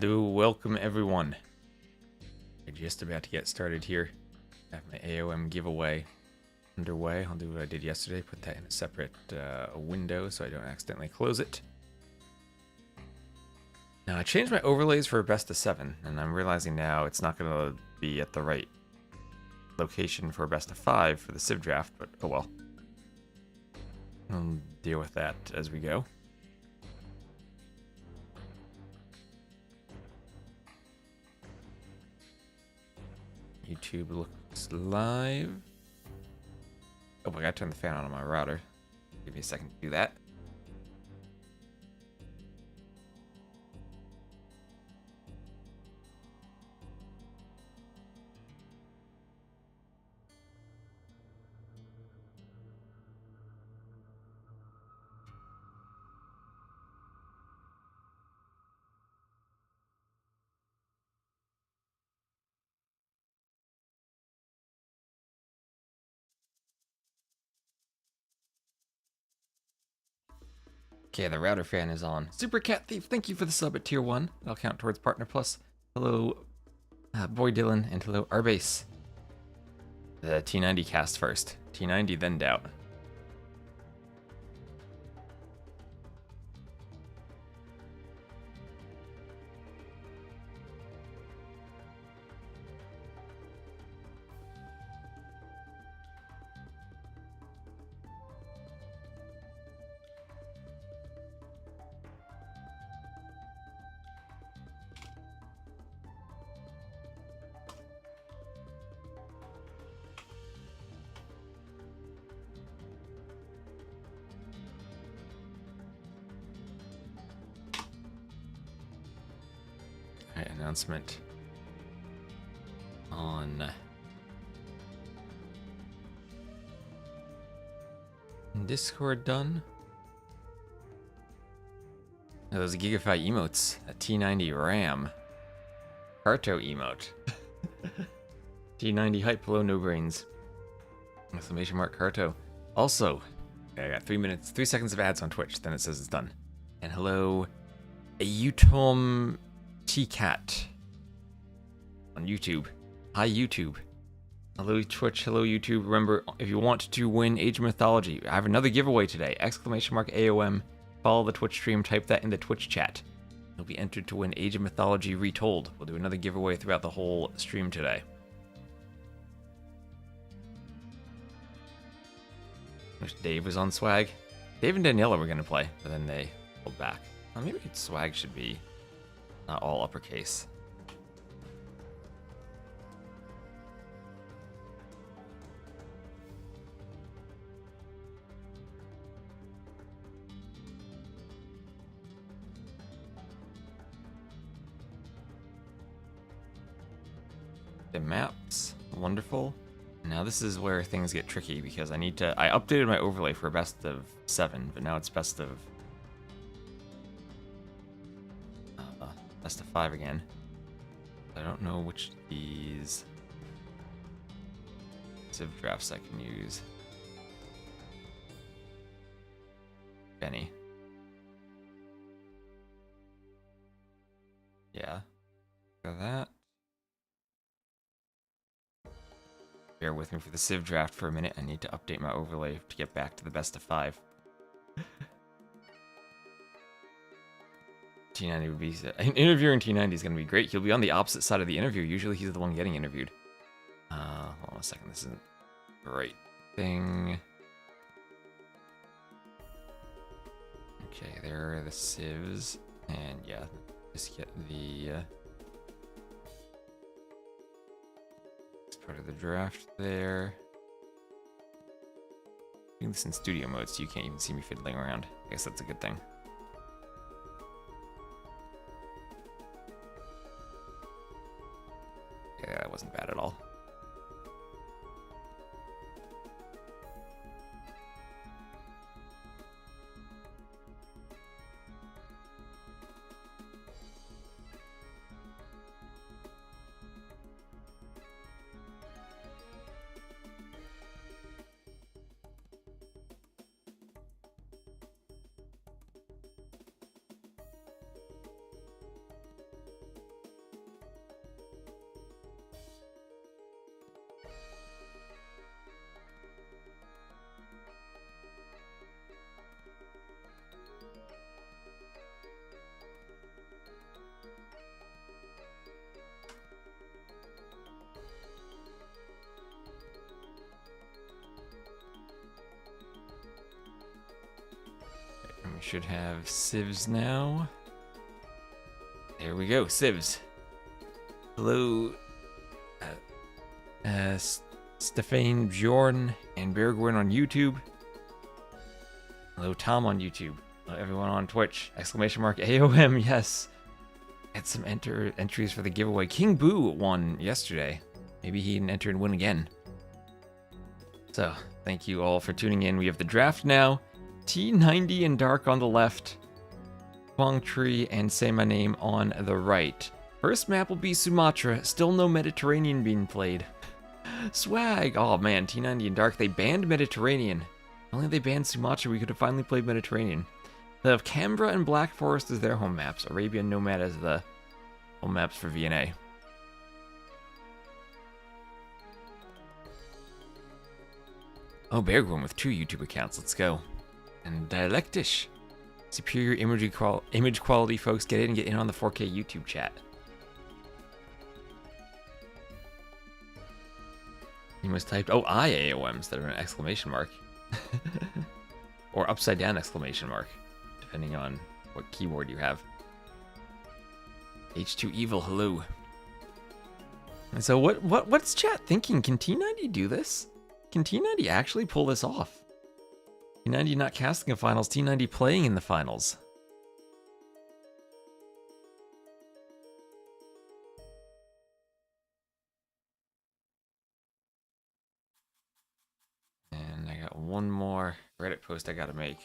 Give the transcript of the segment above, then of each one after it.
Hello, welcome everyone. We're just about to get started here. I have my AOM giveaway underway. I'll do what I did yesterday, put that in a separate window so I don't accidentally close it. Now I changed my overlays for best of 7, and I'm realizing now it's not going to be at the right location for best of 5 for the Civ draft, but oh well. I'll deal with that as we go. YouTube looks live. Oh, I gotta turn the fan on my router. Give me a second to do that. Okay, the router fan is on. Super Cat Thief, thank you for the sub at tier 1. That'll count towards Partner Plus. Hello, Boy Dylan, and hello, Arbase. The T90 cast first. T90, then Doubt. Alright, announcement on Discord done. Oh, those Gigafy emotes. A T90 RAM. Carto emote. T90 hype below no brains. Exclamation mark Carto. Also, I got 3 seconds of ads on Twitch, then it says it's done. And hello, a Utom T-Cat on YouTube. Hi, YouTube. Hello, Twitch. Hello, YouTube. Remember, if you want to win Age of Mythology, I have another giveaway today. Exclamation mark AOM. Follow the Twitch stream. Type that in the Twitch chat. You'll be entered to win Age of Mythology Retold. We'll do another giveaway throughout the whole stream today. Wish Dave was on Swag. Dave and Daniela were going to play, but then they pulled back. Well, maybe Swag should be not all uppercase. The maps, wonderful. Now this is where things get tricky because I updated my overlay for best of 7, but now it's best of 5 again. I don't know which of these Civ drafts I can use. Benny. Yeah. Got that. Bear with me for the Civ draft for a minute. I need to update my overlay to get back to the best of 5. T90 would be... Interviewing T90 is going to be great. He'll be on the opposite side of the interview. Usually he's the one getting interviewed. Hold on a second. This isn't the right thing. Okay, there are the civs. And yeah, just get the... part of the draft there. Doing this in studio mode so you can't even see me fiddling around. I guess that's a good thing. Yeah, that wasn't bad at all. And we should have civs now. There we go, civs. Hello, Stefan, Bjorn, and Bergwin on YouTube. Hello, Tom on YouTube. Hello, everyone on Twitch. Exclamation mark AOM, yes. Had some entries for the giveaway. King Boo won yesterday. Maybe he can enter and win again. So, thank you all for tuning in. We have the draft now. T90 and Dark on the left. Quang Tree and Say My Name on the right. First map will be Sumatra. Still no Mediterranean being played. Swag! Oh man, T90 and Dark, they banned Mediterranean. Only they banned Sumatra, we could have finally played Mediterranean. They have Canberra and Black Forest as their home maps. Arabian Nomad as the home maps for VNA. Oh, Bergwin with 2 YouTube accounts, let's go. And Dialectish. Superior image quality, folks. Get in and get in on the 4K YouTube chat. You must type, oh, IAOM instead of an exclamation mark. Or upside down exclamation mark, depending on what keyboard you have. H2 Evil, hello. And so what's chat thinking? Can T90 do this? Can T90 actually pull this off? T90 not casting in finals, T90 playing in the finals. And I got one more Reddit post I gotta make.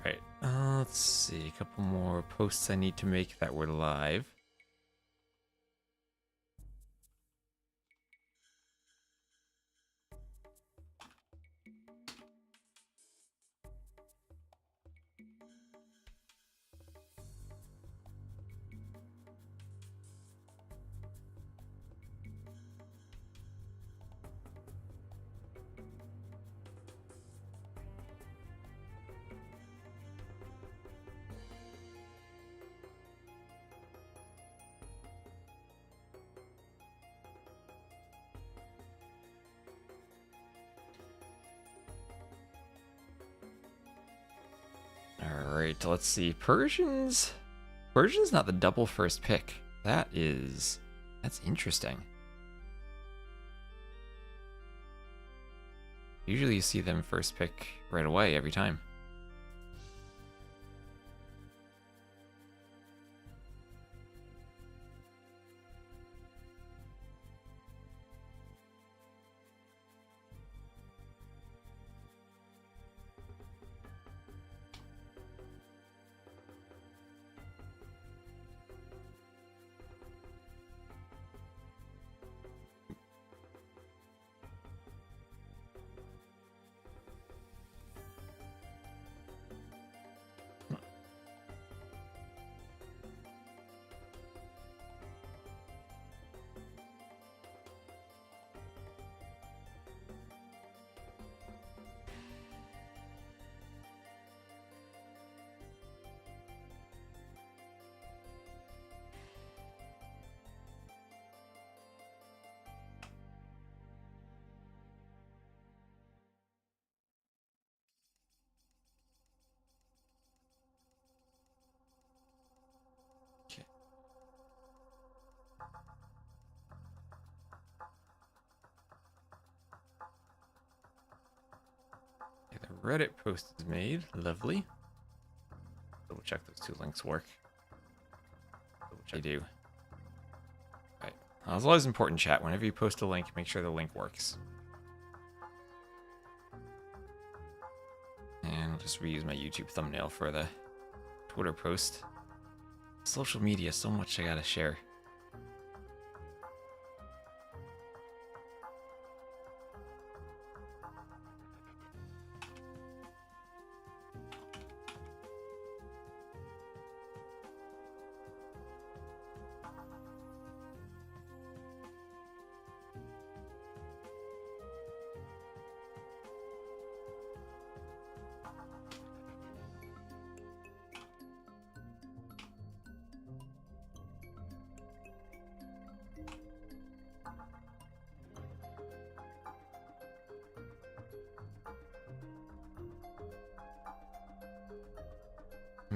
Right, let's see, a couple more posts I need to make that were live. Alright, let's see. Persian's not the double first pick. That's interesting. Usually you see them first pick right away every time. Reddit post is made. Lovely. Double check those two links work. Double check. They do. Right. It's always important, chat. Whenever you post a link, make sure the link works. And I'll just reuse my YouTube thumbnail for the Twitter post. Social media, so much I gotta share.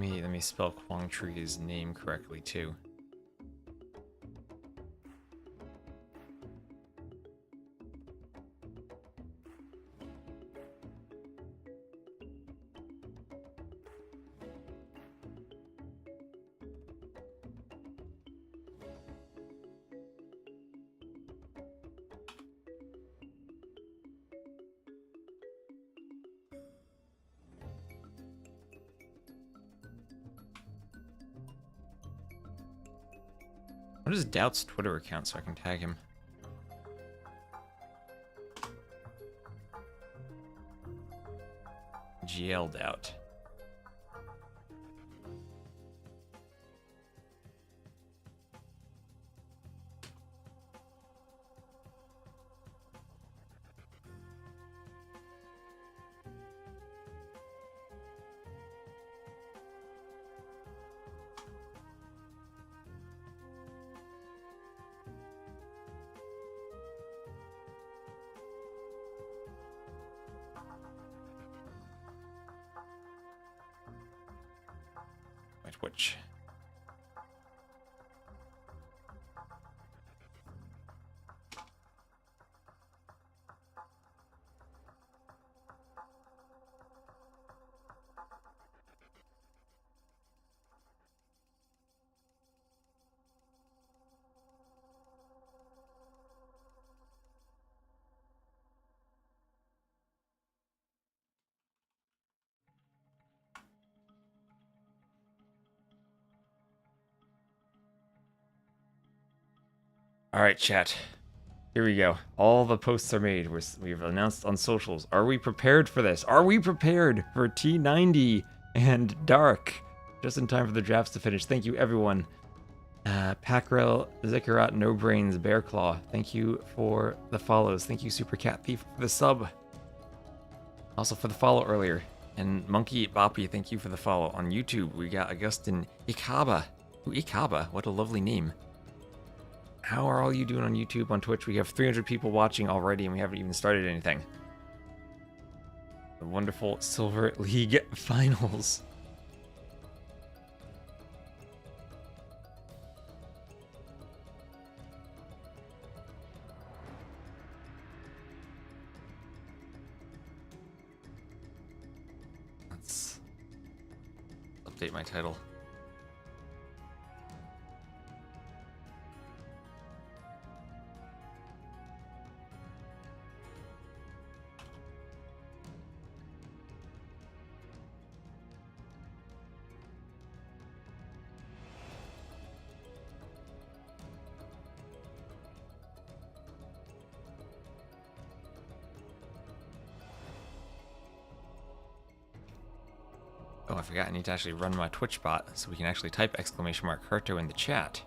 Let me spell Quang Tri's name correctly too. What is Doubt's Twitter account so I can tag him? GL Doubt. Twitch. All right, chat. Here we go. All the posts are made. We've announced on socials. Are we prepared for this? Are we prepared for T90 and Dark? Just in time for the drafts to finish. Thank you, everyone. Packrell, Zikarat, No Brains, Bearclaw. Thank you for the follows. Thank you, Super Cat Thief, for the sub. Also for the follow earlier. And Monkey Boppy, thank you for the follow. On YouTube, we got Augustin Ikaba. Ooh, Ikaba, what a lovely name. How are all you doing on YouTube, on Twitch? We have 300 people watching already, and we haven't even started anything. The wonderful Silver League Finals. Let's update my title. Oh, I forgot I need to actually run my Twitch bot so we can actually type !Carto in the chat.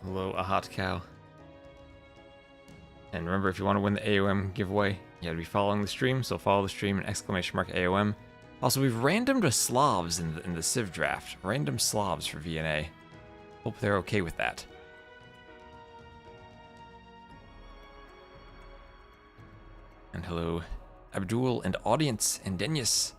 Hello, a hot cow. And remember, if you want to win the AOM giveaway, you gotta be following the stream, so follow the stream and !AOM. Also, we've randomed a Slavs in the Civ draft. Random Slavs for VNA. Hope they're okay with that. And hello, Abdul, and Audience, and Denius.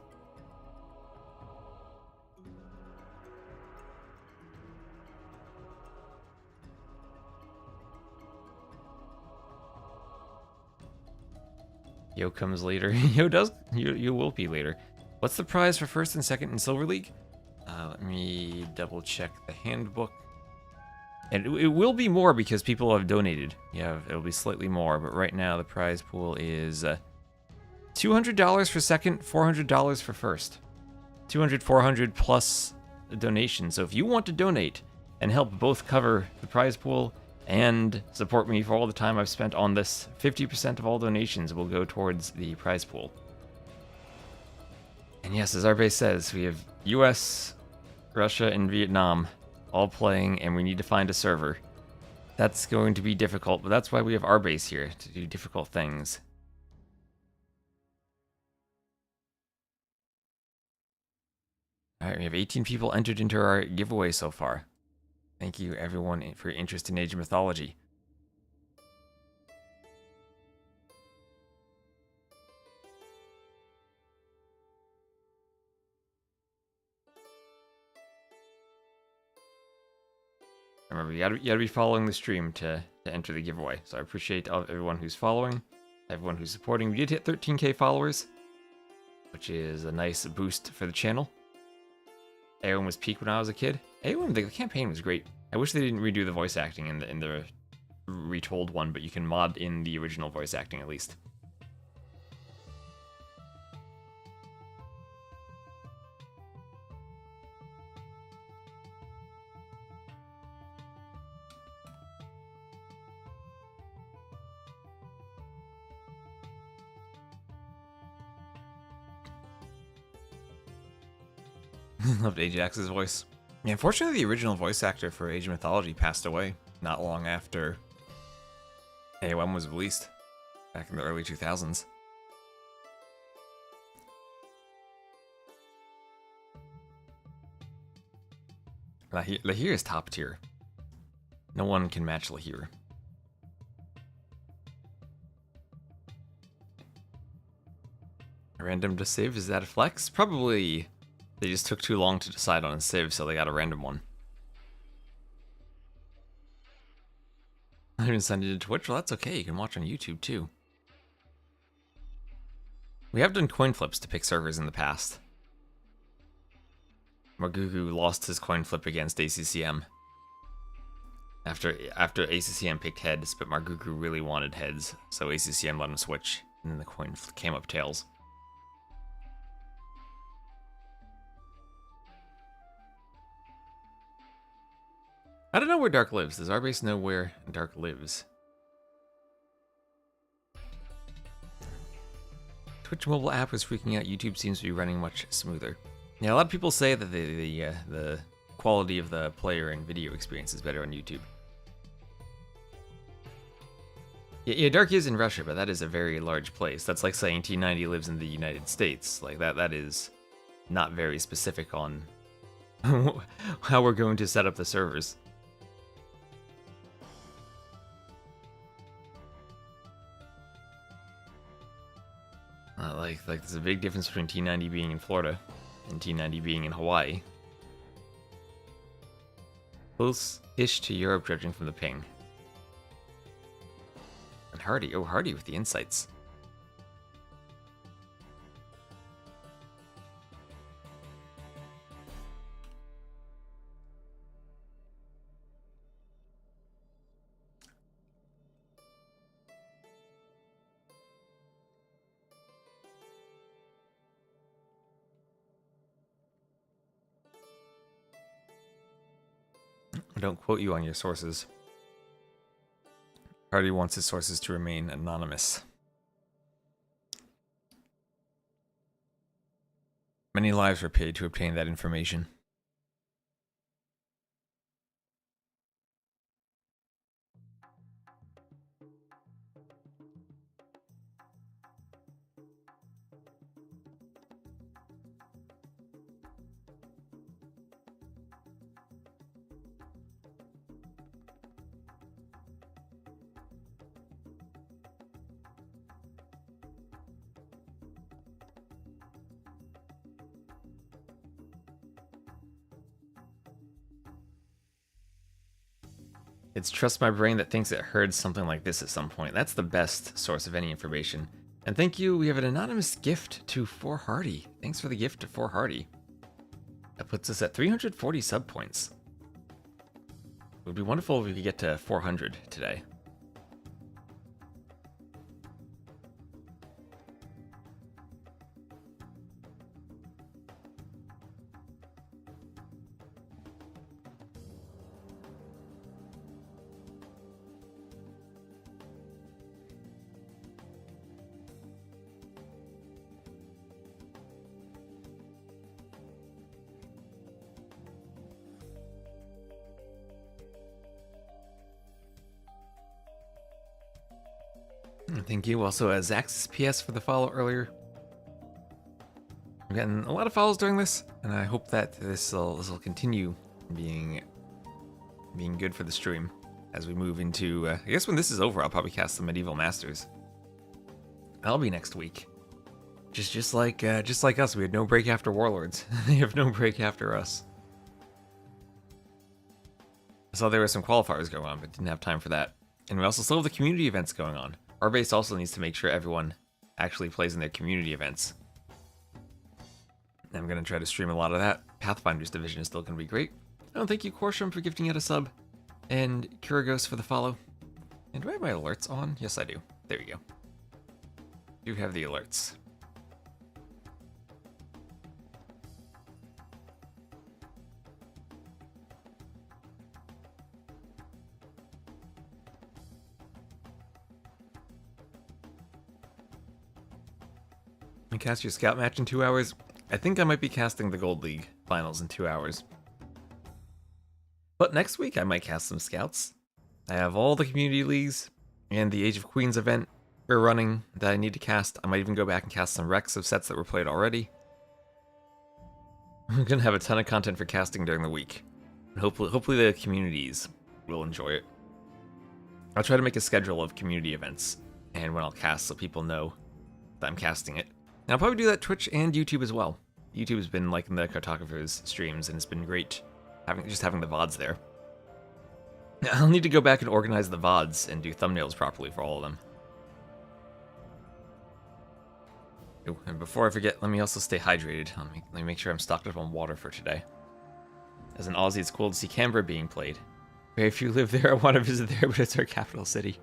Yo comes later. You will be later. What's the prize for first and second in Silver League? Let me double check the handbook. And it will be more because people have donated. Yeah, it'll be slightly more, but right now the prize pool is $200 for second, $400 for first. 200, 400 plus a donation. So if you want to donate and help both cover the prize pool and support me for all the time I've spent on this, 50% of all donations will go towards the prize pool. And yes, as our base says, we have US, Russia, and Vietnam all playing, and we need to find a server. That's going to be difficult, but that's why we have our base here, to do difficult things. Alright, we have 18 people entered into our giveaway so far. Thank you, everyone, for your interest in Age of Mythology. Remember, you gotta be following the stream to enter the giveaway. So I appreciate everyone who's following, everyone who's supporting. We did hit 13k followers, which is a nice boost for the channel. AOM was peak when I was a kid. AOM, the campaign was great. I wish they didn't redo the voice acting in the retold one, but you can mod in the original voice acting at least. Loved Ajax's voice. Yeah, unfortunately, the original voice actor for Age of Mythology passed away not long after AOM was released, back in the early 2000s. Lahir is top tier. No one can match Lahir. Random to Civ, is that a flex? Probably. They just took too long to decide on a Civ, so they got a random one. I didn't send it to Twitch. Well, that's okay. You can watch on YouTube too. We have done coin flips to pick servers in the past. Margugu lost his coin flip against ACCM. After ACCM picked heads, but Margugu really wanted heads, so ACCM let him switch, and then the coin came up tails. I don't know where Dark lives. Does our base know where Dark lives? Twitch mobile app was freaking out. YouTube seems to be running much smoother. Yeah, a lot of people say that the quality of the player and video experience is better on YouTube. Yeah, Dark is in Russia, but that is a very large place. That's like saying T90 lives in the United States. Like that is not very specific on how we're going to set up the servers. Like there's a big difference between T90 being in Florida and T90 being in Hawaii. Close-ish to Europe, judging from the ping. And Hardy, oh Hardy with the insights. Don't quote you on your sources. Hardy wants his sources to remain anonymous. Many lives were paid to obtain that information. It's trust my brain that thinks it heard something like this at some point. That's the best source of any information. And thank you, we have an anonymous gift to 4 Hardy. Thanks for the gift to 4 Hardy. That puts us at 340 sub points. It would be wonderful if we could get to 400 today. Thank you also Zax's PS for the follow earlier. I'm getting a lot of follows during this, and I hope that this will continue being good for the stream as we move into. I guess when this is over, I'll probably cast the Medieval Masters. That'll be next week. Just like us, we had no break after Warlords. They have no break after us. I saw there were some qualifiers going on, but didn't have time for that. And we also still have the community events going on. Our base also needs to make sure everyone actually plays in their community events. I'm going to try to stream a lot of that. Pathfinder's Division is still going to be great. Oh, thank you, Korsham, for gifting out a sub. And Kuragos for the follow. And do I have my alerts on? Yes, I do. There you go. Do have the alerts. And cast your scout match in 2 hours. I think I might be casting the Gold League finals in 2 hours. But next week I might cast some scouts. I have all the community leagues and the Age of Queens event we're running that I need to cast. I might even go back and cast some recs of sets that were played already. I'm gonna have a ton of content for casting during the week. And hopefully the communities will enjoy it. I'll try to make a schedule of community events and when I'll cast so people know that I'm casting it. And I'll probably do that Twitch and YouTube as well. YouTube has been liking the Cartographers streams, and it's been great having the VODs there. I'll need to go back and organize the VODs and do thumbnails properly for all of them. Ooh, and before I forget, let me also stay hydrated. Let me make sure I'm stocked up on water for today. As an Aussie, it's cool to see Canberra being played. Very few live there. I want to visit there, but it's our capital city.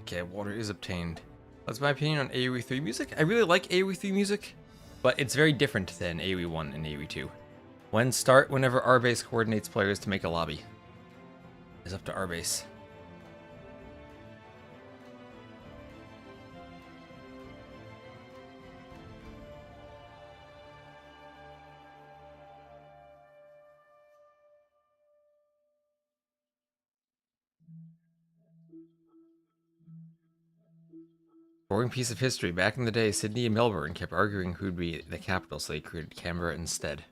Okay, water is obtained. That's my opinion on AoE 3 music. I really like AoE 3 music, but it's very different than AoE 1 and AoE 2. Whenever our base coordinates players to make a lobby. It's up to our base. Boring piece of history. Back in the day, Sydney and Melbourne kept arguing who'd be the capital, so they created Canberra instead.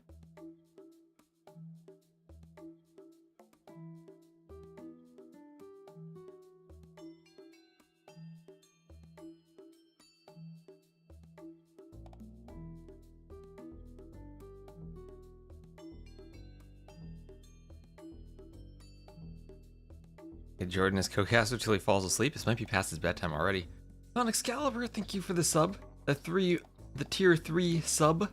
Jordan is co-caster till he falls asleep. This might be past his bedtime already. On Excalibur, thank you for the sub. The tier 3 sub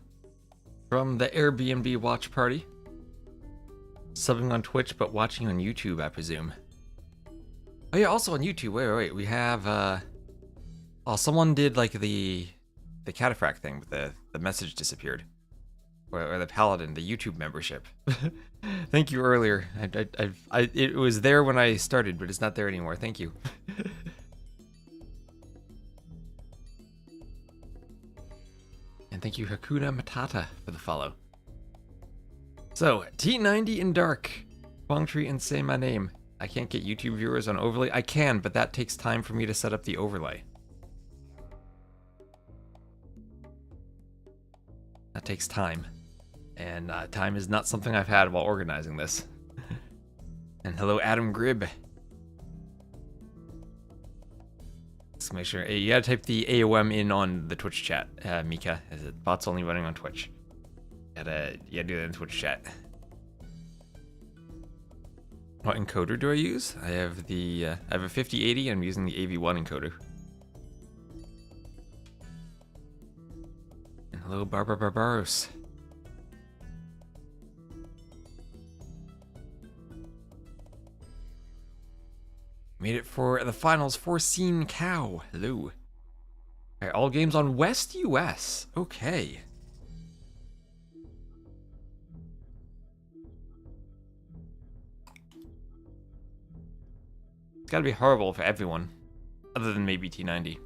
from the Airbnb watch party. Subbing on Twitch, but watching on YouTube, I presume. Oh yeah, also on YouTube. Wait. We have oh, someone did like the cataphract thing, but the message disappeared. Or the Paladin, the YouTube membership. Thank you earlier. It was there when I started, but it's not there anymore. Thank you. And thank you, Hakuna Matata, for the follow. So, T90 in dark. Quangtree and say my name. I can't get YouTube viewers on overlay. I can, but that takes time for me to set up the overlay. That takes time. And time is not something I've had while organizing this. And hello, Adam Grib. Let's make sure. Hey, you gotta type the AOM in on the Twitch chat, Mika. As it bot's only running on Twitch. You gotta do that in Twitch chat. What encoder do I use? I have I have a 5080. I'm using the AV1 encoder. And hello, Barbara Barbaros. Made it for the finals for Scene Cow. Hello. Alright, all games on West US. Okay. It's gotta be horrible for everyone. Other than maybe T90.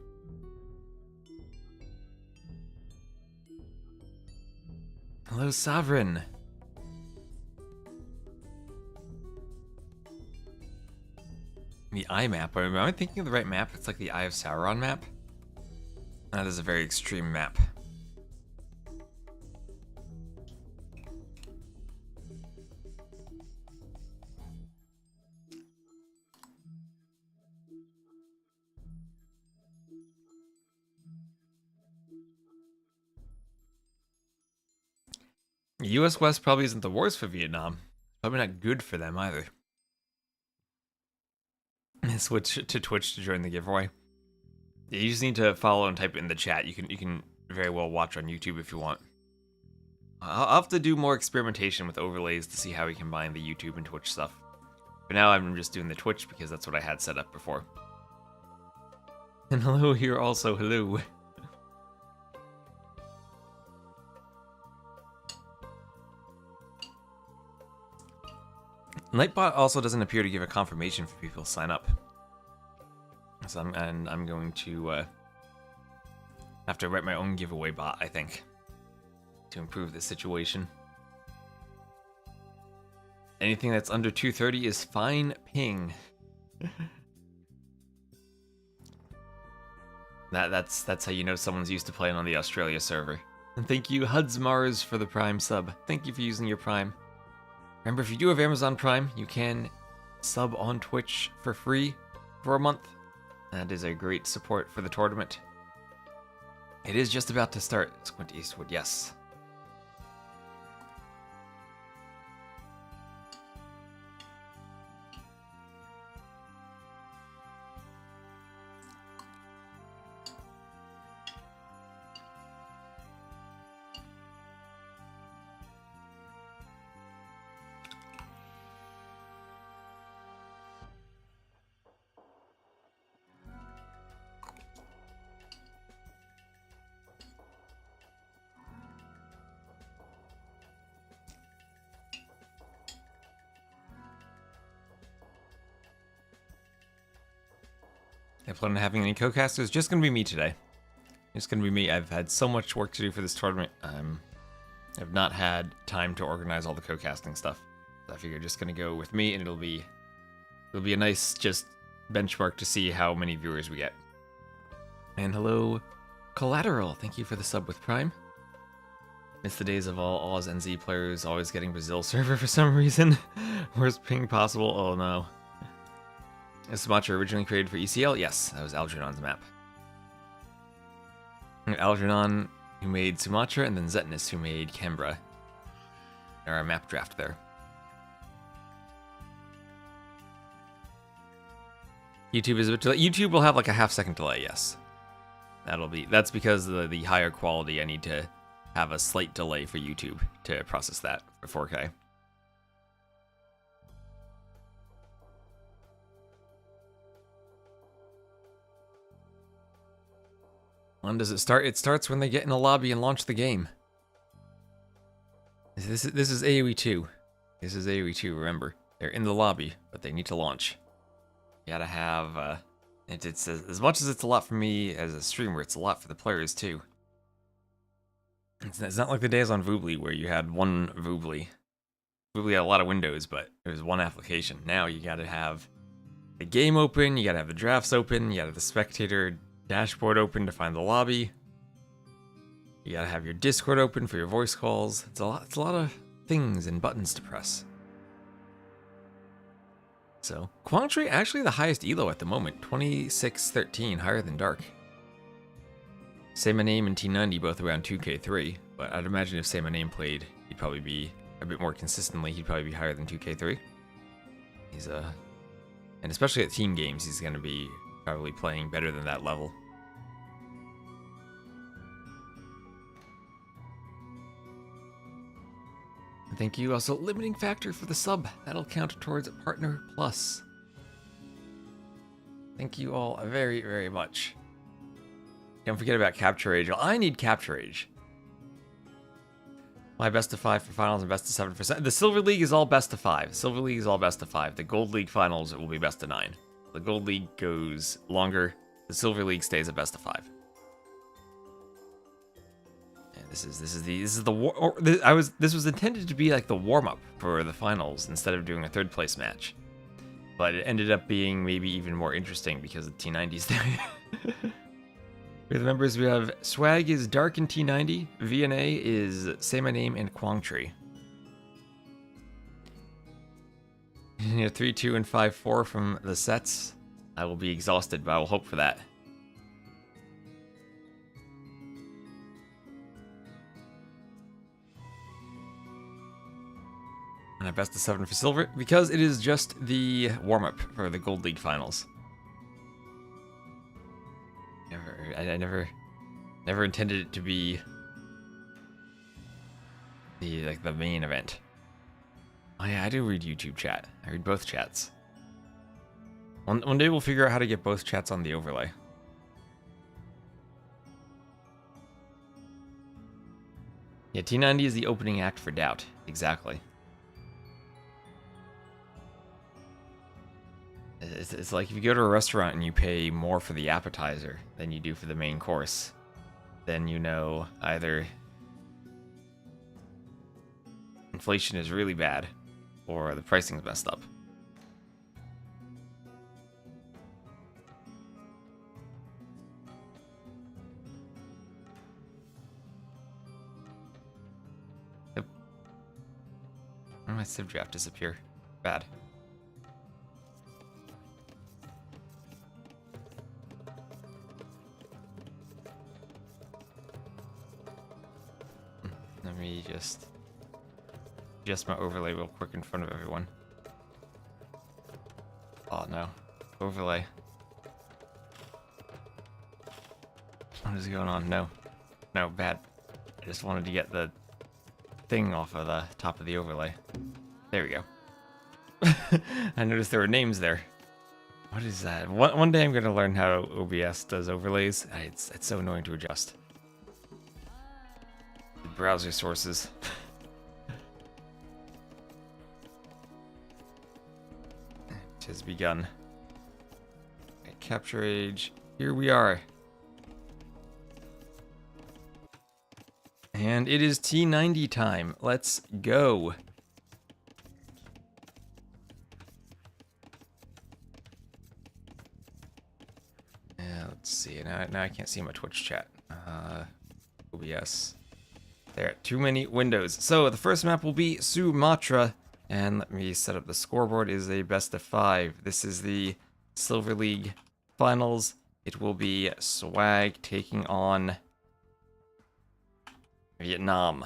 Hello, Sovereign. The eye map. Am I thinking of the right map? It's like the Eye of Sauron map. That is a very extreme map. US West probably isn't the worst for Vietnam. Probably not good for them either. Switch to Twitch to join the giveaway. Yeah, you just need to follow and type it in the chat. You can very well watch on YouTube if you want. I'll have to do more experimentation with overlays to see how we combine the YouTube and Twitch stuff. For now, I'm just doing the Twitch because that's what I had set up before. And hello here also, hello. Nightbot also doesn't appear to give a confirmation for people to sign up. So I'm going to have to write my own giveaway bot, I think, to improve the situation. Anything that's under 230 is fine ping. That's how you know someone's used to playing on the Australia server. And thank you, Hudsmars, for the Prime sub. Thank you for using your Prime. Remember, if you do have Amazon Prime, you can sub on Twitch for free for a month. That is a great support for the tournament. It is just about to start. Squint Eastwood, yes. I plan on having any co-casters. Just gonna be me today. It's gonna be me. I've had so much work to do for this tournament. I've not had time to organize all the co-casting stuff. So I figure just gonna go with me, and it'll be a nice just benchmark to see how many viewers we get. And hello, Collateral. Thank you for the sub with Prime. Miss the days of all Oz NZ players always getting Brazil server for some reason. Worst ping possible. Oh no. Is Sumatra originally created for ECL? Yes, that was Algernon's map. Algernon, who made Sumatra, and then Zetnus, who made Canberra. Our map draft there. YouTube is a bit delayed. YouTube will have like a half-second delay, yes. That's because of the higher quality. I need to have a slight delay for YouTube to process that for 4K. When does it start? It starts when they get in a lobby and launch the game. This is AoE 2. This is AoE 2, remember. They're in the lobby, but they need to launch. You gotta have, it's as much as it's a lot for me as a streamer, it's a lot for the players too. It's not like the days on Voobly where you had one Voobly. Voobly had a lot of windows, but it was one application. Now you gotta have the game open, you gotta have the drafts open, you gotta have the spectator dashboard open to find the lobby. You gotta have your Discord open for your voice calls. It's a lot of things and buttons to press. So, Quantry actually the highest elo at the moment, 2613, higher than Dark. Say My Name and T90 both around 2K3, but I'd imagine if Say My Name played, he'd probably be a bit more consistently, he'd probably be higher than 2K3. He's and especially at team games, he's gonna be probably playing better than that level. And thank you also, Limiting Factor, for the sub. That'll count towards Partner Plus. Thank you all very, very much. Don't forget about Capture Age. I need Capture Age. My best of 5 for finals and best of 7 for... The Silver League is all best of 5. Silver League is all best of 5. The Gold League finals will be best of 9. The Gold League goes longer. The Silver League stays at best of 5. And this was intended to be like the warm-up for the finals instead of doing a third place match. But it ended up being maybe even more interesting because of T90's there. For the members, we have Swag is Dark in T90, VNA is Say My Name and Quangtree. You know, 3, 2, and 5, 4 from the sets. I will be exhausted, but I will hope for that. And a best of 7 for Silver, because it is just the warm-up for the Gold League finals. I never intended it to be the main event. Oh yeah, I do read YouTube chat. I read both chats. One day we'll figure out how to get both chats on the overlay. Yeah, T90 is the opening act for Doubt. Exactly. It's like if you go to a restaurant and you pay more for the appetizer than you do for the main course, then you know either inflation is really bad or the pricing's messed up. Yep. Where did my Civ draft disappear? Bad. Let me just adjust my overlay real quick in front of everyone. Oh no. Overlay. What is going on? No. No, bad. I just wanted to get the thing off of the top of the overlay. There we go. I noticed there were names there. What is that? One day I'm going to learn how OBS does overlays. It's so annoying to adjust. Browser sources. It has begun. Okay, Capture Age. Here we are. And it is T90 time. Let's go. Yeah, let's see. Now Now I can't see my Twitch chat. OBS. There, too many windows. So the first map will be Sumatra, and let me set up the scoreboard. It is a best of 5. This is the Silver League finals. It will be Swag taking on Vietnam.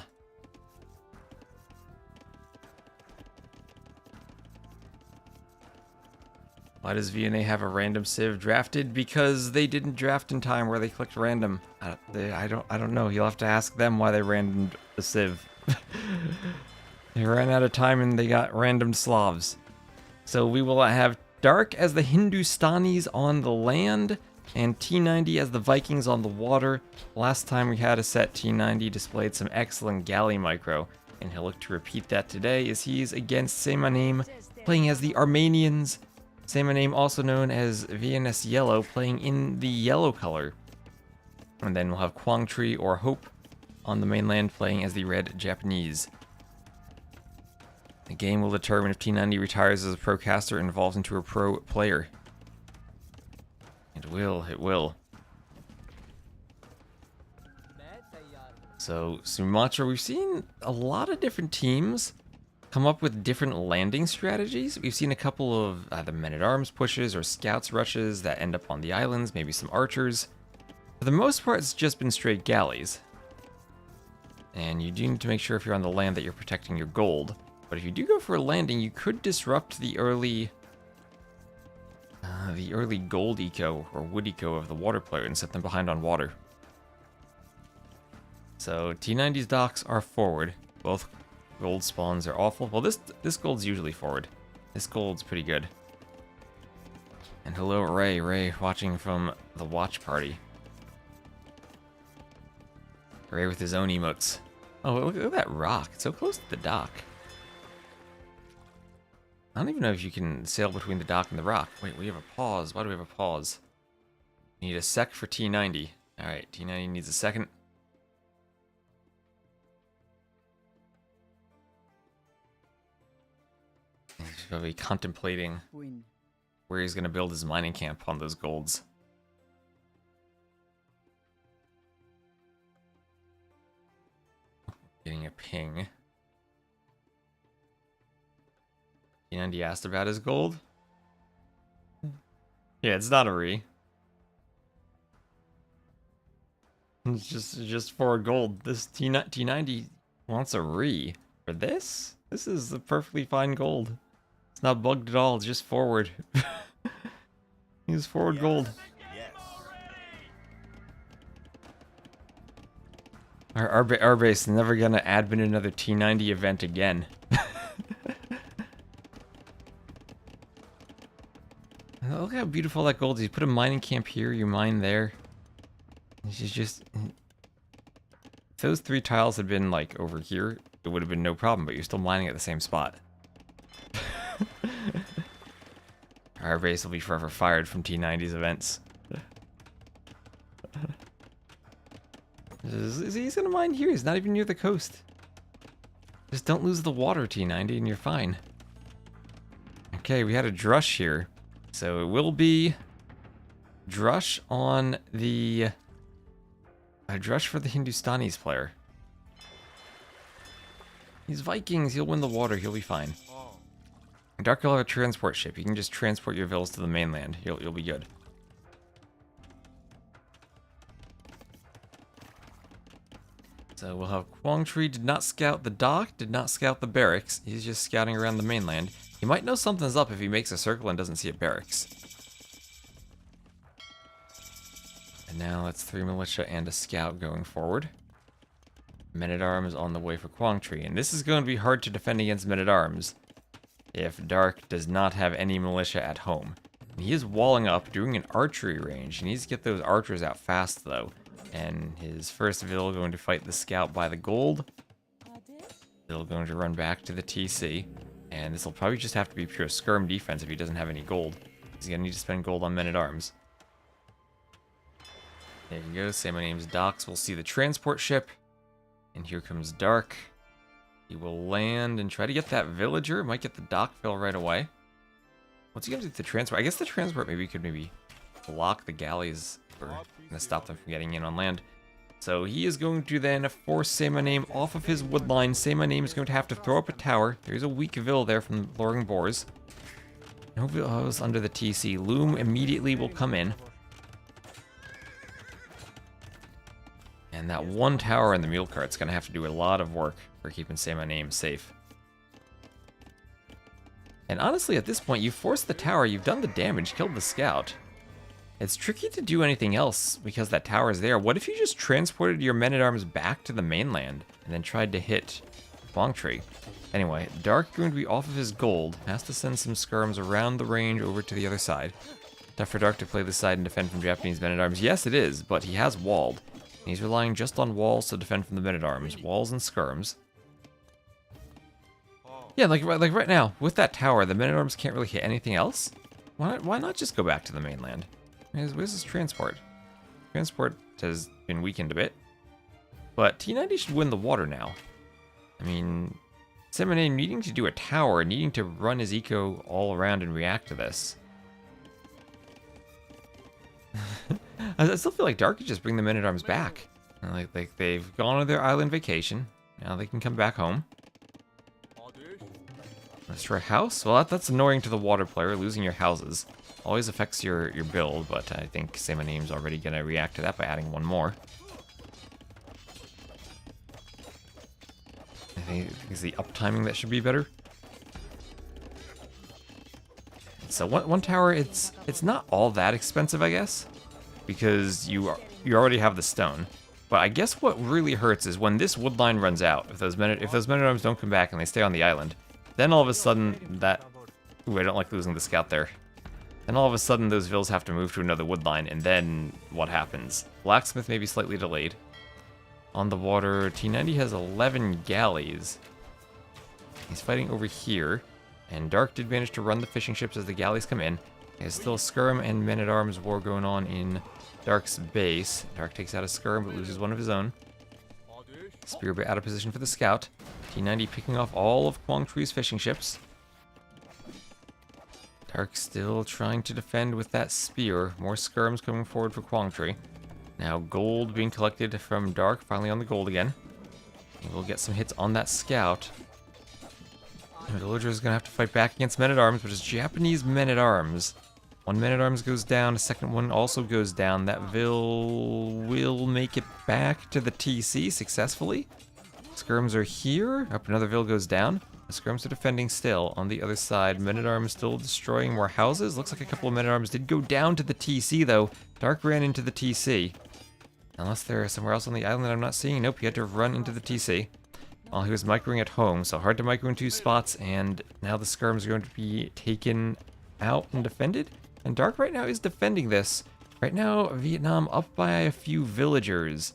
Why does VNA have a random civ drafted? Because they didn't draft in time where they clicked random. I don't know. You'll have to ask them why they randomed the civ. They ran out of time and they got random Slavs. So we will have Dark as the Hindustanis on the land and T90 as the Vikings on the water. Last time we had a set, T90 displayed some excellent galley micro, and he'll look to repeat that today as he's against Semanim, playing as the Armenians. Semanim, also known as VNS Yellow, playing in the yellow color. And then we'll have Quang Tri or Hope on the mainland, playing as the red Japanese. The game will determine if T90 retires as a pro caster and evolves into a pro player. It will. So, Sumatra, we've seen a lot of different teams come up with different landing strategies. We've seen a couple of either men-at-arms pushes or scouts rushes that end up on the islands, maybe some archers. For the most part, it's just been straight galleys. And you do need to make sure if you're on the land that you're protecting your gold. But if you do go for a landing, you could disrupt the early gold eco or wood eco of the water player and set them behind on water. So T90's docks are forward. Both gold spawns are awful. Well, this gold's usually forward. This gold's pretty good. And hello, Ray watching from the watch party. Ray with his own emotes. Oh, look at that rock. It's so close to the dock. I don't even know if you can sail between the dock and the rock. Wait, we have a pause. Why do we have a pause? We need a sec for T90. Alright, T90 needs a second. He's probably contemplating where he's going to build his mining camp on those golds. Getting a ping. T90 asked about his gold. Yeah, it's not a re. It's just for gold. This T90 wants a re. For this? This is a perfectly fine gold. It's not bugged at all, it's just forward. He's forward gold. Our base is never gonna admin another T90 event again. Look how beautiful that gold is. You put a mining camp here, you mine there. It's just... If those 3 tiles had been, like, over here, it would have been no problem, but you're still mining at the same spot. Our base will be forever fired from T90's events. He's gonna mine here. He's not even near the coast. Just don't lose the water, T90, and you're fine. Okay, we had a drush here. So it will be drush on the... A drush for the Hindustanis player. He's Vikings. He'll win the water. He'll be fine. Dark will have a transport ship. You can just transport your villas to the mainland. You'll be good. So we'll have Quang Tri did not scout the dock, did not scout the barracks. He's just scouting around the mainland. He might know something's up if he makes a circle and doesn't see a barracks. And now it's 3 militia and a scout going forward. Men-at-arms on the way for Quang Tri. And this is going to be hard to defend against men-at-arms if Dark does not have any militia at home. And he is walling up, doing an archery range. He needs to get those archers out fast, though. And his first Vil going to fight the scout by the gold. Vil going to run back to the TC. And this will probably just have to be pure skirm defense if he doesn't have any gold. He's going to need to spend gold on men-at-arms. There you go. Say my name's Docks. We'll see the transport ship. And here comes Dark. He will land and try to get that villager. Might get the dock fill right away. What's he going to do with the transport? I guess the transport maybe could block the galleys We're gonna stop them from getting in on land. So he is going to then force Say My Name off of his wood line. Say My Name is going to have to throw up a tower. There's a weak Vil there from the Luring Boars. No Vils under the TC. Loom immediately will come in. And that one tower in the mule cart's going to have to do a lot of work for keeping Say My Name safe. And honestly, at this point, you've forced the tower, you've done the damage, killed the scout. It's tricky to do anything else because that tower is there. What if you just transported your men-at-arms back to the mainland and then tried to hit Quang Tri? Anyway, Dark going to be off of his gold. Has to send some skirms around the range over to the other side. Tough for Dark to play this side and defend from Japanese men-at-arms. Yes, it is, but he has walled. And he's relying just on walls to defend from the men-at-arms. Walls and skirms. Yeah, like right now, with that tower, the men-at-arms can't really hit anything else. Why not just go back to the mainland? Where's his transport? Transport has been weakened a bit. But T90 should win the water now. I mean, Say My Name needing to do a tower, needing to run his eco all around and react to this. I still feel like Dark could just bring the men-at-arms back. Like they've gone on their island vacation. Now they can come back home. Destroy a house? Well, that's annoying to the water player. Losing your houses always affects your build, but I think Say My Name's already going to react to that by adding one more. I think it's the uptiming that should be better. So one tower, it's not all that expensive, I guess, because you already have the stone. But I guess what really hurts is when this wood line runs out. If those men-at-arms don't come back and they stay on the island, then all of a sudden that... Ooh, I don't like losing the scout there. Then all of a sudden those Vils have to move to another wood line, and then what happens? Blacksmith may be slightly delayed. On the water, T90 has 11 galleys. He's fighting over here, and Dark did manage to run the fishing ships as the galleys come in. There's still a skirm and men-at-arms war going on in Dark's base. Dark takes out a skirm but loses one of his own. Spear bit out of position for the scout. T90 picking off all of Quang Tri's fishing ships. Dark still trying to defend with that spear. More skirms coming forward for Quang Tri. Now gold being collected from Dark, finally on the gold again. He will get some hits on that scout. The villager is going to have to fight back against men-at-arms, but it's Japanese men-at-arms. One man-at-arms goes down, a second one also goes down. That will make it back to the TC successfully. Skirms are here. Up, another Vil goes down. The skirms are defending still. On the other side, men-at-arms still destroying more houses. Looks like a couple of men-at-arms did go down to the TC, though. Dark ran into the TC. Unless they're somewhere else on the island that I'm not seeing. Nope, he had to run into the TC. While he was microing at home, so hard to micro in two spots, and now the skirms are going to be taken out and defended. And Dark right now is defending this. Right now, Vietnam up by a few villagers.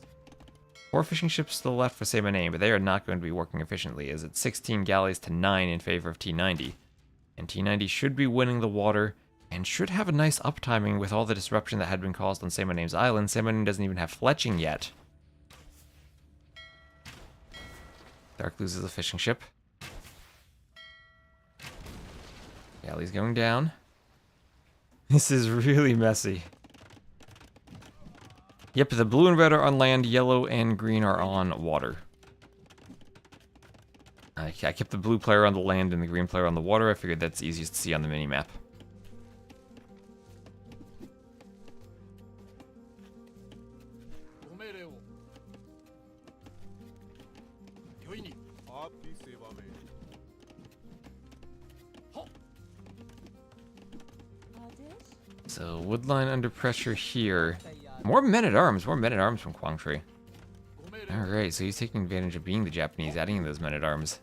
4 fishing ships still left for Say My Name, but they are not going to be working efficiently, as it's 16 galleys to 9 in favor of T90. And T90 should be winning the water, and should have a nice uptiming with all the disruption that had been caused on Say My Name's island. Say My Name doesn't even have fletching yet. Dark loses a fishing ship. Galley's going down. This is really messy. Yep, the blue and red are on land, yellow and green are on water. I kept the blue player on the land and the green player on the water. I figured that's easiest to see on the mini-map. So, woodline under pressure here. More men-at-arms from Quang Tri. Alright, so he's taking advantage of being the Japanese, adding in those men-at-arms.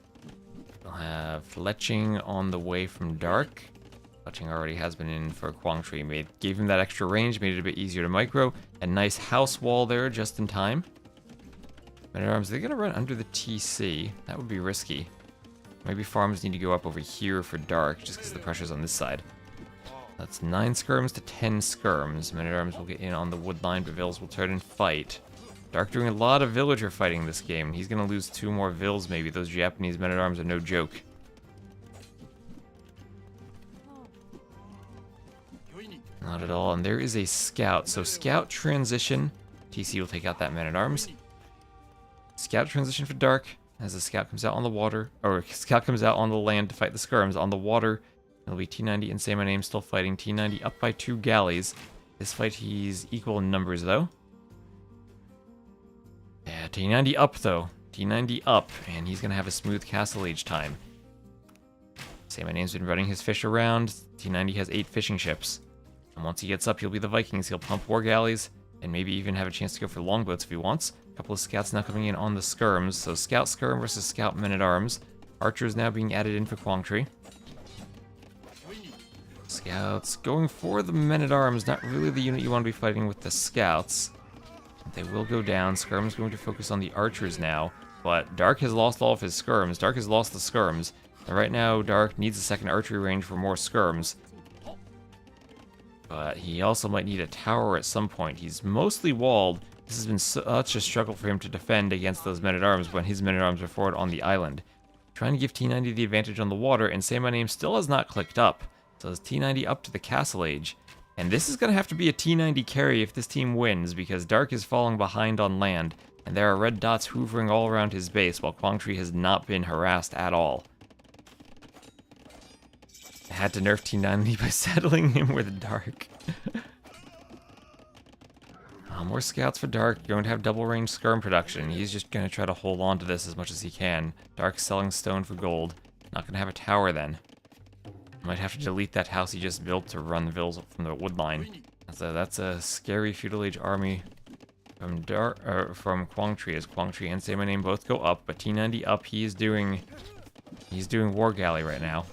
We'll have fletching on the way from Dark. Fletching already has been in for Quang Tri. Gave him that extra range, made it a bit easier to micro. A nice house wall there, just in time. Men-at-arms, they're going to run under the TC. That would be risky. Maybe farms need to go up over here for Dark, just because the pressure's on this side. That's 9 skirms to 10 skirms. Men-at-arms will get in on the wood line, but Vils will turn and fight. Dark doing a lot of villager fighting this game. He's going to lose 2 more Vils, maybe. Those Japanese men-at-arms are no joke. Not at all. And there is a scout. So scout transition. TC will take out that man-at-arms. Scout transition for Dark. As the scout comes out on the water, or scout comes out on the land to fight the skirms. On the water, it'll be T90 and Say My Name still fighting. T90 up by 2 galleys. This fight, he's equal in numbers, though. Yeah, T90 up, though. T90 up, and he's going to have a smooth castle age time. Say My Name's been running his fish around. T90 has 8 fishing ships. And once he gets up, he'll be the Vikings. He'll pump war galleys, and maybe even have a chance to go for longboats if he wants. A couple of scouts now coming in on the skirms. So scout skirm versus scout men-at-arms. Archers now being added in for Quang Tri. Scouts going for the men-at-arms. Not really the unit you want to be fighting with the scouts. They will go down. Skirm's going to focus on the archers now. But Dark has lost all of his skirms. Dark has lost the skirms. And right now, Dark needs a second archery range for more skirms. But he also might need a tower at some point. He's mostly walled. This has been such a struggle for him to defend against those men-at-arms when his men-at-arms are forward on the island. Trying to give T90 the advantage on the water, and Say My Name still has not clicked up. So it's T90 up to the castle age. And this is going to have to be a T90 carry if this team wins, because Dark is falling behind on land, and there are red dots hoovering all around his base, while Quang Tri has not been harassed at all. I had to nerf T90 by settling him with Dark. More scouts for Dark. Going to have double range skirm production. He's just going to try to hold on to this as much as he can. Dark's selling stone for gold. Not going to have a tower then. Might have to delete that house he just built to run the vills from the wood line. So that's a scary feudal age army from Quang Tri. As Quang Tri and Say My Name both go up, but T90 up, he's doing war galley right now.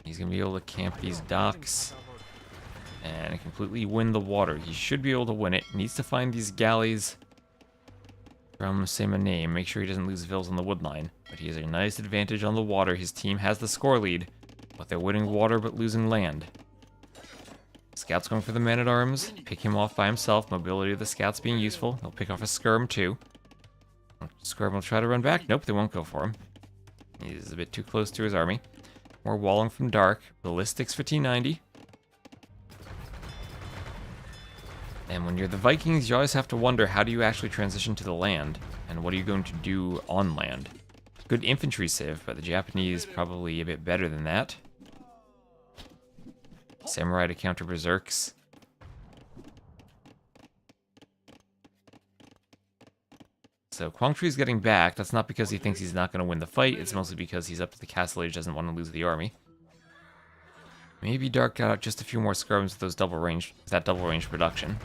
He's gonna be able to camp these docks and completely win the water. He should be able to win it. Needs to find these galleys from Say My Name. Make sure he doesn't lose vills on the wood line. But he has a nice advantage on the water. His team has the score lead, but they're winning water but losing land. Scouts going for the man-at-arms. Pick him off by himself. Mobility of the scouts being useful. They'll pick off a skirm too. Skirm will try to run back. Nope, they won't go for him. He's a bit too close to his army. More walling from Dark. Ballistics for T90. And when you're the Vikings, you always have to wonder, how do you actually transition to the land? And what are you going to do on land? Good infantry civ, but the Japanese probably a bit better than that. Samurai to counter berserks. So Quang Tri's getting back. That's not because he thinks he's not going to win the fight. It's mostly because he's up to the castle age, doesn't want to lose the army. Maybe Dark got out just a few more skirms with that double range production.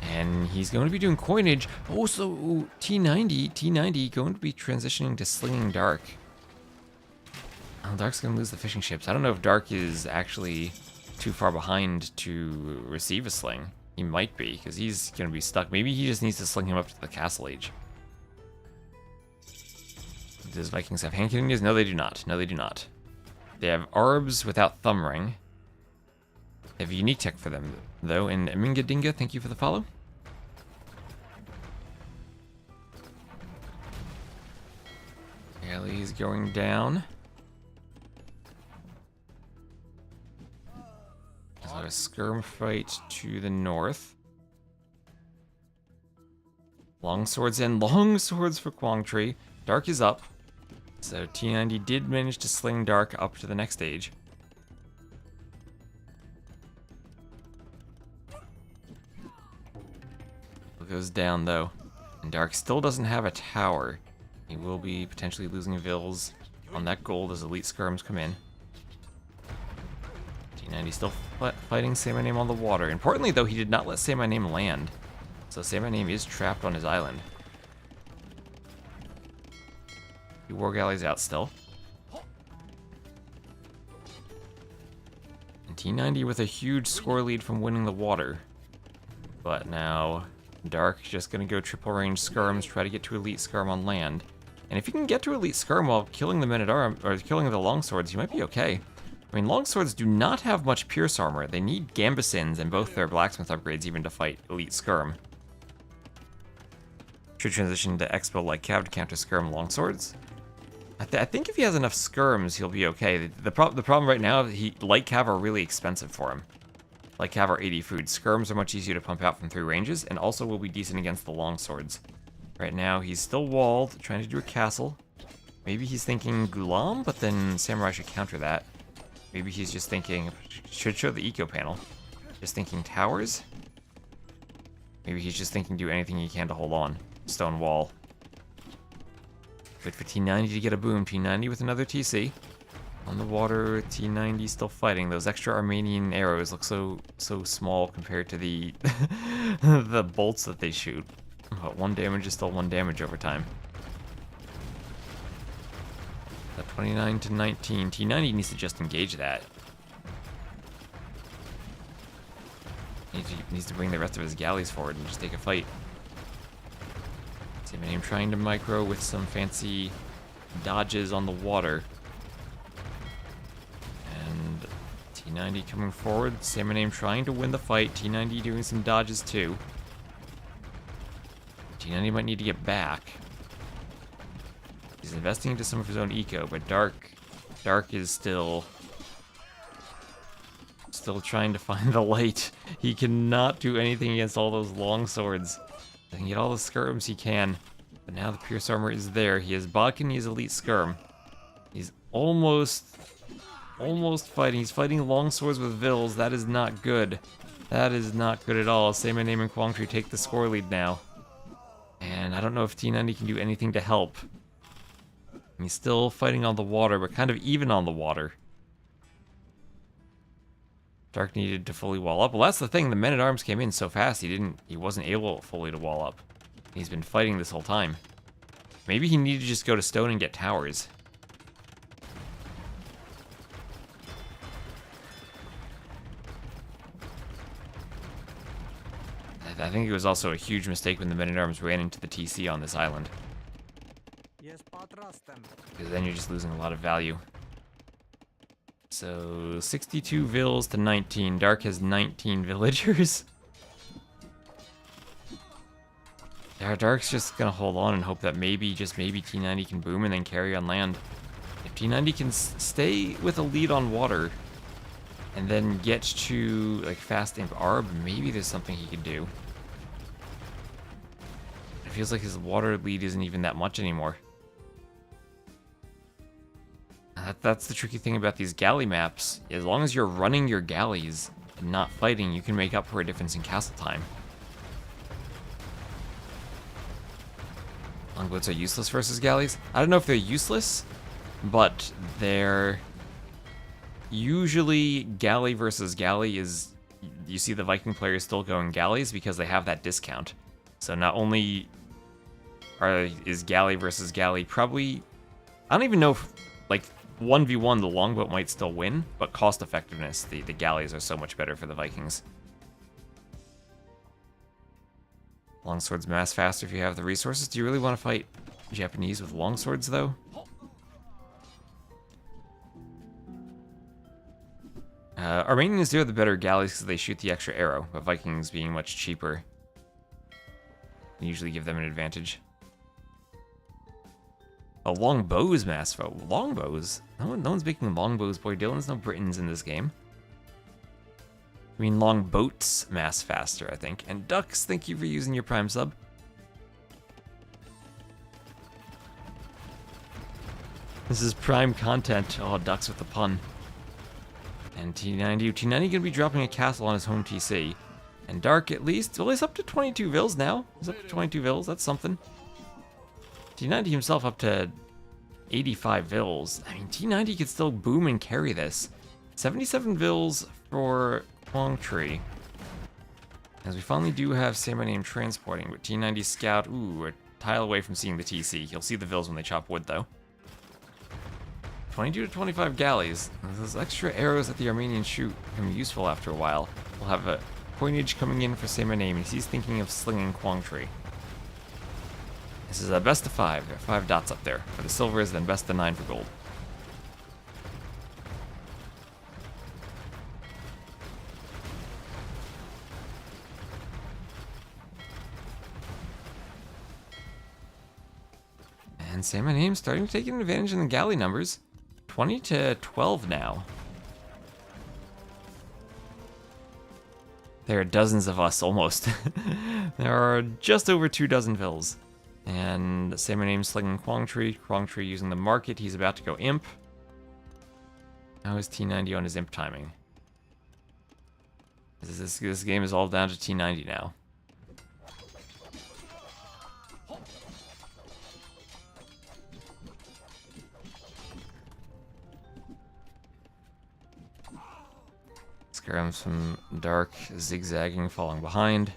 And he's going to be doing coinage. Oh, so T90 going to be transitioning to slinging Dark. Oh, Dark's going to lose the fishing ships. I don't know if Dark is actually too far behind to receive a sling. He might be, because he's going to be stuck. Maybe he just needs to sling him up to the castle age. Does Vikings have hand cannoneers? No, they do not. No, they do not. They have Arbs without thumb ring. They have a unique tech for them, though. And Minga Dinga, thank you for the follow. Galley's going down. There's a skirm fight to the north. Longswords and longswords for Quang Tri. Dark is up. So T90 did manage to sling Dark up to the next stage. It goes down though. And Dark still doesn't have a tower. He will be potentially losing vills on that gold as elite skirms come in. T90 still fighting Say My Name on the water. Importantly though, he did not let Say My Name land. So Say My Name is trapped on his island. War galleys out still. And T90 with a huge score lead from winning the water. But now Dark just gonna go triple range skirms, try to get to elite skirm on land. And if you can get to elite skirm while killing the men-at-arms or killing the longswords, you might be okay. I mean, longswords do not have much pierce armor. They need gambesons and both their blacksmith upgrades even to fight elite skirm. Should transition to expo like Cav to counter skirm longswords. I think if he has enough skirms, he'll be okay. The problem right now, light cav are really expensive for him. Light cav are 80 food. Skirms are much easier to pump out from 3 ranges, and also will be decent against the longswords. Right now, he's still walled, trying to do a castle. Maybe he's thinking Gulam, but then Samurai should counter that. Maybe he's just thinking, should show the eco panel. Just thinking towers. Maybe he's just thinking do anything he can to hold on. Stone wall. Wait for T90 to get a boom. T90 with another TC. On the water, T90 still fighting. Those extra Armenian arrows look so small compared to the the bolts that they shoot. But 1 damage is still 1 damage over time. 29 to 19. T90 needs to just engage that. He needs to bring the rest of his galleys forward and just take a fight. Same name trying to micro with some fancy dodges on the water. And T90 coming forward. Same name trying to win the fight. T90 doing some dodges too. T90 might need to get back. He's investing into some of his own eco, but Dark is still trying to find the light. He cannot do anything against all those long swords. He can get all the skirms he can, but now the Pierce Armor is there. He has Bodkin, he has Elite Skirm. He's almost fighting. He's fighting long swords with Vils. That is not good. That is not good at all. Say my name and Quang Tri take the score lead now. And I don't know if T90 can do anything to help. He's still fighting on the water, but kind of even on the water. Dark needed to fully wall up. Well, that's the thing. The men-at-arms came in so fast, he wasn't able fully to wall up. He's been fighting this whole time. Maybe he needed to just go to stone and get towers. I think it was also a huge mistake when the men-at-arms ran into the TC on this island. Because then you're just losing a lot of value. So, 62 Vils to 19. Dark has 19 villagers. Dark's just gonna hold on and hope that maybe, just maybe, T90 can boom and then carry on land. If T90 can stay with a lead on water, and then get to, like, fast imp Arb, maybe there's something he could do. It feels like his water lead isn't even that much anymore. That's the tricky thing about these galley maps. As long as you're running your galleys and not fighting, you can make up for a difference in castle time. Longboats are useless versus galleys. I don't know if they're useless, but they're usually galley versus galley is, you see the Viking players still going galleys because they have that discount. So not only is galley versus galley probably, I don't even know if, like, 1v1 the longboat might still win, but cost effectiveness, the galleys are so much better for the Vikings. Longswords mass faster if you have the resources. Do you really want to fight Japanese with longswords though? Armenians do have the better galleys because they shoot the extra arrow, but Vikings being much cheaper usually give them an advantage. Oh, longbows mass foe. Longbows? No one's making longbows, boy. Dylan's no Britons in this game. I mean, longboats mass faster, I think. And Ducks, thank you for using your Prime sub. This is Prime content. Oh, Ducks with the pun. And T90 gonna be dropping a castle on his home TC. And Dark, at least, well, he's up to 22 Vils now. He's up to 22 Vils, that's something. T90 himself up to 85 Vils. I mean, T90 could still boom and carry this. 77 Vils for Quang Tri. As we finally do have Samurai name transporting, but T90 Scout, ooh, a tile away from seeing the TC. He'll see the Vils when they chop wood, though. 22 to 25 galleys. Those extra arrows that the Armenians shoot become useful after a while. We'll have a coinage coming in for Samurai name, and he's thinking of slinging Quang Tri. This is a best of 5. There are 5 dots up there for the silvers, then best of 9 for gold. And Sam and Aim starting to take an advantage in the galley numbers. 20 to 12 now. There are dozens of us, almost. There are just over 2 dozen vills. And Sam and Aim slinging Kwang Tree using the market. He's about to go Imp. How is T90 on his Imp timing? This game is all down to T90 now. Grabs from Dark, zigzagging, falling behind.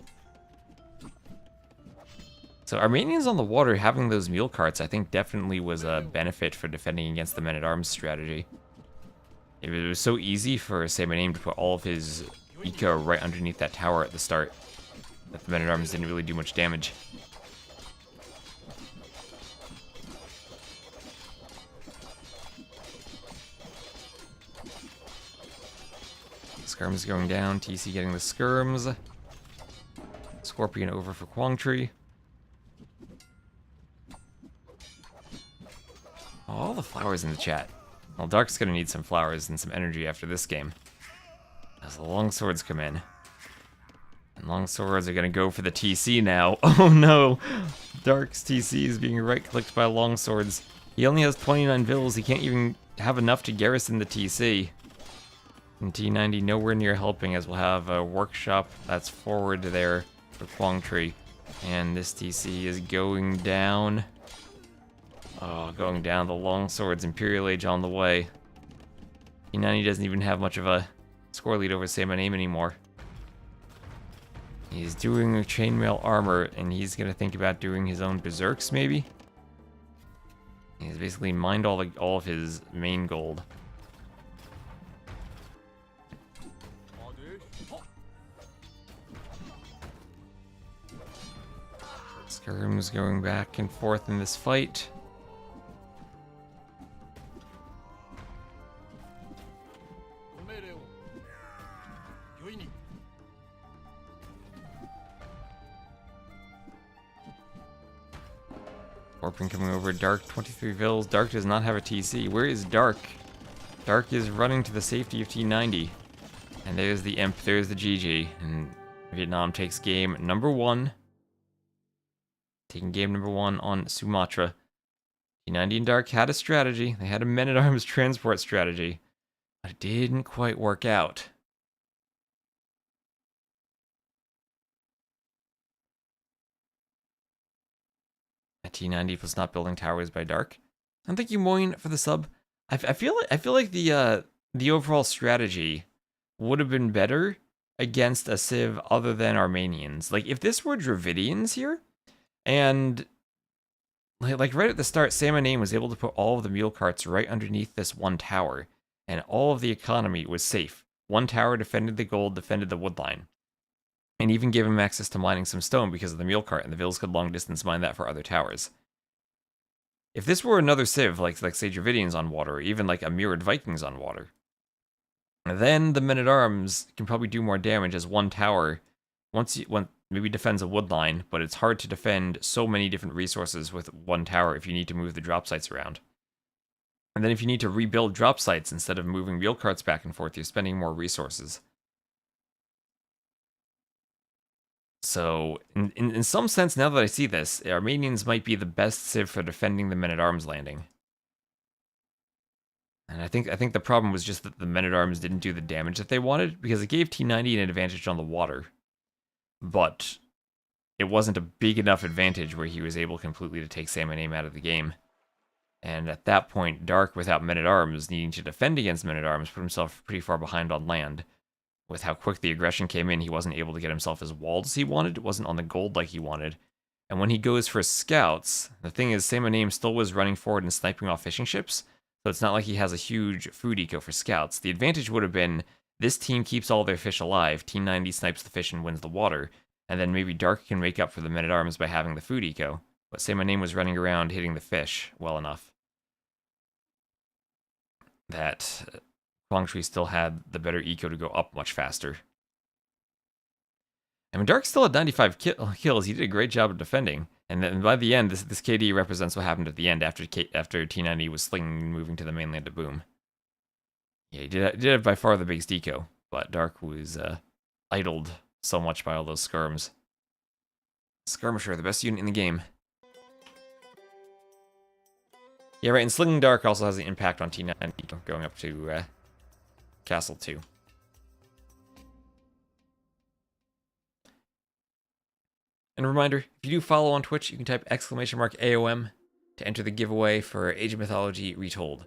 So Armenians on the water having those mule carts, I think, definitely was a benefit for defending against the men-at-arms strategy. It was so easy for Sam and Aim to put all of his eco right underneath that tower at the start that the men-at-arms didn't really do much damage. Skirms going down, TC getting the skirms. Scorpion over for Kwang Tree. All the flowers in the chat. Well, Dark's gonna need some flowers and some energy after this game, as the longswords come in. And longswords are gonna go for the TC now. Oh no! Dark's TC is being right-clicked by longswords. He only has 29 vills, he can't even have enough to garrison the TC. And T90 nowhere near helping, as we'll have a workshop that's forward there for Kwang Tree. And this TC is going down. Oh, going down. The longswords, Imperial Age on the way. T90 doesn't even have much of a score lead over Sam and Aim anymore. He's doing chainmail armor, and he's gonna think about doing his own berserks, maybe? He's basically mined all of his main gold. Skirms going back and forth in this fight. Scorpion coming over. Dark, 23 vills. Dark does not have a TC. Where is Dark? Dark is running to the safety of T90. And there's the Imp. There's the GG. And Vietnam takes game number 1. Taking game number 1 on Sumatra. T90 and Dark had a strategy. They had a men-at-arms transport strategy. But it didn't quite work out. T90 was not building towers by Dark. And thank you, Moin, for the sub. I feel like the overall strategy would have been better against a civ other than Armenians. Like, if this were Dravidians here, and like right at the start, Sam and Aim was able to put all of the mule carts right underneath this one tower, and all of the economy was safe. One tower defended the gold, defended the wood line, and even gave him access to mining some stone because of the mule cart, and the vills could long distance mine that for other towers. If this were another civ, like say Dravidians on water, or even like a mirrored Vikings on water, then the men-at-arms can probably do more damage as one tower, maybe defends a wood line, but it's hard to defend so many different resources with one tower if you need to move the drop sites around. And then if you need to rebuild drop sites instead of moving mule carts back and forth, you're spending more resources. So, in some sense, now that I see this, Armenians might be the best civ for defending the men-at-arms landing. And I think the problem was just that the men-at-arms didn't do the damage that they wanted, because it gave T90 an advantage on the water. But it wasn't a big enough advantage where he was able completely to take Sam and Aim out of the game. And at that point, Dark, without men-at-arms, needing to defend against men-at-arms, put himself pretty far behind on land. With how quick the aggression came in, he wasn't able to get himself as walled as he wanted. It wasn't on the gold like he wanted. And when he goes for scouts, the thing is, Sam and Aim still was running forward and sniping off fishing ships, so it's not like he has a huge food eco for scouts. The advantage would have been, this team keeps all their fish alive, T90 snipes the fish and wins the water, and then maybe Dark can make up for the men-at-arms by having the food eco. But Sam and Aim was running around hitting the fish well enough that Kwang Tree still had the better eco to go up much faster. I mean, Dark still had 95 kills. He did a great job of defending. And then by the end, this KD represents what happened at the end after T90 was slinging and moving to the mainland of Boom. Yeah, he did have by far the biggest deco, but Dark was idled so much by all those skirms. Skirmisher, the best unit in the game. Yeah, right, and Slinging Dark also has an impact on T90 going up to Castle 2. And a reminder, if you do follow on Twitch, you can type !AOM to enter the giveaway for Age of Mythology Retold.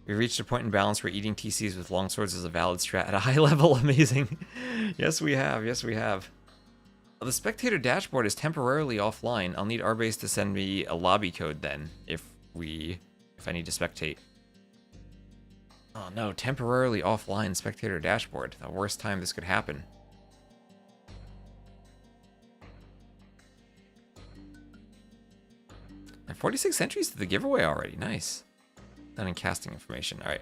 We reached a point in balance where eating TCs with longswords is a valid strat at a high level. Amazing. Yes, we have. Yes, we have. The spectator dashboard is temporarily offline. I'll need Arbase to send me a lobby code then, if I need to spectate. Oh no, temporarily offline spectator dashboard. The worst time this could happen. And 46 entries to the giveaway already. Nice. Done in casting information. All right.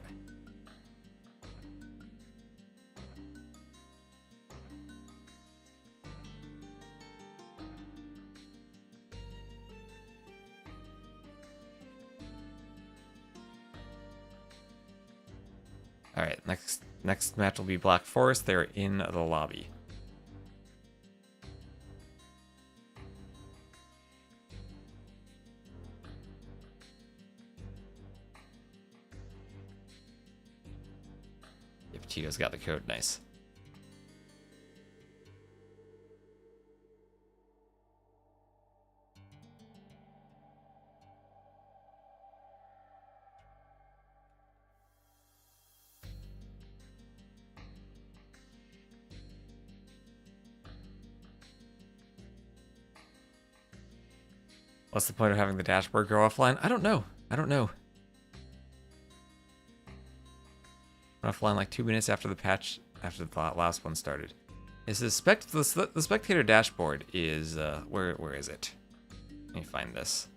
All right. Next match will be Black Forest. They're in the lobby. Tito's got the code. Nice. What's the point of having the dashboard go offline? I don't know. Offline like 2 minutes after the patch, after the last one started. Is the spectator dashboard is where is it? Let me find this.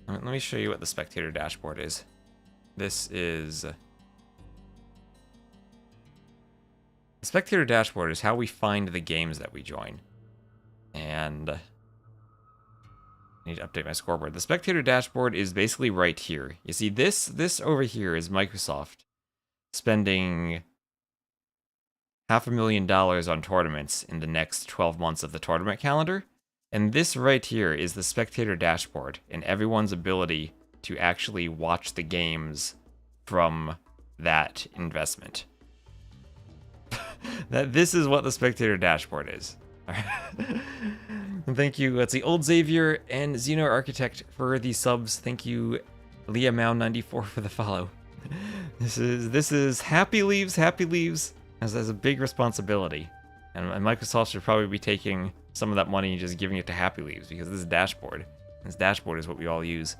Let me show you what the spectator dashboard is. This is... The spectator dashboard is how we find the games that we join. And... I need to update my scoreboard. The spectator dashboard is basically right here. You see, this over here is Microsoft spending $500,000 on tournaments in the next 12 months of the tournament calendar. And this right here is the spectator dashboard and everyone's ability to actually watch the games from that investment. This is what the spectator dashboard is. Thank you. Let's see, Old Xavier and Xeno Architect for the subs. Thank you, Leah Mao 94 for the follow. This is Happy Leaves has a big responsibility, and Microsoft should probably be taking some of that money and just giving it to Happy Leaves, because this dashboard is what we all use.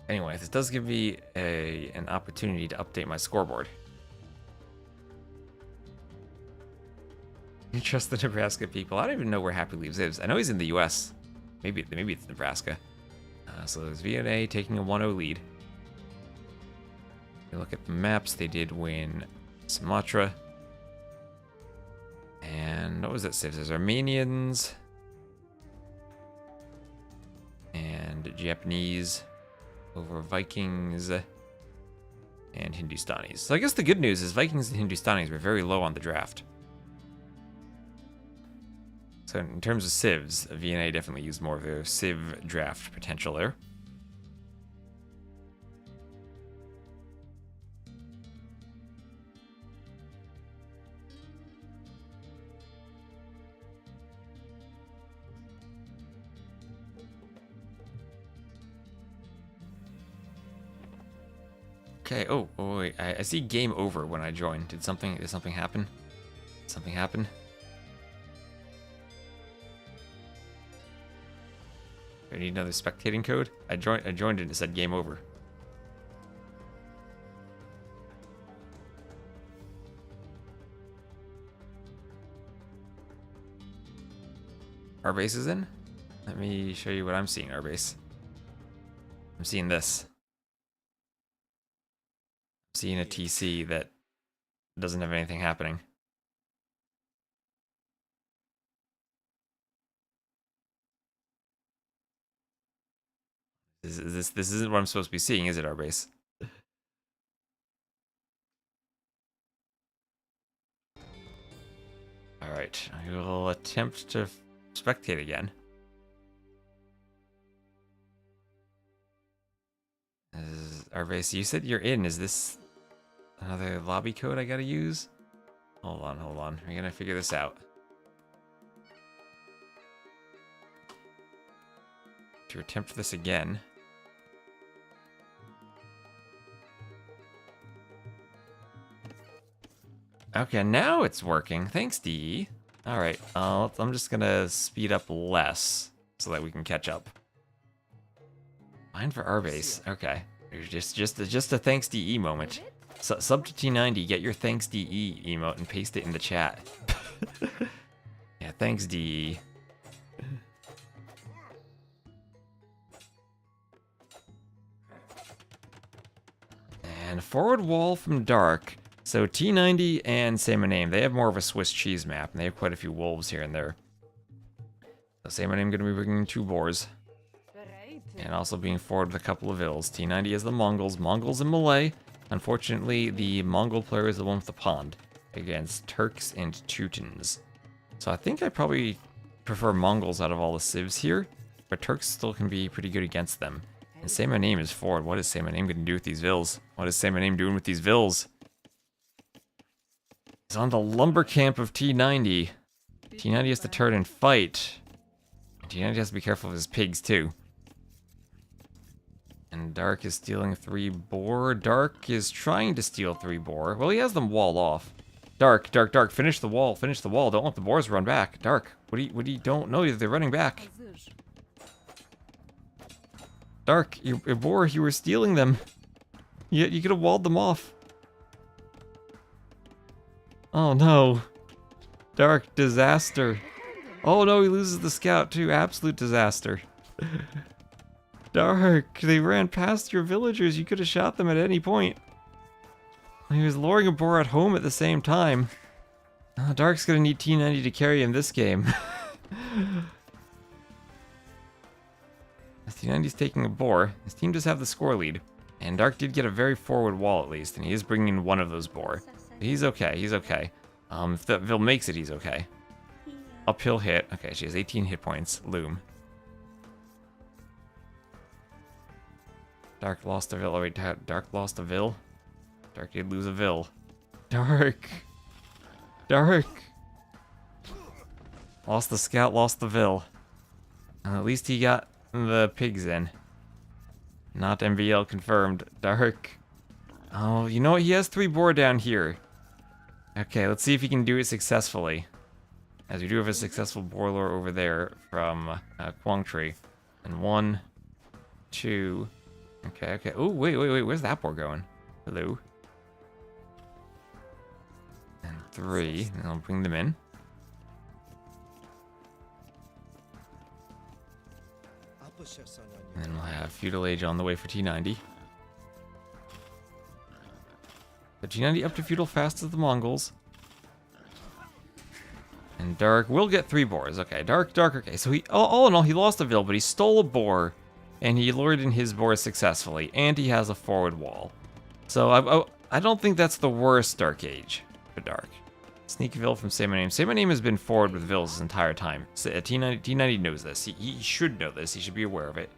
Anyway, this does give me an opportunity to update my scoreboard. You trust the Nebraska people? I don't even know where Happy Leaves is. I know he's in the U.S. Maybe it's Nebraska. So there's VNA taking a 1-0 lead. If you look at the maps, they did win Sumatra. And what was that, Civs? There's Armenians. And Japanese over Vikings. And Hindustanis. So I guess the good news is Vikings and Hindustanis were very low on the draft. So in terms of civs, VNA definitely used more of their civ draft potential there. Okay, oh wait, I see game over when I joined. Did something happen? Something happen? I need another spectating code. I joined it and it said game over. Our base is in? Let me show you what I'm seeing, our base. I'm seeing this. I'm seeing a TC that doesn't have anything happening. This isn't what I'm supposed to be seeing, is it, our base? Alright, I will attempt to spectate again. Our base, you said you're in. Is this another lobby code I gotta use? Hold on. We're gonna figure this out. To attempt this again. Okay, now it's working. Thanks, DE. Alright, I'm just gonna speed up less so that we can catch up. Fine for our base. Okay. Just a thanks DE moment. Sub to T90, get your thanks DE emote and paste it in the chat. Yeah, thanks DE. And forward wall from Dark. So T90 and Say My Name, they have more of a Swiss cheese map, and they have quite a few wolves here and there. So Say My Name going to be bringing 2 boars. And also being forward with a couple of ills. T90 is the Mongols. Mongols in Malay. Unfortunately, the Mongol player is the one with the pond against Turks and Teutons. So I think I probably prefer Mongols out of all the civs here, but Turks still can be pretty good against them. And Say My Name is forward. What is Say My Name going to do with these vills? What is Say My Name doing with these vills? He's on the lumber camp of T90. T90 has to turn and fight. T90 has to be careful of his pigs too. And Dark is stealing 3 boar. Dark is trying to steal 3 boar. Well, he has them walled off. Dark, finish the wall, finish the wall. Don't let the boars run back. Dark, what do you don't know? They're running back. Dark, your boar, you were stealing them. You could have walled them off. Oh no. Dark, disaster. Oh no, he loses the scout too. Absolute disaster. Dark, they ran past your villagers. You could have shot them at any point. He was luring a boar at home at the same time. Oh, Dark's gonna need T90 to carry him this game. T90's taking a boar. His team does have the score lead. And Dark did get a very forward wall at least, and he is bringing in 1 of those boar. He's okay, he's okay. If the Vil makes it, he's okay. Uphill hit. Okay, she has 18 hit points. Loom. Dark lost a Vil. Oh wait, Dark lost a Vil? Dark did lose a Vil. Dark! Lost the scout, lost the Vil. At least he got the pigs in. Not MVL confirmed. Dark. Oh, you know what? He has 3 boar down here. Okay, let's see if he can do it successfully. As we do have a successful boar lore over there from Quang Tree. And 1, 2... Okay. Oh, wait. Where's that boar going? Hello. And 3. And I'll bring them in. And then we'll have Feudal Age on the way for T90. The T90 up to Feudal fast as the Mongols. And Dark will get 3 boars. Okay, Dark. Okay, so he all in all, he lost a Vil, but he stole a boar. And he lured in his boar successfully. And he has a forward wall. So I don't think that's the worst Dark Age for Dark. Sneak Vil from Say My Name. Say My Name has been forward with Vils his entire time. So, T90 knows this. He should know this. He should be aware of it.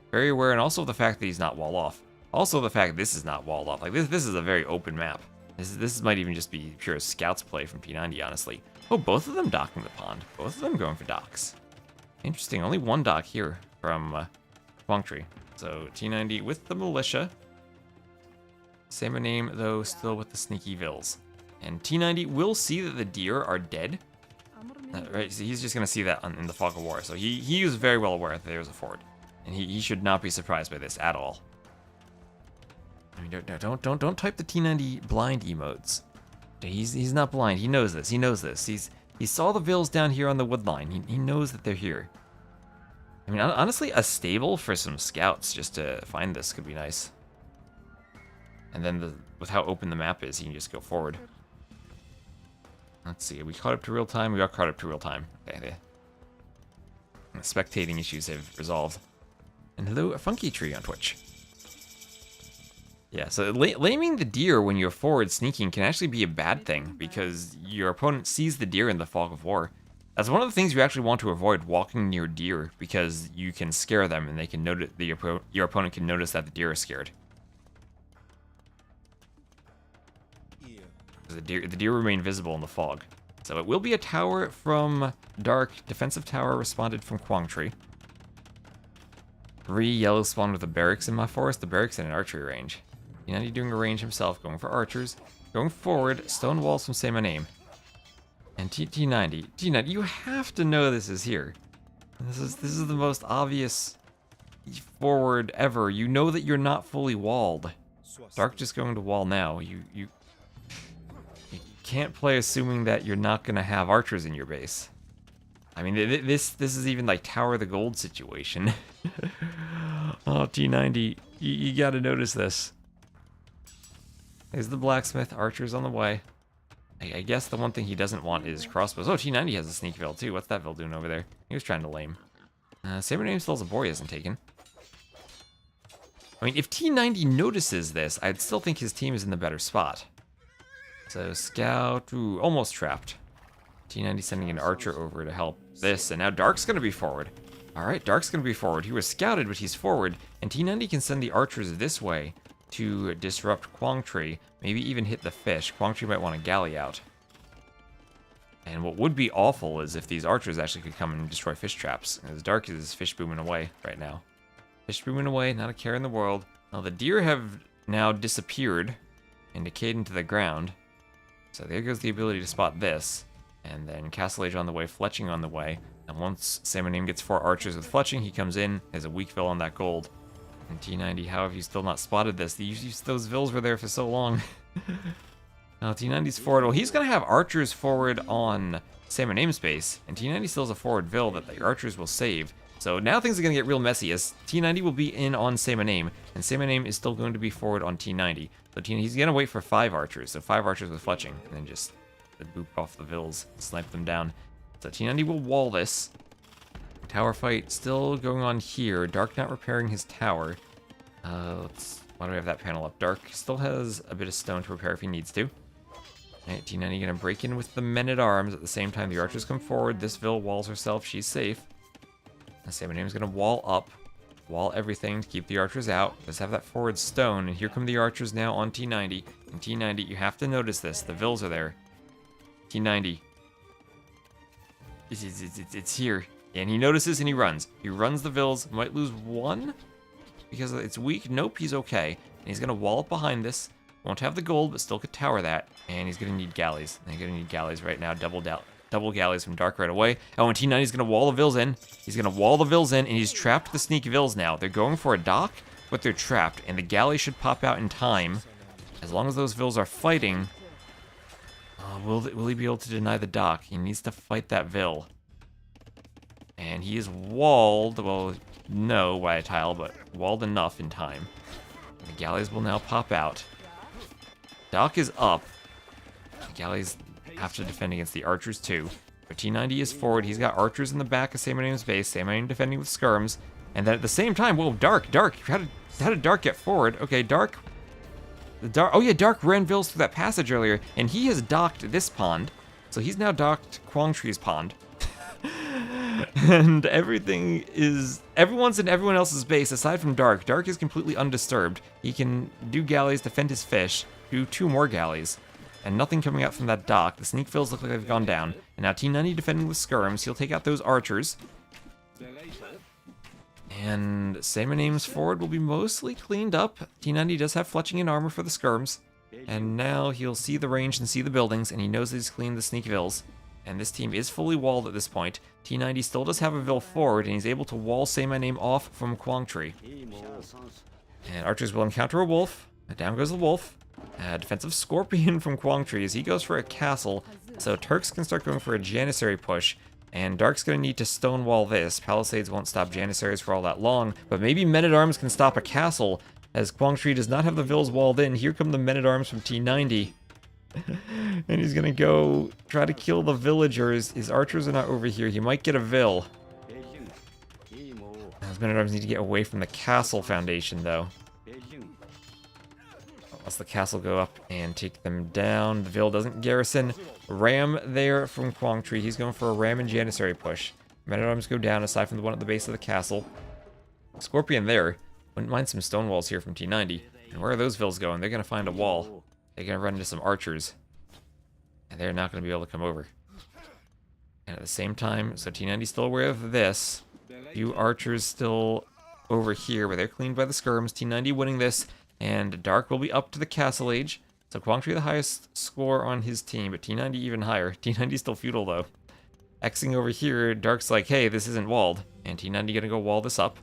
Very aware, and also the fact that he's not wall off. Also the fact this is not walled off. Like this is a very open map. This might even just be pure scouts play from T90, honestly. Oh, both of them docking the pond. Both of them going for docks. Interesting. Only 1 dock here from Quang Tree. So T90 with the militia. Say My Name, though, still with the sneaky Vils. And T90 will see that the deer are dead. Right, so he's just going to see that in the fog of war. So he was very well aware that there was a ford. And he should not be surprised by this at all. I mean, don't type the T90 blind emotes. He's not blind. He knows this. He knows this. He saw the Vills down here on the wood line. He knows that they're here. I mean, honestly, a stable for some scouts just to find this could be nice. And then with how open the map is, he can just go forward. Let's see. We caught up to real time. We got caught up to real time. Okay. The spectating issues have resolved. And hello, a funky tree on Twitch. Yeah, so laming the deer when you're forward sneaking can actually be a bad thing because your opponent sees the deer in the fog of war. That's one of the things you actually want to avoid, walking near deer, because you can scare them and they can notice your opponent can notice that the deer is scared. The deer remain visible in the fog. So it will be a tower from Dark. Defensive tower responded from Kwang Tree. 3 yellow spawned with a barracks in my forest. The barracks in an archery range. T90 doing a range himself, going for archers. Going forward, stone walls from Say My Name. And T90, you have to know this is here. This is the most obvious forward ever. You know that you're not fully walled. Dark just going to wall now. You can't play assuming that you're not gonna have archers in your base. I mean, this is even like Tower of the Gold situation. Oh, T90, you gotta notice this. There's the blacksmith, archers on the way. I guess the one thing he doesn't want is crossbows. Oh, T90 has a sneak Vil too. What's that Vil doing over there? He was trying to lame. Say My Name still has a boar he hasn't taken. I mean, if T90 notices this, I'd still think his team is in the better spot. So scout, ooh, almost trapped. T90 sending an archer over to help this, and now Dark's gonna be forward. Alright, Dark's gonna be forward. He was scouted, but he's forward, and T90 can send the archers this way to disrupt Kwang Tree, maybe even hit the fish. Kwang Tree might want to galley out. And what would be awful is if these archers actually could come and destroy fish traps, as Dark is fish booming away right now. Fish booming away, not a care in the world. Now the deer have now disappeared and decayed into the ground. So there goes the ability to spot this. And then Castle Age on the way, Fletching on the way. And once Say My Name gets 4 archers with Fletching, he comes in, has a weak Vil on that gold. And T90, how have you still not spotted this? Those Vils were there for so long. Now T90's forward. Well, he's going to have archers forward on Say My Name's base. And T90 still has a forward Vil that the archers will save. So now things are going to get real messy as T90 will be in on Say My Name. And Say My Name is still going to be forward on T90. So he's going to wait for 5 archers. So 5 archers with Fletching. And then just boop off the Vils. Snipe them down. So T90 will wall this. Tower fight still going on here. Dark not repairing his tower. Why do we have that panel up? Dark still has a bit of stone to repair if he needs to. Alright, T90 gonna break in with the men-at-arms. At the same time, the archers come forward. This Vil walls herself. She's safe. Say My Name's gonna wall up. Wall everything to keep the archers out. Let's have that forward stone. And here come the archers now on T90. And T90, you have to notice this. The Vils are there. T90. It's here. And he notices and he runs. He runs the Vils. Might lose 1 because it's weak. Nope, he's okay. And he's going to wall up behind this. Won't have the gold, but still could tower that. And he's going to need galleys. And he's going to need galleys right now. Double galleys from Dark right away. Oh, and T90's going to wall the Vils in. He's going to wall the Vils in, and he's trapped the sneak Vils now. They're going for a dock, but they're trapped. And the galley should pop out in time. As long as those Vils are fighting, will he be able to deny the dock? He needs to fight that Vil. And he is walled, well, no by a tile, but walled enough in time. The galleys will now pop out. Dock is up. The galleys have to defend against the archers too. But T90 is forward. He's got archers in the back of Say My Name's base. Say My Name defending with skirms. And then at the same time, whoa, Dark. How did Dark get forward? Okay, Dark. Oh yeah, Dark ran Vils through that passage earlier, and he has docked this pond. So he's now docked Kwang Tree's pond. And everyone's in everyone else's base aside from Dark. Dark is completely undisturbed. He can do galleys, defend his fish, do 2 more galleys, and nothing coming out from that dock. The sneak Vils look like they've gone down. And now T90 defending with skirms. He'll take out those archers. And Say My Name's forward will be mostly cleaned up. T90 does have Fletching and armor for the skirms. And now he'll see the range and see the buildings, and he knows that he's cleaned the sneak Vils. And this team is fully walled at this point. T90 still does have a Vil forward, and he's able to wall Say My Name off from Quangtree. And archers will encounter a wolf. Down goes the wolf. Defensive Scorpion from Quangtree as he goes for a castle, so Turks can start going for a Janissary push. And Dark's going to need to stonewall this. Palisades won't stop Janissaries for all that long, but maybe Men-at-Arms can stop a castle, as Quangtree does not have the Vils walled in. Here come the Men-at-Arms from T90. And he's going to go try to kill the villagers. His archers are not over here. He might get a Vil. His Men-at-Arms need to get away from the castle foundation, though. Unless the castle go up and take them down. The Vil doesn't garrison. Ram there from Quangtree. He's going for a Ram and Janissary push. Men-at-Arms go down aside from the one at the base of the castle. Scorpion there. Wouldn't mind some stone walls here from T90. And where are those Vils going? They're going to find a wall. They're going to run into some archers. And they're not going to be able to come over. And at the same time, so T90's still aware of this. Few archers still over here, but they're cleaned by the skirms. T90 winning this. And Dark will be up to the castle age. So Quangtree the highest score on his team, but T90 even higher. T90 still feudal though. Xing over here, Dark's like, hey, this isn't walled. And T90 gonna go wall this up.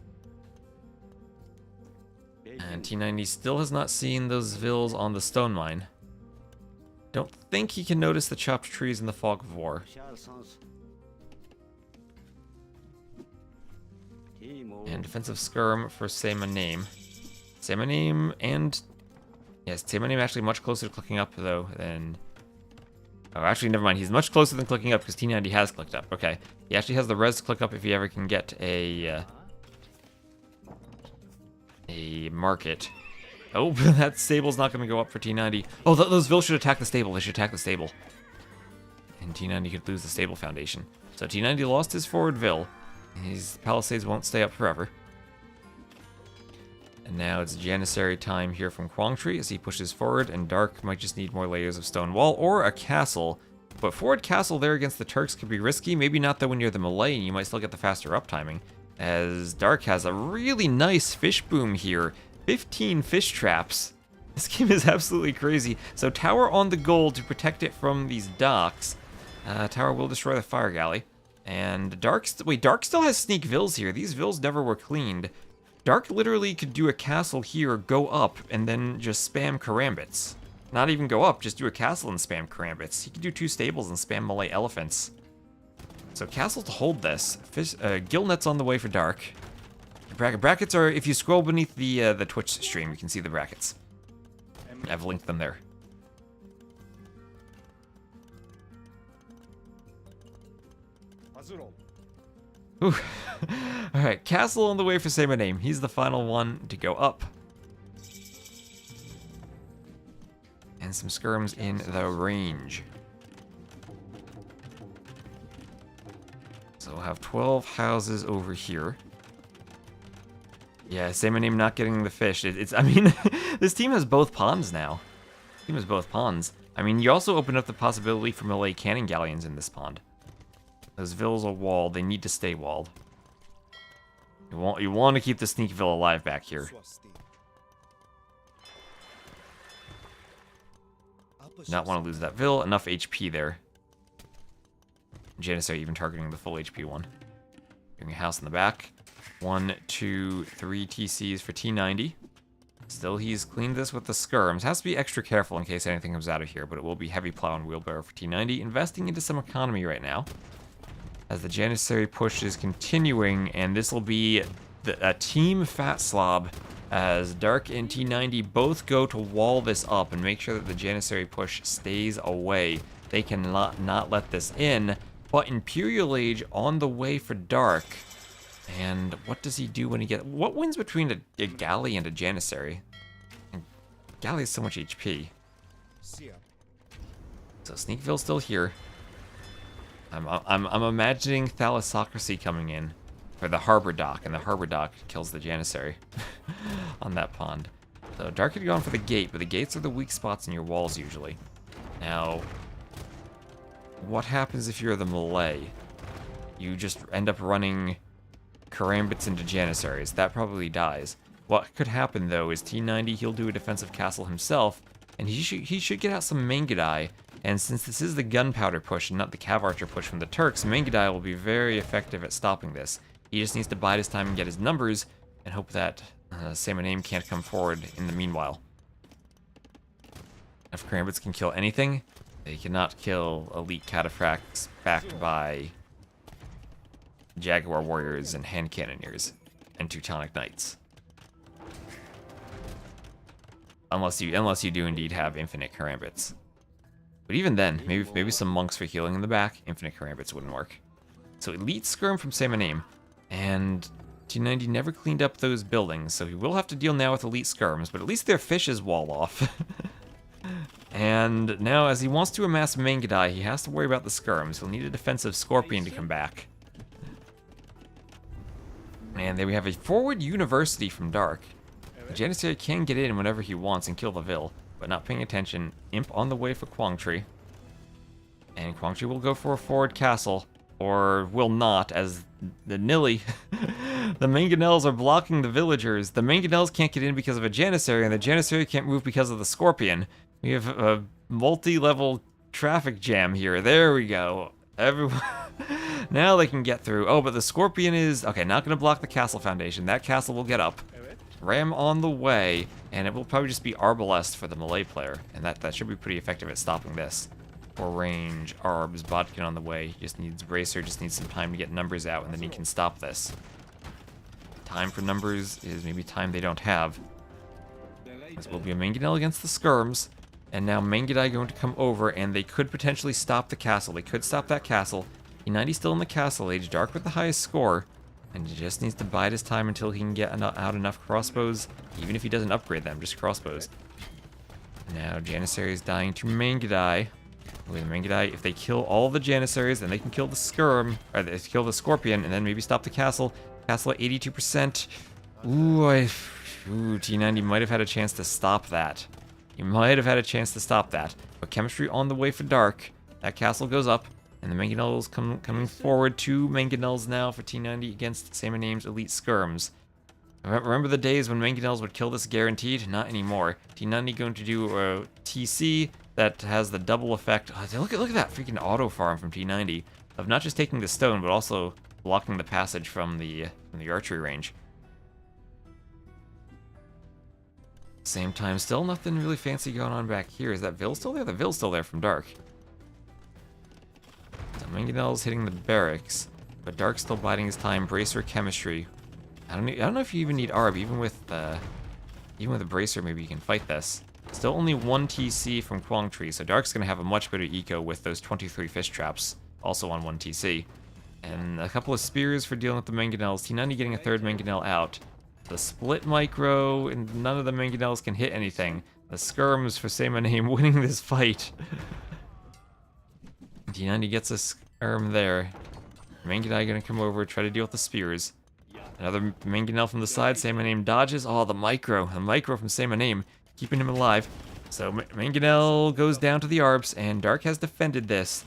And T90 still has not seen those Vils on the stone mine. Don't think he can notice the chopped trees in the fog of war. And defensive skirm for Say My Name. Say My Name and... Yes, Say My Name actually much closer to clicking up, though, than... Oh, actually, never mind. He's much closer than clicking up, because T90 has clicked up. Okay. He actually has the res to click up if he ever can get a market. Oh, that stable's not going to go up for T90. Oh, those Vils should attack the stable. They should attack the stable. And T90 could lose the stable foundation. So T90 lost his forward Vil. His Palisades won't stay up forever. And now it's Janissary time here from Quangtree as he pushes forward, and Dark might just need more layers of stone wall or a castle. But forward castle there against the Turks could be risky. Maybe not though when you're the Malay, and you might still get the faster uptiming. As Dark has a really nice fish boom here. 15 fish traps. This game is absolutely crazy. So tower on the goal to protect it from these docks. Tower will destroy the fire galley. And Dark still has sneak Vils here. These Vils never were cleaned. Dark literally could do a castle here, go up, and then just spam karambits. Not even go up, just do a castle and spam karambits. He could do 2 stables and spam Malay elephants. So castle to hold this. Gill net's on the way for Dark. Brackets are, if you scroll beneath the Twitch stream, you can see the brackets. I've linked them there. Ooh. Alright, castle on the way for Say My Name. He's the final one to go up. And some skirms in the range. So we'll have 12 houses over here. Yeah, Say My Name not getting the fish. I mean, this team has both ponds now. This team has both ponds. I mean, you also open up the possibility for Malay cannon galleons in this pond. Those Vils are walled. They need to stay walled. You want to keep the sneak Vil alive back here. Not want to lose that Vil. Enough HP there. Janissary even targeting the full HP one. Bring a house in the back. 1, 2, 3 TCs for T90. Still, he's cleaned this with the skirms. Has to be extra careful in case anything comes out of here, but it will be heavy plow and wheelbarrow for T90. Investing into some economy right now. As the Janissary push is continuing, and this will be a team fat slob as Dark and T90 both go to wall this up and make sure that the Janissary push stays away. They cannot not let this in, but Imperial Age on the way for Dark. And what does he do when he gets... What wins between a galley and a Janissary? And galley has so much HP. So Sneakville's still here. I'm imagining Thalassocracy coming in for the Harbor Dock, and the Harbor Dock kills the Janissary on that pond. So Dark had gone for the gate, but the gates are the weak spots in your walls usually. Now, what happens if you're the Malay? You just end up running Karambits into Janissaries. That probably dies. What could happen though is T90, he'll do a defensive castle himself, and he should get out some Mangudai And since this is the gunpowder push and not the cav archer push from the Turks, Mangudai will be very effective at stopping this. He just needs to bide his time and get his numbers and hope that Samanim can't come forward in the meanwhile. If Karambits can kill anything, they cannot kill elite cataphracts backed by Jaguar warriors and hand cannoneers and Teutonic knights. Unless you do indeed have infinite Karambits. But even then, maybe some monks for healing in the back, infinite Karambits wouldn't work. So elite skirm from Samanim, and T90 never cleaned up those buildings, so he will have to deal now with elite skirms, but at least their fishes wall off. And now, as he wants to amass Mangudai, he has to worry about the skirms. He'll need a defensive scorpion to come back. And there we have a forward university from Dark. The Janissary can get in whenever he wants and kill the Vil, but not paying attention. Imp on the way for Quangtree. And Quangtree will go for a forward castle, or will not, as the Nilly. The Mangonels are blocking the villagers. The Mangonels can't get in because of a Janissary, and the Janissary can't move because of the Scorpion. We have a multi-level traffic jam here. There we go. Everyone. Now they can get through. Oh, but the Scorpion is... Okay, not going to block the castle foundation. That castle will get up. Ram on the way, and it will probably just be Arbalest for the melee player, and that should be pretty effective at stopping this. For range, Arbs, Bodkin on the way. He just needs Bracer, just needs some time to get numbers out, and then he can stop this. Time for numbers is maybe time they don't have. This will be a Mangonel against the Skirms, and now Mangudai going to come over, and they could potentially stop the castle. They could stop that castle. E90 still in the castle age, Dark with the highest score. And he just needs to bide his time until he can get out enough crossbows, even if he doesn't upgrade them, just crossbows. Now Janissary is dying to Mangudai. With Mangudai, if they kill all the Janissaries, then they can kill the Skirm, or they kill the Scorpion, and then maybe stop the castle. Castle at 82%. Ooh, T90 might have had a chance to stop that. He might have had a chance to stop that. But chemistry on the way for Dark. That castle goes up. And the Mangonels coming forward. 2 Mangonels now for T90 against Samanim's elite Skirms. Remember the days when Mangonels would kill this guaranteed? Not anymore. T90 going to do a TC that has the double effect. Oh, look at that freaking auto farm from T90 of not just taking the stone, but also blocking the passage from the archery range. Same time, still nothing really fancy going on back here. Is that Vil still there? The Vil's still there from Dark. So Mangonel's hitting the barracks, but Dark's still biding his time. Bracer chemistry. I don't know if you even need Arb. Even with a Bracer, maybe you can fight this. Still only 1 TC from Quangtree, so Dark's gonna have a much better eco with those 23 fish traps, also on 1 TC. And a couple of spears for dealing with the Mangonels. T90 getting a 3rd Mangonel out. The split micro, and none of the Mangonels can hit anything. The Skirms for Samanim winning this fight. T90 gets a Skirm there. Mangudai gonna come over, try to deal with the spears. Another Mangonel from the side, Samanim dodges. Oh, the micro from Samanim, keeping him alive. So Mangonel goes down to the Arbs, and Dark has defended this.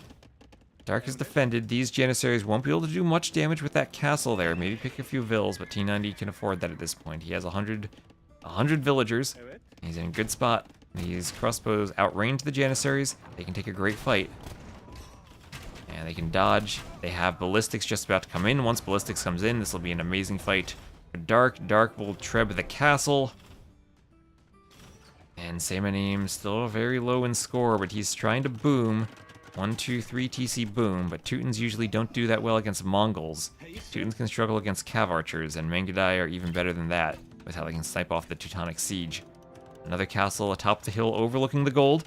Dark has defended. These Janissaries won't be able to do much damage with that castle there. Maybe pick a few Vils, but T90 can afford that at this point. He has 100 villagers. He's in a good spot. These crossbows outrange the Janissaries. They can take a great fight. And they can dodge. They have ballistics just about to come in. Once ballistics comes in, this will be an amazing fight for Dark. Dark will treb the castle. And Samanim still very low in score, but he's trying to boom. 1, 2, 3 TC boom, but Teutons usually don't do that well against Mongols. Teutons can struggle against cav archers, and Mangudai are even better than that, with how they can snipe off the Teutonic siege. Another castle atop the hill overlooking the gold.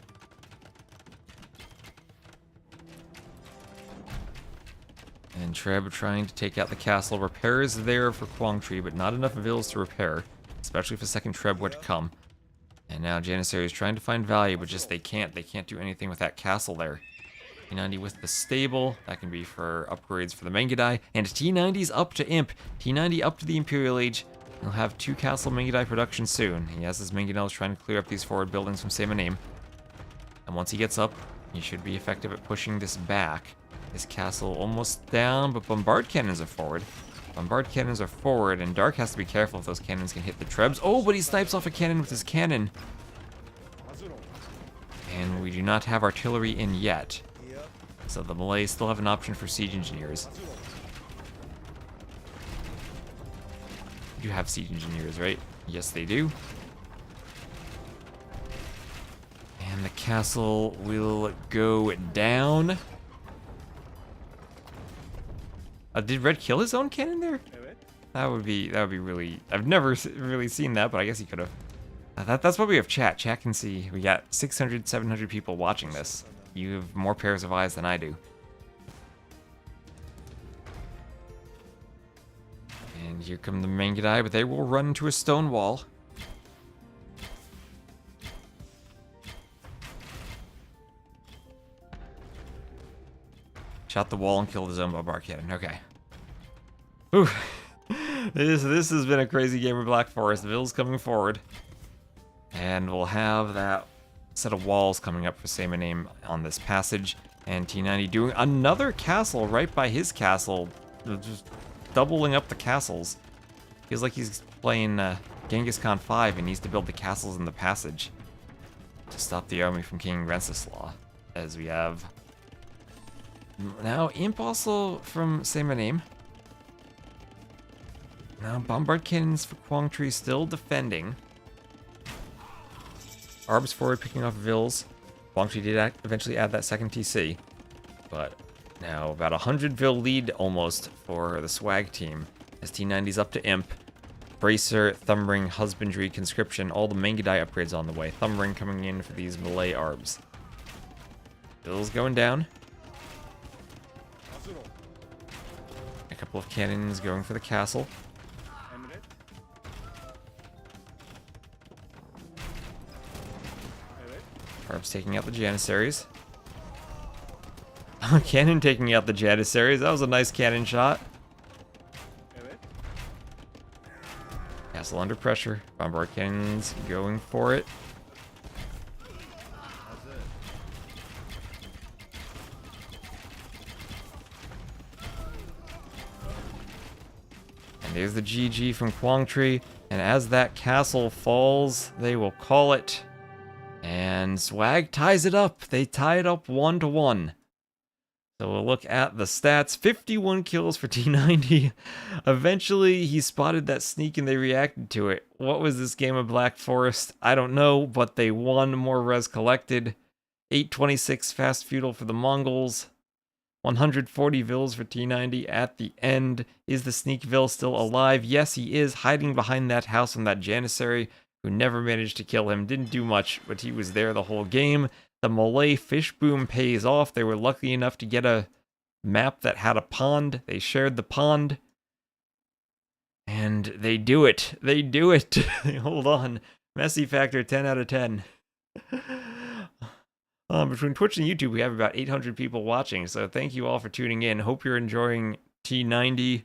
And Treb trying to take out the castle. Repair is there for Quangtree, but not enough Vils to repair, especially if a second Treb were to come. And now Janissary is trying to find value, but just they can't do anything with that castle there. T90 with the stable, that can be for upgrades for the Mangudai, and T90's up to Imp. T90 up to the Imperial Age. He'll have 2 castle Mangudai production soon. He has his Mangonels trying to clear up these forward buildings from Samanim. And once he gets up, he should be effective at pushing this back. His castle almost down, but bombard cannons are forward. Bombard cannons are forward, and Dark has to be careful if those cannons can hit the Trebs. Oh, but he snipes off a cannon with his cannon. And we do not have artillery in yet. So the Malays still have an option for siege engineers. You have siege engineers, right? Yes, they do. And the castle will go down. Did Red kill his own cannon there? That would be really. I've never really seen that, but I guess he could have. That's why we have chat. Chat can see. We got 600, 700 people watching this. You have more pairs of eyes than I do. And here come the Mangudai, but they will run into a stone wall. Shot the wall and killed his own bombard cannon. Okay. Ooh. This has been a crazy game of Black Forest. Ville's coming forward. And we'll have that set of walls coming up for Same Name on this passage. And T90 doing another castle right by his castle. Just doubling up the castles. Feels like he's playing Genghis Khan 5 and needs to build the castles in the passage to stop the army from King Wenceslaw. As we have now Imp also from Same Name. Now bombard cannons for Quang Tri still defending. Arbs forward picking off Vills. Quang Tri did eventually add that second TC. But now about 100 Vill lead almost for the Swag team. As T90's up to Imp. Bracer, Thumbring, Husbandry, Conscription, all the Mangudai upgrades on the way. Thumbring coming in for these Malay Arbs. Vill's going down. A couple of cannons going for the castle. Arbs taking out the Janissaries. Cannon taking out the Janissaries. That was a nice cannon shot. Castle under pressure. Bombard cannons going for it. And there's the GG from Quang Tri. And as that castle falls, they will call it. And Swag ties it up. They tie it up 1-1. So we'll look at the stats. 51 kills for T90. Eventually, he spotted that sneak and they reacted to it. What was this game of Black Forest? I don't know, but they won. More res collected. 826 fast feudal for the Mongols. 140 Vills for T90 at the end. Is the sneak Vill still alive? Yes, he is, hiding behind that house on that Janissary, who never managed to kill him. Didn't do much, but he was there the whole game. The Malay fish boom pays off. They were lucky enough to get a map that had a pond. They shared the pond. And they do it. They do it. Hold on. Messy factor 10 out of 10. Between Twitch and YouTube, we have about 800 people watching. So thank you all for tuning in. Hope you're enjoying T90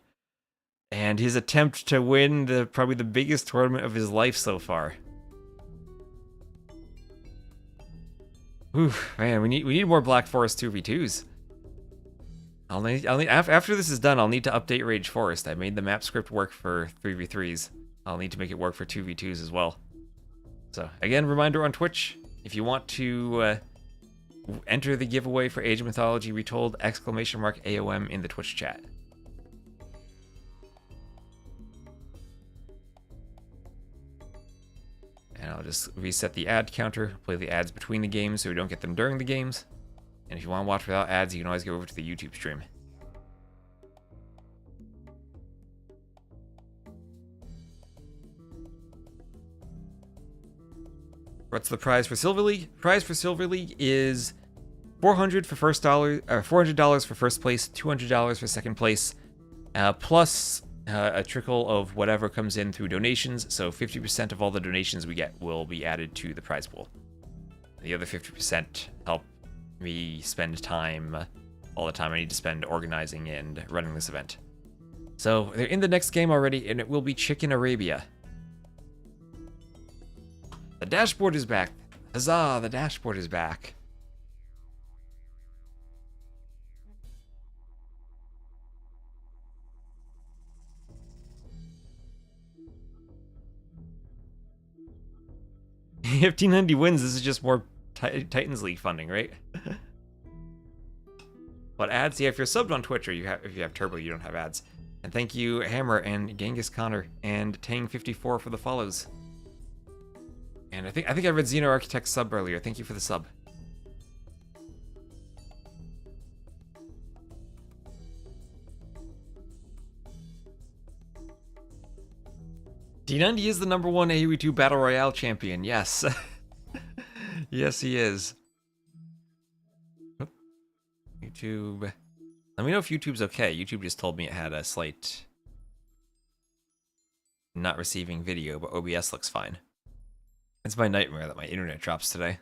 and his attempt to win probably the biggest tournament of his life so far. Ooh, man, we need more Black Forest 2v2s. After this is done, I'll need to update Rage Forest. I made the map script work for 3v3s. I'll need to make it work for 2v2s as well. So, again, reminder on Twitch, if you want to enter the giveaway for Age of Mythology Retold, ! AOM in the Twitch chat. And I'll just reset the ad counter, play the ads between the games so we don't get them during the games. And if you want to watch without ads, you can always go over to the YouTube stream. What's the prize for Silver League? Prize for Silver League is $400 for $400 for first place, $200 for second place, plus a trickle of whatever comes in through donations. So 50% of all the donations we get will be added to the prize pool. The other 50% help me spend time, all the time I need to spend organizing and running this event. So they're in the next game already, and it will be Chicken Arabia. The dashboard is back. Huzzah, the dashboard is back. If T90 wins, this is just more Titans League funding, right? But ads, yeah, if you're subbed on Twitch or if you have Turbo, you don't have ads. And thank you, Hammer and Genghis Connor and Tang54 for the follows. And I think I read Xeno Architect's sub earlier. Thank you for the sub. D90 is the #1 AoE2 Battle Royale champion. Yes. Yes, he is. YouTube. Let me know if YouTube's okay. YouTube just told me it had a slight not receiving video, but OBS looks fine. It's my nightmare that my internet drops today.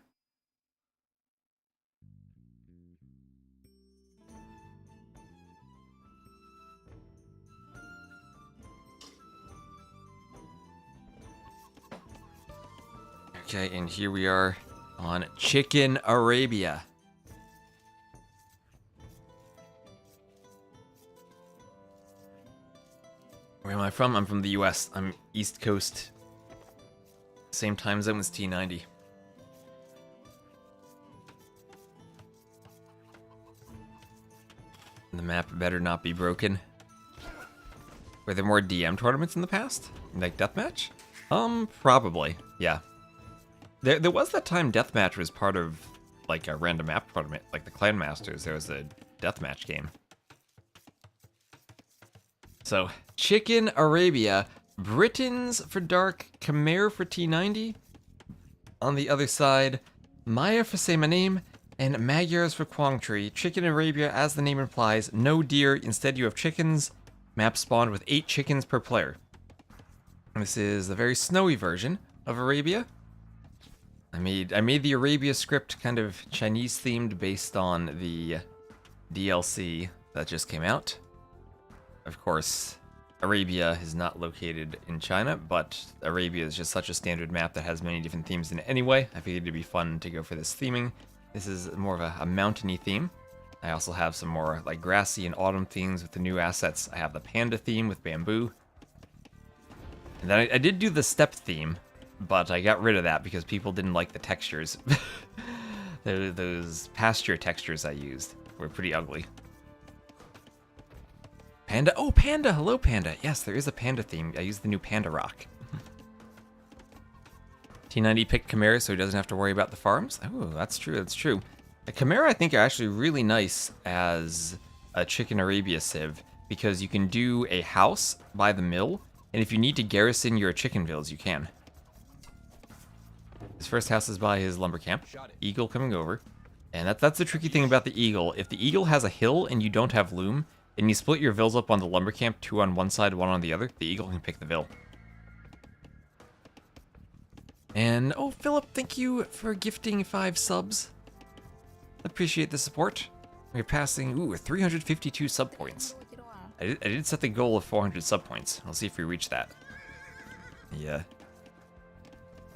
Okay, and here we are on Chicken Arabia. Where am I from? I'm from the US. I'm East Coast. Same time zone as T90. The map better not be broken. Were there more DM tournaments in the past? Like Deathmatch? Probably. Yeah. There was that time Deathmatch was part of, like, a random map tournament. Like the Clan Masters, there was a Deathmatch game. So, Chicken Arabia, Britons for Dark, Khmer for T90. On the other side, Maya for Say My Name, and Magyars for Quangtree. Chicken Arabia, as the name implies, no deer, instead you have chickens. Map spawned with 8 chickens per player. This is the very snowy version of Arabia. I made the Arabia script kind of Chinese themed based on the DLC that just came out. Of course, Arabia is not located in China, but Arabia is just such a standard map that has many different themes in it anyway. I figured it'd be fun to go for this theming. This is more of a mountainy theme. I also have some more like grassy and autumn themes with the new assets. I have the panda theme with bamboo. And then I did do the steppe theme, but I got rid of that because people didn't like the textures. Those pasture textures I used were pretty ugly. Panda? Oh, Panda! Hello, Panda! Yes, there is a Panda theme. I used the new Panda Rock. T90 picked Khmer so he doesn't have to worry about the farms. Oh, that's true, that's true. The Khmer, I think, are actually really nice as a Chicken Arabia civ because you can do a house by the mill, and if you need to garrison your chicken villas, you can. His first house is by his lumber camp. Eagle coming over. And that's the tricky thing about the Eagle. If the Eagle has a hill and you don't have loom, and you split your vills up on the lumber camp, 2 on one side, 1 on the other, the Eagle can pick the vill. And, oh, Philip, thank you for gifting 5 subs. Appreciate the support. We're passing, 352 sub points. I did set the goal of 400 sub points. We'll see if we reach that. Yeah.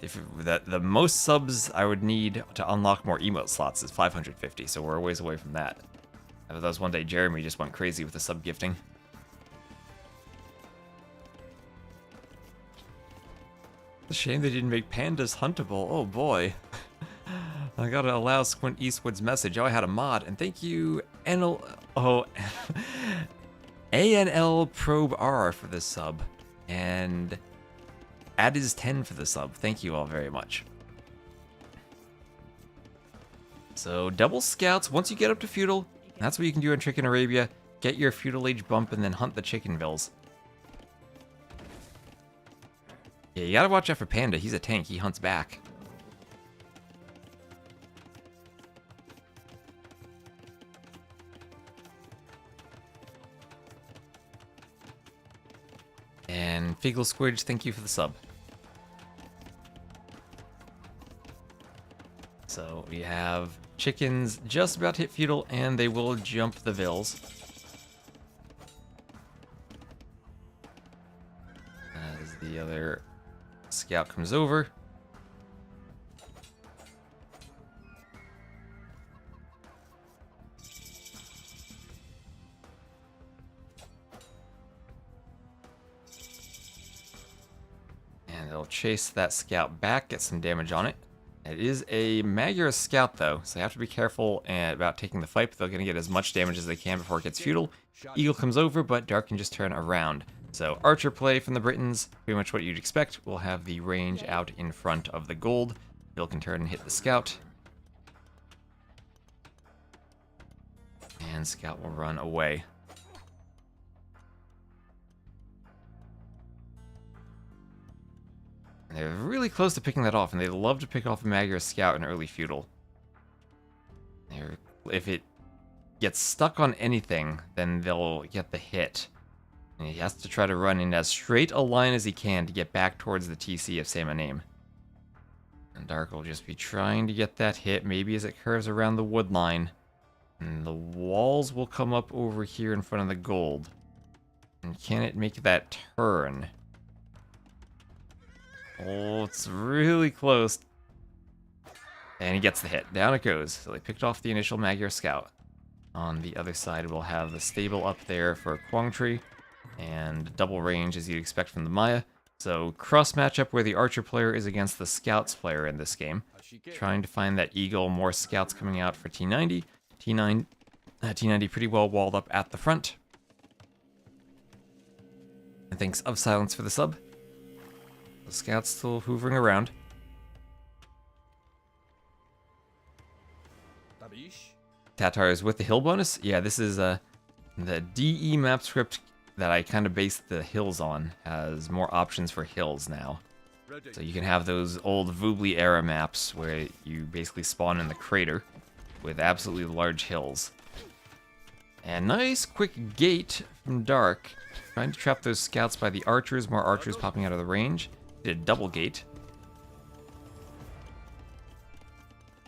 If the most subs I would need to unlock more emote slots is 550, so we're a ways away from that. I thought that was one day Jeremy just went crazy with the sub gifting. It's a shame they didn't make pandas huntable. Oh boy. I gotta allow Squint Eastwood's message. Oh, I had a mod, and thank you, ANL Probe R for the sub, and Adiz10 for the sub. Thank you all very much. So, double scouts, once you get up to feudal, that's what you can do in Chicken Arabia. Get your feudal age bump and then hunt the chicken vills. Yeah, you gotta watch out for Panda. He's a tank. He hunts back. And Figgle Squidge, thank you for the sub. So we have chickens just about to hit feudal, and they will jump the vills. As the other scout comes over. And they'll chase that scout back, get some damage on it. It is a Magyar scout, though, so they have to be careful about taking the fight, but they're going to get as much damage as they can before it gets futile. Eagle comes over, but Dark can just turn around. So archer play from the Britons, pretty much what you'd expect. We'll have the range out in front of the gold. Bill can turn and hit the scout. And scout will run away. They're really close to picking that off, and they love to pick off a Magyar scout in early feudal. If it gets stuck on anything, then they'll get the hit. And he has to try to run in as straight a line as he can to get back towards the TC of same name. And Dark will just be trying to get that hit, maybe as it curves around the wood line. And the walls will come up over here in front of the gold. And can it make that turn? Oh, it's really close. And he gets the hit. Down it goes. So they picked off the initial Magyar scout. On the other side, we'll have the stable up there for Quang Tri. And double range, as you'd expect from the Maya. So cross matchup where the archer player is against the scouts player in this game. Trying to find that eagle, more scouts coming out for T90. T90 pretty well walled up at the front. And thanks of silence for the sub. The scouts still hoovering around. Tatars with the hill bonus. Yeah, this is the DE map script that I kind of based the hills on. Has more options for hills now. So you can have those old Voobly era maps where you basically spawn in the crater with absolutely large hills. And nice quick gate from Dark. Trying to trap those scouts by the archers. More archers popping out of the range. Did a double gate.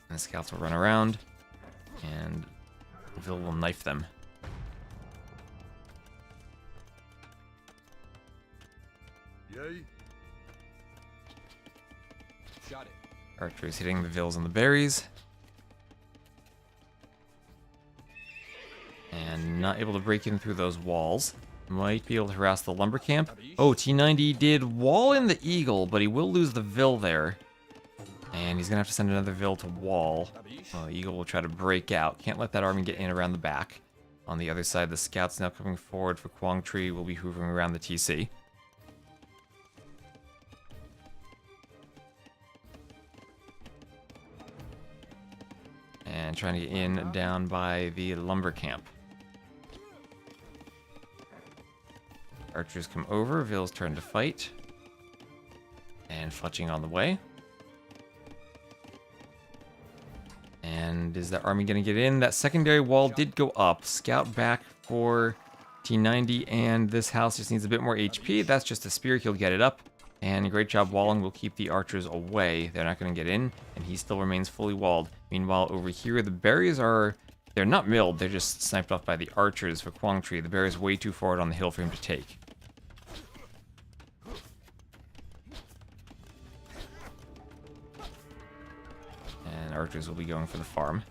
And the scouts will run around. And Vil will knife them. Yay. Shot it. Archers hitting the Vils and the berries. And not able to break in through those walls. Might be able to harass the lumber camp. Oh, T90 did wall in the eagle, but he will lose the Vil there. And he's going to have to send another Vil to wall. Eagle will try to break out. Can't let that army get in around the back. On the other side, the scouts now coming forward for Quang Tri will be hoovering around the TC. And trying to get in down by the lumber camp. Archers come over, Vil's turn to fight. And fletching on the way. And is that army going to get in? That secondary wall did go up. Scout back for T90, and this house just needs a bit more HP. That's just a spear, he'll get it up. And great job walling will keep the archers away. They're not going to get in, and he still remains fully walled. Meanwhile, over here, the berries are... They're not milled, they're just sniped off by the archers for Quang Tri. The berries way too forward on the hill for him to take. And archers will be going for the farm.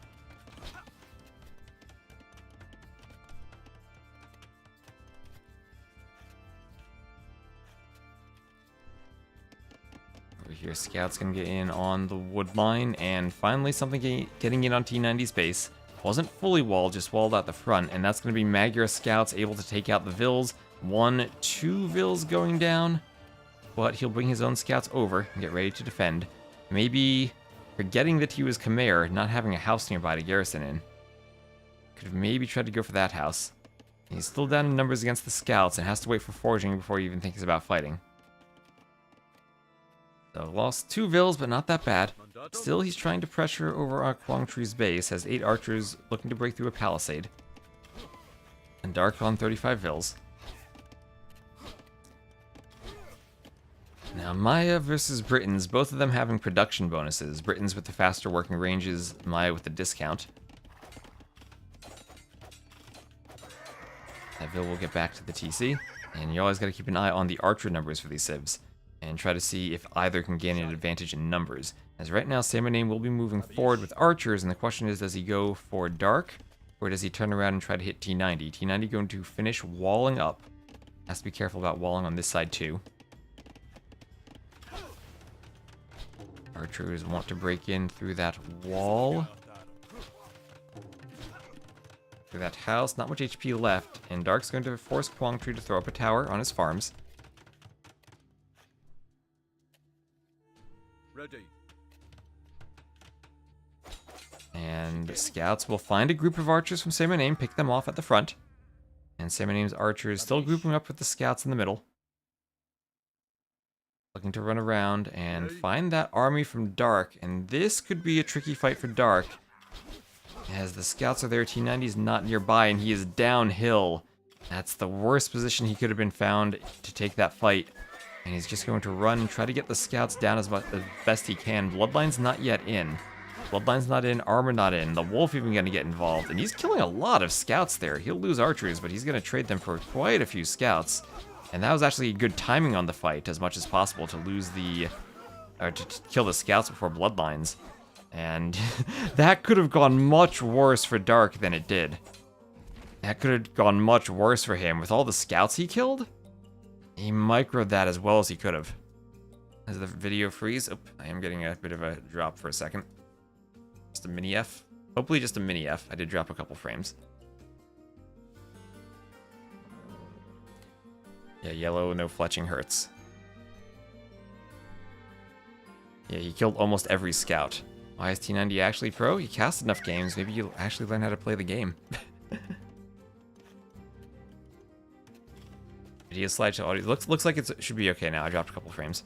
Over here, scouts gonna get in on the wood line, and finally something getting in on T90's base. Wasn't fully walled, just walled out the front, and that's gonna be Magyar scouts able to take out the Vils. 1, 2 Vils going down, but he'll bring his own scouts over and get ready to defend. Maybe forgetting that he was Khmer, not having a house nearby to garrison in. Could have maybe tried to go for that house. He's still down in numbers against the scouts and has to wait for foraging before he even thinks about fighting. So lost 2 Vils, but not that bad. Still, he's trying to pressure over on Quang Tri's base, has 8 archers looking to break through a palisade. And Dark on 35 Vils. Now, Maya versus Britons, both of them having production bonuses. Britons with the faster working ranges, Maya with the discount. That Vil will get back to the TC, and you always got to keep an eye on the archer numbers for these civs, and try to see if either can gain an advantage in numbers. As right now, Samanane will be moving forward with archers, and the question is, does he go for Dark, or does he turn around and try to hit T90? T90 going to finish walling up. Has to be careful about walling on this side too. Archers want to break in through that wall. Through that house. Not much HP left. And Dark's going to force Kwong Tree to throw up a tower on his farms. Ready. And scouts will find a group of archers from Say My Name, pick them off at the front. And Say My Name's archers still grouping up with the scouts in the middle. Looking to run around and find that army from Dark. And this could be a tricky fight for Dark. As the scouts are there, T90's not nearby and he is downhill. That's the worst position he could have been found to take that fight. And he's just going to run and try to get the scouts down as best he can. Bloodline's not yet in. Bloodline's not in, armor not in. The wolf even going to get involved. And he's killing a lot of scouts there. He'll lose archers, but he's going to trade them for quite a few scouts. And that was actually good timing on the fight, as much as possible, to lose the... or to kill the scouts before Bloodlines. And that could have gone much worse for Dark than it did. That could have gone much worse for him. With all the scouts he killed, he microed that as well as he could have. As the video freeze, oh, I am getting a bit of a drop for a second. Just a mini F. Hopefully just a mini F. I did drop a couple frames. Yeah, yellow, no fletching hurts. Yeah, he killed almost every scout. Why is T90 actually pro? He cast enough games, maybe you'll actually learn how to play the game. Video slideshow audio. Looks like it should be okay now. I dropped a couple frames.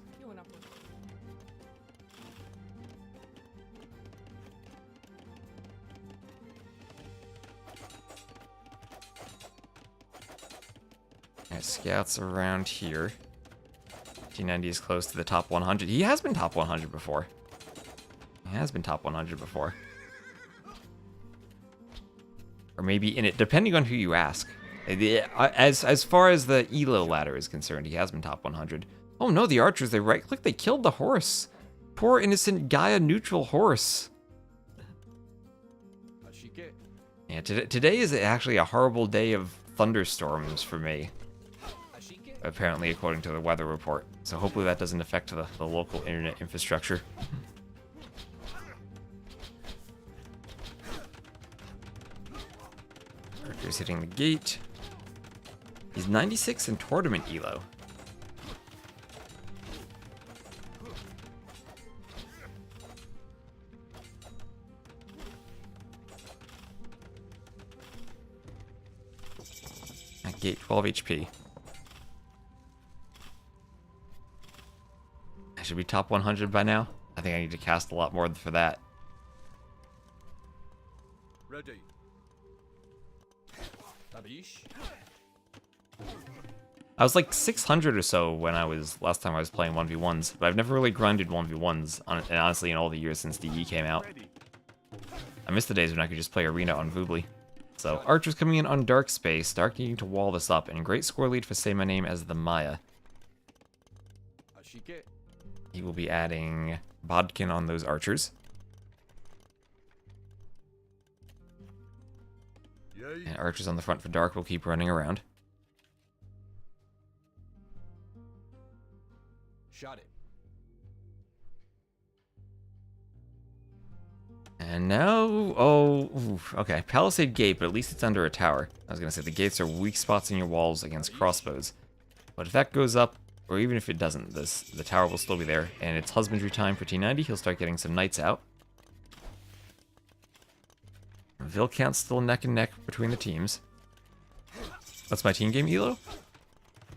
Alright, scouts around here. T90 is close to the top 100. He has been top 100 before. He has been top 100 before. Or maybe in it, depending on who you ask. As far as the ELO ladder is concerned, he has been top 100. Oh no, the archers, they right-click, they killed the horse. Poor innocent Gaia-neutral horse. Yeah, today is actually a horrible day of thunderstorms for me. Apparently, according to the weather report. So hopefully that doesn't affect the local internet infrastructure. Archer's hitting the gate. He's 96 in tournament elo. At gate 12 HP. I should be top 100 by now. I think I need to cast a lot more for that. Ready. I was like 600 or so when last time I was playing 1v1s, but I've never really grinded 1v1s, and honestly in all the years since DE came out. I miss the days when I could just play Arena on Voobly. So, Archers coming in on Dark Space, Dark needing to wall this up, and great score lead for Say My Name as the Maya. He will be adding Bodkin on those Archers. And Archers on the front for Dark will keep running around. Shot it. And now, okay, Palisade Gate, but at least it's under a tower. I was gonna say the gates are weak spots in your walls against crossbows. But if that goes up, or even if it doesn't, the tower will still be there. And it's husbandry time for T90. He'll start getting some knights out. Vilcount's still neck and neck between the teams. What's my team game elo?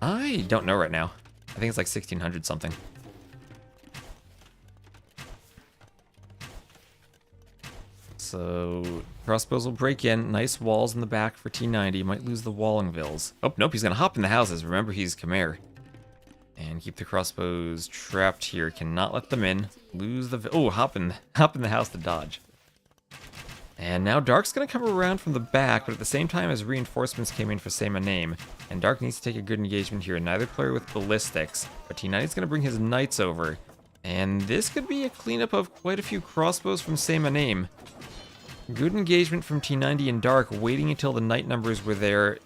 I don't know right now. I think it's like 1600 something. So, crossbows will break in. Nice walls in the back for T90. Might lose the Wallingvilles. Oh, nope, he's gonna hop in the houses. Remember, he's Khmer. And keep the crossbows trapped here. Cannot let them in. Lose the... Oh, hop in the house to dodge. And now Dark's gonna come around from the back, but at the same time as reinforcements came in for Say My Name. And Dark needs to take a good engagement here. Neither player with ballistics. But T90's gonna bring his knights over. And this could be a cleanup of quite a few crossbows from Say My Name. Good engagement from T90 and Dark, waiting until the knight numbers were there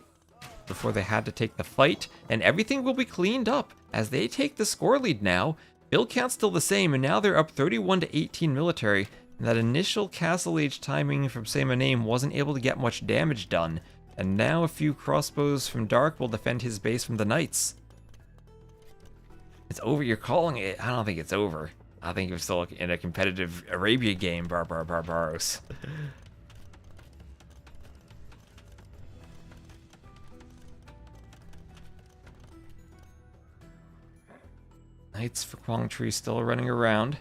before they had to take the fight. And everything will be cleaned up as they take the score lead now. Build count's still the same, and now they're up 31 to 18 military. And that initial Castle Age timing from Same Name wasn't able to get much damage done. And now a few crossbows from Dark will defend his base from the Knights. It's over. You're calling it. I don't think it's over. I think we're still in a competitive Arabia game, Barbaros. Knights for Quang Tri still running around.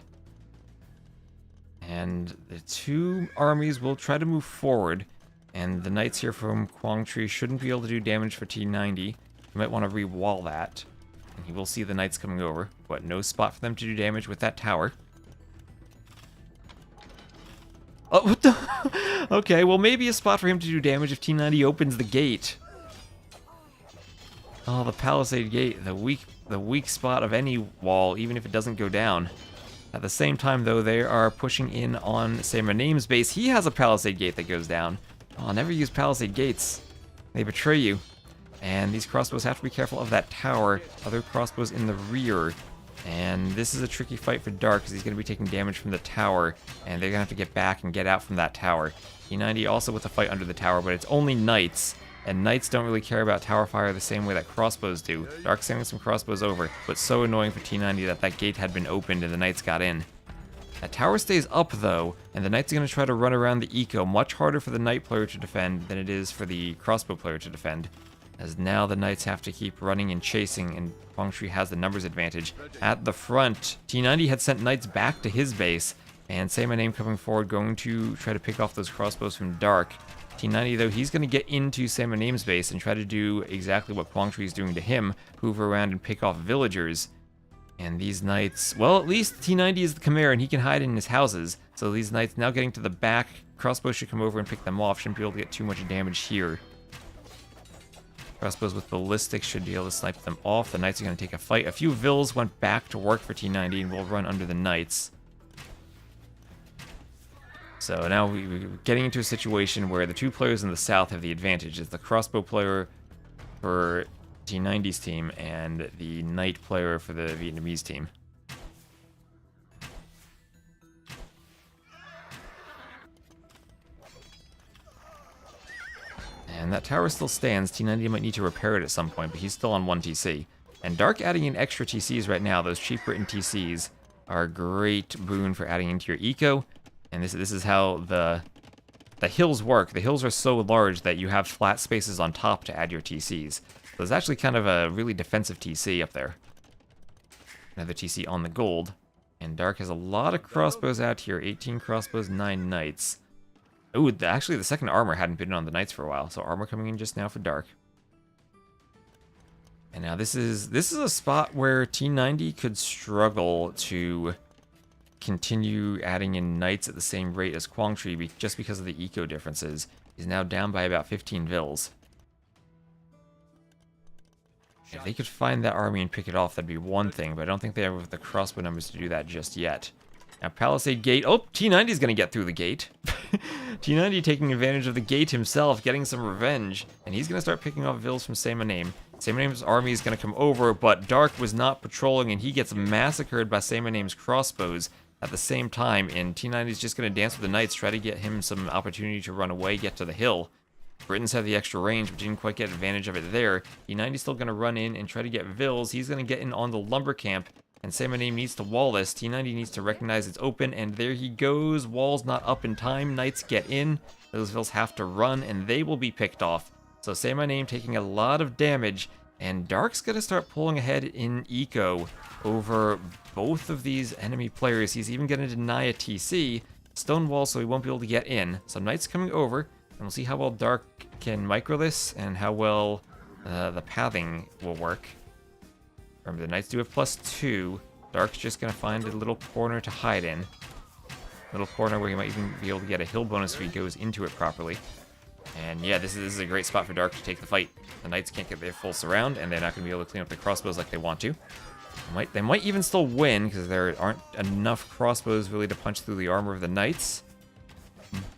And the two armies will try to move forward. And the Knights here from Quang Tri shouldn't be able to do damage for T90. You might want to re-wall that. And you will see the Knights coming over. But no spot for them to do damage with that tower. Oh, what the? Okay, well maybe a spot for him to do damage if T90 opens the gate. Oh, the Palisade Gate, the weak spot of any wall, even if it doesn't go down. At the same time, though, they are pushing in on, say, Name's base. He has a Palisade Gate that goes down. Oh, never use Palisade Gates. They betray you. And these crossbows have to be careful of that tower. Other crossbows in the rear. And this is a tricky fight for Dark, because he's going to be taking damage from the tower. And they're going to have to get back and get out from that tower. E90 also with a fight under the tower, but it's only Knights. And Knights don't really care about tower fire the same way that crossbows do. Dark sending some crossbows over, but so annoying for T90 that that gate had been opened and the Knights got in. That tower stays up though, and the Knights are going to try to run around the eco. Much harder for the Knight player to defend than it is for the crossbow player to defend. As now the Knights have to keep running and chasing, and Quang Tri has the numbers advantage. At the front, T90 had sent Knights back to his base, and Say My Name coming forward, going to try to pick off those crossbows from Dark. T90, though, he's going to get into Say My Name's base and try to do exactly what Quang Tri is doing to him, hoover around and pick off villagers. And these Knights, well, at least T90 is the Chimera and he can hide in his houses. So these Knights now getting to the back, crossbows should come over and pick them off, shouldn't be able to get too much damage here. Crossbows with ballistics should be able to snipe them off. The Knights are going to take a fight. A few Vills went back to work for T90 and will run under the Knights. So now we're getting into a situation where the two players in the south have the advantage. It's the crossbow player for T90's team and the Knight player for the Vietnamese team. And that tower still stands. T90 might need to repair it at some point, but he's still on 1 TC. And Dark adding in extra TCs right now, those cheap written TCs, are a great boon for adding into your eco. And this is how the hills work. The hills are so large that you have flat spaces on top to add your TCs. So there's actually kind of a really defensive TC up there. Another TC on the gold. And Dark has a lot of crossbows out here. 18 crossbows, 9 Knights. Ooh, actually the second armor hadn't been on the Knights for a while. So armor coming in just now for Dark. And now this is a spot where T90 could struggle to continue adding in Knights at the same rate as Quang Tri just because of the eco differences. He's now down by about 15 Vills. If they could find that army and pick it off, that'd be one thing, but I don't think they have the crossbow numbers to do that just yet. Now, Palisade Gate. Oh, T90 is going to get through the gate. T90 taking advantage of the gate himself, getting some revenge, and he's going to start picking off Vills from Say My Name. Say My Name's army is going to come over, but Dark was not patrolling, and he gets massacred by Say My Name's crossbows at the same time, and T90 is just going to dance with the Knights, try to get him some opportunity to run away, get to the hill. Britons have the extra range, but didn't quite get advantage of it there. T90 is still going to run in and try to get Vills. He's going to get in on the lumber camp, and Say My Name needs to wall this. T90 needs to recognize it's open, and there he goes. Wall's not up in time. Knights get in. Those Vills have to run, and they will be picked off. So Say My Name taking a lot of damage, and Dark's going to start pulling ahead in eco over both of these enemy players. He's even going to deny a TC. Stonewall, so he won't be able to get in. Some Knights coming over, and we'll see how well Dark can micro this, and how well the pathing will work. Remember, the Knights do have +2. Dark's just going to find a little corner to hide in. Little corner where he might even be able to get a hill bonus if he goes into it properly. And yeah, this is a great spot for Dark to take the fight. The Knights can't get their full surround, and they're not going to be able to clean up the crossbows like they want to. They might even still win, because there aren't enough crossbows really to punch through the armor of the Knights.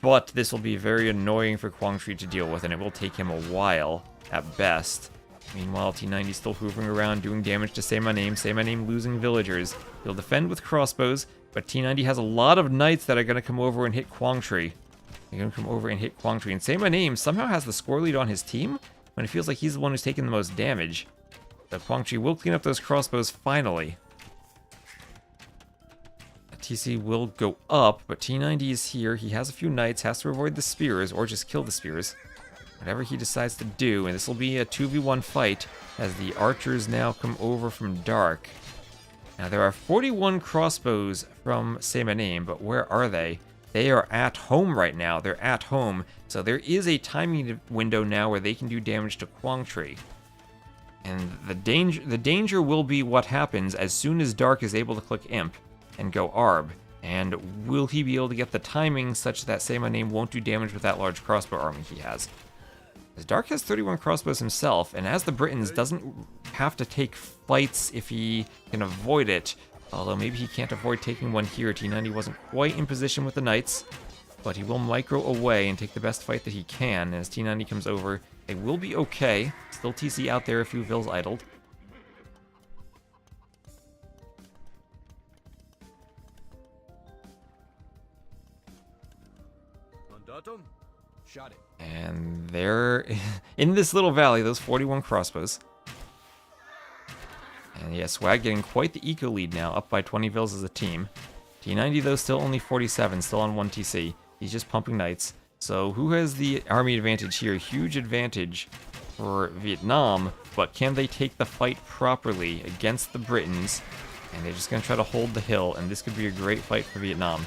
But this will be very annoying for Quang Tri to deal with, and it will take him a while, at best. Meanwhile, T90 still hoovering around, doing damage to Say My Name. Say My Name losing villagers. He'll defend with crossbows, but T90 has a lot of knights that are going to come over and hit Quang Tri. They're going to come over and hit Quang Tri. And Say My Name somehow has the score lead on his team, when it feels like he's the one who's taking the most damage. So Quang Tri will clean up those crossbows finally. TC will go up, but T90 is here. He has a few knights, has to avoid the spears, or just kill the spears. Whatever he decides to do, and this will be a 2v1 fight, as the archers now come over from Dark. Now, there are 41 crossbows from Say My Name, but where are they? They are at home right now. They're at home, so there is a timing window now where they can do damage to Quang Tri. And the danger will be what happens as soon as Dark is able to click Imp and go Arb. And will he be able to get the timing such that Say My Name won't do damage with that large crossbow army he has? As Dark has 31 crossbows himself, and as the Britons doesn't have to take fights if he can avoid it, although maybe he can't avoid taking one here. T90 wasn't quite in position with the knights, but he will micro away and take the best fight that he can. And as T90 comes over, they will be okay. Still TC out there, a few vills idled. Mandatum? Shot it. And they're in this little valley, those 41 crossbows. And yeah, Swag getting quite the eco lead now, up by 20 vills as a team. T90 though still only 47, still on 1 TC. He's just pumping knights. So who has the army advantage here? Huge advantage for Vietnam, but can they take the fight properly against the Britons? And they're just going to try to hold the hill, and this could be a great fight for Vietnam.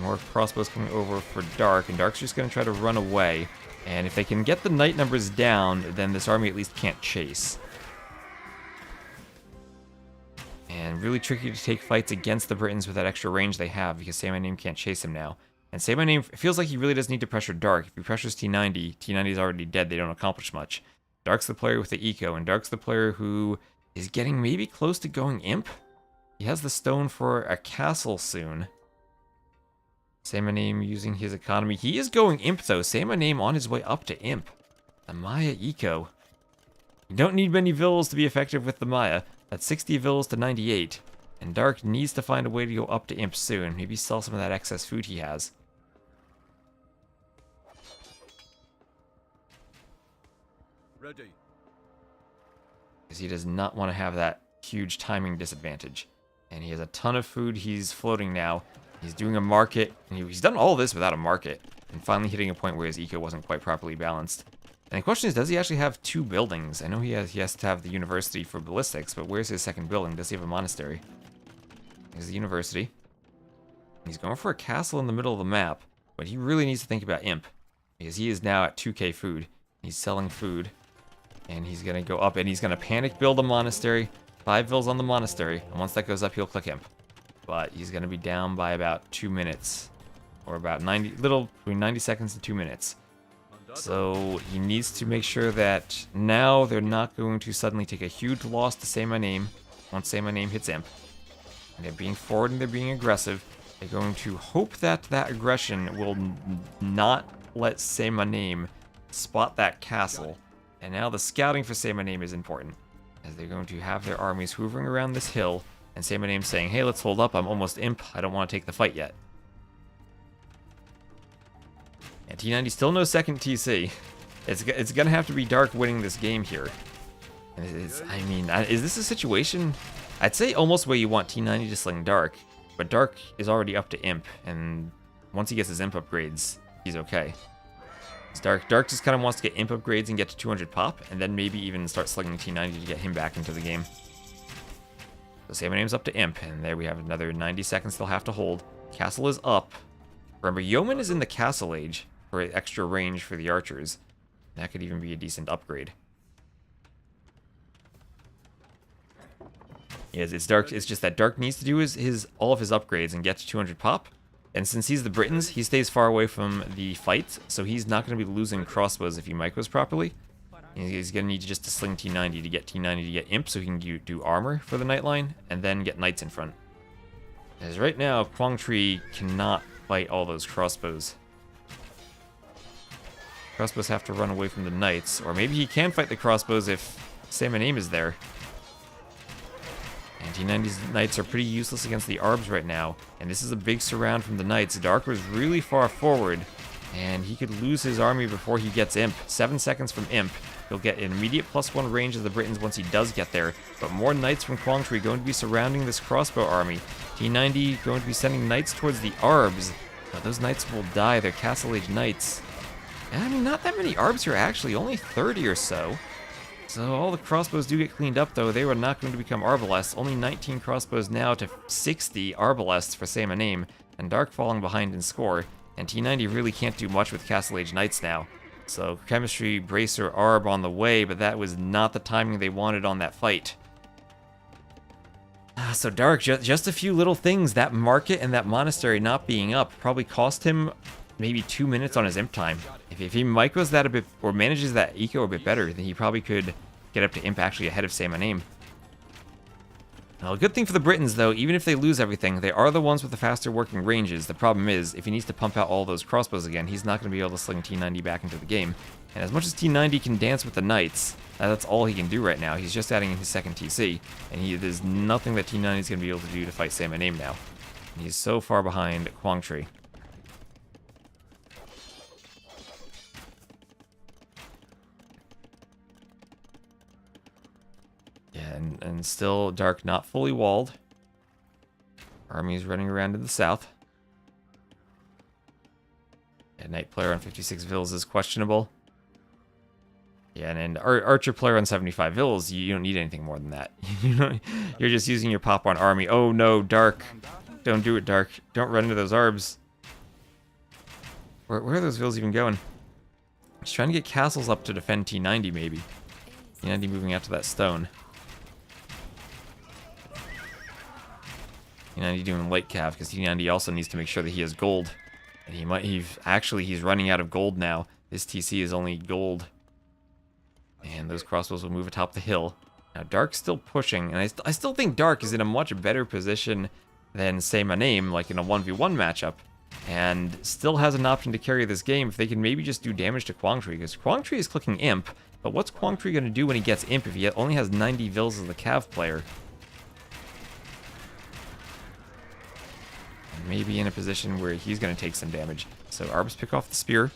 More crossbows coming over for Dark, and Dark's just going to try to run away. And if they can get the knight numbers down, then this army at least can't chase. And really tricky to take fights against the Britons with that extra range they have, because Say My Name can't chase him now. And Say My Name, it feels like he really does need to pressure Dark. If he pressures T90, T90 is already dead, they don't accomplish much. Dark's the player with the eco, and Dark's the player who is getting maybe close to going Imp. He has the stone for a castle soon. Say My Name using his economy. He is going Imp though. Say My Name on his way up to Imp. The Maya eco. You don't need many vills to be effective with the Maya. That's 60 vills to 98. And Dark needs to find a way to go up to Imp soon. Maybe sell some of that excess food he has. Ready. Because he does not want to have that huge timing disadvantage. And he has a ton of food. He's floating now. He's doing a market. And he's done all this without a market. And finally hitting a point where his eco wasn't quite properly balanced. And the question is, does he actually have 2 buildings? I know he has to have the university for ballistics, but where's his second building? Does he have a monastery? Here's the university. He's going for a castle in the middle of the map, but he really needs to think about Imp, because he is now at 2k food. He's selling food, and he's going to go up, and he's going to panic build a monastery. 5 vills on the monastery, and once that goes up, he'll click Imp. But he's going to be down by about 2 minutes, or about between 90 seconds and 2 minutes. So he needs to make sure that now they're not going to suddenly take a huge loss to Say My Name once Say My Name hits Imp. And they're being forward and they're being aggressive. They're going to hope that that aggression will not let Say My Name spot that castle. And now the scouting for Say My Name is important, as they're going to have their armies hoovering around this hill, and Say My Name saying, hey, let's hold up, I'm almost Imp, I don't want to take the fight yet. And T90 still no second TC. It's gonna have to be Dark winning this game here. And I mean, is this a situation? I'd say almost where you want T90 to sling Dark, but Dark is already up to Imp, and once he gets his Imp upgrades, he's okay. Dark just kind of wants to get Imp upgrades and get to 200 pop, and then maybe even start slinging T90 to get him back into the game. So Say My Name's up to Imp, and there we have another 90 seconds they'll have to hold. Castle is up. Remember, Yeoman is in the castle age for extra range for the archers. That could even be a decent upgrade. Yeah, it's Dark. It's just that Dark needs to do all of his upgrades and get to 200 pop. And since he's the Britons, he stays far away from the fight, so he's not going to be losing crossbows if he micros properly. He's going to need just to sling T90 to get T90 to get Imp so he can do armor for the Nightline, and then get Knights in front. As right now, Quang Tri cannot fight all those crossbows. Crossbows have to run away from the knights. Or maybe he can fight the crossbows if Sam and Aim is there. And T90's knights are pretty useless against the Arbs right now. And this is a big surround from the knights. Dark was really far forward. And he could lose his army before he gets Imp. 7 seconds from Imp. He'll get an immediate +1 range of the Britons once he does get there. But more knights from Quang Tri going to be surrounding this crossbow army. T90 going to be sending knights towards the Arbs. Now, those knights will die. They're Castle Age knights. And, I mean, not that many Arbs here, actually. Only 30 or so. So all the crossbows do get cleaned up, though. They were not going to become Arbalests. Only 19 crossbows now to 60 Arbalests for Sam and Aim. And Dark falling behind in score. And T90 really can't do much with Castle Age knights now. So Chemistry, Bracer, Arb on the way, but that was not the timing they wanted on that fight. So Dark, just a few little things. That market and that monastery not being up probably cost him maybe 2 minutes on his Imp time. If he micros that a bit, or manages that eco a bit better, then he probably could get up to Imp actually ahead of Sam and Aim. Well, a good thing for the Britons, though, even if they lose everything, they are the ones with the faster working ranges. The problem is, if he needs to pump out all those crossbows again, he's not going to be able to sling T90 back into the game. And as much as T90 can dance with the knights, that's all he can do right now. He's just adding in his second TC, and there's nothing that T90 is going to be able to do to fight Sam and Aim now. And he's so far behind Quang Tri. And still Dark not fully walled. Army's running around in the south. And Knight player on 56 Vills is questionable. Yeah, and Archer player on 75 Vills, you don't need anything more than that. You're just using your pop on Army. Oh no, Dark. Don't do it, Dark. Don't run into those Arbs. Where are those Vills even going? He's trying to get castles up to defend T90 maybe. T90 moving out to that stone. T90 doing light cav because T90 also needs to make sure that he has gold. And he's running out of gold now. His TC is only gold. And those crossbows will move atop the hill. Now Dark's still pushing, and I still think Dark is in a much better position than say my name, like in a 1v1 matchup. And still has an option to carry this game if they can maybe just do damage to Quang Tri, because Quang Tri is clicking Imp, but what's Quang Tri going to do when he gets Imp if he only has 90 Vills as the Cav player? Maybe in a position where he's going to take some damage. So Arbs pick off the spear.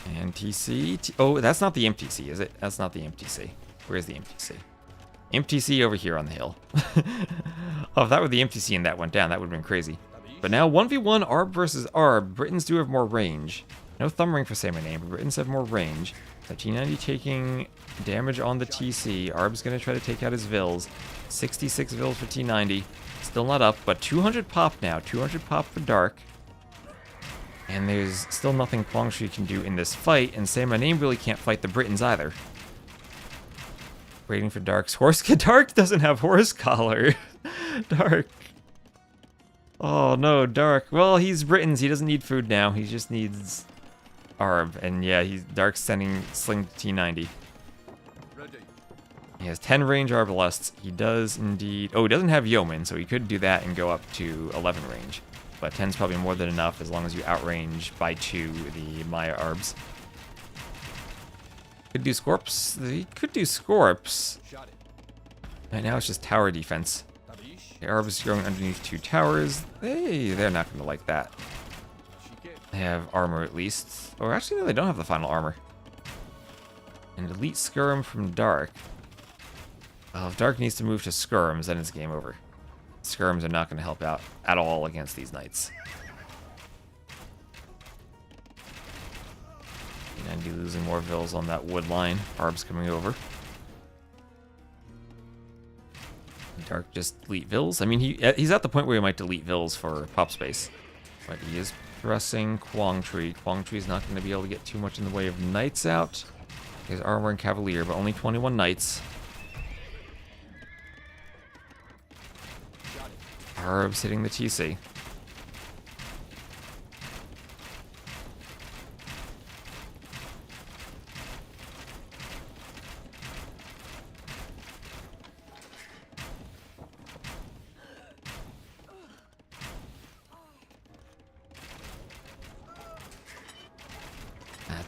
And TC. Oh, that's not the Imp TC, is it? That's not the Imp TC. Where's the Imp TC? Imp TC over here on the hill. Oh, if that were the Imp TC and that went down, that would have been crazy. But now 1v1 Arb versus Arb. Britons do have more range. No thumb ring for Sam and Aim, but Britons have more range. So T90 taking damage on the TC. Arb's going to try to take out his Vills. 66 Vills for T90. Still not up, but 200 pop now. 200 pop for Dark. And there's still nothing Quang Tri can do in this fight, and Sam and Aim really can't fight the Britons either. Waiting for Dark's horse. Dark doesn't have horse collar. Dark. Oh no, Dark. Well, he's Britons. He doesn't need food now. He just needs Arb. And yeah, Dark's sending Sling to T90. Ready. He has 10 range Arbalests. He does indeed. Oh, he doesn't have Yeoman, so he could do that and go up to 11 range. But 10's probably more than enough as long as you outrange by 2 the Maya Arbs. Could do Scorps. He could do Scorps. Right now it's just tower defense. The Arb is going underneath 2 towers. They're not going to like that. They have armor at least. Or actually, no, they don't have the final armor. And Elite Skirm from Dark. Well, if Dark needs to move to Skirms, then it's game over. Skirms are not going to help out at all against these knights. And be losing more Vills on that wood line. Arb's coming over. Dark just delete Vills. I mean, he's at the point where he might delete Vills for pop space. But he is pressing Quang Tri. Quang Tri is not going to be able to get too much in the way of knights out. He has armor and cavalier, but only 21 knights. Arb's hitting the TC.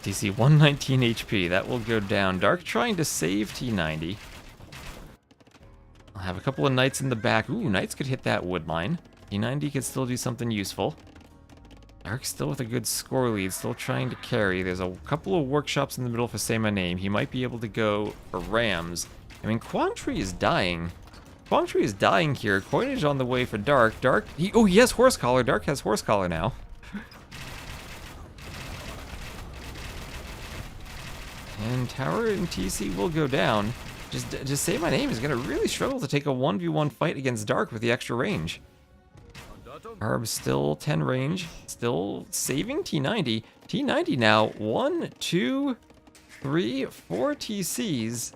DC 119 HP. That will go down. Dark trying to save T90. I'll have a couple of knights in the back. Ooh, knights could hit that wood line. T90 could still do something useful. Dark still with a good score lead, still trying to carry. There's a couple of workshops in the middle for Say My Name. He might be able to go for Rams. I mean, Quangtree is dying. Quangtree is dying here. Coinage on the way for Dark. Dark, he has Horse Collar. Dark has Horse Collar now. And Tower and TC will go down. Just Say My Name is going to really struggle to take a 1v1 fight against Dark with the extra range. Arb's still 10 range, still saving T90. T90 now 1, 2, 3, 4 TCs,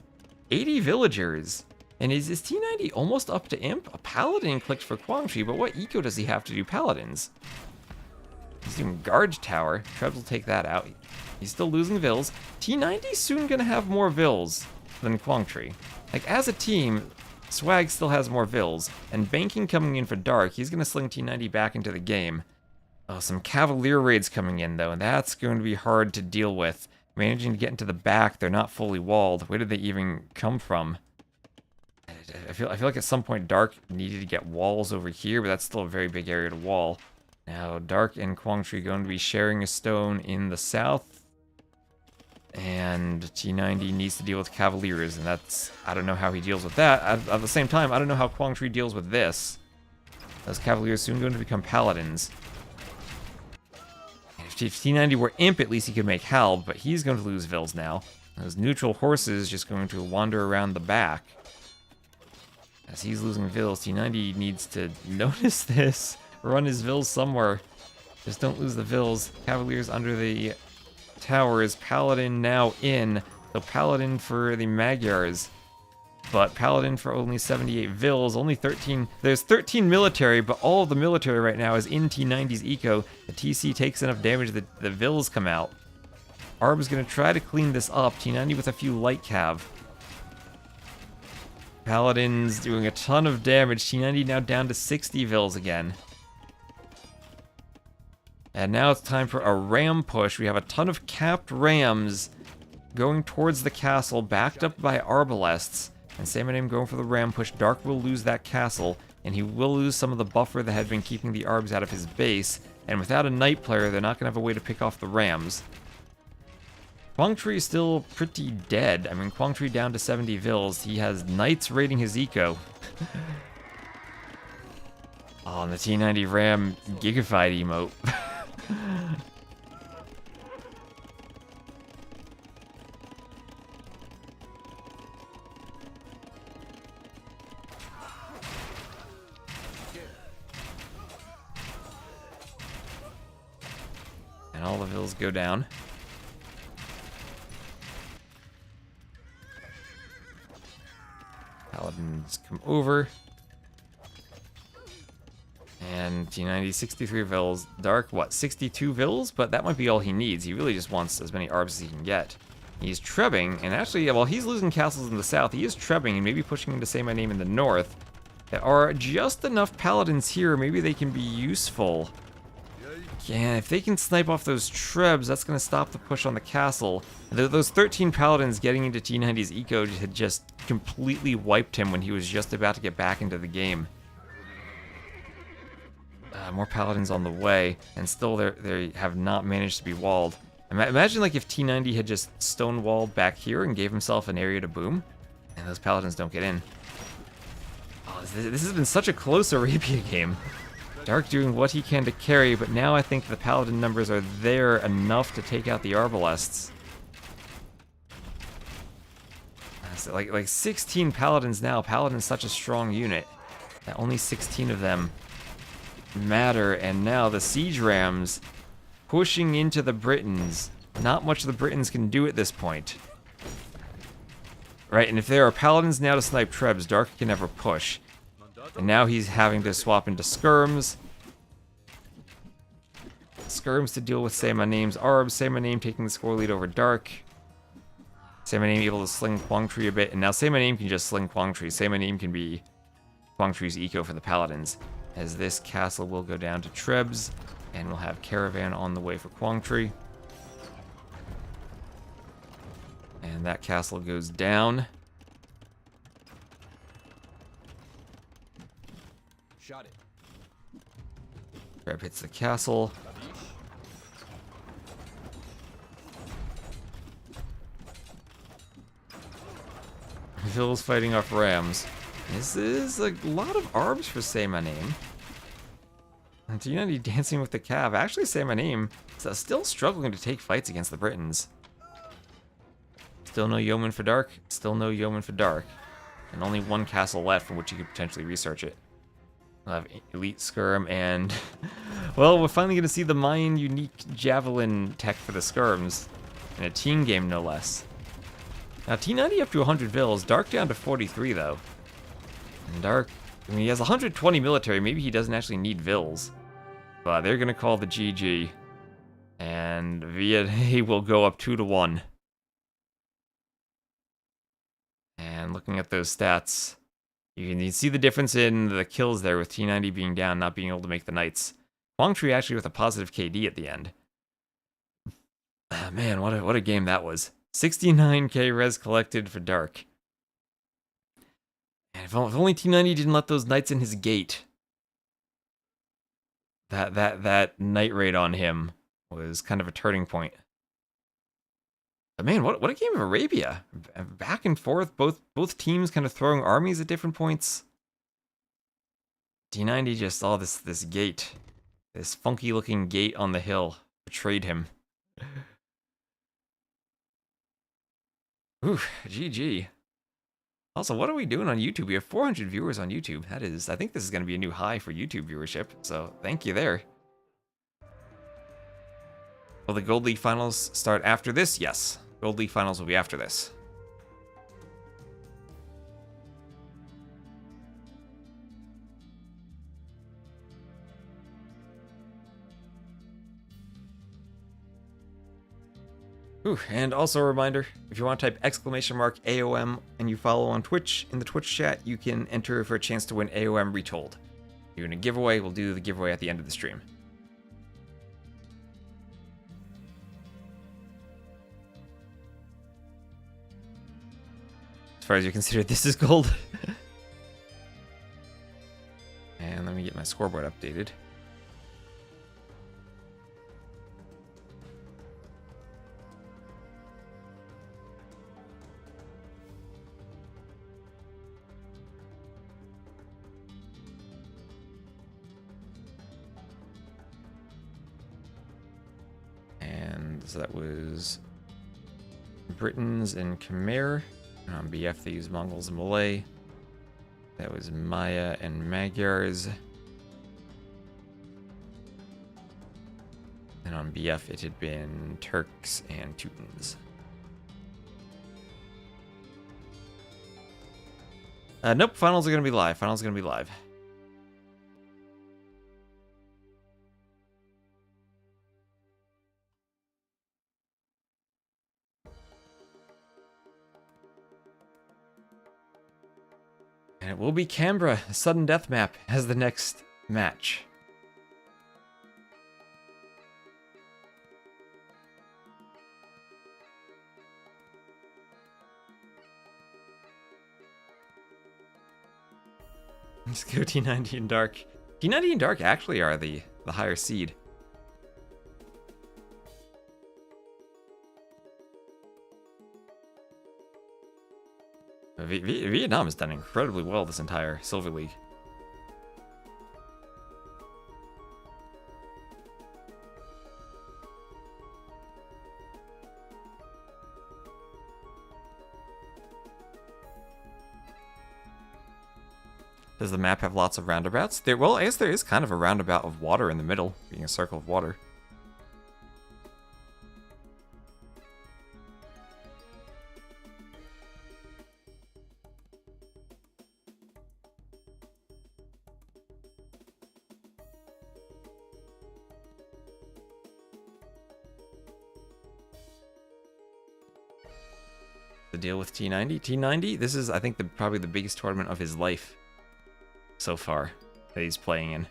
80 villagers. And is T90 almost up to Imp? A Paladin clicked for Quangtree, but what eco does he have to do Paladins? He's doing Guard Tower. Trebs will take that out. He's still losing Vills. T90's soon gonna have more Vills than Quangtree. Like, as a team, Swag still has more Vills, and Banking coming in for Dark, he's gonna sling T90 back into the game. Oh, some Cavalier raids coming in, though, and that's going to be hard to deal with. Managing to get into the back, they're not fully walled. Where did they even come from? I feel like at some point Dark needed to get walls over here, but that's still a very big area to wall. Now, Dark and Quangtree going to be sharing a stone in the south. And T90 needs to deal with Cavaliers, and that's... I don't know how he deals with that. At the same time, I don't know how Quangtree deals with this. Those Cavaliers soon going to become Paladins. If T90 were Imp, at least he could make Halb, but he's going to lose Vills now. Those neutral horses just going to wander around the back. As he's losing Vills, T90 needs to notice this. Run his Vills somewhere. Just don't lose the Vills. Cavaliers under the towers. Paladin now in. So Paladin for the Magyars. But Paladin for only 78 Vills. Only 13. There's 13 military, but all of the military right now is in T90's eco. The TC takes enough damage that the Vills come out. Arb's going to try to clean this up. T90 with a few light cav. Paladin's doing a ton of damage. T90 now down to 60 Vills again. And now it's time for a ram push. We have a ton of capped rams going towards the castle, backed up by arbalests. And Say My Name going for the ram push. Dark will lose that castle, and he will lose some of the buffer that had been keeping the arbs out of his base. And without a knight player, they're not going to have a way to pick off the rams. Quangtree is still pretty dead. I mean, Quangtree down to 70 Vills. He has knights raiding his eco. Oh, and the T90 ram gigafied emote. And all the Vills go down. Paladins come over. And T90, 63 Vills. Dark, what, 62 Vills? But that might be all he needs. He really just wants as many arbs as he can get. He's trebbing, and actually, while he's losing castles in the south, he is trebbing and maybe pushing him to Say My Name in the north. There are just enough Paladins here, maybe they can be useful. Yeah, if they can snipe off those trebs, that's going to stop the push on the castle. Those 13 Paladins getting into T90's eco had just completely wiped him when he was just about to get back into the game. More Paladins on the way, and still they have not managed to be walled. Imagine like if T90 had just stonewalled back here and gave himself an area to boom, and those Paladins don't get in. Oh, this has been such a close Arabia game. Dark doing what he can to carry, but now I think the Paladin numbers are there enough to take out the Arbalests. So like 16 Paladins now. Paladin's such a strong unit that only 16 of them matter, and now the Siege Rams pushing into the Britons. Not much the Britons can do at this point. Right, and if there are Paladins now to snipe Trebs, Dark can never push. And now he's having to swap into Skirms. Skirms to deal with Say My Name's Arbs. Say My Name taking the score lead over Dark. Say My Name able to sling Quangtree a bit, and now Say My Name can just sling Quangtree. Say My Name can be Quangtree's eco for the Paladins. As this castle will go down to Trebs, and we'll have Caravan on the way for Quangtree. And that castle goes down. Shot it. Crab hits the castle. Phil's fighting off rams. This is a lot of arms for Say My Name. And T90 dancing with the cav. Actually, Say My Name is still struggling to take fights against the Britons. Still no Yeoman for Dark. Still no Yeoman for Dark. And only one castle left from which you could potentially research it. We'll have Elite Skirm and... well, we're finally going to see the Mayan unique Javelin tech for the Skirms. In a team game, no less. Now, T90 up to 100 vills. Dark down to 43, though. And Dark... I mean, he has 120 military. Maybe he doesn't actually need vills. But they're going to call the GG. And Viet will go up 2-1. And looking at those stats, you can see the difference in the kills there with T90 being down, not being able to make the Knights. Huang Tree actually with a positive KD at the end. Man, what a game that was. 69k res collected for Dark. And if only T90 didn't let those Knights in his gate. That Knight raid on him was kind of a turning point. But man, what a game of Arabia. Back and forth, both teams kind of throwing armies at different points. T90 just saw this gate. This funky looking gate on the hill. Betrayed him. Ooh, GG. Also, what are we doing on YouTube? We have 400 viewers on YouTube. That is, I think this is going to be a new high for YouTube viewership. So thank you there. Will the Gold League Finals start after this? Yes. Gold League Finals will be after this. Ooh, and also a reminder, if you want to type !AOM and you follow on Twitch, in the Twitch chat, you can enter for a chance to win AOM Retold. You're in a giveaway, we'll do the giveaway at the end of the stream. As far as you consider this is gold. And let me get my scoreboard updated. And so that was Britons and Khmer. On BF, they use Mongols and Malay. That was Maya and Magyars. And on BF, it had been Turks and Teutons. Nope, finals are going to be live. Finals are going to be live. And it will be Canberra, a sudden death map, as the next match. Let's go T90 and Dark. T90 and Dark actually are the higher seed. Vietnam has done incredibly well this entire Silver League. Does the map have lots of roundabouts? Well, I guess there is kind of a roundabout of water in the middle, being a circle of water. The deal with T90. T90, this is, I think, probably the biggest tournament of his life so far that he's playing in.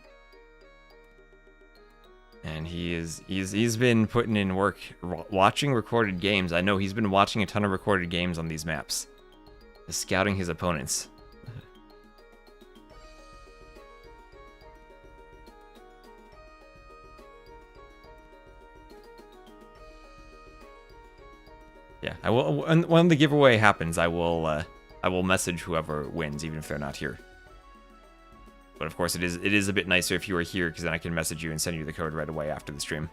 And he's been putting in work watching recorded games. I know he's been watching a ton of recorded games on these maps. Scouting his opponents. Yeah, I will. When the giveaway happens, I will message whoever wins, even if they're not here. But of course, it is a bit nicer if you are here, because then I can message you and send you the code right away after the stream.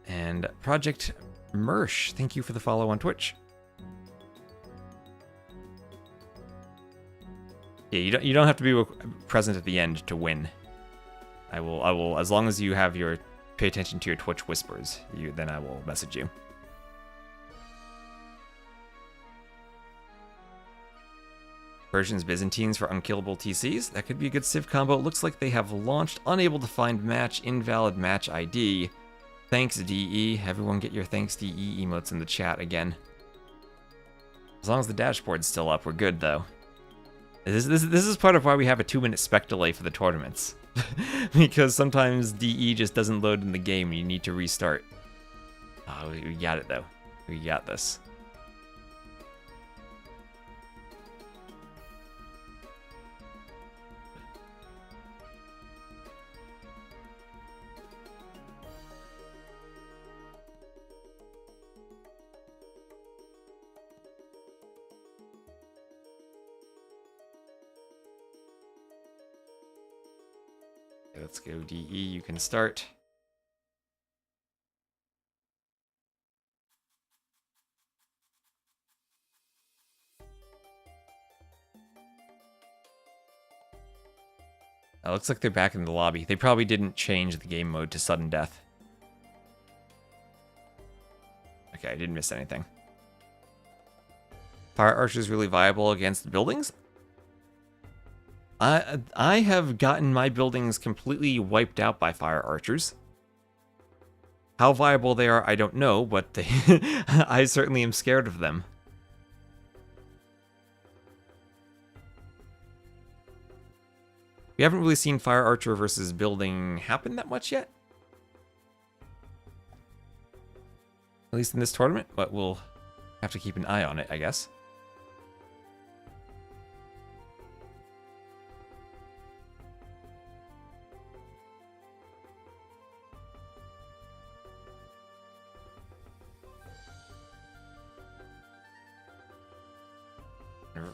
And Project Mersh, thank you for the follow on Twitch. Yeah, you don't have to be present at the end to win. I will as long as you have your pay attention to your Twitch whispers, then I will message you. Persians, Byzantines for unkillable TCs. That could be a good Civ combo. It looks like they have launched. Unable to find match. Invalid match ID. Thanks, DE. Everyone get your thanks, DE emotes in the chat again. As long as the dashboard's still up, we're good, though. This is part of why we have a 2-minute spec delay for the tournaments. Because sometimes DE just doesn't load in the game and you need to restart. Oh, we got it, though. We got this. Let's go, DE. You can start. It looks like they're back in the lobby. They probably didn't change the game mode to sudden death. Okay, I didn't miss anything. Fire Archer is really viable against buildings? I have gotten my buildings completely wiped out by Fire Archers. How viable they are, I don't know, but I certainly am scared of them. We haven't really seen Fire Archer versus building happen that much yet. At least in this tournament, but we'll have to keep an eye on it, I guess.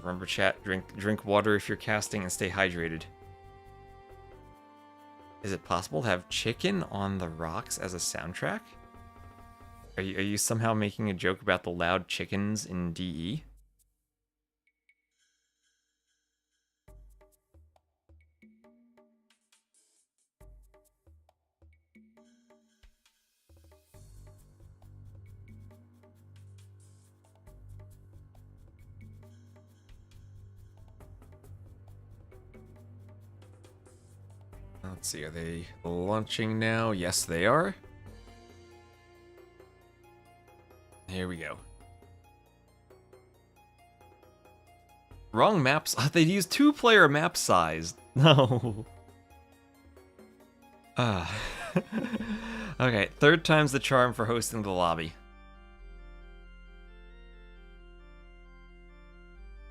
Remember, chat, drink water if you're casting and stay hydrated. Is it possible to have Chicken on the Rocks as a soundtrack? Are you somehow making a joke about the loud chickens in DE? Let's see, are they launching now? Yes, they are. Here we go. Wrong maps. They used 2-player map size. No. Okay, 3rd time's the charm for hosting the lobby.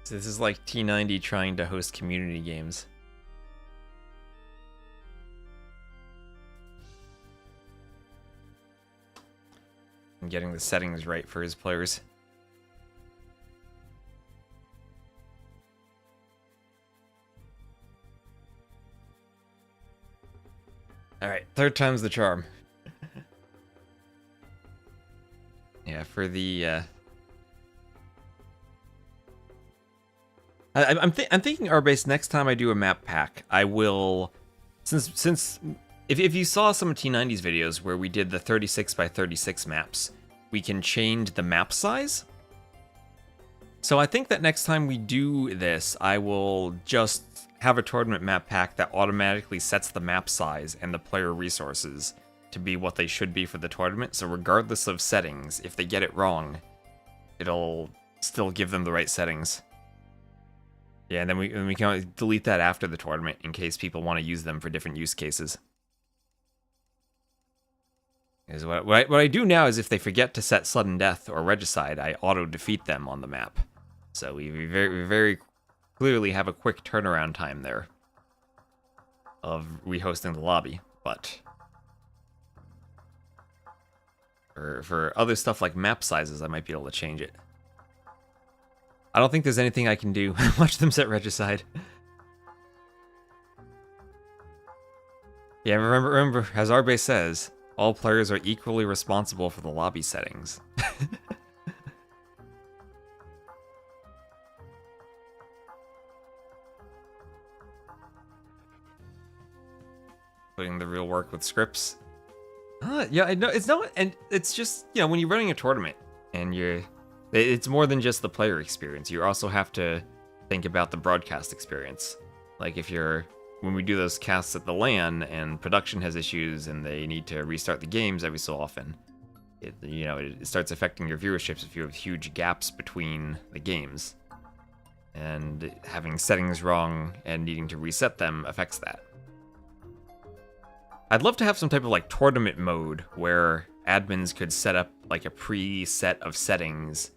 So this is like T90 trying to host community games. And getting the settings right for his players. Alright, 3rd time's the charm. Yeah, for the I'm thinking Arbase, next time I do a map pack, I will, since if you saw some of T90's videos where we did the 36 by 36 maps, we can change the map size. So I think that next time we do this, I will just have a tournament map pack that automatically sets the map size and the player resources to be what they should be for the tournament. So regardless of settings, if they get it wrong, it'll still give them the right settings. Yeah, and then we can always delete that after the tournament in case people want to use them for different use cases. Is what I do now is if they forget to set sudden death or regicide, I auto defeat them on the map. So we very clearly have a quick turnaround time there of rehosting the lobby, but for other stuff like map sizes, I might be able to change it. I don't think there's anything I can do. Watch them set regicide. Yeah, remember, as our base says, all players are equally responsible for the lobby settings. Putting the real work with scripts. Yeah, I know it's not, and it's just, you know, when you're running a tournament and it's more than just the player experience. You also have to think about the broadcast experience. Like when we do those casts at the LAN and production has issues and they need to restart the games every so often, it starts affecting your viewerships if you have huge gaps between the games. And having settings wrong and needing to reset them affects that. I'd love to have some type of like tournament mode where admins could set up like a preset of settings,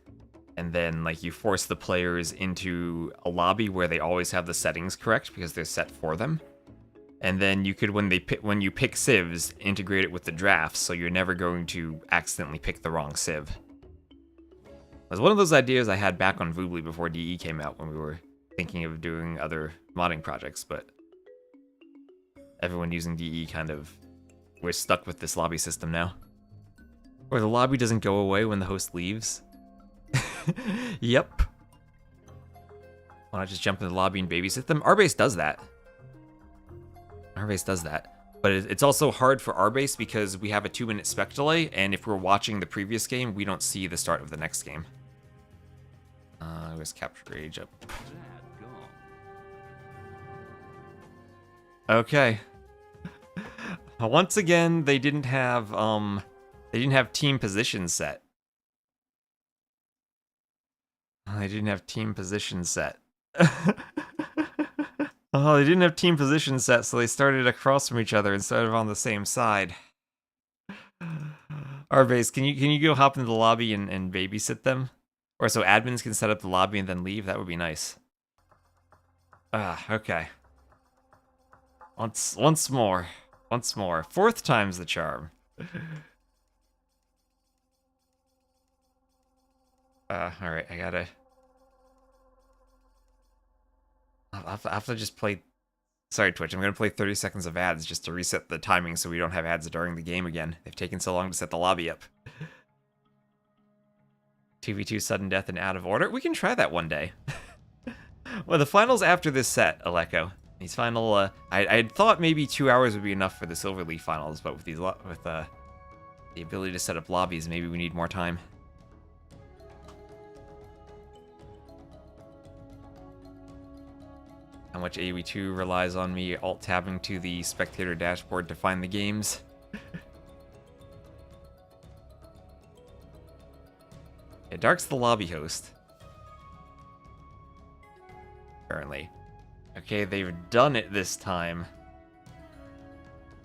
and then like you force the players into a lobby where they always have the settings correct because they're set for them. And then you could, when you pick civs, integrate it with the drafts so you're never going to accidentally pick the wrong civ. It was one of those ideas I had back on Voobly before DE came out when we were thinking of doing other modding projects, but everyone using DE we're stuck with this lobby system now. Or the lobby doesn't go away when the host leaves. Yep. Why not just jump in the lobby and babysit them? Our base does that. But it's also hard for our base because we have a 2-minute spec delay, and if we're watching the previous game, we don't see the start of the next game. Where's Capture Rage up? Okay. Once again, they didn't have team position set. They didn't have team position set. Oh, they didn't have team position set, so they started across from each other instead of on the same side. Our base, can you go hop into the lobby and babysit them? Or so admins can set up the lobby and then leave? That would be nice. Okay. Once more. 4th time's the charm. Alright, I'll have to just play... Sorry, Twitch, I'm gonna play 30 seconds of ads just to reset the timing so we don't have ads during the game again. They've taken so long to set the lobby up. 2v2 sudden death and out of order? We can try that one day. Well, the finals after this set, Aleko. These final, I had thought maybe 2 hours would be enough for the Silver League finals, but with the ability to set up lobbies, maybe we need more time. How much AoE2 relies on me alt-tabbing to the spectator dashboard to find the games. Yeah, Dark's the lobby host. Apparently. Okay, they've done it this time.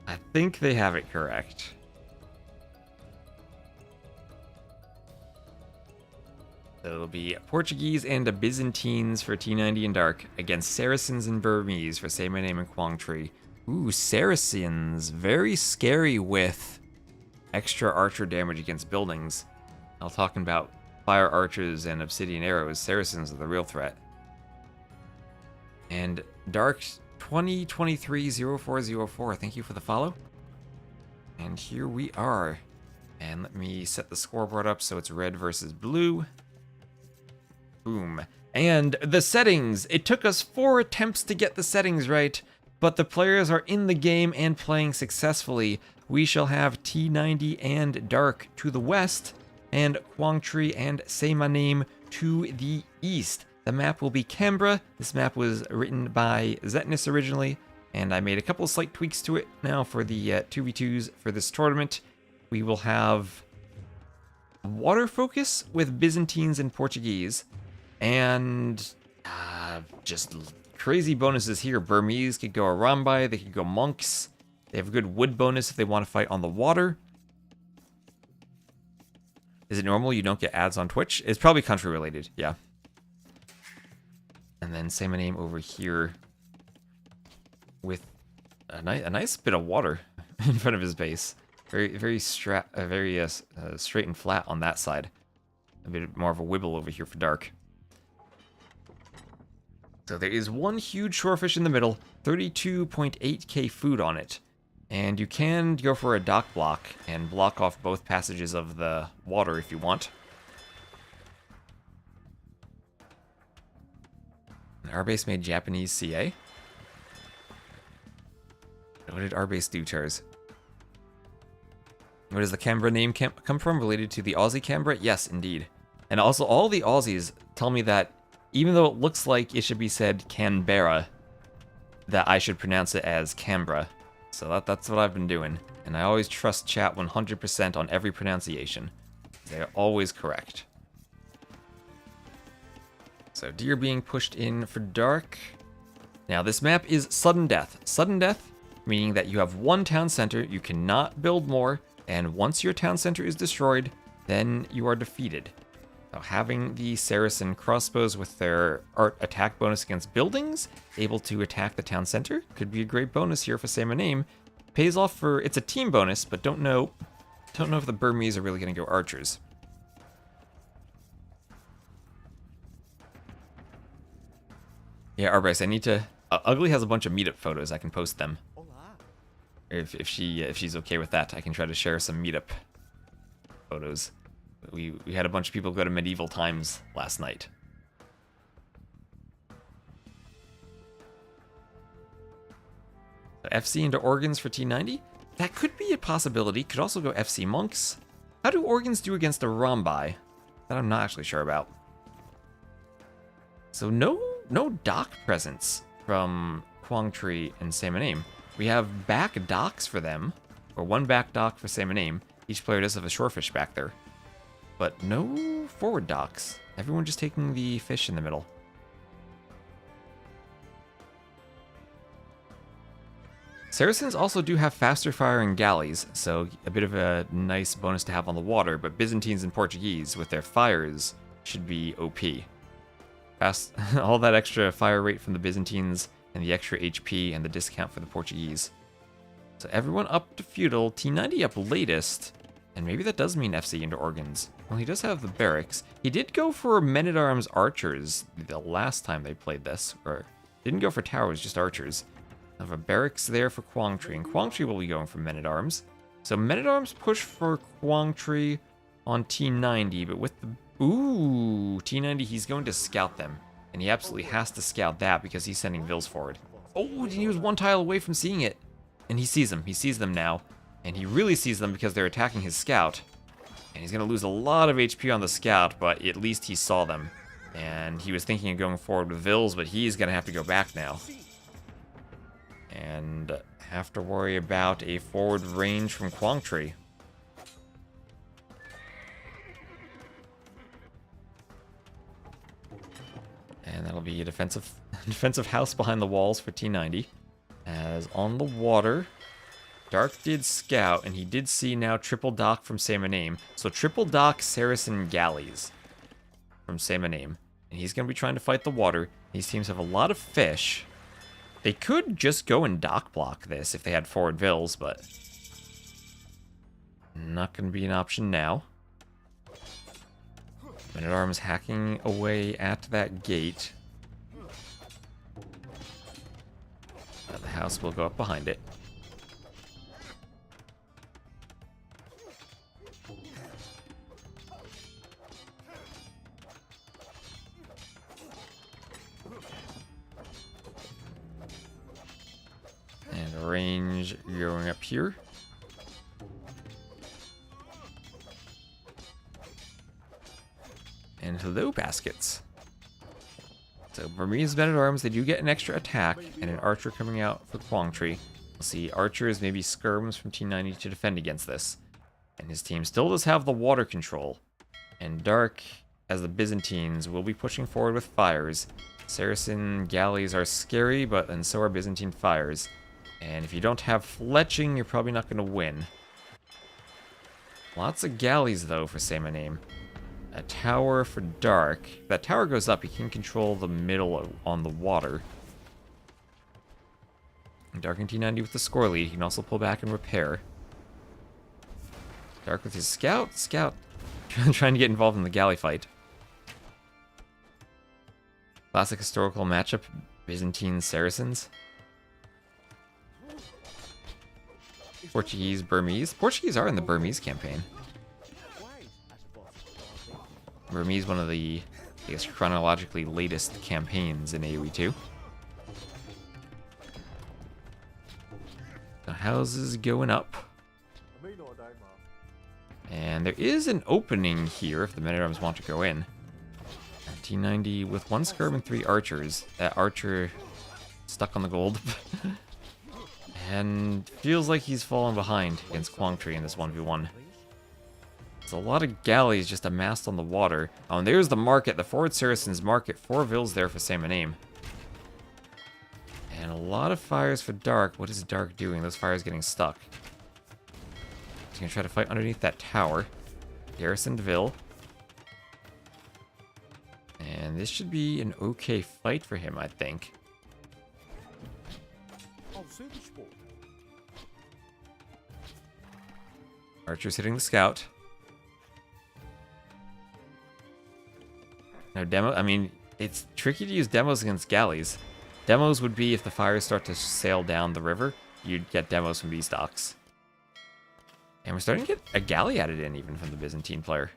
I think they have it correct. So it'll be Portuguese and Byzantines for T90 and Dark against Saracens and Burmese for Say My Name and Quang Tri. Ooh, Saracens. Very scary with extra archer damage against buildings. I'll talk about fire archers and obsidian arrows. Saracens are the real threat. And Dark 20230404, thank you for the follow. And here we are. And let me set the scoreboard up so it's red versus blue. Boom. And the settings. It took us 4 attempts to get the settings right, but the players are in the game and playing successfully. We shall have T90 and Dark to the west, and Quang Tri and Say My Name to the east. The map will be Canberra. This map was written by Zetnus originally, and I made a couple of slight tweaks to it now for the 2v2s for this tournament. We will have water focus with Byzantines and Portuguese, and Just crazy bonuses here. Burmese could go Arambai, they could go monks. They have a good wood bonus if they want to fight on the water. Is it normal you don't get ads on Twitch? It's probably country related, yeah. And then say my name over here with a nice bit of water in front of his base. Very straight and flat on that side. A bit more of a wibble over here for dark. So there is one huge shorefish in the middle, 32.8k food on it. And you can go for a dock block and block off both passages of the water if you want. Our base made Japanese CA. What did our base do, Chairs? Where does the Canberra name come from? Related to the Aussie Canberra? Yes, indeed. And also, all the Aussies tell me that even though it looks like it should be said Canberra, that I should pronounce it as Canberra. So that's what I've been doing. And I always trust chat 100% on every pronunciation. They're always correct. So deer being pushed in for dark. Now this map is sudden death. Sudden death, meaning that you have one town center, you cannot build more, and once your town center is destroyed, then you are defeated. So having the Saracen crossbows with their art attack bonus against buildings, able to attack the town center, could be a great bonus here for Say My Name. Pays off for, it's a team bonus, but don't know if the Burmese are really going to go archers. Yeah, Arbrecht, I need to... Ugly has a bunch of meetup photos, I can post them. If she's okay with that, I can try to share some meetup photos. We had a bunch of people go to medieval times last night. So FC into organs for T90? That could be a possibility. Could also go FC monks. How do organs do against a Rambai? That I'm not actually sure about. So no dock presence from Quangtree and Say My Name. We have back docks for them, or one back dock for Say My Name. Each player does have a shorefish back there. But no forward docks. Everyone just taking the fish in the middle. Saracens also do have faster firing galleys, so a bit of a nice bonus to have on the water, but Byzantines and Portuguese with their fires should be OP. Fast, all that extra fire rate from the Byzantines and the extra HP and the discount for the Portuguese. So everyone up to feudal, T90 up latest, and maybe that does mean FC into organs. Well, he does have the barracks. He did go for men-at-arms archers the last time they played this, or didn't go for towers, just archers. I have a barracks there for Quangtree, and Quangtree will be going for men-at-arms. So men-at-arms push for Quangtree on T90, but with the... Ooh, T90, he's going to scout them. And he absolutely has to scout that because he's sending Vils forward. Oh, he was one tile away from seeing it. And he sees them. He sees them now. And he really sees them because they're attacking his scout. And he's going to lose a lot of HP on the scout, but at least he saw them. And he was thinking of going forward with Vils, but he's going to have to go back now. And have to worry about a forward range from Quangtree. And that'll be a defensive house behind the walls for T90. As on the water, Dark did scout, and he did see now triple dock from Say My Name. So triple dock Saracen galleys from Say My Name. And he's going to be trying to fight the water. These teams have a lot of fish. They could just go and dock block this if they had forward Vils, but not going to be an option now. Men-at-Arms hacking away at that gate. The house will go up behind it. And range going up here. And hello, baskets. So Burmese men-at-arms, they do get an extra attack, and an archer coming out for Quangtree. We'll see archers, maybe skirms from T90 to defend against this. And his team still does have the water control. And Dark as the Byzantines will be pushing forward with fires. Saracen galleys are scary, but and so are Byzantine fires. And if you don't have fletching, you're probably not going to win. Lots of galleys, though, for Samanim. A tower for Dark. If that tower goes up, he can control the middle on the water. Dark in T90 with the score lead. He can also pull back and repair. Dark with his scout. Scout trying to get involved in the galley fight. Classic historical matchup. Byzantine Saracens. Portuguese, Burmese. Portuguese are in the Burmese campaign. Burmese, one of the, I guess, chronologically latest campaigns in AoE 2. The houses going up. And there is an opening here if the men-at-arms want to go in. T90 with 1 skirm and 3 archers. That archer stuck on the gold. And feels like he's fallen behind against Quang Tri in this 1v1. There's a lot of galleys just amassed on the water. Oh, and there's the market, the Forward Saracens market. 4 vills there for Samanim. And a lot of fires for Dark. What is Dark doing? Those fires getting stuck. He's going to try to fight underneath that tower. Garrisoned Ville. And this should be an okay fight for him, I think. Archer's hitting the scout. No demo. I mean, it's tricky to use demos against galleys. Demos would be if the fires start to sail down the river, you'd get demos from B-stocks. And we're starting to get a galley added in, even from the Byzantine player.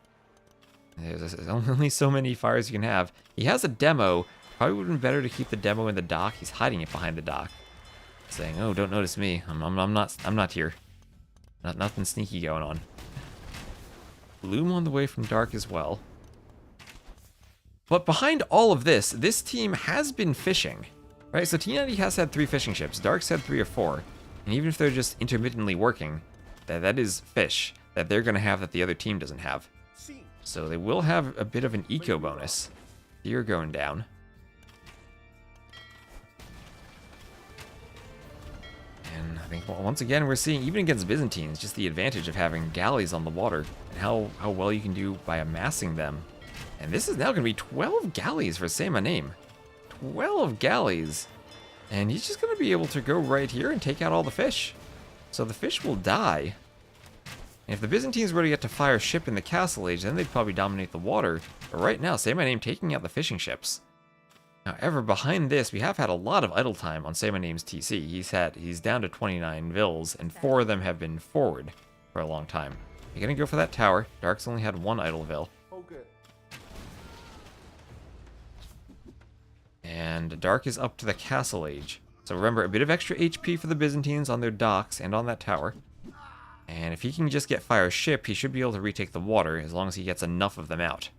There's only so many fires you can have. He has a demo. Probably would have been better to keep the demo in the dock. He's hiding it behind the dock, saying, "Oh, don't notice me. I'm not here. Nothing sneaky going on." Bloom on the way from Dark as well. But behind all of this, this team has been fishing, right? So T90 has had 3 fishing ships. Dark's had 3 or 4, and even if they're just intermittently working, that is fish that they're going to have that the other team doesn't have. So they will have a bit of an eco bonus. Deer going down. And I think once again we're seeing, even against Byzantines, just the advantage of having galleys on the water and how well you can do by amassing them. And this is now going to be 12 galleys for Samanim. 12 galleys. And he's just going to be able to go right here and take out all the fish. So the fish will die. And if the Byzantines were to get to fire ship in the Castle Age, then they'd probably dominate the water. But right now, Samanim taking out the fishing ships. However, behind this, we have had a lot of idle time on Samanim's TC. He's down to 29 vills, and 4 of them have been forward for a long time. You're gonna go for that tower. Dark's only had 1 idle vill. Okay. And Dark is up to the Castle Age. So remember, a bit of extra HP for the Byzantines on their docks and on that tower. And if he can just get fire ship, he should be able to retake the water as long as he gets enough of them out.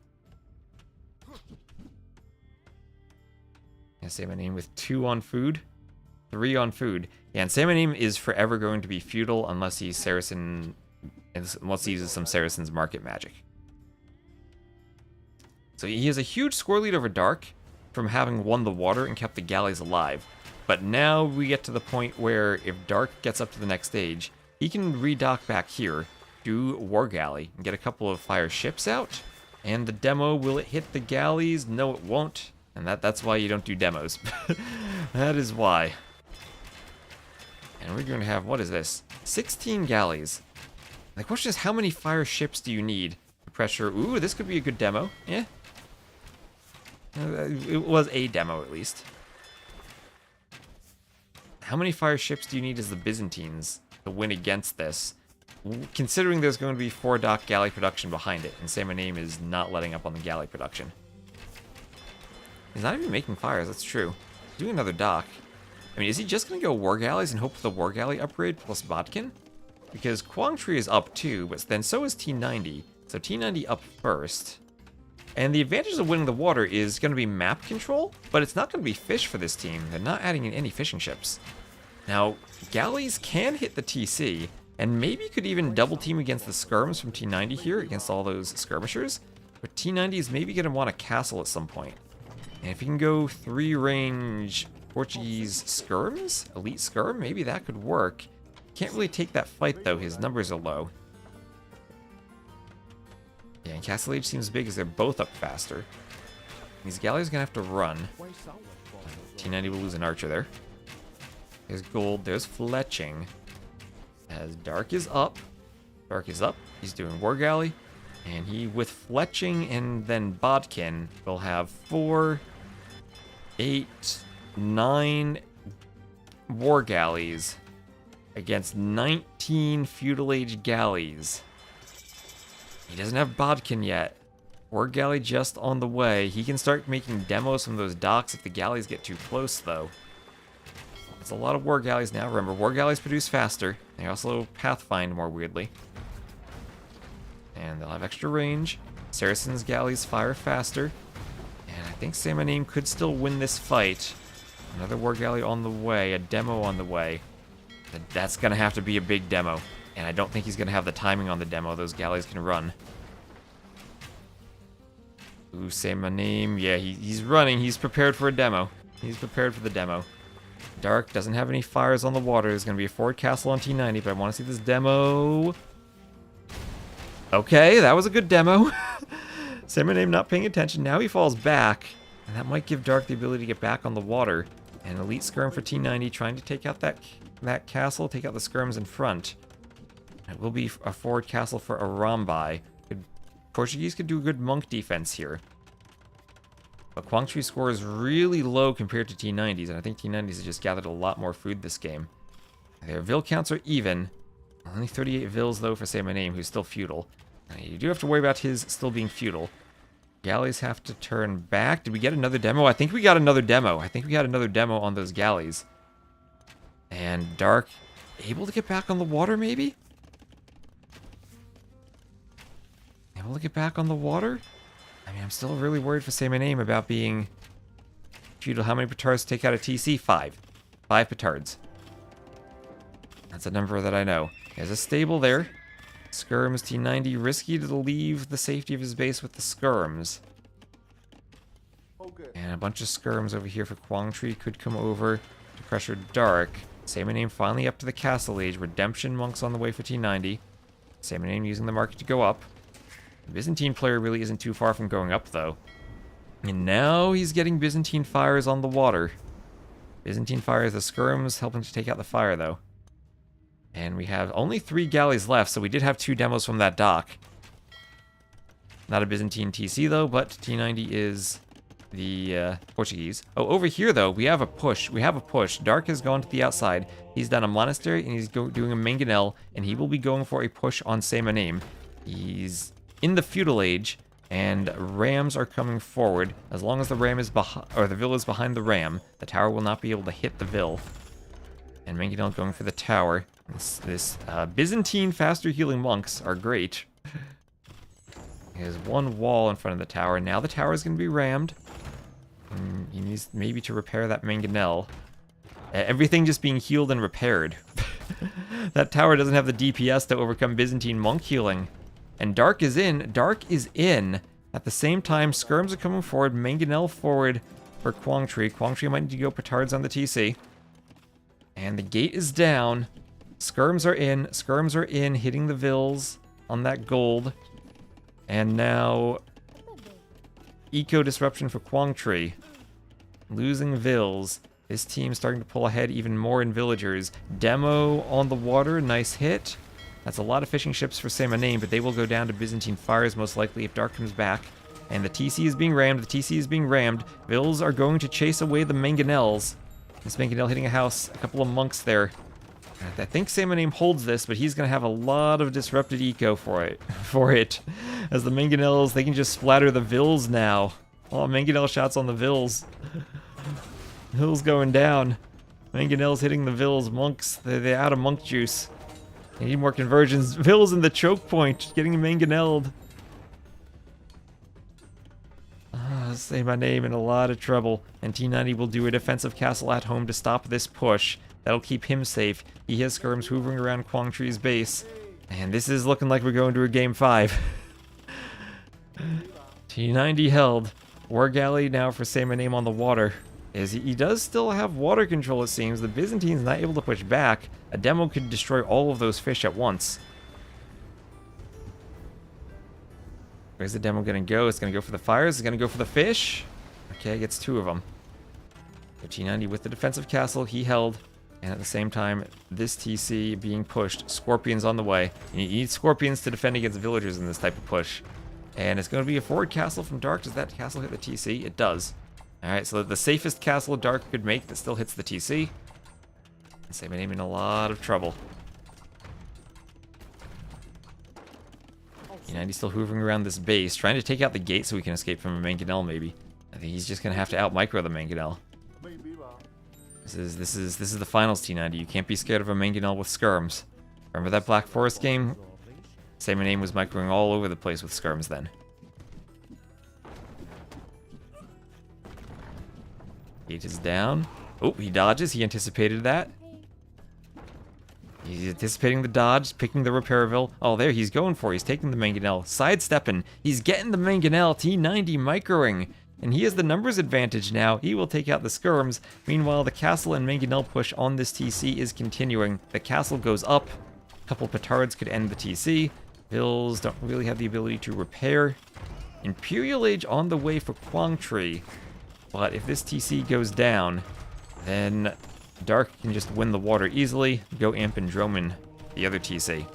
And Samanim with 2 on food, 3 on food. Yeah, and Samanim is forever going to be feudal unless he's Saracen, unless he uses some Saracen's market magic. So he has a huge score lead over Dark from having won the water and kept the galleys alive. But now we get to the point where if Dark gets up to the next stage, he can redock back here, do War Galley, and get a couple of fire ships out. And the demo, will it hit the galleys? No, it won't. And that's why you don't do demos. That is why. And we're going to have, what is this? 16 galleys. The question is, how many fire ships do you need to pressure? Ooh, this could be a good demo. Yeah. It was a demo, at least. How many fire ships do you need as the Byzantines to win against this? Considering there's going to be 4 dock galley production behind it, and Samanim is not letting up on the galley production. He's not even making fires, that's true. He's doing another dock. I mean, is he just going to go War Galleys and hope for the War Galley upgrade plus Botkin? Because Quang Tri is up too, but then so is T90. So T90 up first. And the advantage of winning the water is going to be map control, but it's not going to be fish for this team. They're not adding in any fishing ships. Now, galleys can hit the TC, and maybe could even double team against the skirms from T90 here, against all those skirmishers. But T90 is maybe going to want a castle at some point. And if you can go 3-range Portuguese skirms, elite skirm, maybe that could work. Can't really take that fight though, his numbers are low. Yeah, and Castle Age seems big as they're both up faster. These galleys are going to have to run. T90 will lose an archer there. There's gold, there's fletching. As Dark is up. Dark is up, he's doing War Galley. And he, with fletching and then bodkin, will have 4, 8, 9 war galleys against 19 feudal age galleys. He doesn't have bodkin yet. War galley just on the way. He can start making demos from those docks if the galleys get too close, though. It's a lot of war galleys now. Remember, war galleys produce faster. They also pathfind more weirdly. And they'll have extra range. Saracen's galleys fire faster. And I think Samanim could still win this fight. Another war galley on the way, a demo on the way. But that's going to have to be a big demo. And I don't think he's going to have the timing on the demo those galleys can run. Ooh, Samanim. Yeah, he's running. He's prepared for a demo. He's prepared for the demo. Dark doesn't have any fires on the water. There's going to be a forward castle on T90, but I want to see this demo. Okay, that was a good demo. Samanim not paying attention. Now he falls back. And that might give Dark the ability to get back on the water. And elite skirm for T90, trying to take out that castle, take out the skirms in front. It will be a forward castle for Arambai. Portuguese could do a good monk defense here. But Quang score is really low compared to T90s, and I think T90s have just gathered a lot more food this game. Their Vil counts are even. Only 38 Vils, though, for Samanim, who's still feudal. You do have to worry about his still being feudal. Galleys have to turn back. Did we get another demo? I think we got another demo. I think we got another demo on those galleys. And Dark able to get back on the water, maybe? Able to get back on the water? I mean, I'm still really worried for Samanim about being feudal. How many petards take out a TC? 5. 5 petards. That's a number that I know. There's a stable there. Skirms T90, risky to leave the safety of his base with the skirms. Okay. And a bunch of skirms over here for Quangtree could come over to pressure Dark. Samanim finally up to the Castle Age. Redemption monks on the way for T90. Samanim using the market to go up. The Byzantine player really isn't too far from going up, though. And now he's getting Byzantine fires on the water. Byzantine fires, the skirms helping to take out the fire, though. And we have only 3 galleys left, so we did have 2 demos from that dock. Not a Byzantine TC, though, but T90 is the Portuguese. Oh, over here, though, we have a push. We have a push. Dark has gone to the outside. He's done a monastery, and he's doing a mangonel, and he will be going for a push on Samanim. He's in the feudal age, and rams are coming forward. As long as the ram is behind, or the Vil is behind the ram, the tower will not be able to hit the Vil. And mangonel going for the tower. This Byzantine faster healing monks are great. There's one wall in front of the tower. Now the tower is going to be rammed. He needs maybe to repair that mangonel. Everything just being healed and repaired. That tower doesn't have the DPS to overcome Byzantine monk healing. And Dark is in. Dark is in. At the same time, skirms are coming forward. Mangonel forward for Quangtree. Quangtree might need to go petards on the TC. And the gate is down. Skirms are in. Skirms are in, hitting the Vils on that gold. And now eco disruption for Quangtree. Losing Vils. This team's starting to pull ahead even more in villagers. Demo on the water. Nice hit. That's a lot of fishing ships for Samanim, but they will go down to Byzantine fires most likely if Dark comes back. And the TC is being rammed. The TC is being rammed. Vils are going to chase away the mangonels. This mangonel hitting a house. A couple of monks there. I think Samanim holds this, but he's going to have a lot of disrupted eco for it. As the mangonels, they can just splatter the Vils now. Oh, mangonel shots on the Vils. Vils going down. Mangonels hitting the Vils. Monks, they're out of monk juice. They need more conversions. Vils in the choke point, getting mangonelled. Say my name in a lot of trouble. And T90 will do a defensive castle at home to stop this push. That'll keep him safe. He has skirms hoovering around Quangtree's base. And this is looking like we're going to a game 5. T90 held. War galley now for Say My Name on the water. He does still have water control, it seems. The Byzantine's not able to push back. A demo could destroy all of those fish at once. Where's the demo gonna go? It's gonna go for the fires. It's gonna go for the fish. Okay, gets 2 of them. The T90 with the defensive castle, he held. And at the same time, this TC being pushed. Scorpions on the way. And you need scorpions to defend against villagers in this type of push. And it's going to be a forward castle from Dark. Does that castle hit the TC? It does. Alright, so the safest castle Dark could make that still hits the TC. And Say My Name in a lot of trouble. T90 still hoovering around this base, trying to take out the gate so we can escape from a Mangonel maybe. I think he's just going to have to out-micro the Mangonel. This is the finals, T90. You can't be scared of a Mangonel with skirms. Remember that Black Forest game? Say My Name was microing all over the place with skirms then. Gate is down. Oh, he dodges. He anticipated that. He's anticipating the dodge, picking the Repairville. Oh, there, he's going for it. He's taking the Mangonel. Sidestepping. He's getting the Mangonel. T90 microing. And he has the numbers advantage now. He will take out the skirms. Meanwhile, the castle and Mangonel push on this TC is continuing. The castle goes up. A couple petards could end the TC. Vills don't really have the ability to repair. Imperial Age on the way for Quang Tri. But if this TC goes down, then Dark can just win the water easily. Go Imp and Droman the other TC.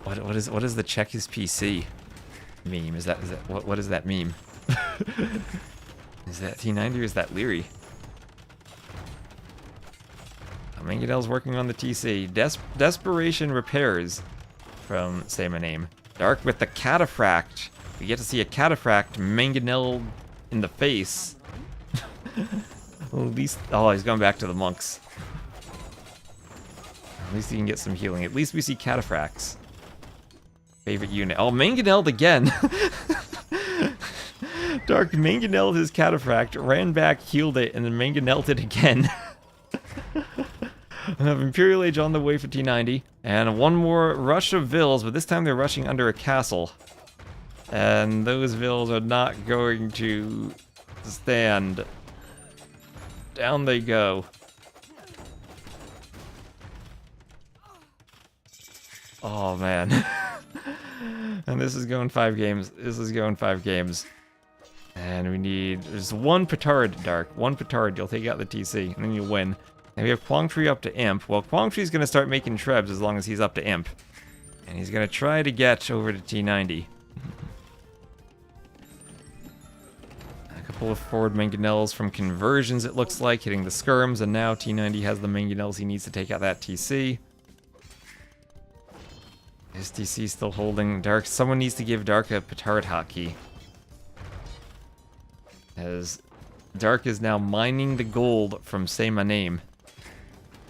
What is the check his PC meme? Is that what does that meme? Is that T90 or is that Leary? Mangonel's working on the TC. Desperation repairs from Say My Name. Dark with the Cataphract. We get to see a Cataphract Mangonel in the face. At least, oh, he's going back to the monks. At least he can get some healing. At least we see Cataphracts. Favorite unit. Oh, Mangonel again. Dark Mangonel his Cataphract, ran back, healed it, and then Mangonel it again. I have Imperial Age on the way for T90. And one more rush of Vills, but this time they're rushing under a castle. And those Vills are not going to stand. Down they go. Oh, man. And this is going 5 games. This is going 5 games. And we need... There's one petard, Dark. One petard. You'll take out the TC, and then you'll win. And we have Quang Tri up to Imp. Well, Quang Tri's going to start making Trebs as long as he's up to Imp. And he's going to try to get over to T90. A couple of forward Mangonels from conversions, it looks like, hitting the skirms. And now T90 has the Mangonels he needs to take out that TC. His TC still holding Dark. Someone needs to give Dark a petard hotkey. As Dark is now mining the gold from Say My Name.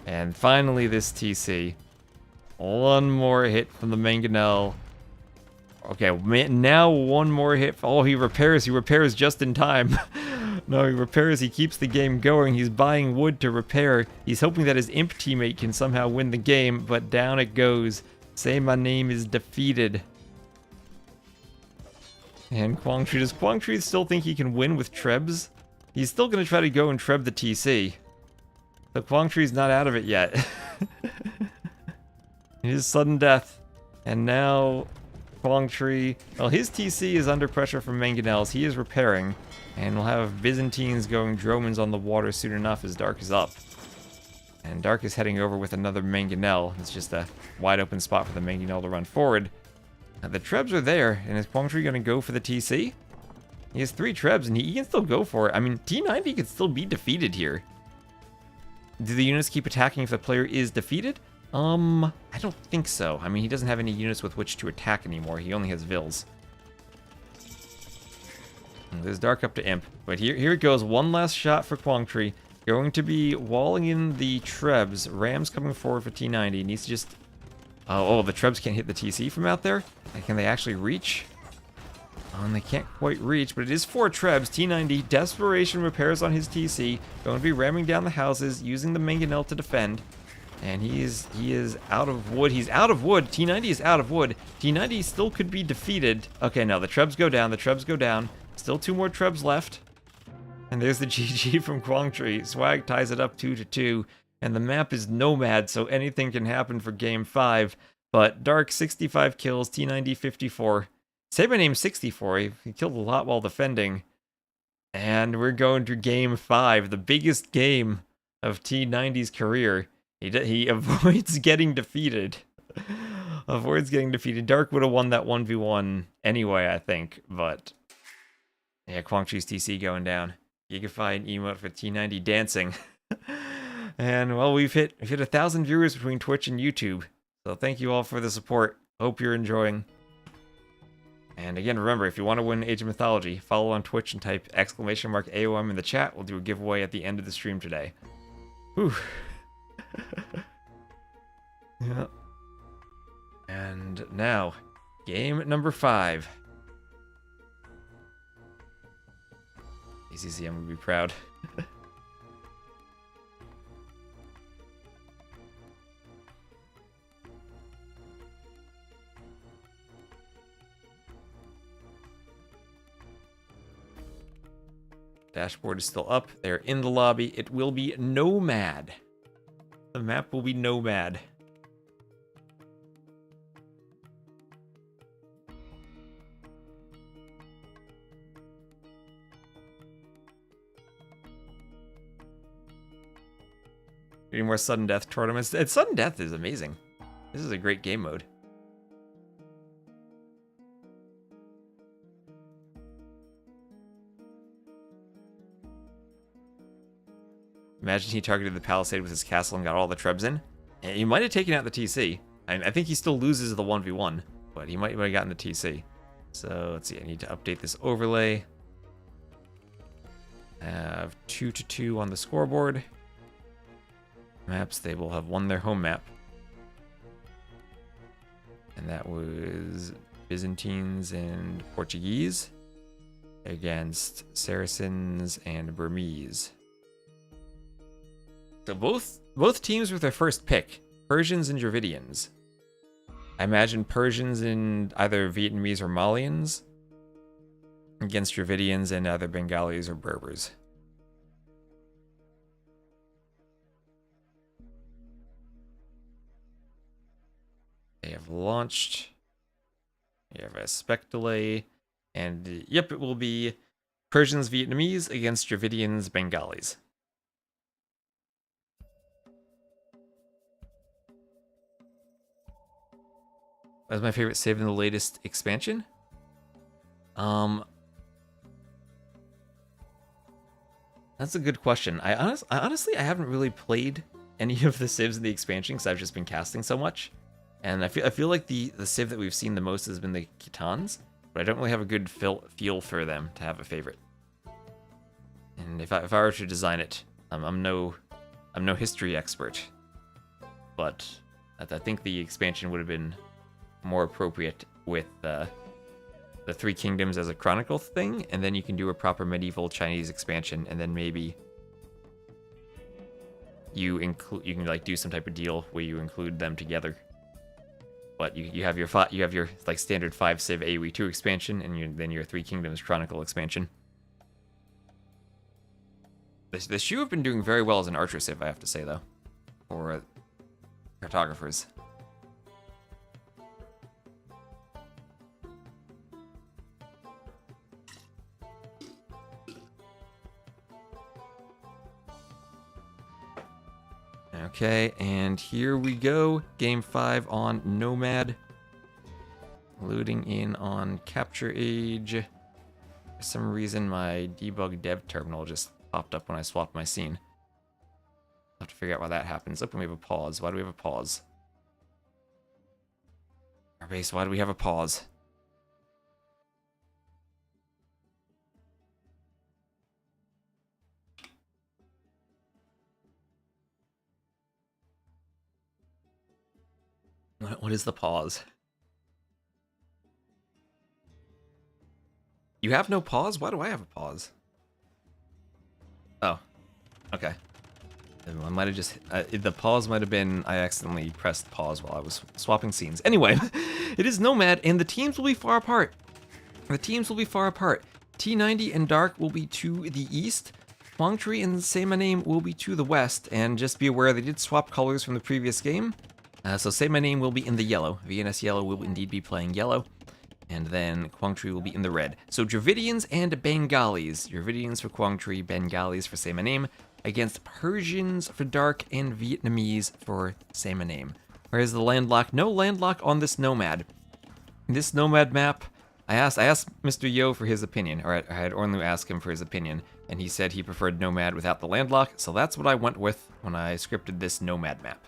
And finally this TC. One more hit from the Mangonel. Okay, now one more hit. Oh, he repairs just in time. No, he repairs, he keeps the game going. He's buying wood to repair. He's hoping that his Imp teammate can somehow win the game, but down it goes. Say My Name is defeated. And Quang Tri, does Quang Tri still think he can win with Trebs? He's still going to try to go and Treb the TC. But Quang Tri's not out of it yet. It is sudden death. And now Quang Tri, well, his TC is under pressure from Mangonels. He is repairing. And we'll have Byzantines going Dromans on the water soon enough as Dark is up. And Dark is heading over with another Mangonel. It's just a wide open spot for the Mangonel to run forward. The Trebs are there, and is Quang Tri going to go for the TC? He has 3 Trebs, and he can still go for it. I mean, T90 could still be defeated here. Do the units keep attacking if the player is defeated? I don't think so. I mean, he doesn't have any units with which to attack anymore. He only has Vills. And there's Dark up to Imp. But here it goes. One last shot for Quang Tri. Going to be walling in the Trebs. Rams coming forward for T90. Needs to just... Oh, the Trebs can't hit the TC from out there? Can they actually reach? Oh, and they can't quite reach, but it is 4 trebs. T90, desperation repairs on his TC. Going to be ramming down the houses, using the mangonel to defend. And he is out of wood. He's out of wood. T90 is out of wood. T90 still could be defeated. Okay, no, the trebs go down. The trebs go down. Still 2 more trebs left. And there's the GG from Guangtree. Swag ties it up 2-2. And the map is Nomad, so anything can happen for game 5. But Dark, 65 kills. T90, 54. Say my name 64. He killed a lot while defending. And we're going to game 5, the biggest game of T90's career. He avoids getting defeated. Avoids getting defeated. Dark would have won that 1v1 anyway, I think. But yeah, Guangchu's TC going down. Gigafy and emote for T90 dancing. And well, we've hit 1,000 viewers between Twitch and YouTube. So thank you all for the support. Hope you're enjoying. And again, remember, if you want to win Age of Mythology, follow on Twitch and type !AOM in the chat. We'll do a giveaway at the end of the stream today. Whew. Yeah. And now, game number 5. ACC, I'm gonna be proud. Dashboard is still up. They're in the lobby. It will be Nomad. The map will be Nomad. Any more sudden death tournaments? Sudden death is amazing. This is a great game mode. Imagine he targeted the palisade with his castle and got all the trebs in. And he might have taken out the TC. I think he still loses the 1v1, but he might have gotten the TC. So let's see, I need to update this overlay. I have 2-2 on the scoreboard. Maps, they will have won their home map. And that was Byzantines and Portuguese against Saracens and Burmese. So both teams with their first pick, Persians and Dravidians. I imagine Persians and either Vietnamese or Malians against Dravidians and either Bengalis or Berbers. They have launched. We have a spec delay. And yep, it will be Persians, Vietnamese against Dravidians, Bengalis. That's my favorite save in the latest expansion. That's a good question. I honestly haven't really played any of the saves in the expansion because I've just been casting so much. And I feel like the save that we've seen the most has been the Khitans, but I don't really have a good feel for them to have a favorite. And if I were to design it, I'm no history expert, but I think the expansion would have been more appropriate with the Three Kingdoms as a chronicle thing, and then you can do a proper medieval Chinese expansion, and then maybe you can like do some type of deal where you include them together. But you have your like standard 5 Civ AoE 2 expansion, and then your Three Kingdoms chronicle expansion. The Shu have been doing very well as an archer civ, I have to say though, for cartographers. Okay, and here we go. Game 5 on Nomad. Loading in on Capture Age. For some reason, my debug dev terminal just popped up when I swapped my scene. I'll have to figure out why that happens. Look, we have a pause. Why do we have a pause? Our base, why do we have a pause? What is the pause? You have no pause? Why do I have a pause? Oh, okay. I might have just... the pause might have been... I accidentally pressed pause while I was swapping scenes. Anyway, it is Nomad, and the teams will be far apart. The teams will be far apart. T90 and Dark will be to the east. Quangtree and Say My Name will be to the west. And just be aware, they did swap colors from the previous game. So Say My Name will be in the yellow. VNS Yellow will indeed be playing yellow. And then Quangtree will be in the red. So Dravidians and Bengalis. Dravidians for Quangtree, Bengalis for Say My Name. Against Persians for Dark and Vietnamese for Say My Name. Whereas the landlock, no landlock on this Nomad. This Nomad map, I asked Mr. Yo for his opinion, or I had Ornlu ask him for his opinion, and he said he preferred Nomad without the landlock, so that's what I went with when I scripted this Nomad map.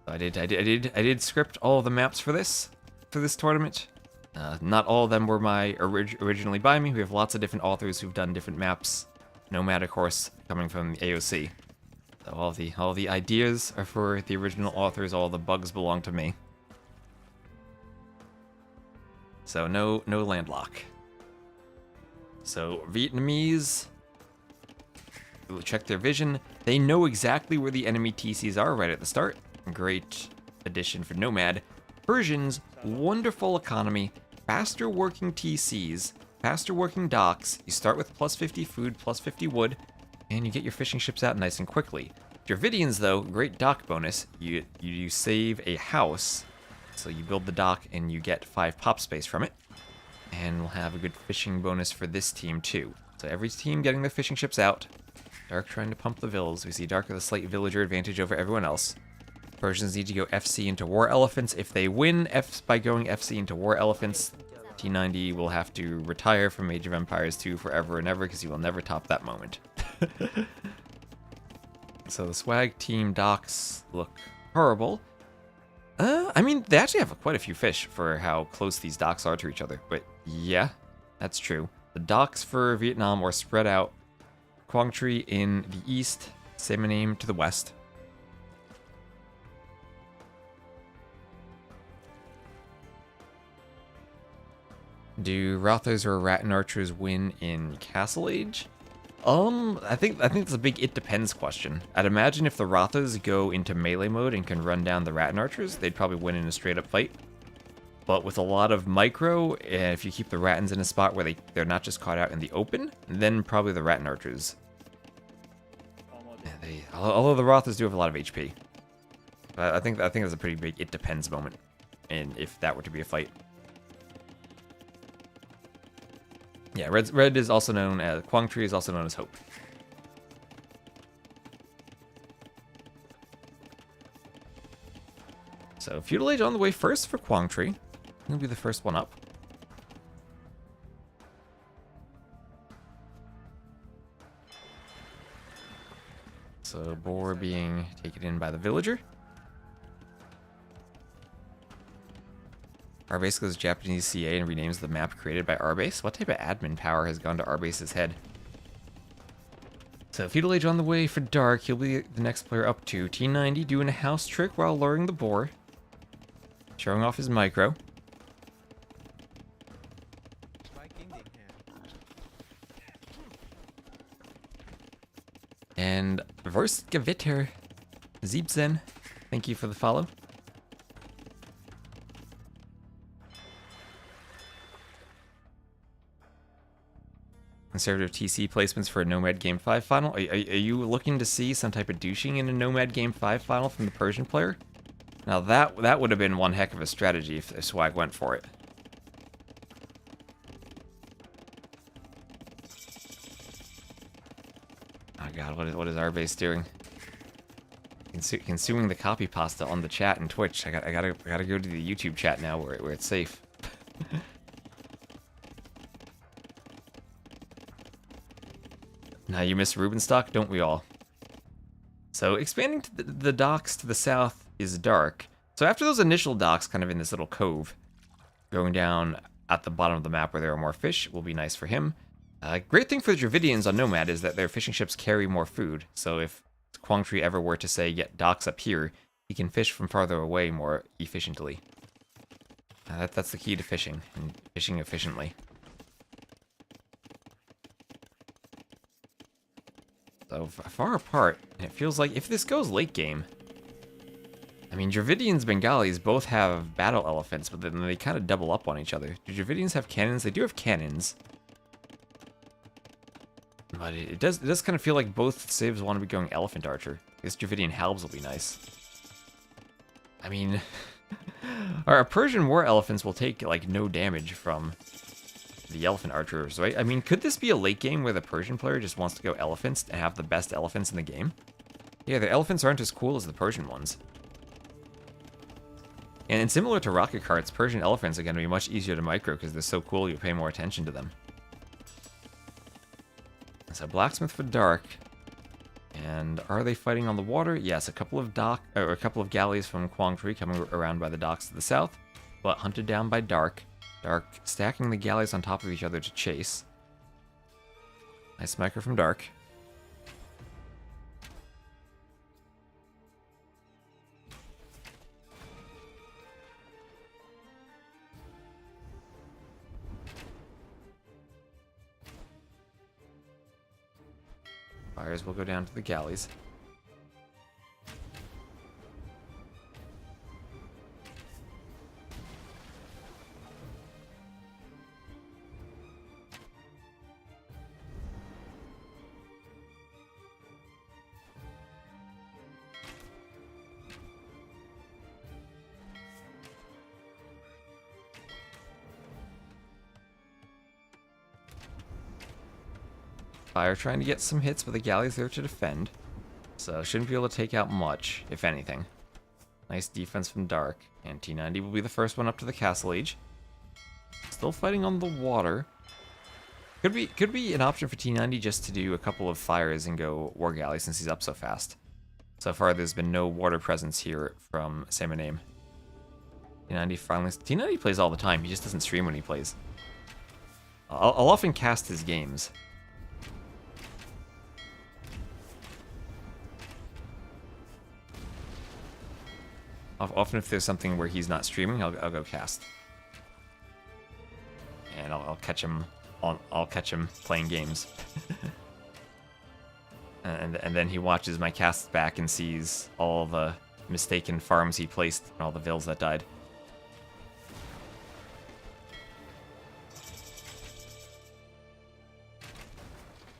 I did script all of the maps for this tournament. Not all of them were originally by me. We have lots of different authors who've done different maps. Nomad, of course, coming from the AOC. So all the ideas are for the original authors. All the bugs belong to me. So no landlock. So Vietnamese, we'll check their vision. They know exactly where the enemy TCs are right at the start. Great addition for Nomad. Persians, wonderful economy, faster working TCs, faster working docks. You start with plus 50 food, plus 50 wood, and you get your fishing ships out nice and quickly. Dravidians, though, great dock bonus. You save a house, so you build the dock and you get 5 pop space from it. And we'll have a good fishing bonus for this team, too. So every team getting their fishing ships out. Dark trying to pump the vills. We see Dark with a slight villager advantage over everyone else. Persians need to go FC into War Elephants. If they win by going FC into War Elephants, T90 will have to retire from Age of Empires 2 forever and ever because he will never top that moment. So the swag team docks look horrible. I mean, they actually have quite a few fish for how close these docks are to each other. But yeah, that's true. The docks for Vietnam are spread out. Quangtree in the east, Say My Name to the west. Do Rothos or Rattan Archers win in Castle Age? I think it's a big it depends question. I'd imagine if the Rothos go into melee mode and can run down the Rattan Archers, they'd probably win in a straight up fight. But with a lot of micro, if you keep the Rattans in a spot where they're not just caught out in the open, then probably the Rattan Archers. Although the Rothos do have a lot of HP. I think that's a pretty big it depends moment, and if that were to be a fight. Yeah, red is also known as... Quangtree is also known as Hope. So, Feudal Age on the way first for Quangtree. He'll be the first one up. So, Boar being taken in by the villager. Arbase goes Japanese CA and renames the map created by Arbase. What type of admin power has gone to Arbase's head? So Feudal Age on the way for Dark. He'll be the next player up to T90 doing a house trick while luring the boar. Showing off his micro. And Verskaviter Ziebsen, thank you for the follow. Conservative TC placements for a Nomad Game 5 final. Are you looking to see some type of douching in a Nomad Game 5 final from the Persian player? Now that would have been one heck of a strategy if Swag went for it. Oh god, what is Arbase doing? Consuming the copy pasta on the chat and Twitch. I gotta go to the YouTube chat now where it's safe. Now you miss Rubenstock, don't we all? So expanding to the docks to the south is Dark. So after those initial docks, kind of in this little cove, going down at the bottom of the map where there are more fish will be nice for him. Great thing for the Dravidians on Nomad is that their fishing ships carry more food. So if Quangtree ever were to say get docks up here, he can fish from farther away more efficiently. That's the key to fishing, and fishing efficiently. So far apart, and it feels like if this goes late game, I mean, Dravidians, Bengalis both have battle elephants, but then they kind of double up on each other. Do Dravidians have cannons? They do have cannons. But it does kind of feel like both civs want to be going elephant archer. I guess Dravidian halbs will be nice. I mean, our Persian war elephants will take, like, no damage from the elephant archers, right? I mean, could this be a late game where the Persian player just wants to go elephants and have the best elephants in the game? Yeah, the elephants aren't as cool as the Persian ones. And similar to rocket carts, Persian elephants are going to be much easier to micro because they're so cool you pay more attention to them. So blacksmith for dark. And are they fighting on the water? Yes, a couple of galleys from Quangtree coming around by the docks to the south, but hunted down by Dark. Dark stacking the galleys on top of each other to chase. Nice micro from Dark. Fires will go down to the galleys. Fire trying to get some hits, but the galleys there to defend. So shouldn't be able to take out much, if anything. Nice defense from Dark. And T90 will be the first one up to the Castle Age. Still fighting on the water. Could be an option for T90 just to do a couple of fires and go War Galley since he's up so fast. So far there's been no water presence here from Say My Name. T90 finally... T90 plays all the time, he just doesn't stream when he plays. I'll often cast his games. Often if there's something where he's not streaming, I'll go cast. And I'll catch him playing games. and then he watches my casts back and sees all the mistaken farms he placed and all the vills that died.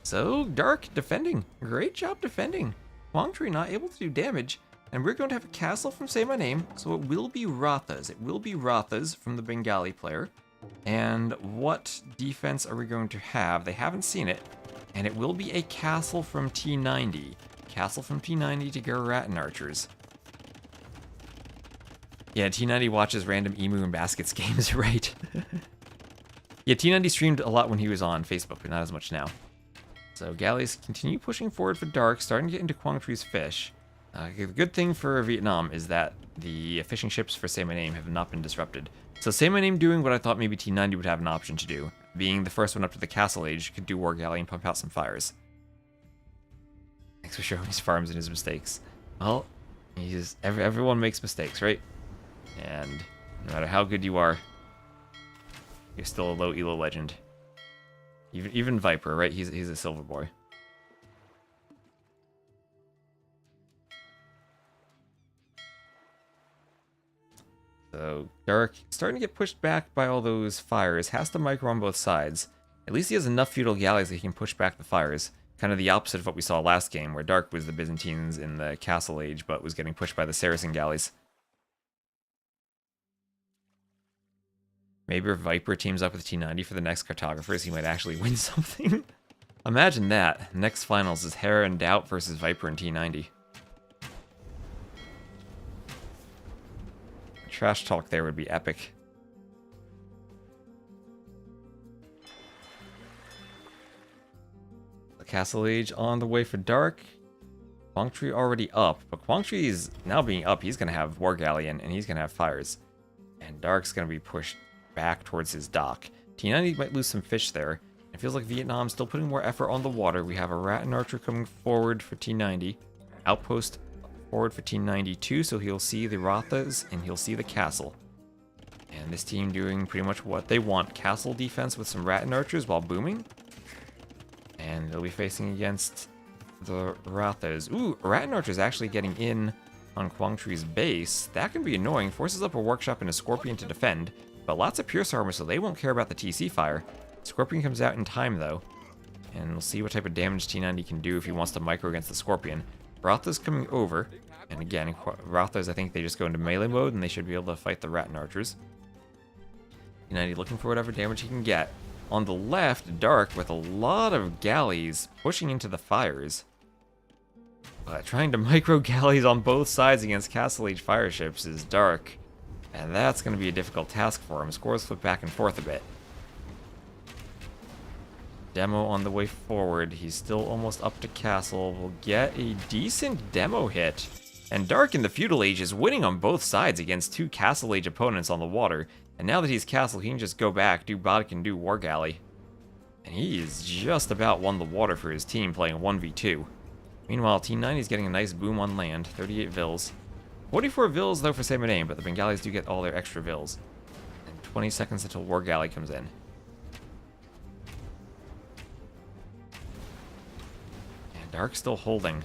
So, Dark defending. Great job defending. Quangtree not able to do damage. And we're going to have a castle from Say My Name, so it will be Rathas. It will be Rathas from the Bengali player. And what defense are we going to have? They haven't seen it. And it will be a castle from T90. Castle from T90 to Garatan Archers. Yeah, T90 watches random Emu and Baskets games, right? Yeah, T90 streamed a lot when he was on Facebook, but not as much now. So galleys continue pushing forward for Dark, starting to get into Quangtree's fish. The good thing for Vietnam is that the fishing ships for Say My Name have not been disrupted. So Say My Name doing what I thought maybe T90 would have an option to do. Being the first one up to the Castle Age, could do War Galley and pump out some fires. Thanks for showing his farms and his mistakes. Well, everyone makes mistakes, right? And no matter how good you are, you're still a low elo legend. Even Viper, right? He's a silver boy. So, Dark, starting to get pushed back by all those fires, has to micro on both sides. At least he has enough feudal galleys that he can push back the fires. Kind of the opposite of what we saw last game, where Dark was the Byzantines in the Castle Age, but was getting pushed by the Saracen galleys. Maybe if Viper teams up with T90 for the next Cartographers, he might actually win something. Imagine that. Next finals is Hera and Doubt versus Viper and T90. Trash talk there would be epic. The Castle Age on the way for Dark. Quangtree already up, but Quangtree is now being up. He's going to have War Galleon, and he's going to have fires. And Dark's going to be pushed back towards his dock. T90 might lose some fish there. It feels like Vietnam's still putting more effort on the water. We have a Rattan Archer coming forward for T90. Outpost forward for T92, so he'll see the Rathas and he'll see the castle. And this team doing pretty much what they want. Castle defense with some rat and archers while booming. And they'll be facing against the Rathas. Ooh, rat and archers actually getting in on Quang Tri's base. That can be annoying. Forces up a workshop and a scorpion to defend. But lots of pierce armor, so they won't care about the TC fire. Scorpion comes out in time, though. And we'll see what type of damage T90 can do if he wants to micro against the Scorpion. Ratha's coming over. And again, Ratha's, I think they just go into melee mode, and they should be able to fight the Rat and Archers. T90 looking for whatever damage he can get. On the left, Dark with a lot of galleys pushing into the fires. But trying to micro galleys on both sides against Castle Age fire ships is Dark. And that's going to be a difficult task for him. Scores flip back and forth a bit. Demo on the way forward. He's still almost up to Castle. Will get a decent demo hit. And Dark in the Feudal Age is winning on both sides against two Castle Age opponents on the water. And now that he's Castle, he can just go back, do Bodkin, and do War Galley. And he's just about won the water for his team, playing 1v2. Meanwhile, T90 is getting a nice boom on land, 38 Vils. 44 Vils, though, for Same Name, but the Bengalis do get all their extra Vils. And 20 seconds until War Galley comes in. Dark's still holding.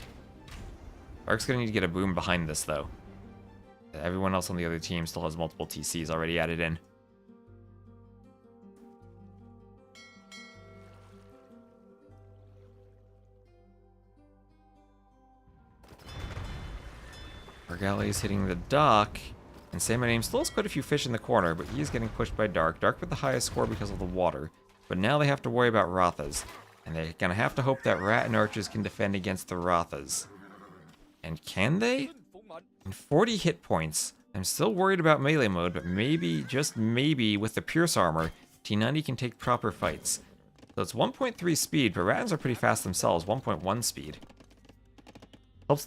Dark's gonna need to get a boom behind this, though. Everyone else on the other team still has multiple TCs already added in. Argali is hitting the dock, and Say My Name still has quite a few fish in the corner, but he is getting pushed by Dark. Dark with the highest score because of the water, but now they have to worry about Rathas. And they're gonna have to hope that Rat and Archers can defend against the Rathas. And can they? And 40 hit points. I'm still worried about melee mode, but maybe, just maybe, with the Pierce Armor, T90 can take proper fights. So it's 1.3 speed, but Ratans are pretty fast themselves, 1.1 speed.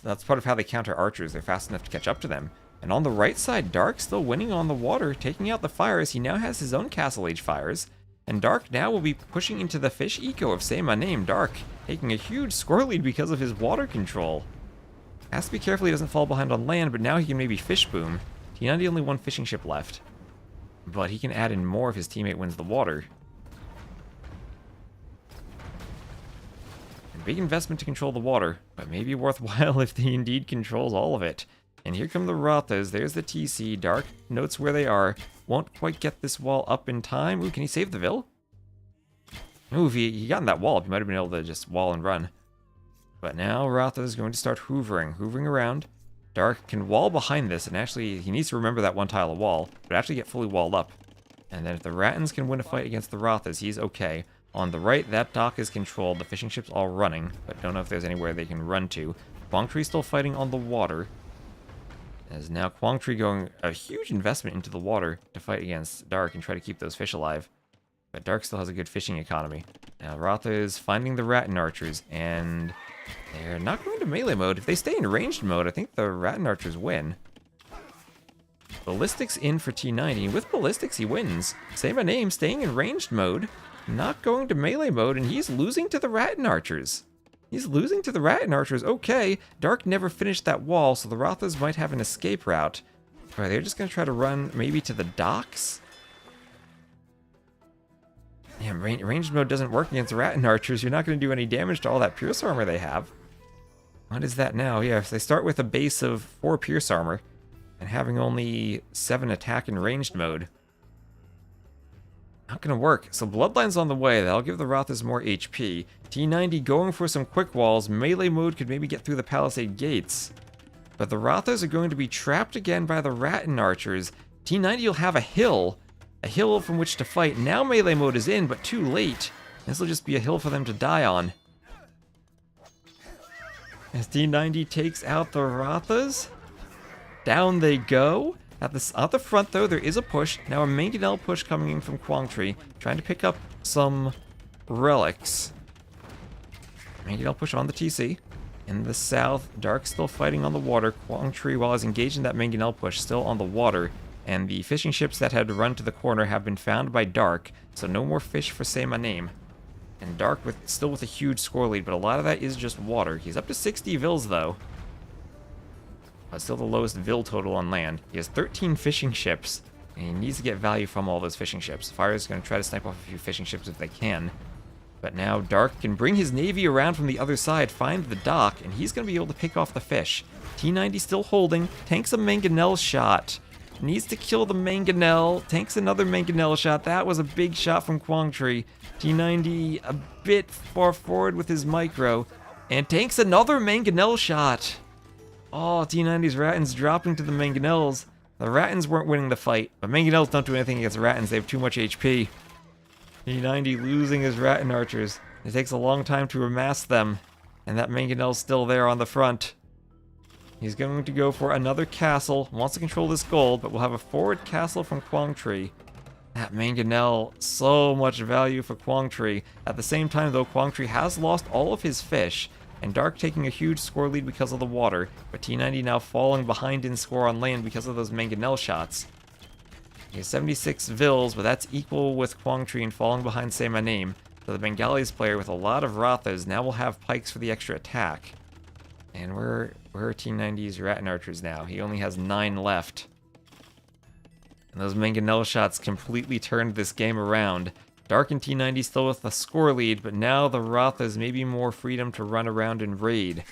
That's part of how they counter Archers, they're fast enough to catch up to them. And on the right side, Dark still winning on the water, taking out the fires. He now has his own Castle Age fires. And Dark now will be pushing into the fish eco of Say My Name. Dark taking a huge score lead because of his water control. Has to be careful he doesn't fall behind on land, but now he can maybe fish boom. T90 only one fishing ship left. But he can add in more if his teammate wins the water. A big investment to control the water, but maybe worthwhile if he indeed controls all of it. And here come the Rathas. There's the TC. Dark notes where they are. Won't quite get this wall up in time. Ooh, can he save the Vil? Ooh, if he got in that wall, he might have been able to just wall and run. But now Ratha is going to start hoovering around. Dark can wall behind this, and actually, he needs to remember that one tile of wall, but actually get fully walled up. And then if the Ratans can win a fight against the Rathas, he's okay. On the right, that dock is controlled. The fishing ship's all running, but don't know if there's anywhere they can run to. Quang Tri's still fighting on the water. As now Quang Tri going a huge investment into the water to fight against Dark and try to keep those fish alive. But Dark still has a good fishing economy. Now Ratha is finding the Rat and Archers, and they're not going to melee mode. If they stay in ranged mode, I think the Rat and Archers win. Ballistics in for T90. With Ballistics, he wins. Say My Name, staying in ranged mode, not going to melee mode, and he's losing to the Rat and Archers. He's losing to the Rat and Archers. Okay, Dark never finished that wall, so the Rathas might have an escape route. Or they're just going to try to run maybe to the docks? Yeah, ranged mode doesn't work against the Rat and Archers. You're not going to do any damage to all that Pierce Armor they have. What is that now? Yeah, if they start with a base of 4 Pierce Armor and having only 7 attack in ranged mode, not gonna work. So Bloodline's on the way. That'll give the Rathas more HP. T90 going for some quick walls. Melee mode could maybe get through the Palisade gates. But the Rathas are going to be trapped again by the Rat and Archers. T90 will have a hill from which to fight. Now melee mode is in, but too late. This will just be a hill for them to die on. As T90 takes out the Rathas, down they go. At the front, though, there is a push. Now a Mangonel push coming in from Quang Tri, trying to pick up some relics. Mangonel push on the TC. In the south, Dark still fighting on the water. Quang Tri, while he's engaged in that Mangonel push, still on the water. And the fishing ships that had run to the corner have been found by Dark, so no more fish for Say My Name. And Dark still with a huge score lead, but a lot of that is just water. He's up to 60 Vils, though. But still the lowest Vil total on land. He has 13 fishing ships. And he needs to get value from all those fishing ships. Fire is going to try to snipe off a few fishing ships if they can. But now Dark can bring his navy around from the other side, find the dock, and he's going to be able to pick off the fish. T90 still holding, tanks a mangonel shot. Needs to kill the mangonel, tanks another mangonel shot. That was a big shot from Quang Tri. T90 a bit far forward with his micro, and tanks another mangonel shot. Oh, T90's Rattans dropping to the mangonels. The Rattans weren't winning the fight, but mangonels don't do anything against Rattans. They have too much HP. T90 losing his Rattan archers. It takes a long time to amass them, and that mangonel's still there on the front. He's going to go for another castle, wants to control this gold, but we'll have a forward castle from Quang Tri. That mangonel, so much value for Quang Tri. At the same time, though, Quang Tri has lost all of his fish, and Dark taking a huge score lead because of the water, but T90 now falling behind in score on land because of those mangonel shots. He has 76 vills, but that's equal with Quang Tri and falling behind Say My Name. So the Bengalis player with a lot of Rathas now will have pikes for the extra attack. And where are T90's Rattan archers now? He only has 9 left. And those mangonel shots completely turned this game around. Dark and T90 still with the score lead, but now the Rathas maybe more freedom to run around and raid.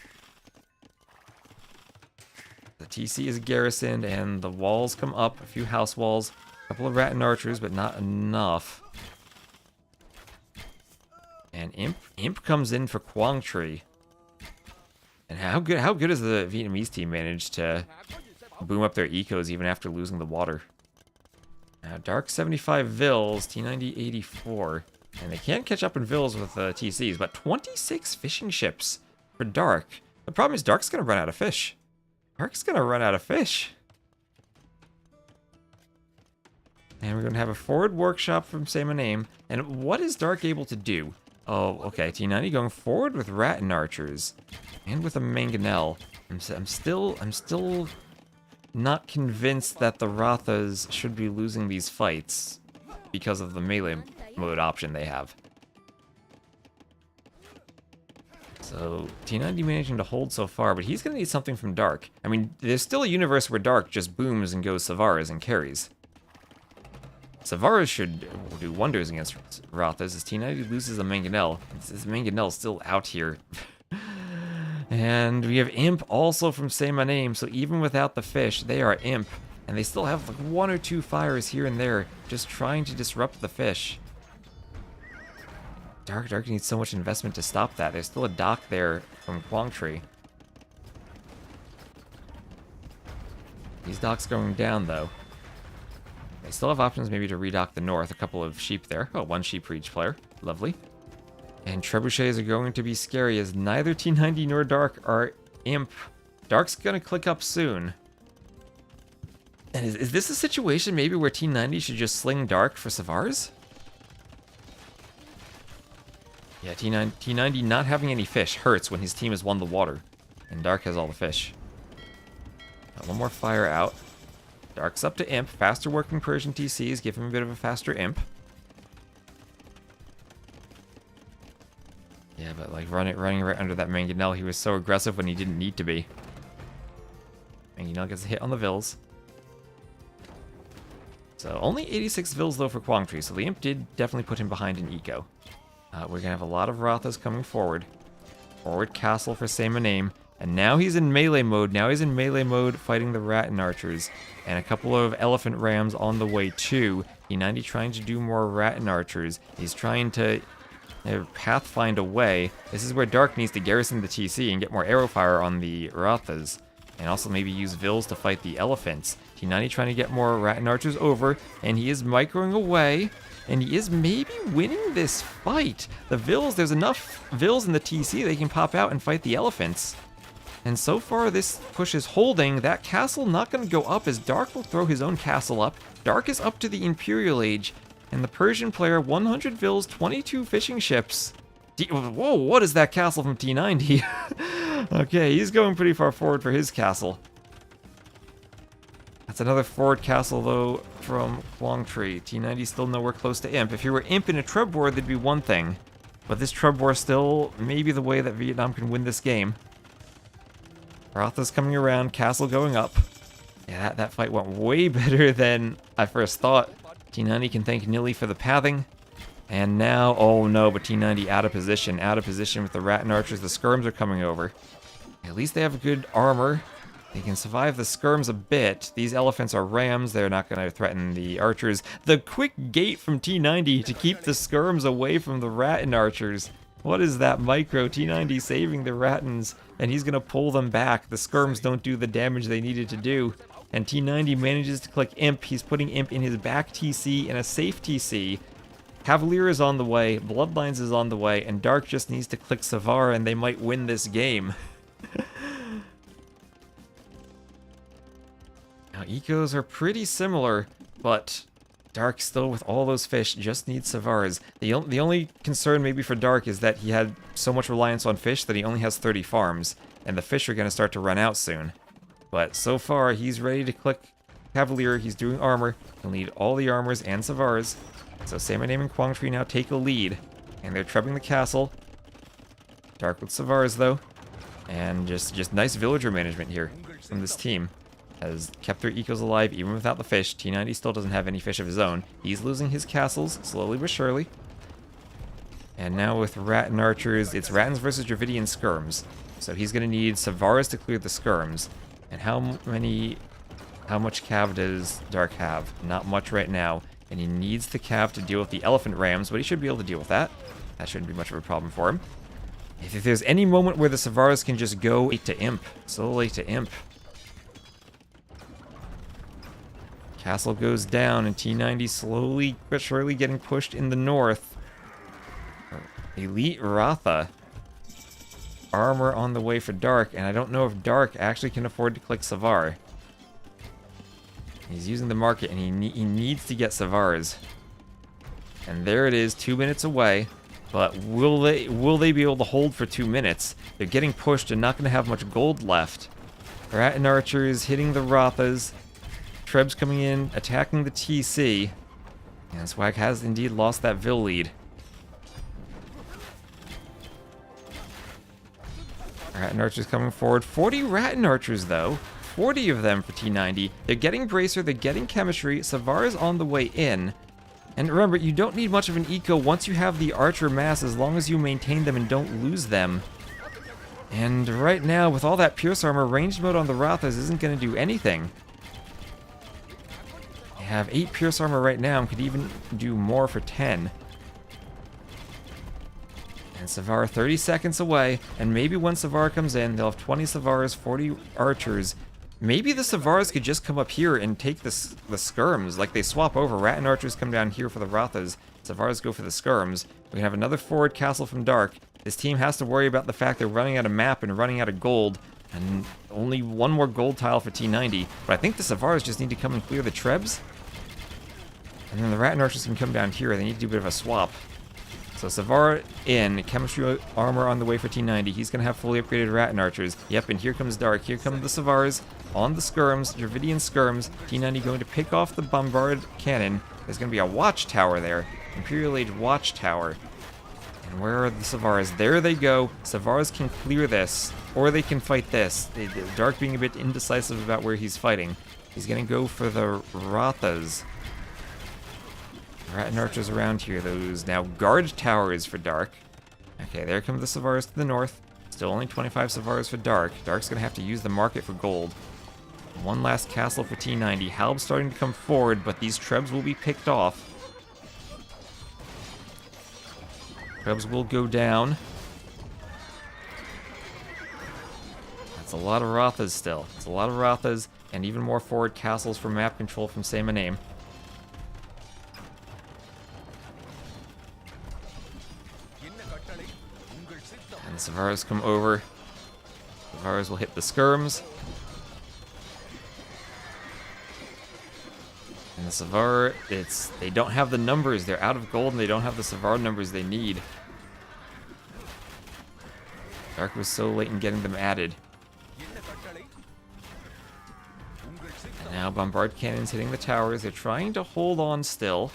The TC is garrisoned, and the walls come up, a few house walls, a couple of Rattan archers, but not enough. And Imp comes in for Quang Tri. And how good has the Vietnamese team managed to boom up their ecos even after losing the water? Now, Dark 75 vills, T90 84. And they can't catch up in vills with TCs, but 26 fishing ships for Dark. The problem is Dark's going to run out of fish. Dark's going to run out of fish. And we're going to have a forward workshop from Say My Name. And what is Dark able to do? Oh, okay, T90 going forward with Rattan archers. And with a mangonel. I'm still not convinced that the Rathas should be losing these fights because of the melee mode option they have. So, T90 managing to hold so far, but he's going to need something from Dark. I mean, there's still a universe where Dark just booms and goes Savaras and carries. Savaras should do wonders against Rathas as T90 loses a mangonel. This mangonel is still out here. And we have Imp also from Say My Name, so even without the fish, they are Imp. And they still have like 1 or 2 fires here and there, just trying to disrupt the fish. Dark needs so much investment to stop that. There's still a dock there from Quang Tri. These docks going down, though. They still have options maybe to redock the north. A couple of sheep there. Oh, 1 sheep for each player. Lovely. And trebuchets are going to be scary as neither T90 nor Dark are Imp. Dark's going to click up soon. And is this a situation maybe where T90 should just sling Dark for Savars? Yeah, T90 not having any fish hurts when his team has won the water. And Dark has all the fish. Got 1 more fire out. Dark's up to Imp. Faster working Persian TCs give him a bit of a faster Imp. Yeah, but like running right under that mangonel, he was so aggressive when he didn't need to be. Mangonel gets a hit on the vills. So only 86 vills though for Quang Tri, so the Imp did definitely put him behind in eco. We're gonna have a lot of Rathas coming forward. Forward castle for Say My Name. And now he's in melee mode. Now he's in melee mode fighting the Rattan archers. And a couple of elephant rams on the way too. T90 trying to do more Rattan archers. He's trying to pathfind away. This is where Dark needs to garrison the TC and get more arrow fire on the Rathas. And also maybe use vills to fight the elephants. T90 trying to get more Rattan archers over. And he is microing away. And he is maybe winning this fight. The vills, there's enough vills in the TC they can pop out and fight the elephants. And so far, this push is holding. That castle not going to go up as Dark will throw his own castle up. Dark is up to the Imperial Age. And the Persian player, 100 vills, 22 fishing ships. Whoa, what is that castle from T90? Okay, he's going pretty far forward for his castle. That's another forward castle, though, from Quang Tri. T90 still nowhere close to Imp. If he were Imp in a Trub War, that'd be one thing. But this Trub War still may be the way that Vietnam can win this game. Ratha's coming around, castle going up. Yeah, that fight went way better than I first thought. T90 can thank Nilly for the pathing. And now, oh no, but T90 out of position with the Rattan Archers. The Skirms are coming over. At least they have good armor. They can survive the Skirms a bit. These elephants are rams. They're not going to threaten the archers. The quick gate from T90 to keep the Skirms away from the Rattan Archers. What is that micro? T90 saving the Rattans, and he's going to pull them back. The Skirms don't do the damage they needed to do. And T90 manages to click Imp. He's putting Imp in his back TC and a safe TC. Cavalier is on the way, Bloodlines is on the way, and Dark just needs to click Savara and they might win this game. Now, ecos are pretty similar, but Dark still with all those fish just needs Savars. The only concern maybe for Dark is that he had so much reliance on fish that he only has 30 farms, and the fish are going to start to run out soon. But so far, he's ready to click Cavalier, he's doing armor, he'll need all the armors and Savars. So Say My Name and Quang Tree now take a lead, and they're trebuing the castle. Dark with Savars though, and just nice villager management here from this team. Has kept their ecos alive even without the fish. T90 still doesn't have any fish of his own. He's losing his castles, slowly but surely. And now with Rattan Archers, it's Rattans versus Dravidian Skirms. So he's going to need Savars to clear the Skirms. And how much cav does Dark have? Not much right now. And he needs the cav to deal with the elephant rams, but he should be able to deal with that. That shouldn't be much of a problem for him. If there's any moment where the Savars can just go late to Imp, so late to Imp. Castle goes down, and T90 slowly but surely getting pushed in the north. Elite Ratha. Armor on the way for Dark, and I don't know if Dark actually can afford to click Savar. He's using the market, and he needs to get Savars. And there it is, 2 minutes away. But will they be able to hold for 2 minutes? They're getting pushed and not going to have much gold left. Rattan Archers hitting the Rathas. Trebs coming in, attacking the TC. And Swag has indeed lost that Vil lead. Rattan Archers coming forward. 40 Rattan Archers, though. 40 of them for T90. They're getting Bracer, they're getting Chemistry. Savar is on the way in. And remember, you don't need much of an eco once you have the Archer mass, as long as you maintain them and don't lose them. And right now, with all that Pierce Armor, ranged mode on the Rathas isn't going to do anything. They have 8 Pierce Armor right now and could even do more for 10. And Savar 30 seconds away, and maybe when Savar comes in, they'll have 20 Savars, 40 Archers. Maybe the Savars could just come up here and take the Skirms, like they swap over. Rattan Archers come down here for the Rathas, Savars go for the Skirms. We can have another forward castle from Dark. This team has to worry about the fact they're running out of map and running out of gold, and only one more gold tile for T90. But I think the Savars just need to come and clear the Trebs. And then the Rattan Archers can come down here. They need to do a bit of a swap. So Savar in, Chemistry Armor on the way for T90. He's going to have fully upgraded Rattan Archers. Yep, and here comes Dark. Here come the Savars on the Skirms, Dravidian Skirms. T90 going to pick off the Bombard Cannon. There's going to be a watchtower there. Imperial Age watchtower. And where are the Savars? There they go. Savars can clear this, or they can fight this. Dark being a bit indecisive about where he's fighting. He's going to go for the Rathas. Rattan Archers around here. Those now guard towers for Dark. Okay, there come the Savars to the north. Still only 25 Savars for Dark. Dark's going to have to use the market for gold. One last castle for T90. Halb's starting to come forward, but these Trebs will be picked off. Trebs will go down. That's a lot of Rathas still. It's a lot of Rathas, and even more forward castles for map control from Say My Name. And the Savars come over. Savars will hit the Skirms. And the Savar, they don't have the numbers. They're out of gold and they don't have the Savar numbers they need. Dark was so late in getting them added. And now Bombard Cannon's hitting the towers. They're trying to hold on still.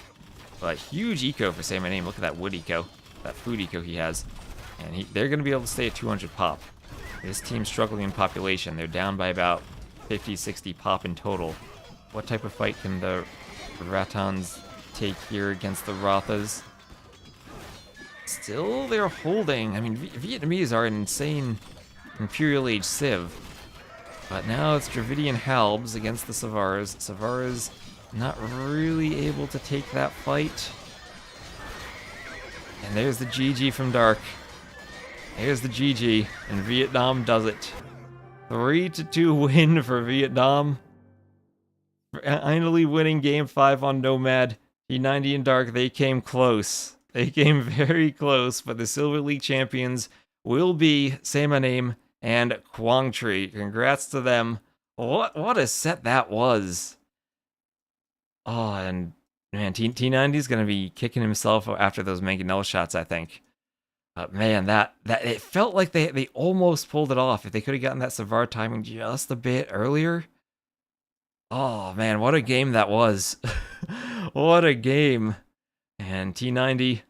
But huge eco for Say My Name. Look at that wood eco. That food eco he has. And they're going to be able to stay at 200 pop. This team's struggling in population. They're down by about 50, 60 pop in total. What type of fight can the Ratons take here against the Rothas? Still, they're holding. I mean, Vietnamese are an insane Imperial Age Civ. But now it's Dravidian Halbs against the Savars. Savars not really able to take that fight. And there's the GG from Dark. There's the GG, and Vietnam does it. 3-2 win for Vietnam. Finally winning Game 5 on Nomad. T90 and Dark, they came close. They came very close, but the Silver League champions will be, say my name, and Quang Tri. Congrats to them. What a set that was. Oh, and man, T90 is going to be kicking himself after those Mangonel shots, I think. But man, that it felt like they almost pulled it off. If they could have gotten that Savar timing just a bit earlier. Oh man, what a game that was. What a game. And T90,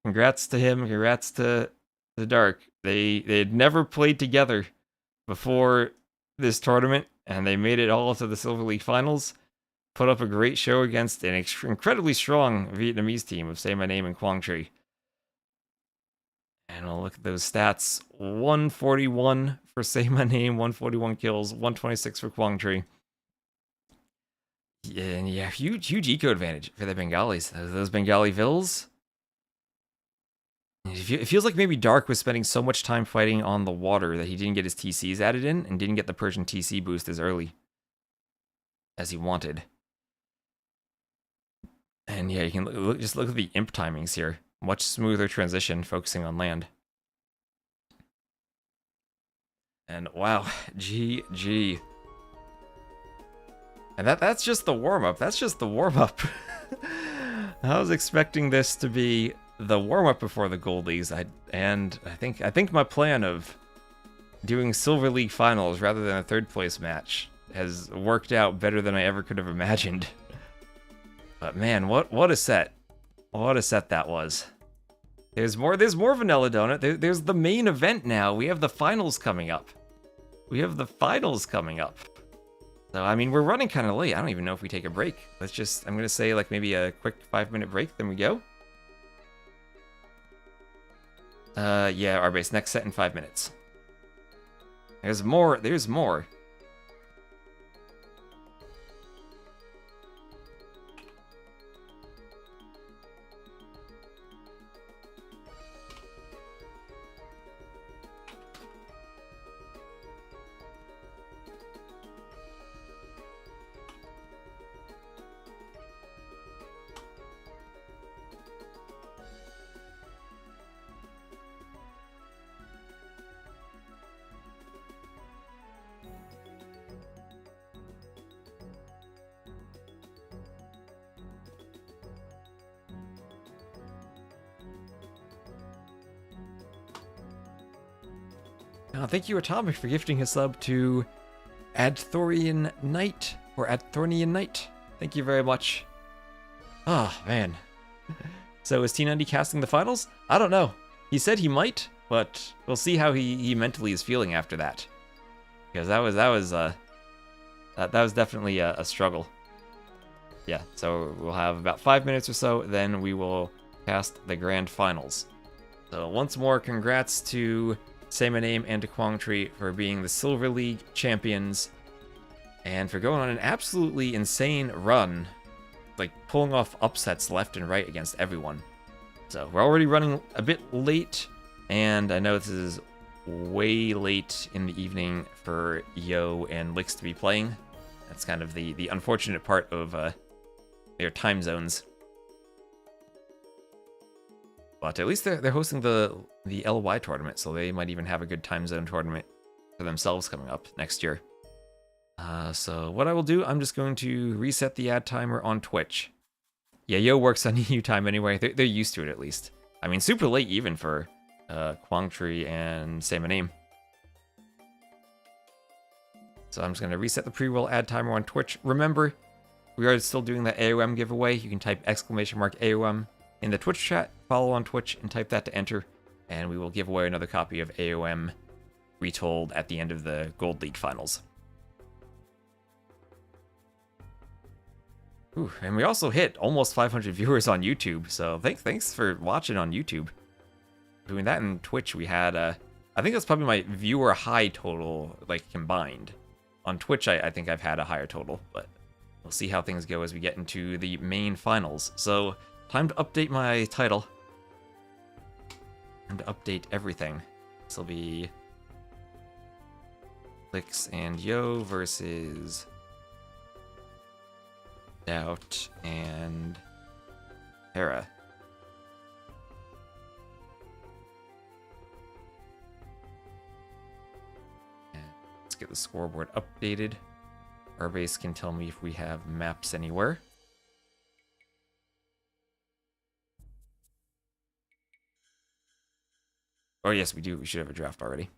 congrats to him, congrats to the Dark. They had never played together before this tournament, and they made it all to the Silver League Finals. Put up a great show against an incredibly strong Vietnamese team of Say My Name and Quang Tri. And we'll look at those stats. 141 for Say My Name, 141 kills, 126 for Quang Tri. And yeah, huge eco advantage for the Bengalis. Those Bengali vills. It feels like maybe Dark was spending so much time fighting on the water that he didn't get his TCs added in and didn't get the Persian TC boost as early as he wanted. And yeah, you can just look at the imp timings here. Much smoother transition, focusing on land. And wow, GG. And that's just the warm-up. That's just the warm-up. I was expecting this to be the warm-up before the Gold Leagues. I think my plan of doing Silver League Finals rather than a third place match has worked out better than I ever could have imagined. But man, what a set. What a set that was. There's more Vanilla Donut. There's the main event now. We have the finals coming up. So, I mean, we're running kind of late. I don't even know if we take a break. I'm going to say like maybe a quick 5-minute break, then we go. Yeah, our base. Next set in 5 minutes. There's more. Thank you, Atomic, for gifting a sub to Adthorian Knight, or Adthornian Knight. Thank you very much. Oh, man. So is T90 casting the finals? I don't know. He said he might, but we'll see how he mentally is feeling after that. Because that was definitely a struggle. Yeah, so we'll have about 5 minutes or so, then we will cast the grand finals. So once more, congrats to Say My Name and to Quang Tri for being the Silver League champions and for going on an absolutely insane run, like pulling off upsets left and right against everyone. So we're already running a bit late, and I know this is way late in the evening for Yo and Lix to be playing. That's kind of the unfortunate part of their time zones. But at least they're hosting the LY tournament, so they might even have a good time zone tournament for themselves coming up next year. So what I will do, I'm just going to reset the ad timer on Twitch. Yeah, Yo works on EU time anyway. They're used to it at least. I mean, super late even for Quang Tri and Say My Name. So I'm just going to reset the pre-roll ad timer on Twitch. Remember, we are still doing that AOM giveaway. You can type !AOM in the Twitch chat, follow on Twitch, and type that to enter, and we will give away another copy of AOM Retold at the end of the Gold League Finals. Ooh, and we also hit almost 500 viewers on YouTube, so thanks for watching on YouTube. Doing that in Twitch, we had, I think that's probably my viewer high total, like, combined. On Twitch, I think I've had a higher total, but we'll see how things go as we get into the main finals. So, time to update my title. Time to update everything. This will be Lix and Yo versus Doubt and Hera. And let's get the scoreboard updated. Our base can tell me if we have maps anywhere. Oh yes, we do. We should have a draft already.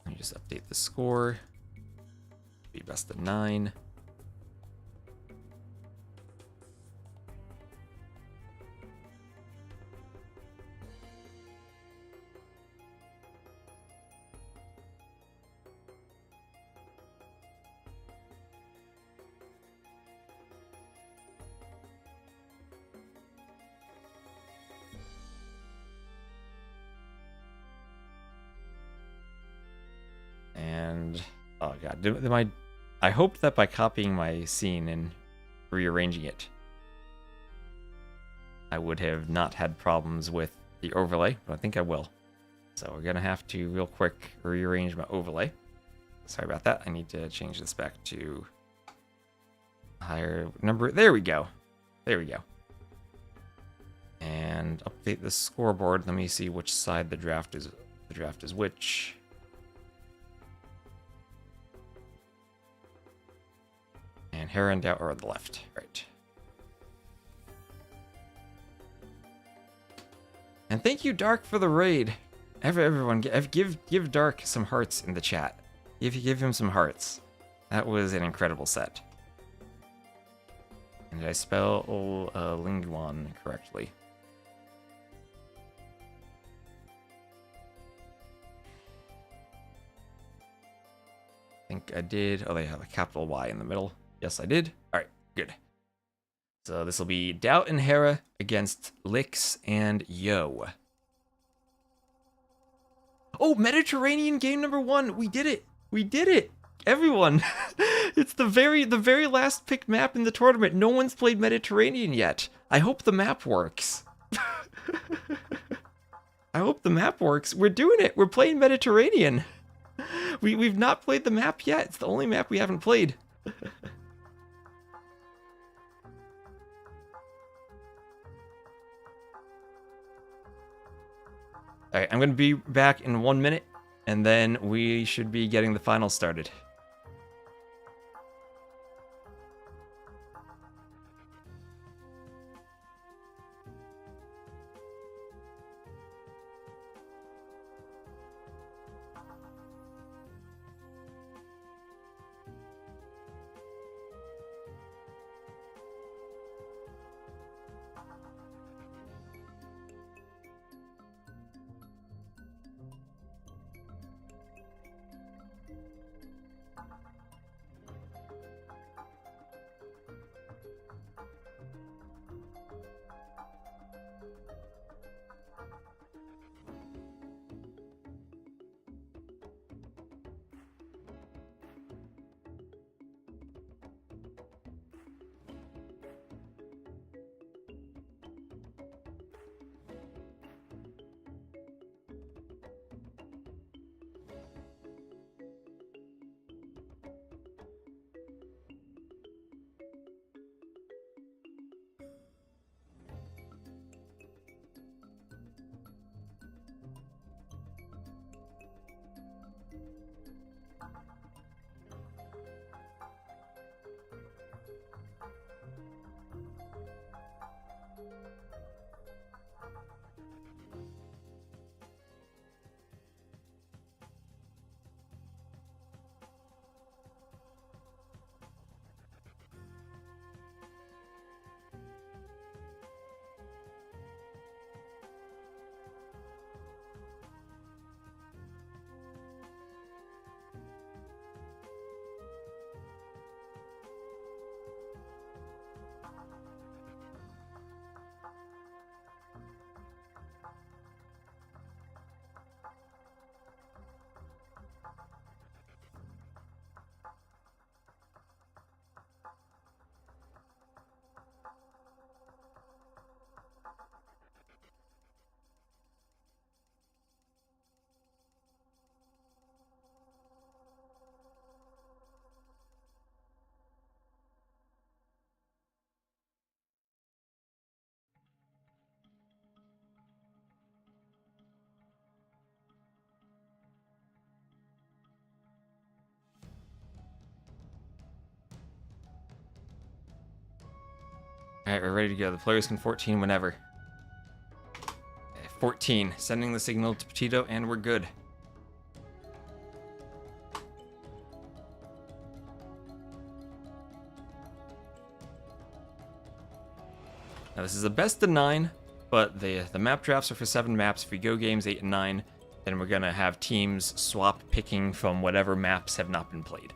Let me just update the score. Be best of 9. And oh god, I hope that by copying my scene and rearranging it, I would have not had problems with the overlay, but I think I will. So we're gonna have to real quick rearrange my overlay. Sorry about that. I need to change this back to higher number. There we go. There we go. And update the scoreboard. Let me see which side the draft is. The draft is which. And Hera and Doubt are on the left. Right. And thank you, Dark, for the raid. Everyone, give Dark some hearts in the chat. Give him some hearts. That was an incredible set. And did I spell Linguan correctly? I think I did. Oh, they have a capital Y in the middle. Yes, I did. All right, good. So this will be Doubt and Hera against Lix and Yo. Oh, Mediterranean game number 1. We did it. We did it. Everyone. It's the very last picked map in the tournament. No one's played Mediterranean yet. I hope the map works. I hope the map works. We're doing it. We're playing Mediterranean. We've not played the map yet. It's the only map we haven't played. Alright, I'm going to be back in 1 minute, and then we should be getting the finals started. Alright, we're ready to go. The players can 14 whenever. 14. Sending the signal to Petito, and we're good. Now this is a best of 9, but the map drafts are for 7 maps. If we go games 8 and 9, then we're gonna have teams swap picking from whatever maps have not been played.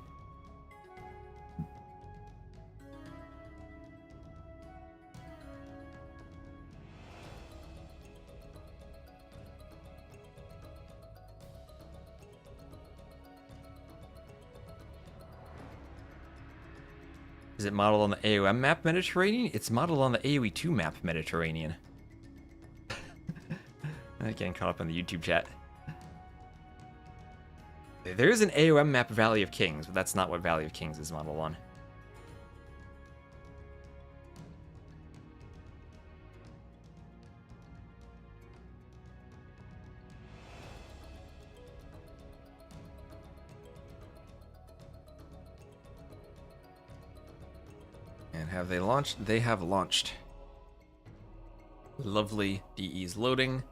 Is it modeled on the AOM map Mediterranean? It's modeled on the AoE2 map Mediterranean. I'm getting caught up on the YouTube chat. There is an AOM map Valley of Kings, but that's not what Valley of Kings is modeled on. And have they launched? They have launched. Lovely. DE's loading.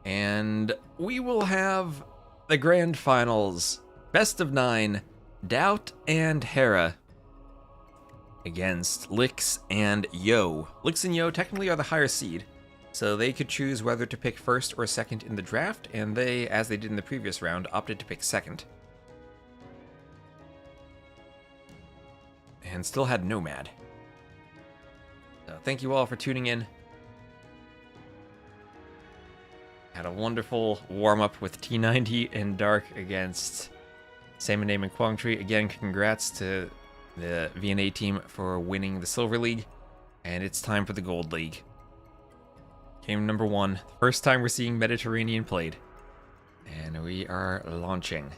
And we will have the grand finals. Best of 9. Doubt and Hera against Lix and Yo. Lix and Yo technically are the higher seed, so they could choose whether to pick first or second in the draft, and they, as they did in the previous round, opted to pick second. And still had Nomad. So thank you all for tuning in. Had a wonderful warm-up with T90 and Dark against Salmon Name and Quangtree. Again, congrats to the VNA team for winning the Silver League. And it's time for the Gold League. Game number 1. First time we're seeing Mediterranean played. And we are launching.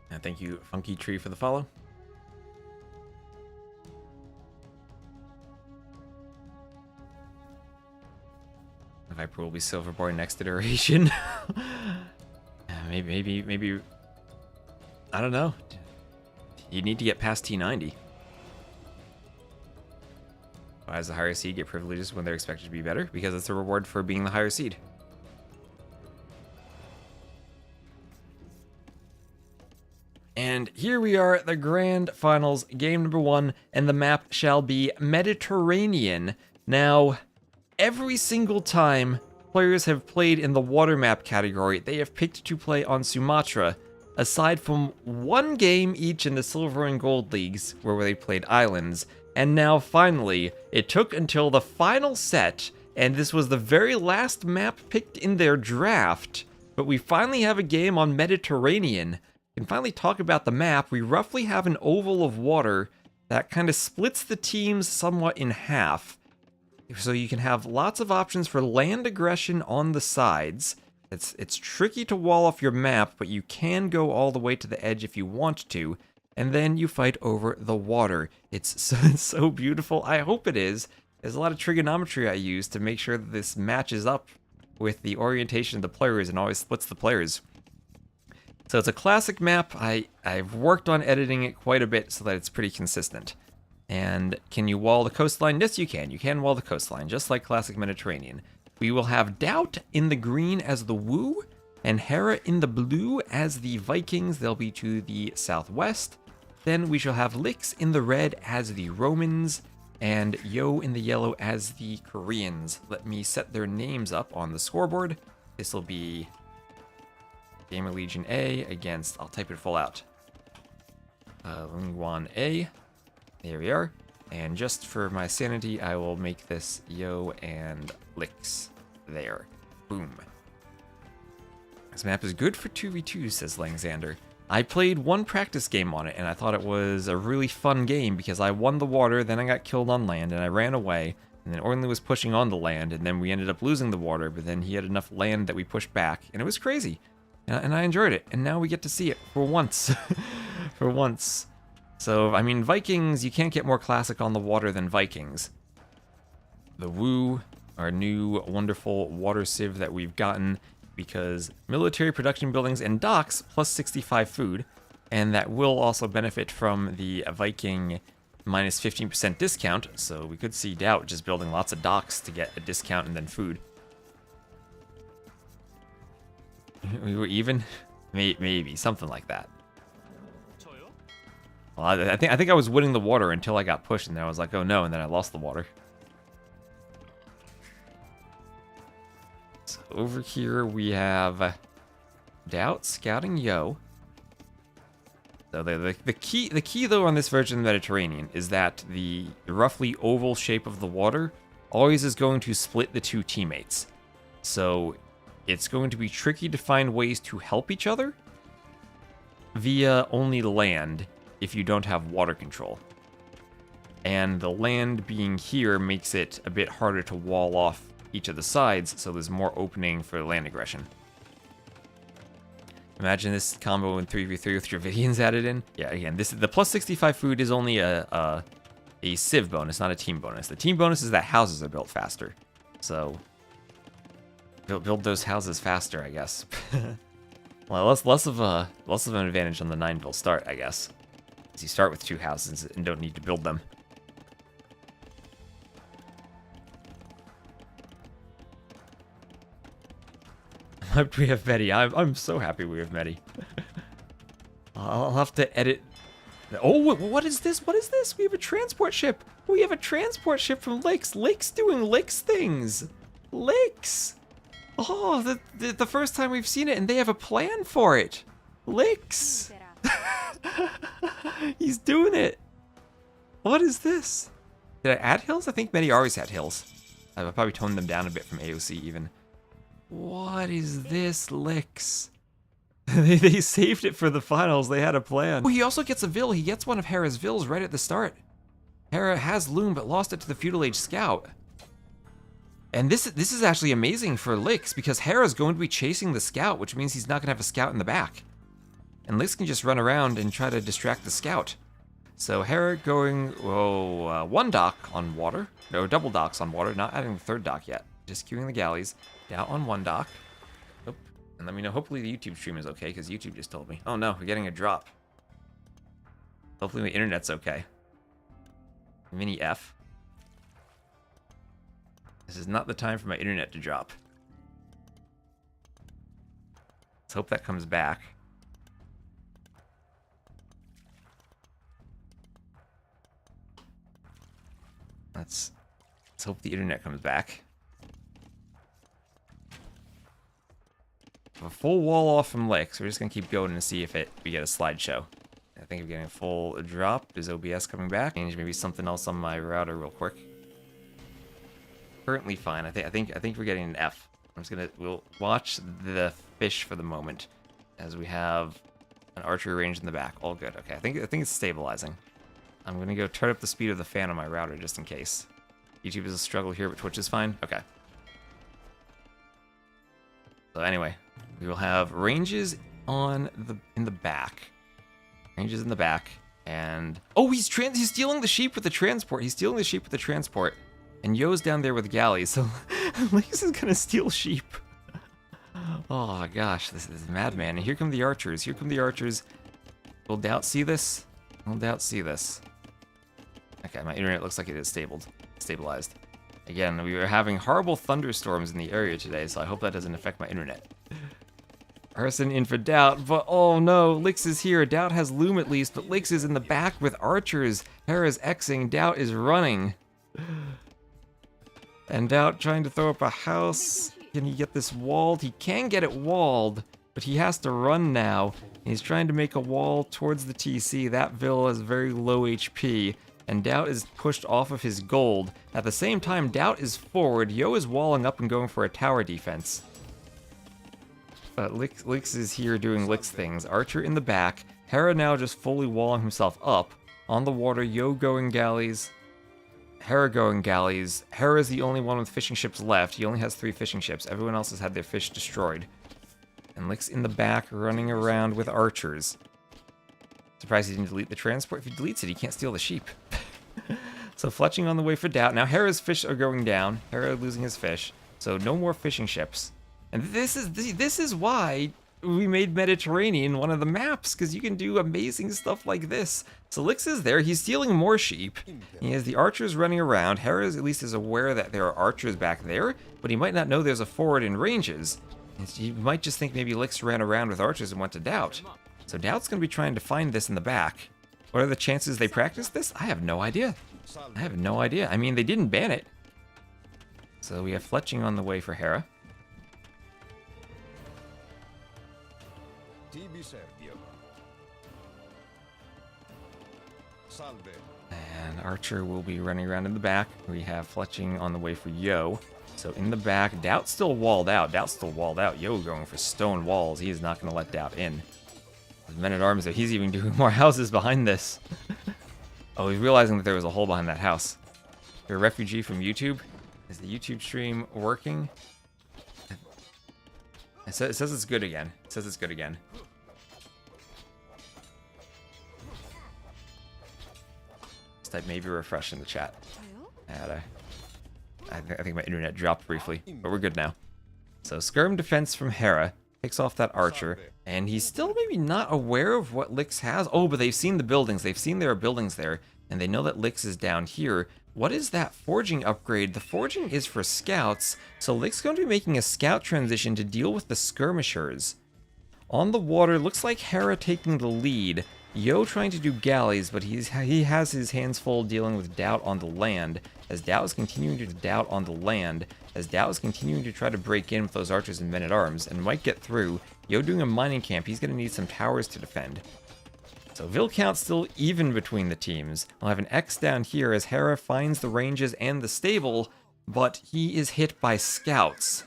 And thank you, Funky Tree, for the follow. Viper will be Silverborn next iteration. maybe. I don't know. You need to get past T90. Why does the higher seed get privileges when they're expected to be better? Because it's a reward for being the higher seed. And here we are at the grand finals, game number 1, and the map shall be Mediterranean. Now, every single time players have played in the water map category, they have picked to play on Sumatra, aside from one game each in the Silver and Gold Leagues, where they played islands. And now, finally, it took until the final set, and this was the very last map picked in their draft, but we finally have a game on Mediterranean. We can finally talk about the map. We roughly have an oval of water that kind of splits the teams somewhat in half. So you can have lots of options for land aggression on the sides. It's tricky to wall off your map, but you can go all the way to the edge if you want to. And then you fight over the water. It's so beautiful. I hope it is. There's a lot of trigonometry I use to make sure that this matches up with the orientation of the players and always splits the players. So it's a classic map. I've worked on editing it quite a bit so that it's pretty consistent. And can you wall the coastline? Yes, you can. You can wall the coastline, just like classic Mediterranean. We will have Doubt in the green as the Wu, and Hera in the blue as the Vikings. They'll be to the southwest. Then we shall have Lix in the red as the Romans, and Yo in the yellow as the Koreans. Let me set their names up on the scoreboard. This will be Gamer Legion A against, I'll type it full out, Lingwan A. There we are. And just for my sanity, I will make this Yo and Lix. There. Boom. This map is good for 2v2, says Langzander. I played one practice game on it, and I thought it was a really fun game because I won the water, then I got killed on land, and I ran away, and then Ornley was pushing on the land, and then we ended up losing the water, but then he had enough land that we pushed back, and it was crazy. And I enjoyed it, and now we get to see it for once. For once. So, I mean, Vikings, you can't get more classic on the water than Vikings. The Woo, our new wonderful water sieve that we've gotten because military production buildings and docks plus 65 food, and that will also benefit from the Viking minus 15% discount, so we could see Doubt just building lots of docks to get a discount and then food. We were even? Maybe, something like that. Well, I think I was winning the water until I got pushed, and then I was like, oh no, and then I lost the water. So over here we have Doubt scouting Yo. So the key though on this version of the Mediterranean is that the roughly oval shape of the water always is going to split the two teammates. So it's going to be tricky to find ways to help each other via only land if you don't have water control. And the land being here makes it a bit harder to wall off each of the sides, so there's more opening for land aggression. Imagine this combo in 3v3 with Dravidians added in. Yeah, again, the plus 65 food is only a civ bonus, not a team bonus. The team bonus is that houses are built faster. So build those houses faster, I guess. Well, less of an advantage on the 9-ville start, I guess. Because you start with 2 houses and don't need to build them. We have Medi. I'm so happy we have Medi. I'll have to edit. Oh, what is this? What is this? We have a transport ship. We have a transport ship from Licks. Licks doing Licks things. Licks. Oh, the first time we've seen it, and they have a plan for it. Licks. He's doing it. What is this? Did I add hills? I think Medi always had hills. I've probably toned them down a bit from AOC even. What is this, Licks? They saved it for the finals. They had a plan. Oh, he also gets a Vill. He gets one of Hera's Vills right at the start. Hera has Loom, but lost it to the Feudal Age Scout. And this is actually amazing for Licks, because Hera's going to be chasing the Scout, which means he's not going to have a Scout in the back. And Licks can just run around and try to distract the Scout. So Hera going, one dock on water. No, double docks on water, not adding the third dock yet. Just queuing the galleys. Down on one dock. Oh, and let me know. Hopefully the YouTube stream is okay, because YouTube just told me. Oh no, we're getting a drop. Hopefully my internet's okay. Mini F. This is not the time for my internet to drop. Let's hope that comes back. Let's hope the internet comes back. A full wall off from Licks. We're just gonna keep going and see if we get a slideshow. I think we're getting a full drop. Is OBS coming back? Change maybe something else on my router real quick. Currently fine. I think we're getting an F. We'll watch the fish for the moment, as we have an archery range in the back. All good. Okay, I think it's stabilizing. I'm gonna go turn up the speed of the fan on my router just in case. YouTube is a struggle here, but Twitch is fine. Okay. So anyway, we will have ranges in the back. Ranges in the back, and oh, he's stealing the sheep with the transport. He's stealing the sheep with the transport, and Yo's down there with galleys. So Licks is gonna steal sheep. Oh gosh, this is madman. And here come the archers. Here come the archers. Will Doubt see this? Will Doubt see this? Okay, my internet looks like it is stabilized. Again, we were having horrible thunderstorms in the area today, so I hope that doesn't affect my internet. Arson in for Doubt, but oh no, Licks is here. Doubt has Loom at least, but Licks is in the back with archers. Hera's Xing, Doubt is running. And Doubt trying to throw up a house. Can he get this walled? He can get it walled, but he has to run now. He's trying to make a wall towards the TC. That Vill has very low HP. And Doubt is pushed off of his gold. At the same time, Doubt is forward. Yo is walling up and going for a tower defense. But Licks is here doing Licks things. Archer in the back. Hera now just fully walling himself up. On the water, Yo going galleys. Hera going galleys. Hera is the only one with fishing ships left. He only has 3 fishing ships. Everyone else has had their fish destroyed. And Licks in the back running around with archers. It's Surprised he didn't delete the transport. If he deletes it, he can't steal the sheep. So fletching on the way for Doubt. Now Hera's fish are going down. Hera losing his fish. So no more fishing ships. And this is why we made Mediterranean one of the maps, because you can do amazing stuff like this. So Lix is there. He's stealing more sheep. He has the archers running around. Hera at least is aware that there are archers back there, but he might not know there's a forward in ranges. He might just think maybe Lix ran around with archers and went to Doubt. So Doubt's going to be trying to find this in the back. What are the chances they practice this? I have no idea. I have no idea. I mean, they didn't ban it. So we have fletching on the way for Hera. And Archer will be running around in the back. We have fletching on the way for Yo. So in the back, Doubt's still walled out. Doubt's still walled out. Yo going for stone walls. He is not going to let Doubt in. The men-at-arms, though, he's even doing more houses behind this. Oh, he's realizing that there was a hole behind that house. You're a refugee from YouTube? Is the YouTube stream working? It says it's good again. It says it's good again. Just type maybe refresh in the chat. I think my internet dropped briefly, but we're good now. So skirm defense from Hera. Picks off that archer, and he's still maybe not aware of what Lix has. Oh, but they've seen the buildings. They've seen there are buildings there, and they know that Lix is down here. What is that forging upgrade? The forging is for scouts, so Lix is going to be making a scout transition to deal with the skirmishers. On the water, looks like Hera taking the lead. Yo trying to do galleys, but he has his hands full dealing with Doubt on the land. As Doubt is continuing to doubt on the land, as Doubt is continuing to try to break in with those archers and men-at-arms, and might get through. Yo doing a mining camp, he's going to need some towers to defend. So Vilcount's still even between the teams. I'll have an X down here as Hera finds the ranges and the stable, but he is hit by scouts.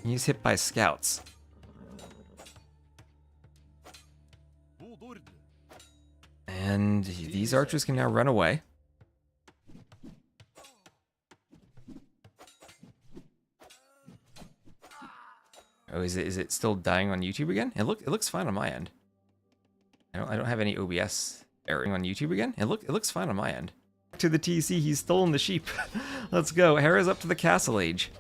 He's hit by scouts. And these archers can now run away. Oh, is it still dying on YouTube again? It looks fine on my end. I don't have any OBS erroring on YouTube again. It looks fine on my end. To the TC, he's stolen the sheep. Let's go. Hera's up to the Castle Age.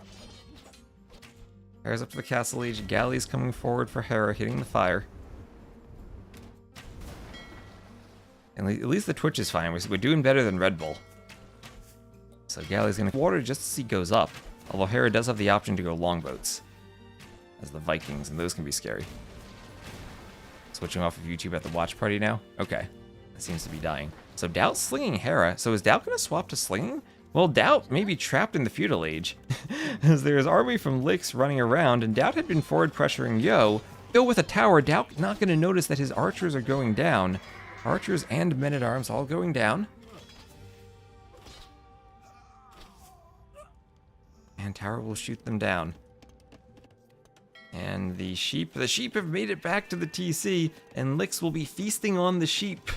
Hera's up to the Castle Age. Galleys coming forward for Hera, hitting the fire. And at least the Twitch is fine. We're doing better than Red Bull. So Galley's gonna water just as he goes up. Although Hera does have the option to go longboats. As the Vikings, and those can be scary. Switching off of YouTube at the watch party now? Okay. That seems to be dying. So Doubt's slinging Hera. So is Doubt gonna swap to slinging? Well, Doubt may be trapped in the feudal age. As there's army from Lix running around, and Doubt had been forward pressuring Yo. Yo with a tower, Doubt not gonna notice that his archers are going down. Archers and men-at-arms all going down. And tower will shoot them down. And the sheep have made it back to the TC, and Lix will be feasting on the sheep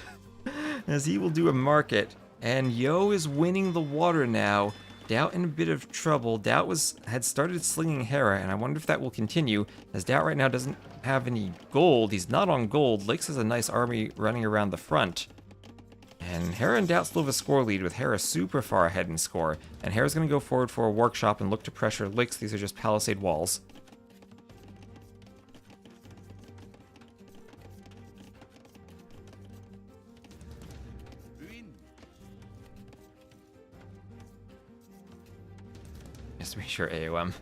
as he will do a market. And Yo is winning the water now. Doubt in a bit of trouble. Doubt had started slinging Hera, and I wonder if that will continue, as Doubt right now doesn't have any gold. He's not on gold. Lix has a nice army running around the front. And Hera and Doubt still have a score lead, with Hera super far ahead in score. And Hera's going to go forward for a workshop and look to pressure Lix. These are just palisade walls. Just to make sure AOM.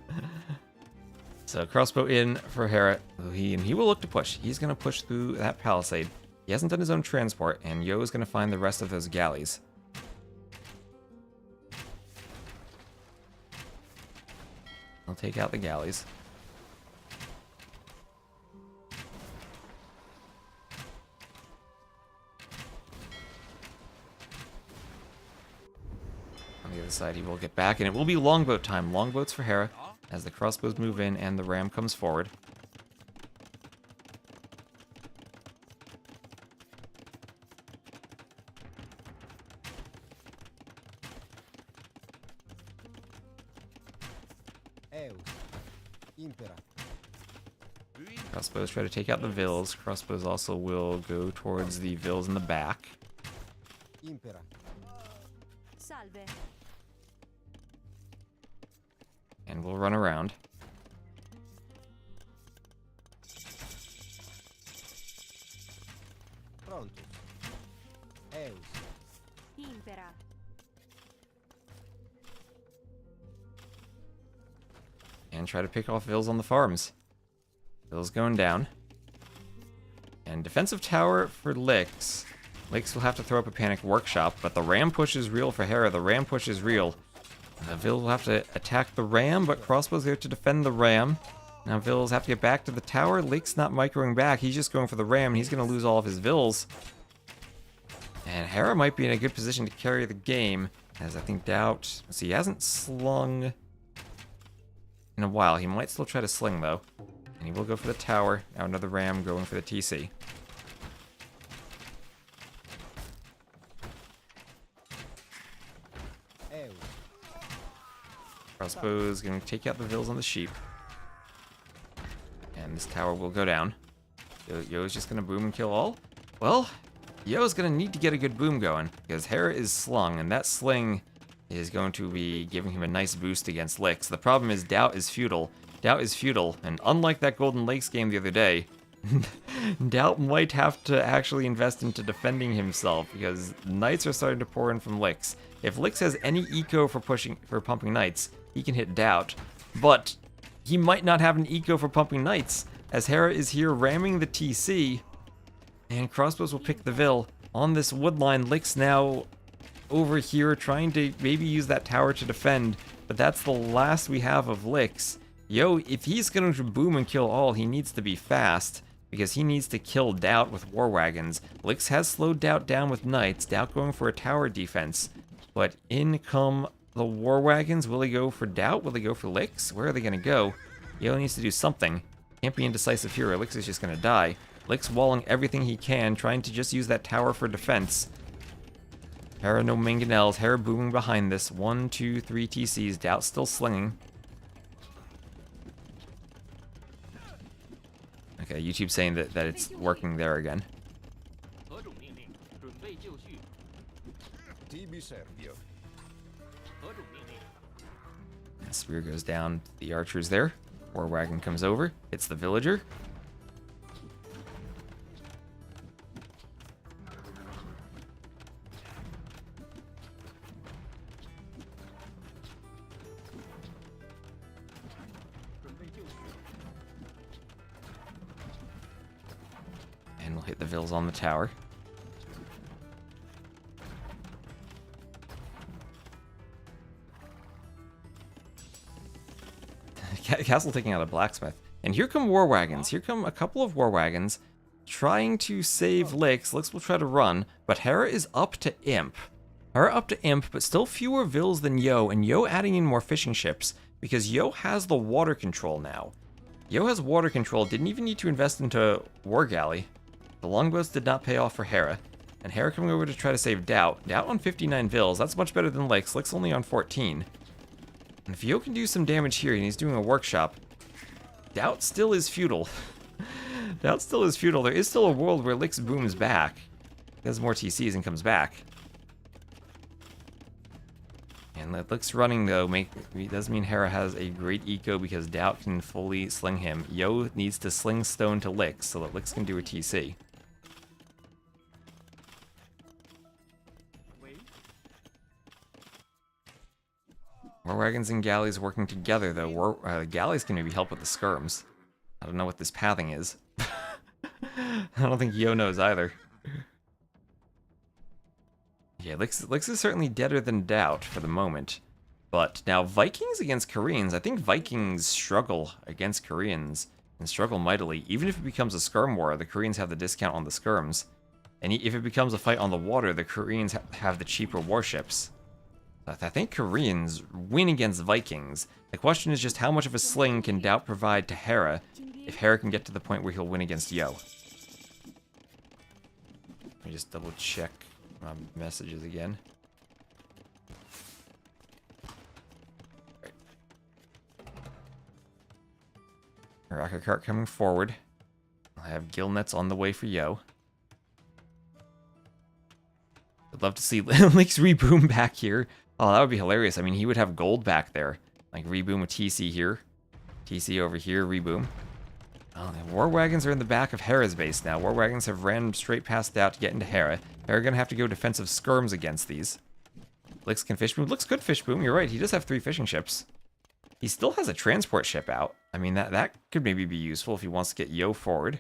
So crossbow in for Hera. He will look to push. He's going to push through that palisade. He hasn't done his own transport, and Yo is going to find the rest of those galleys. He'll take out the galleys. On the other side, he will get back, and it will be longboat time. Longboats for Hera, as the crossbows move in and the ram comes forward. Crossbows try to take out the vills. Crossbows also will go towards the vills in the back. Impera. Salve. And we'll run around. Prontus. Eus. Impera. And try to pick off vills on the farms. Vills going down. And defensive tower for Lix. Lix will have to throw up a panic workshop, but the ram push is real for Hera. The ram push is real. The Vill will have to attack the ram, but crossbow's there to defend the ram. Now Vills have to get back to the tower. Lix not microing back. He's just going for the ram. He's going to lose all of his Vills. And Hera might be in a good position to carry the game, as I think Doubt... Let's see, he hasn't slung in a while. He might still try to sling, though. And he will go for the tower. Now another ram going for the TC. Eus. Crossbow's going to take out the Vills on the sheep. And this tower will go down. Yo's just going to boom and kill all? Well, Yo's going to need to get a good boom going, because Hera is slung, and that sling is going to be giving him a nice boost against Lix. The problem is Doubt is futile. Doubt is futile, and unlike that Golden Lakes game the other day, Doubt might have to actually invest into defending himself, because Knights are starting to pour in from Lix. If Lix has any eco for pumping Knights, he can hit Doubt, but he might not have an eco for pumping Knights, as Hera is here ramming the TC, and Crossbows will pick the Vill. On this wood line, Lix now over here trying to maybe use that tower to defend, but that's the last we have of Lix. Yo, if he's going to boom and kill all, he needs to be fast, because he needs to kill Doubt with War Wagons. Lix has slowed Doubt down with Knights, Doubt going for a tower defense, but in come the War Wagons. Will they go for Doubt? Will they go for Lix? Where are they going to go? Yo needs to do something. Can't be indecisive here, or Lix is just going to die. Lix walling everything he can, trying to just use that tower for defense. Hera no mangonels, Hera booming behind this. 1, 2, 3 TCs, Doubt still slinging. Okay, YouTube saying that it's working there again. Tibi Servio. And Spear goes down, the archer's there. War Wagon comes over, hits the villager. And we'll hit the Vills on the tower. Castle taking out a blacksmith. And here come War Wagons. Here come a couple of War Wagons trying to save Lix. Lix will try to run, but Hera is up to Imp. Hera up to Imp, but still fewer Vills than Yo, and Yo adding in more fishing ships, because Yo has the water control now. Yo has water control, didn't even need to invest into War Galley. The longbows did not pay off for Hera, and Hera coming over to try to save Doubt. Doubt on 59 Vills, that's much better than Lix. Lix only on 14. And if Yo can do some damage here, and he's doing a workshop, Doubt still is futile. Doubt still is futile. There is still a world where Lix booms back, does more TCs and comes back. And Lix running, though, does mean Hera has a great eco because Doubt can fully sling him. Yo needs to sling stone to Lix so that Lix can do a TC. War Wagons and Galleys working together, though. Galleys can maybe help with the skirms. I don't know what this pathing is. I don't think Yo knows either. Yeah, Lix is certainly deader than Doubt for the moment. But now Vikings against Koreans, I think Vikings struggle against Koreans and struggle mightily. Even if it becomes a skirm war, the Koreans have the discount on the skirms. And if it becomes a fight on the water, the Koreans have the cheaper warships. I think Koreans win against Vikings. The question is just how much of a sling can Doubt provide to Hera if Hera can get to the point where he'll win against Yo. Let me just double check my messages again. Rocket cart coming forward. I have gill nets on the way for Yo. I'd love to see Link's Reboom back here. Oh, that would be hilarious. I mean, he would have gold back there. Like Reboom with TC here. TC over here, Reboom. Oh, the War Wagons are in the back of Hera's base now. War Wagons have ran straight past out to get into Hera. Hera gonna have to go defensive skirms against these. Lix can fish boom. Looks good fish boom. You're right. He does have 3 fishing ships. He still has a transport ship out. I mean, that could maybe be useful if he wants to get Yo forward.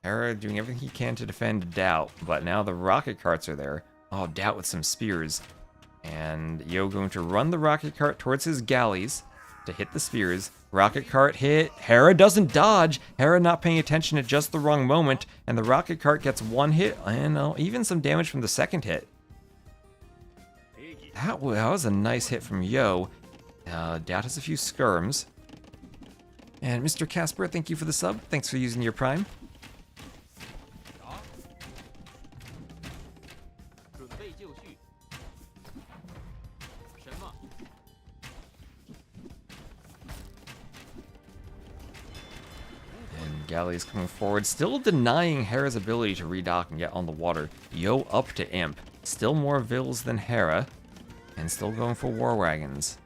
Hera doing everything he can to defend Doubt, but now the rocket carts are there. Oh, Doubt with some spears. And Yo going to run the rocket cart towards his galleys to hit the spears. Rocket cart hit. Hera doesn't dodge. Hera not paying attention at just the wrong moment. And the rocket cart gets 1 hit and even some damage from the second hit. That was a nice hit from Yo. Doubt has a few skirms. And Mr. Casper, thank you for the sub. Thanks for using your prime. And Galleys coming forward, still denying Hera's ability to redock and get on the water. Yo up to Imp. Still more Vils than Hera. And still going for War Wagons.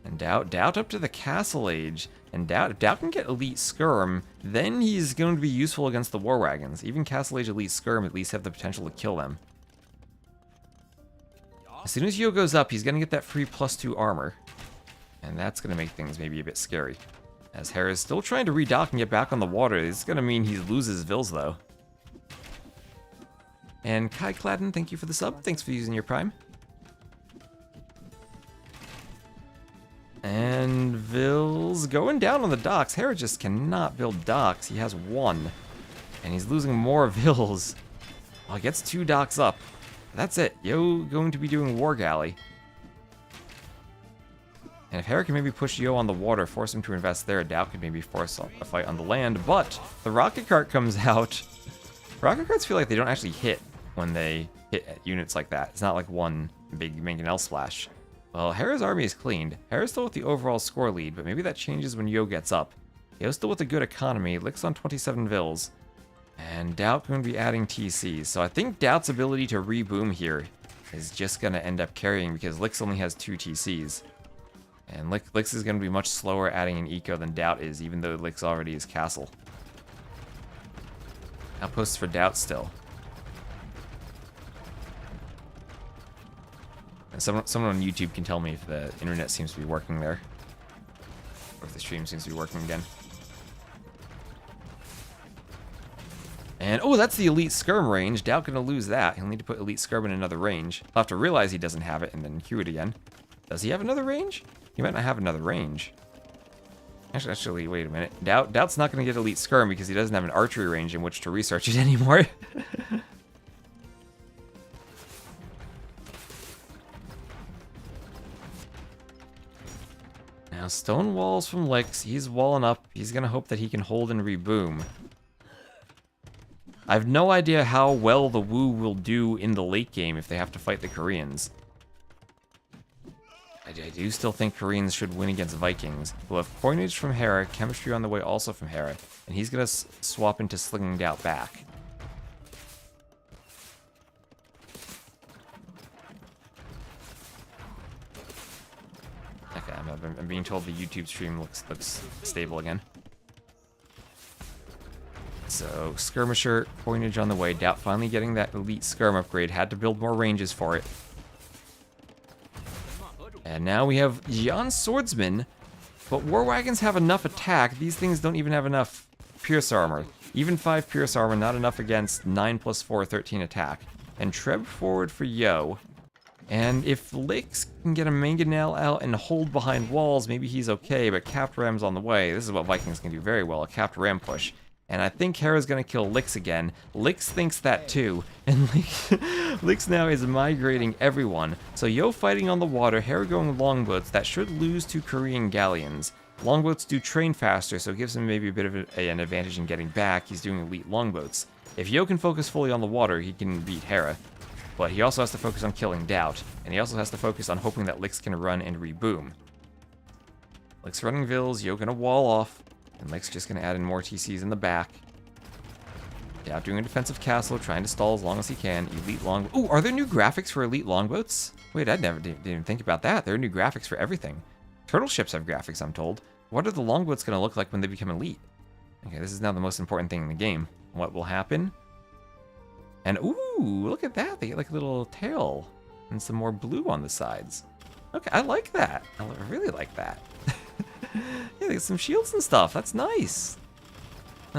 And Doubt up to the Castle Age. And Doubt can get Elite Skirm, then he's going to be useful against the War Wagons. Even Castle Age Elite Skirm at least have the potential to kill them. As soon as Yo goes up, he's going to get that free +2 armor. And that's going to make things maybe a bit scary. As Hera's still trying to redock and get back on the water. This is going to mean he loses Vils though. And Kai Cladden, thank you for the sub. Thanks for using your prime. And Vils going down on the docks. Hera just cannot build docks. He has 1. And he's losing more Vils. Well, he gets 2 docks up. That's it. Yo going to be doing War Galley. And if Hera can maybe push Yo on the water, force him to invest there, Doubt could maybe force a fight on the land. But the rocket cart comes out. Rocket carts feel like they don't actually hit when they hit units like that. It's not like one big mangonel splash. Well, Hera's army is cleaned. Hera's still with the overall score lead, but maybe that changes when Yo gets up. Yo's still with a good economy. Licks on 27 Vils. And Doubt going to be adding TCs. So I think Doubt's ability to reboom here is just going to end up carrying because Lix only has 2 TCs. And Lix is going to be much slower adding an eco than Doubt is, even though Lix already is castle. Outposts for Doubt still. And someone on YouTube can tell me if the internet seems to be working there. Or if the stream seems to be working again. And, oh, that's the Elite Skirm range. Doubt gonna lose that. He'll need to put Elite Skirm in another range. He'll have to realize he doesn't have it and then queue it again. Does he have another range? He might not have another range. Actually, wait a minute. Doubt's not gonna get Elite Skirm because he doesn't have an archery range in which to research it anymore. Now, stone walls from Lix. He's walling up. He's gonna hope that he can hold and reboom. I have no idea how well the Wu will do in the late game if they have to fight the Koreans. I do still think Koreans should win against Vikings. We'll have coinage from Hera, chemistry on the way also from Hera, and he's gonna swap into slinging Doubt back. Okay, I'm being told the YouTube stream looks stable again. So, Skirmisher, coinage on the way. Doubt finally getting that Elite Skirm upgrade. Had to build more ranges for it. And now we have Jian's Swordsman. But War Wagons have enough attack. These things don't even have enough Pierce Armor. Even 5 Pierce Armor, not enough against 9 plus 4, 13 attack. And Treb forward for Yo. And if Lix can get a Mangonel out and hold behind walls, maybe he's okay, but Capped Ram's on the way. This is what Vikings can do very well, a Capped Ram push. And I think Hera's gonna kill Lix again. Lix thinks that too. And Lix now is migrating everyone. So Yo fighting on the water, Hera going longboats. That should lose to Korean galleons. Longboats do train faster, so it gives him maybe a bit of an advantage in getting back. He's doing elite longboats. If Yo can focus fully on the water, he can beat Hera. but he also has to focus on killing Doubt, and he also has to focus on hoping that Lix can run and reboom. Lix running Vils, Yo gonna wall off, and Lix just gonna add in more TCs in the back. Doubt doing a defensive castle, trying to stall as long as he can. Elite long. Ooh, are there new graphics for elite longboats? Wait, I didn't even think about that. There are new graphics for everything. Turtle ships have graphics, I'm told. What are the longboats gonna look like when they become elite? Okay, this is now the most important thing in the game. What will happen? And ooh, look at that. They get like a little tail and some more blue on the sides. Okay, I like that. I really like that. Yeah, they get some shields and stuff. That's nice.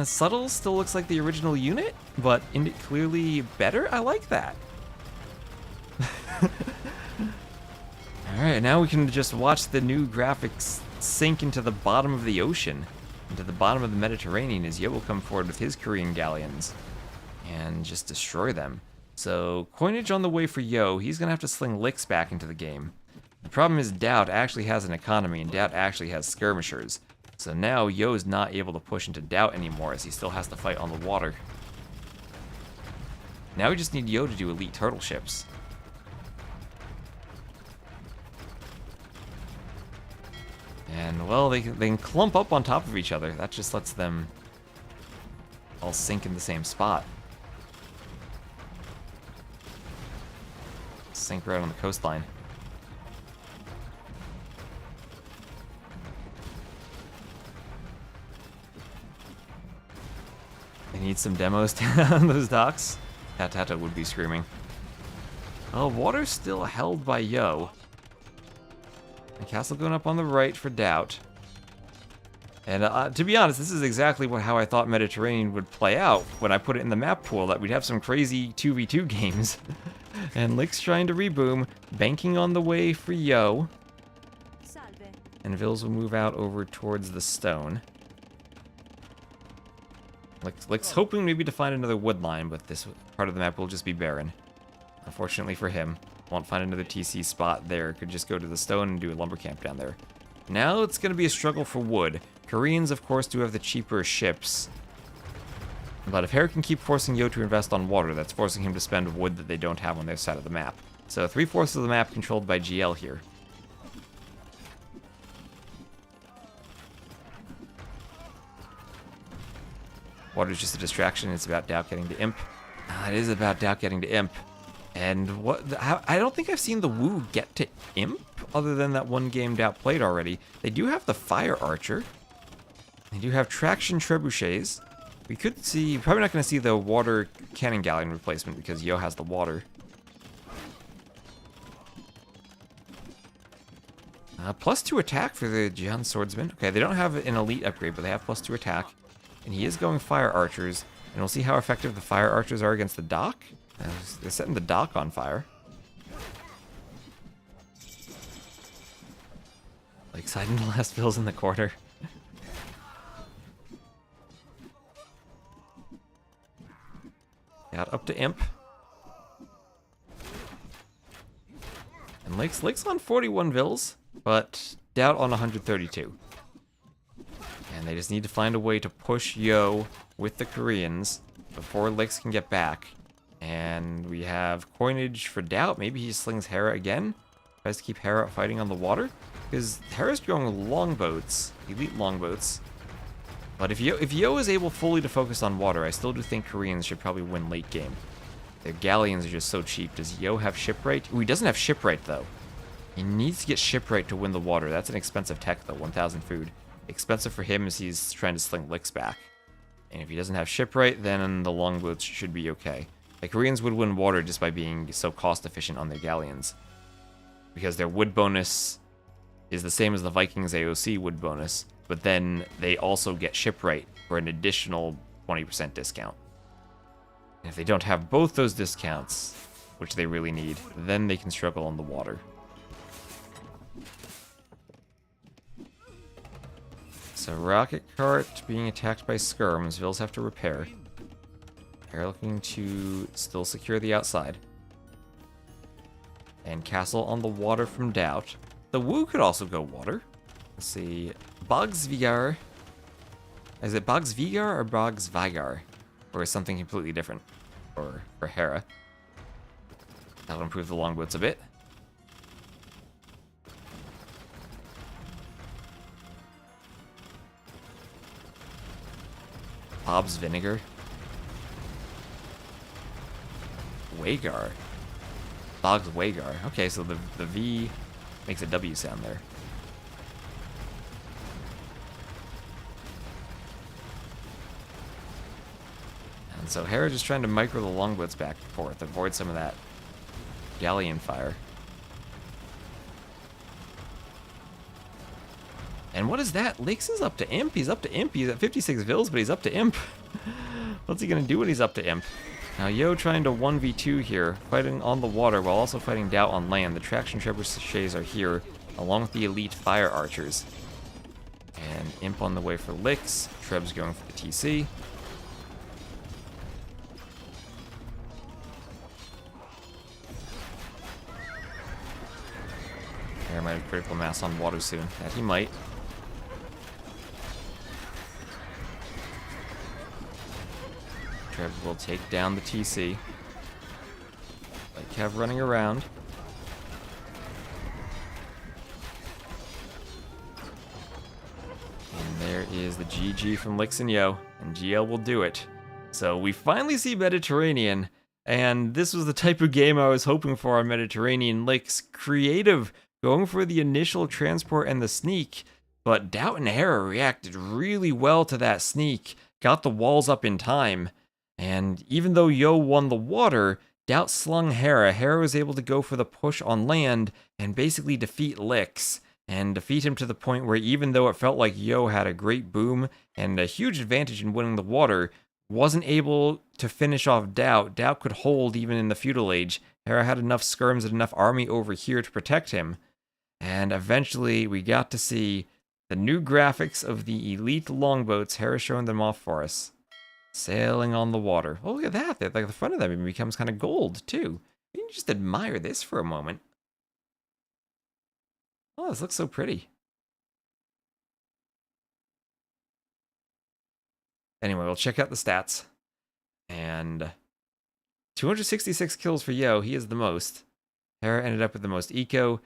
Subtle still looks like the original unit, but clearly better. I like that. Alright, now we can just watch the new graphics sink into the bottom of the ocean, into the bottom of the Mediterranean, as Yo will come forward with his Korean galleons and just destroy them. So, coinage on the way for Yo. He's going to have to sling Lix back into the game. The problem is Doubt actually has an economy, and Doubt actually has skirmishers. So now Yo is not able to push into Doubt anymore, as he still has to fight on the water. Now we just need Yo to do elite turtle ships. And, well, they can clump up on top of each other. That just lets them all sink in the same spot. Sink right on the coastline. They need some demos on those docks. Tata would be screaming. Oh, water's still held by Yo. The castle going up on the right for Doubt. And to be honest, this is exactly how I thought Mediterranean would play out when I put it in the map pool, that we'd have some crazy 2v2 games. And Lix trying to reboom, banking on the way for Yo. Salve. And Vils will move out over towards the stone. Lix hoping maybe to find another wood line, but this part of the map will just be barren. Unfortunately for him. Won't find another TC spot there. Could just go to the stone and do a lumber camp down there. Now it's going to be a struggle for wood. Koreans, of course, do have the cheaper ships. But if Hera can keep forcing Yo to invest on water, that's forcing him to spend wood that they don't have on their side of the map. So 3/4 of the map controlled by GL here. Water's just a distraction. It's about Doubt getting to Imp. It is about Doubt getting to Imp. And I don't think I've seen the Wu get to Imp, other than that one game Doubt played already. They do have the Fire Archer. They do have Traction Trebuchets. We could see, probably not going to see the Water Cannon Galleon replacement because Yo has the water. +2 attack for the Jihan Swordsman. Okay, they don't have an elite upgrade, but they have +2 attack. And he is going Fire Archers. And we'll see how effective the Fire Archers are against the dock. They're setting the dock on fire. Like hiding the last Vils in the corner. Got up to Imp. And Lix on 41 Vils, but Doubt on 132. And they just need to find a way to push Yo with the Koreans before Lix can get back. And we have coinage for Doubt. Maybe he slings Hera again. Tries to keep Hera fighting on the water. Because Hera's going longboats. Elite longboats. But if Yo is able fully to focus on water, I still do think Koreans should probably win late game. Their galleons are just so cheap. Does Yo have shipwright? Ooh, he doesn't have shipwright, though. He needs to get shipwright to win the water. That's an expensive tech, though. 1,000 food. Expensive for him as he's trying to sling Lix back. And if he doesn't have shipwright, then the longboats should be okay. The Koreans would win water just by being so cost efficient on their galleons. Because their wood bonus is the same as the Vikings AOC wood bonus, but then they also get shipwright for an additional 20% discount. And if they don't have both those discounts, which they really need, then they can struggle on the water. So rocket cart being attacked by skirms, Vils have to repair. They're looking to still secure the outside. And castle on the water from Doubt. The Wu could also go water. Let's see. Bogsvigar. Is it Bogsvigar or Bogsvigar? Or is something completely different for Hera? That'll improve the longboats a bit. Bob's Vinegar. Wagar. Bog's Wagar. Okay, so the V makes a W sound there. And so Hera just trying to micro the longboats back and forth, avoid some of that galleon fire. And what is that? Lix is up to Imp. He's up to Imp. He's at 56 Vils, but he's up to Imp. What's he going to do when he's up to Imp? Now, Yo trying to 1v2 here, fighting on the water while also fighting Doubt on land. The traction trebuchets are here, along with the elite fire archers. And Imp on the way for Lix. Treb's going for the TC. There might have critical mass on water soon. That he might. Treb will take down the TC. Like Kev running around. And there is the GG from Lix and Yo, and GL will do it. So we finally see Mediterranean, and this was the type of game I was hoping for on Mediterranean. Lix, creative, going for the initial transport and the sneak, but Doubt and Hera reacted really well to that sneak, got the walls up in time. And even though Yo won the water, Doubt slung Hera. Hera was able to go for the push on land and basically defeat Lix. And defeat him to the point where even though it felt like Yo had a great boom and a huge advantage in winning the water, wasn't able to finish off Doubt. Doubt could hold even in the feudal age. Hera had enough skirms and enough army over here to protect him. And eventually we got to see the new graphics of the elite longboats. Hera showing them off for us. Sailing on the water. Oh, look at that. Like the front of them even becomes kind of gold, too. You can just admire this for a moment. Oh, this looks so pretty. Anyway, we'll check out the stats. And 266 kills for Yo. He is the most. Hera ended up with the most eco.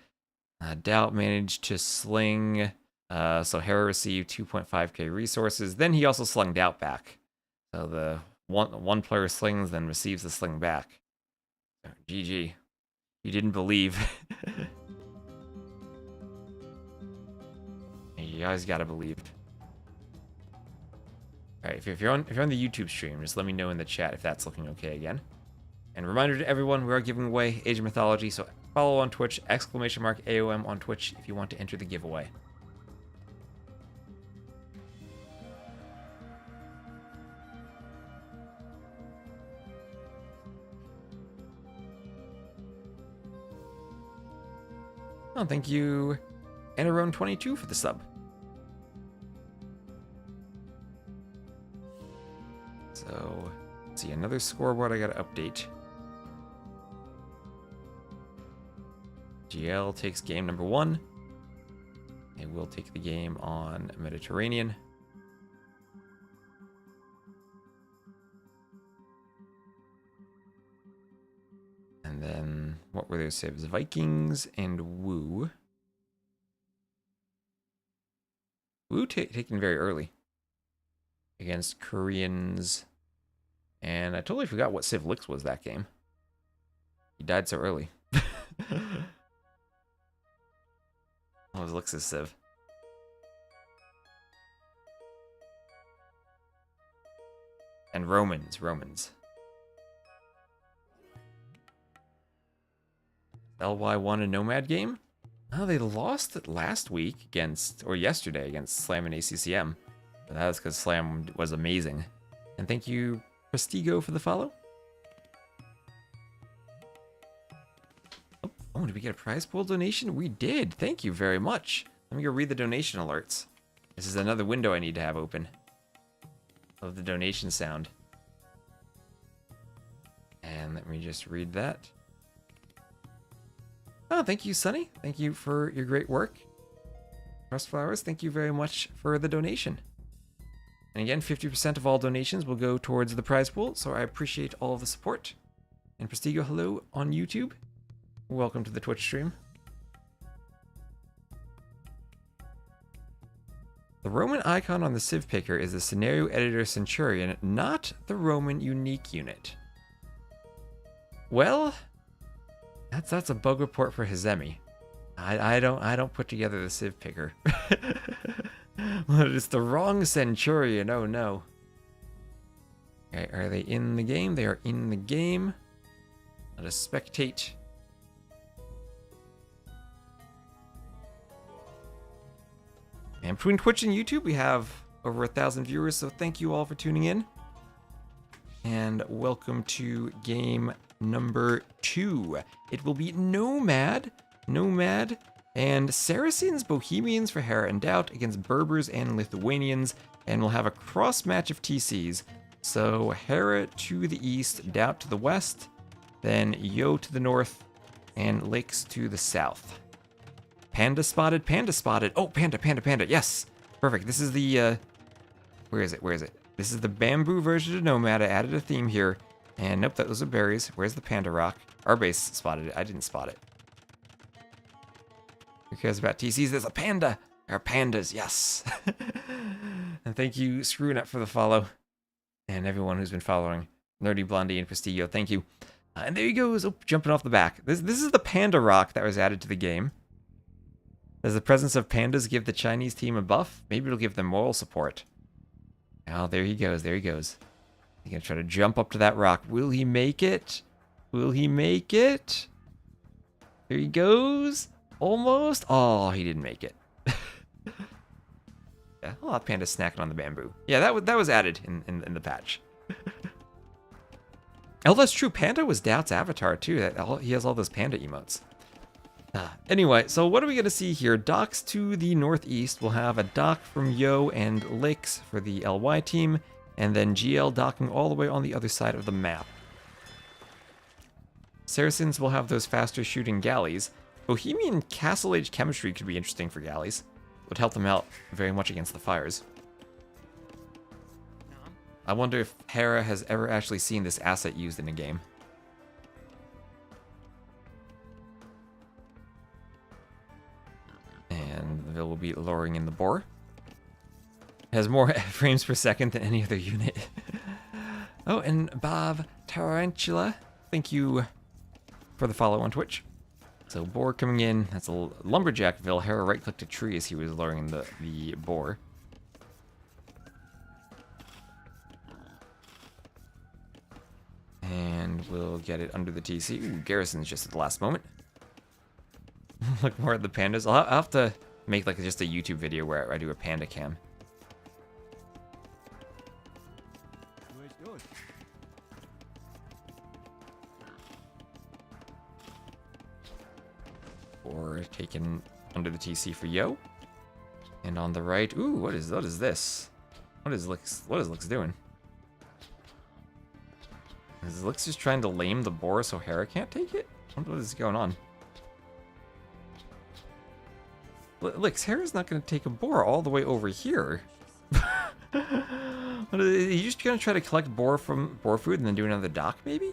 Doubt managed to sling. So Hera received 2.5k resources. Then he also slung Doubt back. So the one player slings, then receives the sling back. So, GG. You didn't believe. You always gotta believe. Alright, if you're on the YouTube stream, just let me know in the chat if that's looking okay again. And reminder to everyone, we are giving away Age of Mythology, so follow on Twitch, !AOM on Twitch if you want to enter the giveaway. Oh, thank you, Anarone22 for the sub. So, let's see, another scoreboard I gotta update. GL takes game number 1. And we'll take the game on Mediterranean. And then, what were their saves? Vikings and Wu. Wu taken very early. Against Koreans. And I totally forgot what Civ Lix was that game. He died so early. What was Lix's Civ? And Romans. LY won a Nomad game? Oh, they lost it last week against, or yesterday against Slam and ACCM. But that was because Slam was amazing. And thank you, Prestigo, for the follow. Oh, did we get a prize pool donation? We did. Thank you very much. Let me go read the donation alerts. This is another window I need to have open. Of the donation sound. And let me just read that. Oh, thank you, Sunny. Thank you for your great work. Trust Flowers, thank you very much for the donation. And again, 50% of all donations will go towards the prize pool, so I appreciate all of the support. And Prestigo, hello on YouTube. welcome to the Twitch stream. The Roman icon on the Civ Picker is the Scenario Editor Centurion, not the Roman Unique unit. Well, that's a bug report for Hizemi. I don't put together the Civ Picker. It's the wrong Centurion. Oh no. Okay, are they in the game? They are in the game. Let us spectate. And between Twitch and YouTube, we have over 1,000 viewers, so thank you all for tuning in. And welcome to game number 2. It will be Nomad, and Saracens, Bohemians for Hera and Doubt against Berbers and Lithuanians, and we'll have a cross match of TCs. So Hera to the east, Doubt to the west, then Yo to the north, and Lakes to the south. Panda spotted, panda spotted. Oh, panda, panda, panda. Yes. Perfect. This is the, where is it? Where is it? This is the bamboo version of Nomad. I added a theme here. And nope, those are berries. Where's the panda rock? Our base spotted it. I didn't spot it. Who cares about TCs? There's a panda. There are pandas. Yes. And thank you, Screwnut, for the follow. And everyone who's been following. Nerdy Blondie and Prestigio. Thank you. And there he goes. Oh, jumping off the back. This is the panda rock that was added to the game. Does the presence of pandas give the Chinese team a buff? Maybe it'll give them moral support. Oh, there he goes. There he goes. He's going to try to jump up to that rock. Will he make it? Will he make it? There he goes. Almost. Oh, he didn't make it. Yeah, a lot of pandas snacking on the bamboo. Yeah, that was added in the patch. Oh, that's true. Panda was Doubt's avatar, too. He has all those panda emotes. Anyway, so what are we going to see here? Docks to the northeast. We'll have a dock from Yo and Lakes for the LY team, and then GL docking all the way on the other side of the map. Saracens will have those faster shooting galleys. Bohemian Castle Age chemistry could be interesting for galleys. Would help them out very much against the fires. I wonder if Hera has ever actually seen this asset used in a game. And they will be lowering in the boar. It has more frames per second than any other unit. Oh, and Bob Tarantula, thank you for the follow on Twitch. So boar coming in. That's a lumberjackville. Hera right-clicked a tree as he was lowering the boar. And we'll get it under the TC. Ooh, Garrison's just at the last moment. Look more at the pandas. I'll have to make like just a YouTube video where I do a panda cam. Or taken under the TC for Yo. And on the right, ooh, what is this? What is Lix doing? Is Lix just trying to lame the boar so Hera can't take it? What is going on? Lix, Hera's not going to take a boar all the way over here. Are you just going to try to collect boar food and then do another dock, maybe?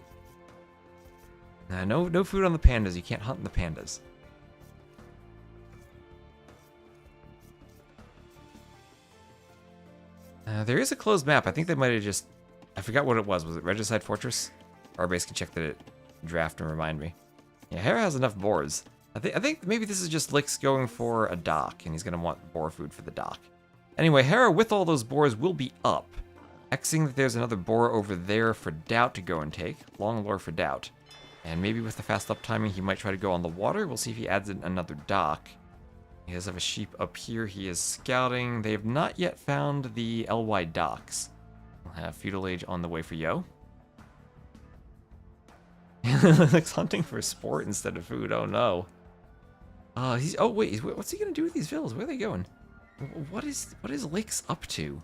Nah, no food on the pandas. You can't hunt the pandas. There is a closed map. I think they might have just... I forgot what it was. Was it Regicide Fortress? Our base can check the draft and remind me. Yeah, Hera has enough boars. I think maybe this is just Lix going for a dock, and he's going to want boar food for the dock. Anyway, Hera with all those boars will be up. Xing that there's another boar over there for Doubt to go and take. Long lore for Doubt. And maybe with the fast up timing, he might try to go on the water. We'll see if he adds in another dock. He does have a sheep up here. He is scouting. They have not yet found the LY docks. We'll have Feudal Age on the way for Yo. Lix hunting for sport instead of food. Oh no. Oh wait, what's he gonna do with these villas? Where are they going? What is Lix up to?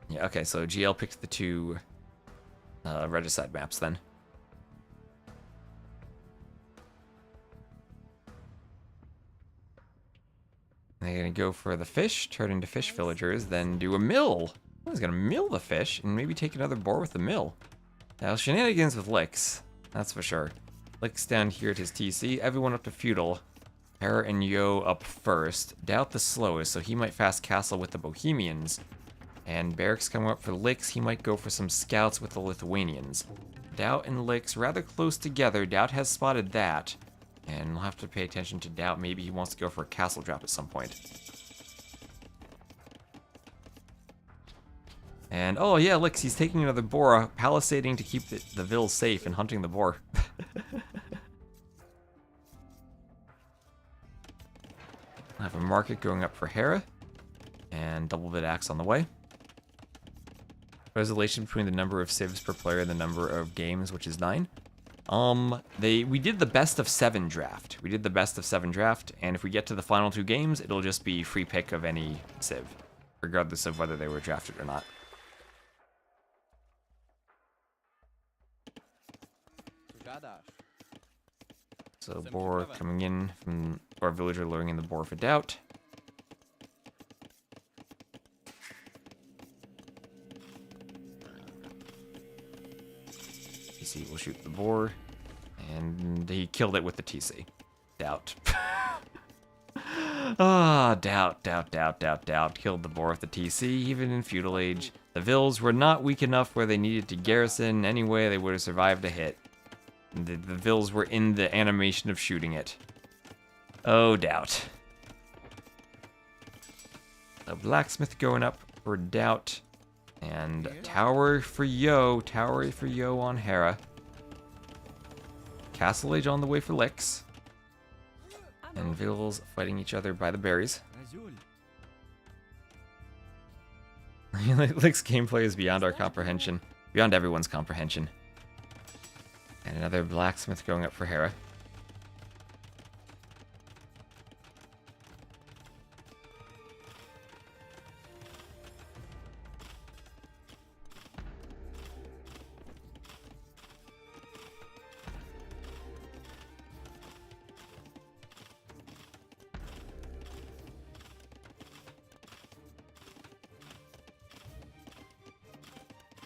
Yeah, okay, so GL picked the two Regicide maps then. They're gonna go for the fish, turn into fish villagers, then do a mill. Oh, he's gonna mill the fish and maybe take another boar with the mill. Now, shenanigans with Lix, that's for sure. Lix down here at his TC, everyone up to feudal. Hera and Yo up first. Doubt the slowest, so he might fast castle with the Bohemians. And Barracks coming up for Lix, he might go for some scouts with the Lithuanians. Doubt and Lix rather close together. Doubt has spotted that. And we'll have to pay attention to Doubt. Maybe he wants to go for a castle drop at some point. And, oh yeah, Lix, he's taking another boar, palisading to keep the vills safe and hunting the boar. I have a market going up for Hera. And double bit axe on the way. Resolution between the number of civs per player and the number of games, which is 9. We did the best of 7 draft. And if we get to the final 2 games, it'll just be free pick of any civ, regardless of whether they were drafted or not. So boar coming in from, or villager luring in the boar for Doubt. TC will shoot the boar, and he killed it with the TC. Doubt. Ah, Doubt killed the boar with the TC, even in feudal age. The vills were not weak enough where they needed to garrison. Anyway, they would have survived a hit. The vills were in the animation of shooting it. Oh, Doubt. The blacksmith going up for Doubt. And tower for Yo. Tower for Yo on Hera. Castle Age on the way for Lix. And vills fighting each other by the berries. Lix gameplay is beyond our comprehension. Beyond everyone's comprehension. And another blacksmith going up for Hera.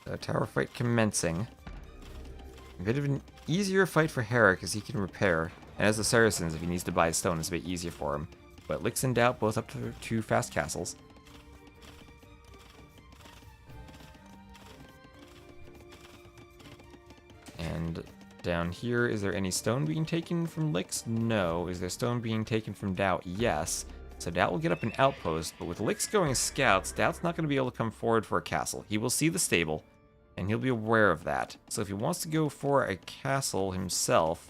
The tower fight commencing. A bit of an easier fight for Hera because he can repair. And as the Saracens, if he needs to buy stone, it's a bit easier for him. But Lix and Doubt both up to 2 fast castles. And down here, is there any stone being taken from Lix? No. Is there stone being taken from Doubt? Yes. So Doubt will get up an outpost, but with Lix going scouts, Doubt's not going to be able to come forward for a castle. He will see the stable, and he'll be aware of that. So if he wants to go for a castle himself,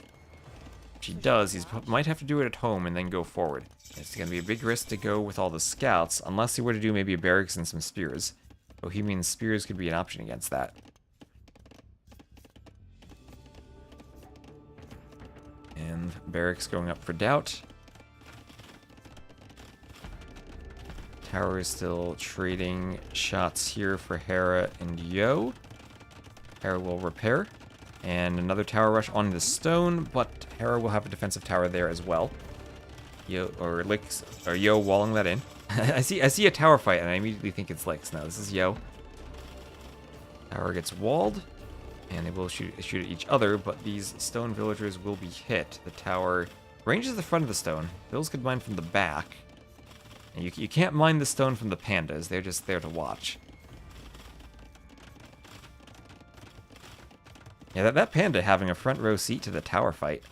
which he does, he might have to do it at home and then go forward. It's going to be a big risk to go with all the scouts, unless he were to do maybe a barracks and some spears. Bohemian spears could be an option against that. And barracks going up for Doubt. Tower is still trading shots here for Hera and Yo. Hera will repair. And another tower rush on the stone, but Hera will have a defensive tower there as well. Yo walling that in. I see a tower fight and I immediately think it's Lix. No, this is Yo. Tower gets walled, and they will shoot at each other, but these stone villagers will be hit. The tower ranges the front of the stone. Bills could mine from the back. And you can't mine the stone from the pandas. They're just there to watch. Yeah, that panda having a front row seat to the tower fight.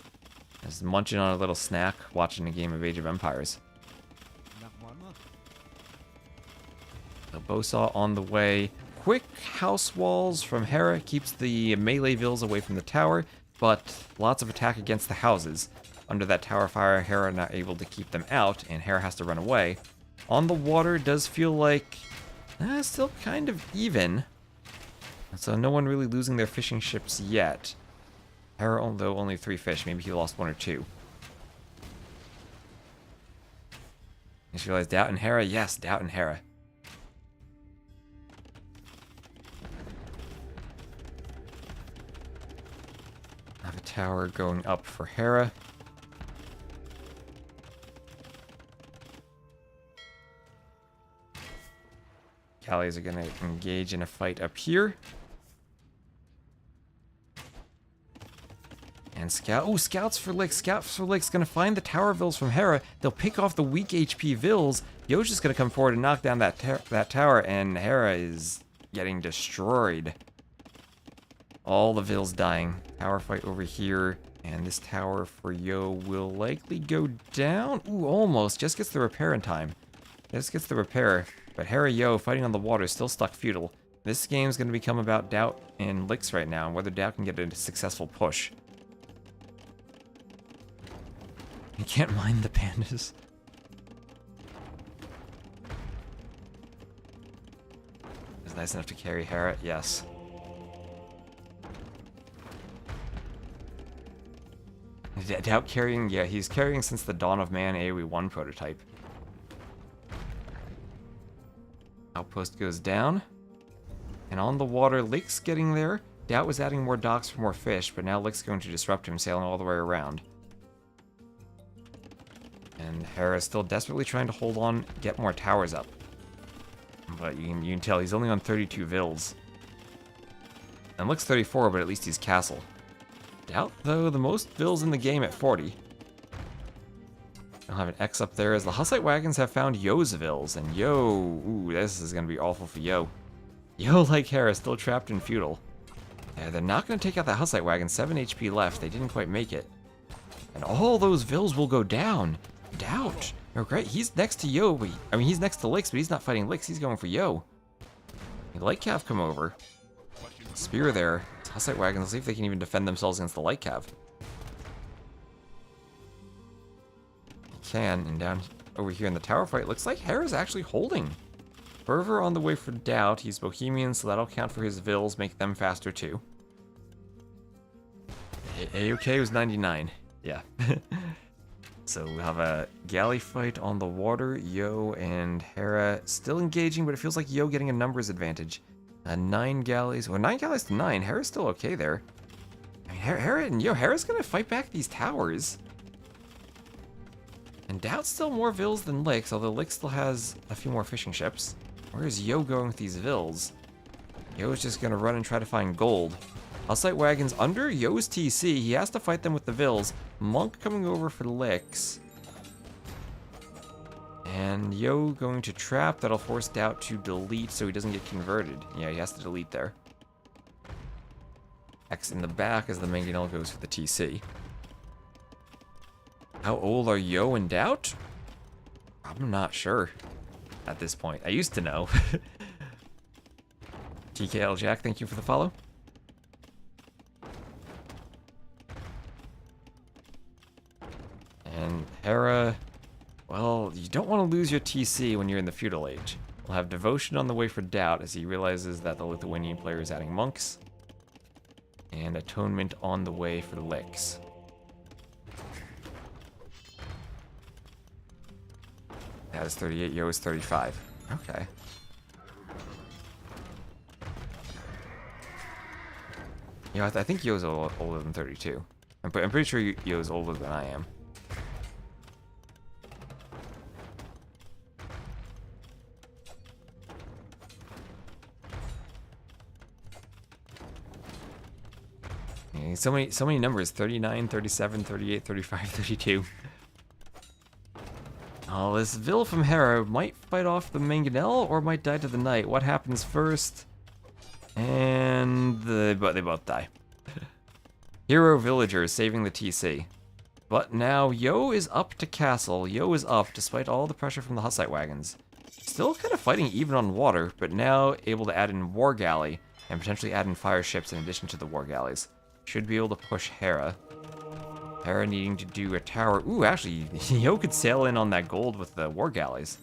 Just munching on a little snack, watching a game of Age of Empires. The bowsaw on the way. Quick house walls from Hera keeps the melee vills away from the tower, but lots of attack against the houses. Under that tower fire, Hera not able to keep them out, and Hera has to run away. On the water does feel like still kind of even. So no one really losing their fishing ships yet. Hera, though, only 3 fish. Maybe he lost 1 or 2. I just realized Doubt and Hera. Yes, Doubt and Hera. I have a tower going up for Hera. Galleys are going to engage in a fight up here. And Scout. Oh, Scouts for Lick. Scouts for Lick's gonna find the tower vills from Hera. They'll pick off the weak HP vills. Yo's just gonna come forward and knock down that tower, and Hera is getting destroyed. All the vills dying. Tower fight over here. And this tower for Yo will likely go down. Ooh, almost. Just gets the repair in time. Just gets the repair. But Hera Yo fighting on the water is still stuck feudal. This game's going to become about Doubt and Licks right now, and whether Doubt can get a successful push. You can't mind the pandas. Is nice enough to carry Hera? Yes. Doubt carrying? Yeah, he's carrying since the Dawn of Man AoE 1 prototype. Outpost goes down. And on the water, Lick's getting there. Doubt was adding more docks for more fish, but now Lick's going to disrupt him, sailing all the way around. And Hera's still desperately trying to hold on, get more towers up. But you can tell he's only on 32 vills. And Lick's 34, but at least he's castle. Doubt, though, the most vills in the game at 40. I'll have an X up there as the Hussite wagons have found Yo's vills. And Yo, ooh, this is going to be awful for Yo. Yo, like Hera, still trapped in feudal. Yeah, they're not going to take out the Hussite wagon. 7 HP left. They didn't quite make it. And all those vills will go down. Doubt. Oh, great. He's next to Yo. I mean, he's next to Licks, but he's not fighting Licks. He's going for Yo. Light Cav come over. Spear there. Hussite wagons. Let's see if they can even defend themselves against the Light Cav. He can. And down over here in the tower fight, looks like Hera's actually holding. Fervor on the way for Doubt. He's Bohemian, so that'll count for his vills, make them faster too. AOK was 99. Yeah. So we'll have a galley fight on the water. Yo and Hera still engaging, but it feels like Yo getting a numbers advantage. 9 galleys. Well, 9 galleys to 9. Hera's still okay there. I mean, Hera and Yo. Hera's gonna fight back these towers. And Doubt's still more vills than Licks, although Licks still has a few more fishing ships. Where's Yo going with these vills? Yo's just gonna run and try to find gold. Hussite wagons under Yo's TC. He has to fight them with the vills. Monk coming over for Licks. And Yo going to trap. That'll force Doubt to delete so he doesn't get converted. Yeah, he has to delete there. X in the back as the Mangonel goes for the TC. How old are Yo and Doubt? I'm not sure at this point. I used to know. TKL Jack, thank you for the follow. And Hera, well, you don't want to lose your TC when you're in the feudal age. We'll have Devotion on the way for Doubt as he realizes that the Lithuanian player is adding monks. And Atonement on the way for Licks. That is 38, Yo is 35. Okay. You know, I think Yo's older than 32. I'm pretty sure Yo's older than I am. Yeah, so many numbers. 39, 37, 38, 35, 32. Oh, this Vil from Hera might fight off the Mangonel or might die to the Knight. What happens first? And they both die. Hero Villagers saving the TC. But now Yo is up to castle. Yo is up despite all the pressure from the Hussite wagons. Still kind of fighting even on water, but now able to add in War Galley and potentially add in fire ships in addition to the War Galleys. Should be able to push Hera. Hera needing to do a tower. Ooh, actually, Yo could sail in on that gold with the War Galleys.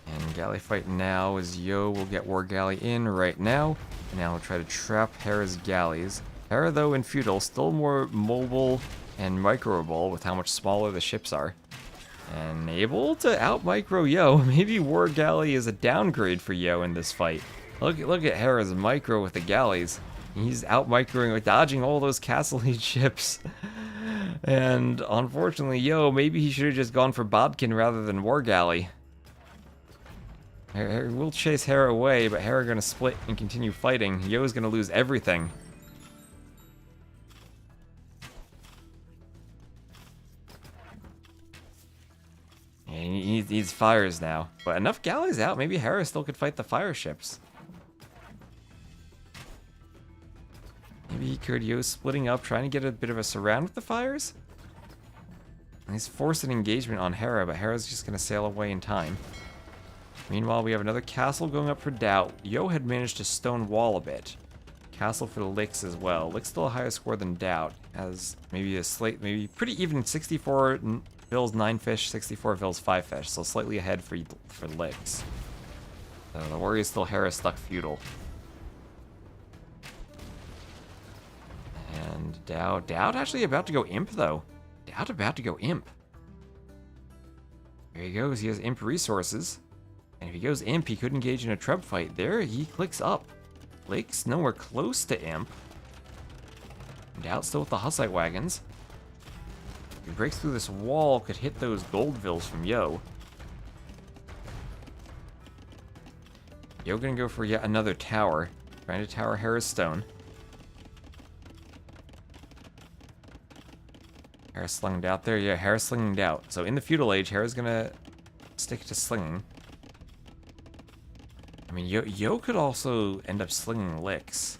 And galley fight now as Yo will get War Galley in right now. And now we'll try to trap Hera's galleys. Hera, though, in feudal, still more mobile and microable with how much smaller the ships are. And able to out-micro Yo. Maybe War Galley is a downgrade for Yo in this fight. Look at Hera's micro with the galleys. He's out-microing, dodging all those Castle Age ships. And unfortunately, maybe he should have just gone for Bodkin rather than War Galley. We'll chase Hera away, but Hera gonna split and continue fighting. Yo's gonna lose everything. And he needs fires now. But enough galleys out, maybe Hera still could fight the fire ships. Maybe he could. Yo splitting up, trying to get a bit of a surround with the fires. And he's forced an engagement on Hera, but Hera's just gonna sail away in time. Meanwhile, we have another castle going up for Doubt. Yo had managed to stone wall a bit. Castle for the Lix as well. Lix still a higher score than Doubt. Has maybe a slate, maybe pretty even 64 vills 9 fish, 64 vills 5 fish. So slightly ahead for Lix. So the worry is still Hera stuck feudal. And Doubt actually about to go imp though. Doubt about to go imp. There he goes. He has imp resources. And if he goes imp, he could engage in a treb fight. There, he clicks up. Lake's nowhere close to imp. Doubt still with the Hussite wagons. If he breaks through this wall, could hit those gold vills from Yo. Yo gonna go for yet another tower. Trying to tower Hera's stone. Hera slinged out there. Yeah, Hera slinging out. So in the feudal age, Hera's gonna stick to slinging. I mean, Yo could also end up slinging Lix.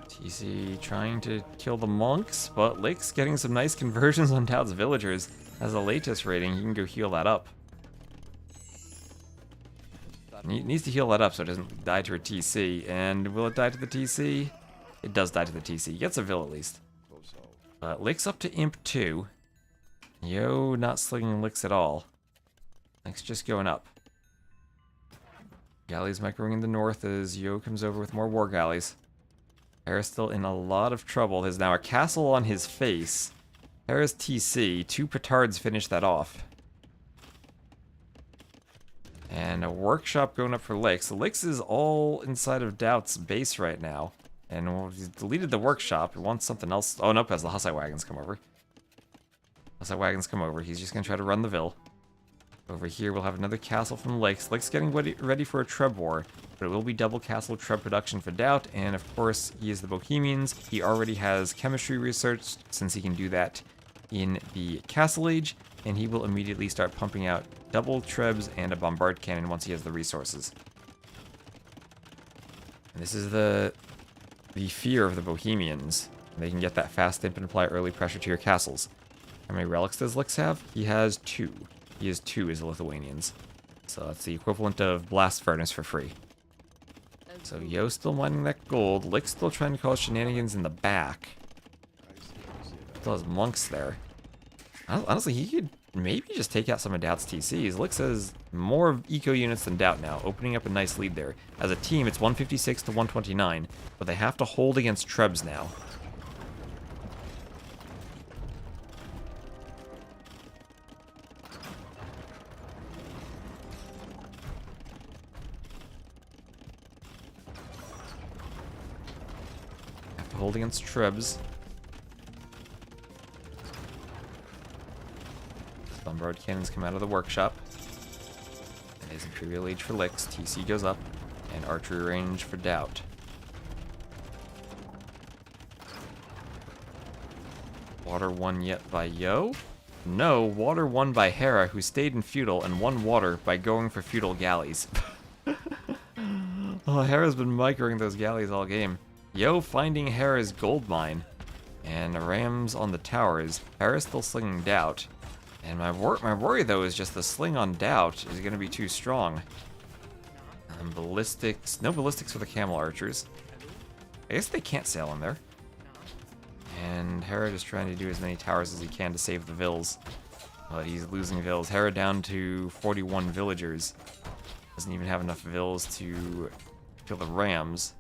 TC trying to kill the monks, but Lix getting some nice conversions on Doubt's villagers. As a latest rating, he can go heal that up. He needs to heal that up so it doesn't die to a TC. And will it die to the TC? It does die to the TC. He gets a vill at least. Lix up to Imp 2. Yo not slinging Lix at all. Lix just going up. Galleys microing in the north as Yo comes over with more war galleys. Hera's still in a lot of trouble. There's now a castle on his face. Hera's TC. 2 petards finish that off. And a workshop going up for Lix. Lix is all inside of Doubt's base right now. And he's deleted the workshop. He wants something else. Oh, nope, as the Hussite wagons come over. Hussite wagons come over. He's just going to try to run the Vill. Over here, we'll have another castle from Lix. Lix getting ready for a Treb war. But it will be double castle Treb production for Doubt. And of course, he is the Bohemians. He already has chemistry researched, since he can do that in the Castle Age, and he will immediately start pumping out double Trebs and a Bombard Cannon once he has the resources. And this is the fear of the Bohemians. They can get that fast imp and apply early pressure to your castles. How many relics does Lix have? He has 2. He has 2 as the Lithuanians. So that's the equivalent of Blast Furnace for free. So Yo still mining that gold. Lix still trying to cause shenanigans in the back. Still has monks there. Honestly, he could maybe just take out some of Doubt's TCs. Lix has more eco units than Doubt now, opening up a nice lead there. As a team, it's 156 to 129, but they have to hold against Trebs now. Have to hold against Trebs. Bombard cannons come out of the workshop. It is Imperial Age for Lix. TC goes up. And archery range for Doubt. Water won yet by Yo? No, water won by Hera, who stayed in feudal and won water by going for feudal galleys. Oh, Hera's been microing those galleys all game. Yo finding Hera's gold mine. And Rams on the towers. Hera's still slinging Doubt. And my worry, though, is just the sling on Doubt is going to be too strong. Ballistics. No ballistics for the camel archers. I guess they can't sail in there. And Hera just trying to do as many towers as he can to save the vills. But he's losing vills. Hera down to 41 villagers. Doesn't even have enough vills to kill the rams.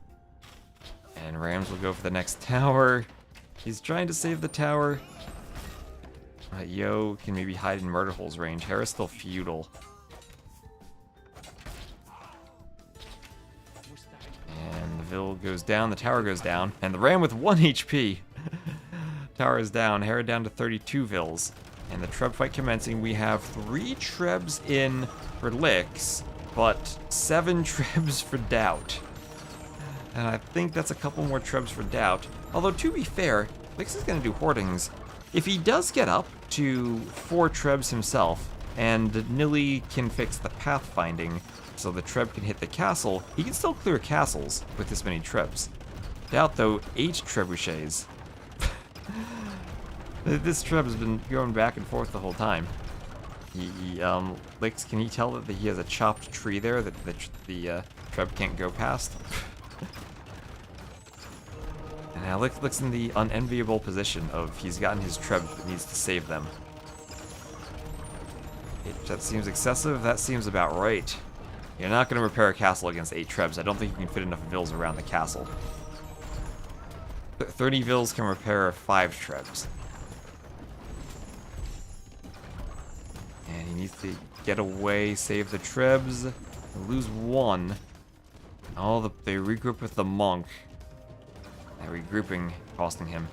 And Rams will go for the next tower. He's trying to save the tower. Yo can maybe hide in murder hole's range. Hera's still feudal. And the Vil goes down, the tower goes down, and the Ram with 1 HP. Tower is down, Hera down to 32 Vils. And the Treb fight commencing. We have 3 Trebs in for Lix, but 7 Trebs for Doubt. And I think that's a couple more Trebs for Doubt. Although, to be fair, Lix is going to do Hoardings. If he does get up to 4 Trebs himself, and Nilly can fix the pathfinding, so the Treb can hit the castle, he can still clear castles with this many Trebs. Doubt, though, 8 Trebuchets. This Treb has been going back and forth the whole time. Lix, can he tell that he has a chopped tree there that the Treb can't go past? And now Lix in the unenviable position of he's gotten his Treb but needs to save them. That seems excessive. That seems about right. You're not going to repair a castle against 8 Trebs. I don't think you can fit enough Vils around the castle. 30 Vils can repair 5 Trebs. And he needs to get away, save the Trebs, lose 1. They regroup with the monk. That regrouping costing him.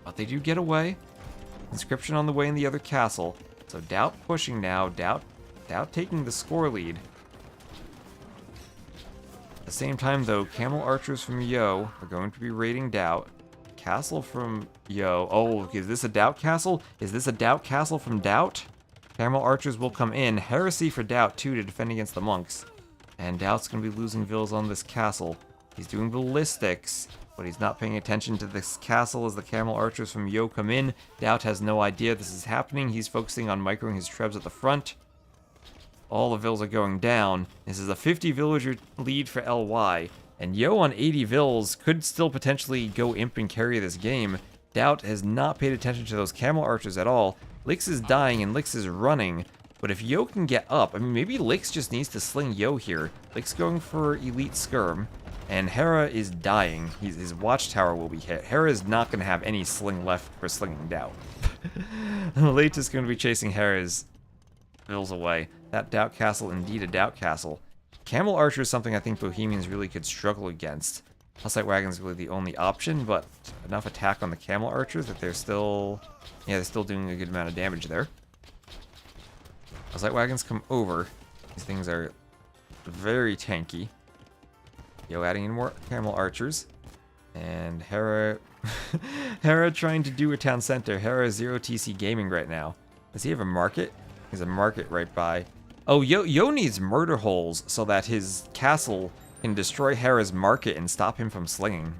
But they do get away. Inscription on the way in the other castle. So Doubt pushing now. Doubt taking the score lead. At the same time, though, Camel Archers from Yo are going to be raiding Doubt. Castle from Yo. Oh, is this a Doubt castle? Is this a Doubt castle from Doubt? Camel Archers will come in. Heresy for Doubt, too, to defend against the monks. And Doubt's going to be losing Vils on this castle. He's doing ballistics, but he's not paying attention to this castle as the Camel Archers from Yo come in. Doubt has no idea this is happening. He's focusing on microing his Trebs at the front. All the Vils are going down. This is a 50 villager lead for LY. And Yo on 80 Vils could still potentially go imp and carry this game. Doubt has not paid attention to those Camel Archers at all. Lix is dying and Lix is running. But if Yo can get up, I mean, maybe Lix just needs to sling Yo here. Lix going for Elite Skirm. And Hera is dying. His watchtower will be hit. Hera is not going to have any sling left for slinging Doubt. Late is going to be chasing Hera's Vils away. That Doubt Castle, indeed a Doubt Castle. Camel Archer is something I think Bohemians really could struggle against. Hussite Wagon is really the only option, but enough attack on the Camel Archers that they're still doing a good amount of damage there. Hussite Wagons come over. These things are very tanky. Yo adding in more Camel Archers. And Hera... Hera trying to do a town center. Hera 0TC Gaming right now. Does he have a market? There's a market right by. Oh, Yo needs murder holes so that his castle can destroy Hera's market and stop him from slinging.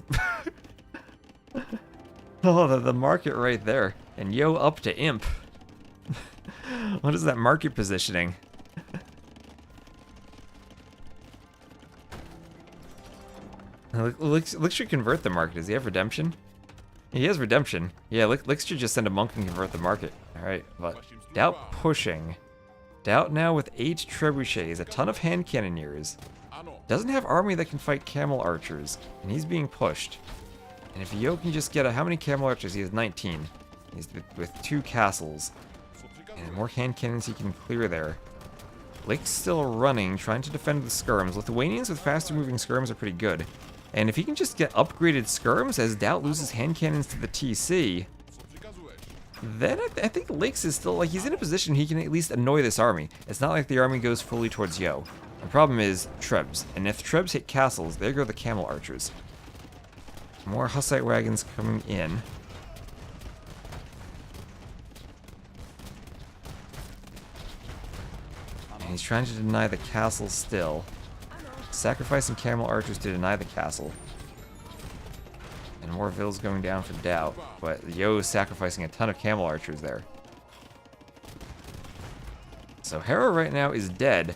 Oh, the market right there. And Yo up to imp. What is that market positioning? Lix should convert the market. Does he have redemption? He has redemption. Yeah, Lix should just send a monk and convert the market. Alright, but Doubt pushing. Doubt now with 8 trebuchets, a ton of hand cannoneers. Doesn't have army that can fight Camel Archers, and he's being pushed. And if Yo can just get how many Camel Archers? He has 19. He's with 2 castles. And more hand cannons he can clear there. Lix still running, trying to defend the skirms. Lithuanians with faster moving skirms are pretty good. And if he can just get upgraded skirms as Doubt loses hand cannons to the TC, then I think Lix is still, like, he's in a position he can at least annoy this army. It's not like the army goes fully towards Yo. The problem is Trebs, and if Trebs hit castles, there go the Camel Archers. More Hussite Wagons coming in. And he's trying to deny the castle still. Sacrificing Camel Archers to deny the castle. And more Vils going down for Doubt, but Yo is sacrificing a ton of Camel Archers there. So Hera right now is dead.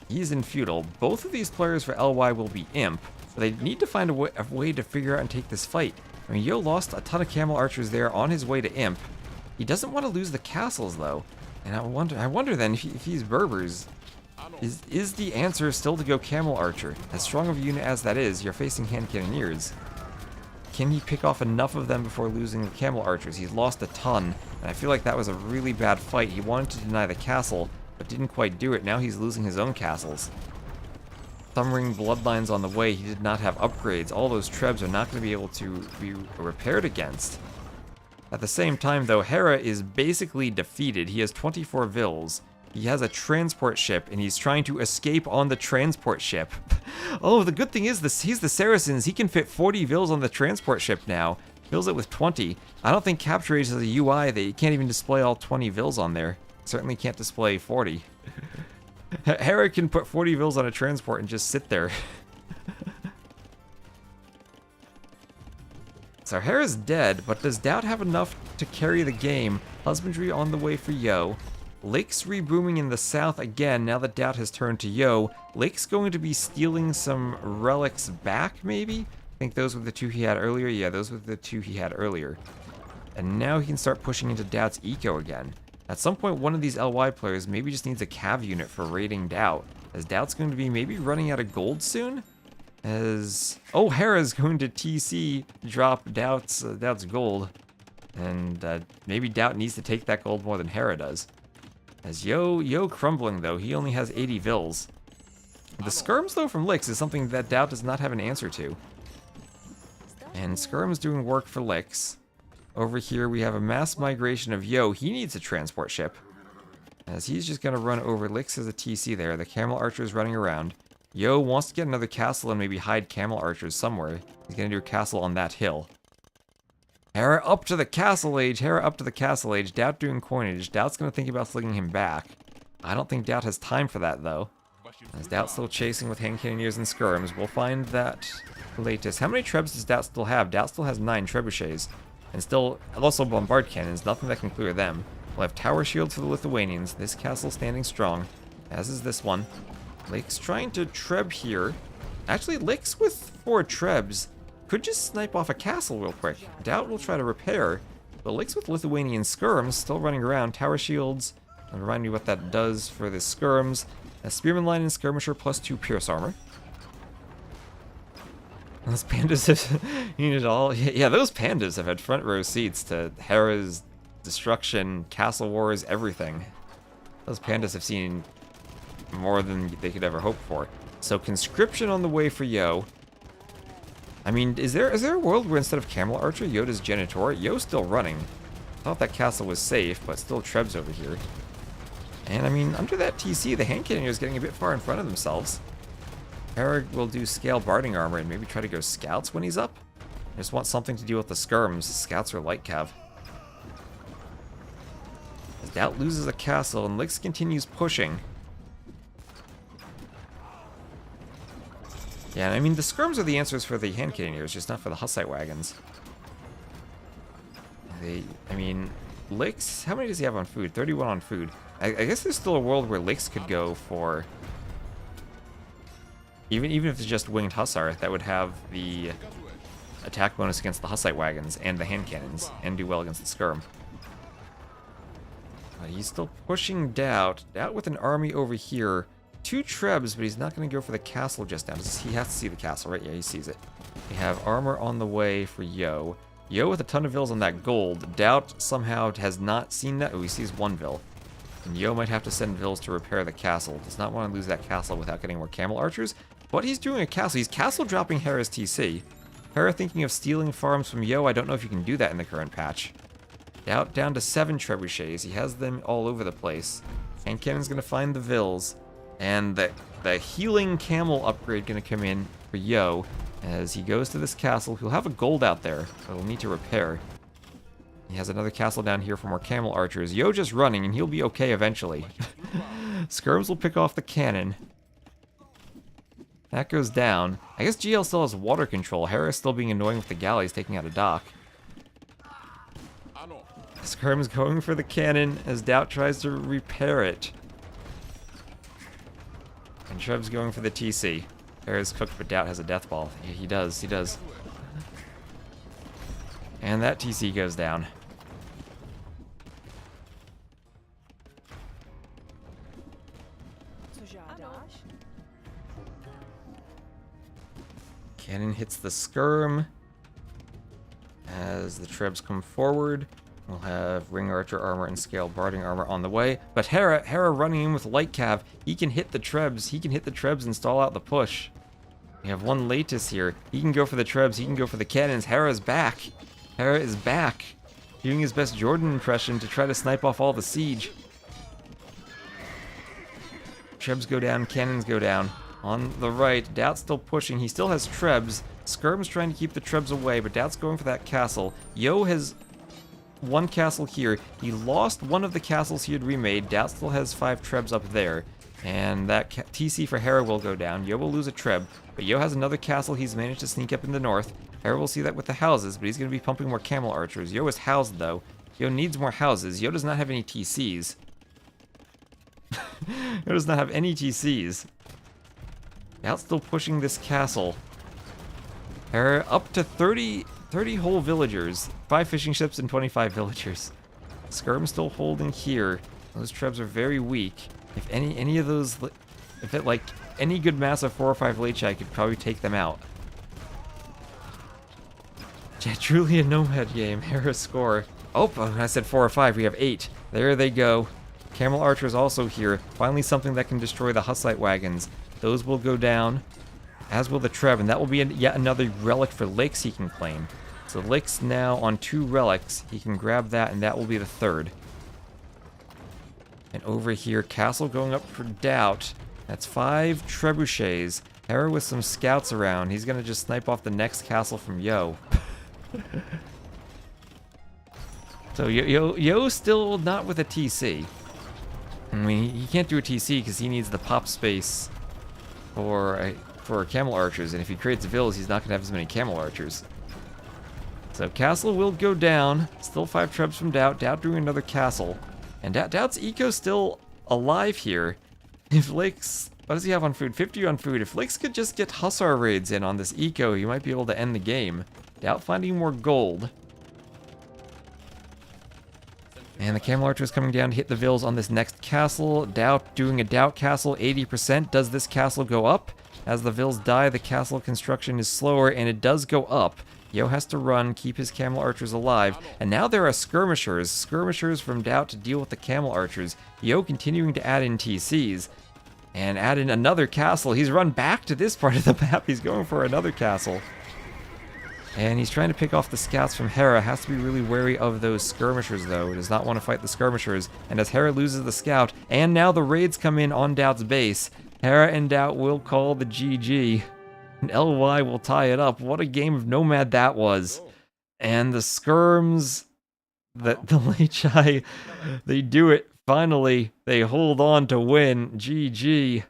He's in feudal. Both of these players for LY will be imp, but they need to find a way to figure out and take this fight. I mean, Yo lost a ton of Camel Archers there on his way to imp. He doesn't want to lose the castles though, and I wonder then if he's Berbers. Is the answer still to go Camel Archer? As strong of a unit as that is, you're facing hand cannoneers. can he pick off enough of them before losing the camel archers? He's lost a ton, and I feel like that was a really bad fight. He wanted to deny the castle, but didn't quite do it. Now he's losing his own castles. Thumbring bloodlines on the way. He did not have upgrades. All those trebs are not going to be able to be repaired against. At the same time, though, Hera is basically defeated. He has 24 vills. He has a transport ship, and he's trying to escape on the transport ship. Oh, the good thing is, he's the Saracens. He can fit 40 vills on the transport ship now. Fills it with 20. I don't think Capture Age has a UI that you can't even display all 20 vills on there. Certainly can't display 40. Hera can put 40 vills on a transport and just sit there. So Hera's dead, but does Doubt have enough to carry the game? Husbandry on the way for Yo. Lake's rebooming in the south again now that Doubt has turned to Yo. Lake's going to be stealing some relics back, maybe? I think those were the two he had earlier. Yeah, those were the two he had earlier. And now he can start pushing into Doubt's eco again. At some point, one of these LY players maybe just needs a cav unit for raiding Doubt, as Doubt's going to be maybe running out of gold soon? Oh, Hera's going to TC drop Doubt's gold, and maybe Doubt needs to take that gold more than Hera does. As Yo crumbling though, he only has 80 vills. The skirms though from Lix is something that Doubt does not have an answer to. And skirms doing work for Lix. Over here we have a mass migration of Yo. He needs a transport ship, as he's just gonna run over. Lix as a TC there. The camel archers running around. Yo wants to get another castle and maybe hide camel archers somewhere. He's gonna do a castle on that hill. Hera up to the castle age. Hera up to the castle age. Doubt doing coinage. Doubt's gonna think about slinging him back. I don't think Doubt has time for that though. As Doubt still chasing with hand cannoneers and skirms. We'll find that latest. How many trebs does Doubt still have? Doubt still has 9 trebuchets. And still also bombard cannons. Nothing that can clear them. We'll have tower shields for the Lithuanians. This castle standing strong, as is this one. Lake's trying to treb here. Actually, Lake's with 4 trebs could just snipe off a castle real quick. Doubt will try to repair, but Lake's with Lithuanian skirms still running around. Tower shields. I'll remind you what that does for the skirms. A spearman line and skirmisher plus 2 pierce armor. Those pandas have needed all. Yeah, those pandas have had front row seats to Hera's destruction, castle wars, everything. Those pandas have seen more than they could ever hope for. So conscription on the way for Yo. I mean, is there a world where instead of camel archer, Yo does genitor? Yo's still running. Thought that castle was safe, but still trebs over here. And I mean, under that TC, the hand cannoneer is getting a bit far in front of themselves. Hera will do scale barding armor and maybe try to go scouts when he's up. I just want something to deal with the skirms. Scouts are light cav. As Doubt loses a castle and Lix continues pushing. Yeah, I mean, the skirms are the answers for the hand cannoneers, just not for the Hussite wagons. I mean, Lix, how many does he have on food? 31 on food. I guess there's still a world where Lix could go for, even if it's just winged Hussar, that would have the attack bonus against the Hussite wagons and the hand cannons, and do well against the skirm. But he's still pushing Doubt. Doubt with an army over here. 2 trebs, but he's not going to go for the castle just now. He has to see the castle, right? Yeah, he sees it. We have armor on the way for Yo. Yo with a ton of vills on that gold. Doubt somehow has not seen that. Oh, he sees 1 vill. And Yo might have to send vills to repair the castle. Does not want to lose that castle without getting more camel archers. But he's doing a castle. He's castle dropping Hera's TC. Hera thinking of stealing farms from Yo. I don't know if you can do that in the current patch. Doubt down to 7 trebuchets. He has them all over the place. Hand cannon's going to find the vills. And the healing camel upgrade going to come in for Yo. As he goes to this castle, he'll have a gold out there, but he'll need to repair. He has another castle down here for more camel archers. Yo just running, and he'll be okay eventually. Skirms will pick off the cannon. That goes down. I guess GL still has water control. Hera's still being annoying with the galleys taking out a dock. Skirm's going for the cannon as Doubt tries to repair it. And Treb's going for the TC. Hera's cooked, but Doubt has a death ball. Yeah, he does. And that TC goes down. Cannon hits the skirm. as the Trebs come forward. We'll have Ring Archer armor and Scale Barding armor on the way. But Hera running in with Light Cav, he can hit the Trebs. He can hit the Trebs and stall out the push. We have one Latus here. He can go for the Trebs. He can go for the cannons. Hera's back. Hera is back. Doing his best Jordan impression to try to snipe off all the siege. Trebs go down. Cannons go down. On the right, Doubt's still pushing. He still has Trebs. Skirm's trying to keep the Trebs away, but Doubt's going for that castle. Yo has one castle here. He lost one of the castles he had remade. Doubt still has 5 Trebs up there. And that TC for Hera will go down. Yo will lose a Treb, but Yo has another castle he's managed to sneak up in the north. Hera will see that with the houses, but he's going to be pumping more camel archers. Yo is housed, though. Yo needs more houses. Yo does not have any TCs. Yo does not have any TCs. Doubt's still pushing this castle. Hera up to 30 whole villagers. 5 fishing ships and 25 villagers. Skirm's still holding here. Those Trebs are very weak. If any of those, if it like any good mass of 4 or 5 Lechai could probably take them out. Yeah, truly a nomad game. Hera score. Oh, I said 4 or 5. We have 8. There they go. Camel Archers also here. Finally something that can destroy the Hussite wagons. Those will go down, as will the Treb, and that will be yet another relic for Lix he can claim. So Lix now on 2 relics. He can grab that, and that will be the 3rd. And over here, castle going up for Doubt. That's 5 trebuchets. Hera with some scouts around. He's going to just snipe off the next castle from Yo. So Yo still not with a TC. I mean, he can't do a TC because he needs the pop space for camel archers. And if he creates villas, he's not going to have as many camel archers. So castle will go down. Still 5 Trebs from Doubt. Doubt doing another castle. And Doubt's eco's still alive here. If Lix... What does he have on food? 50 on food. If Lix could just get Hussar raids in on this eco, he might be able to end the game. Doubt finding more gold. And the Camel Archer is coming down to hit the vills on this next castle. Doubt doing a Doubt castle, 80%. Does this castle go up? As the vills die, the castle construction is slower, and it does go up. Yo has to run, keep his Camel Archers alive, and now there are skirmishers. Skirmishers from Doubt to deal with the Camel Archers. Yo continuing to add in TCs, and add in another castle. He's run back to this part of the map. He's going for another castle. And he's trying to pick off the scouts from Hera. Has to be really wary of those skirmishers, though. He does not want to fight the skirmishers. And as Hera loses the scout, and now the raids come in on Doubt's base, Hera and Doubt will call the GG. And LY will tie it up. What a game of Nomad that was. And the skirms, the Lechai, they do it. Finally, they hold on to win. GG.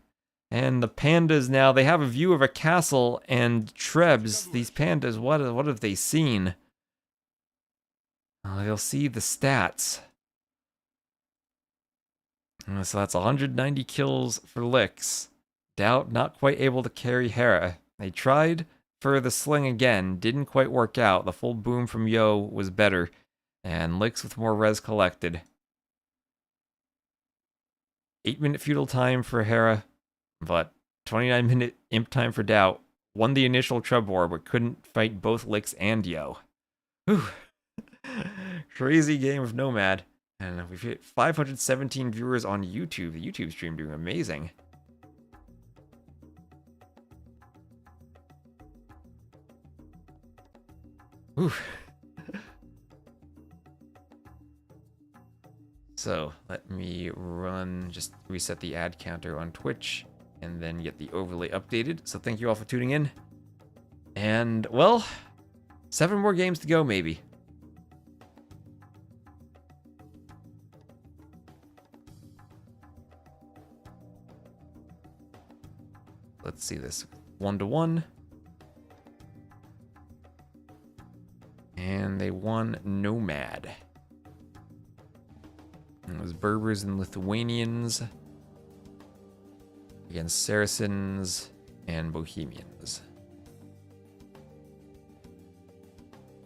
And the pandas now, they have a view of a castle and Trebs. These pandas, what have they seen? They'll see the stats. So that's 190 kills for Lix. Doubt not quite able to carry Hera. They tried for the sling again, didn't quite work out. The full boom from Yo was better. And Lix with more res collected. 8-minute feudal time for Hera, but 29-minute imp time for Doubt. Won the initial Treb war, but couldn't fight both Lix and Yo. Whew. Crazy game of Nomad. And we've hit 517 viewers on YouTube. The YouTube stream doing amazing. Whew. So, let me just reset the ad counter on Twitch, and then get the overlay updated. So thank you all for tuning in. And, well, 7 more games to go, maybe. Let's see this. 1-1. And they won Nomad. And it was Berbers and Lithuanians against Saracens and Bohemians.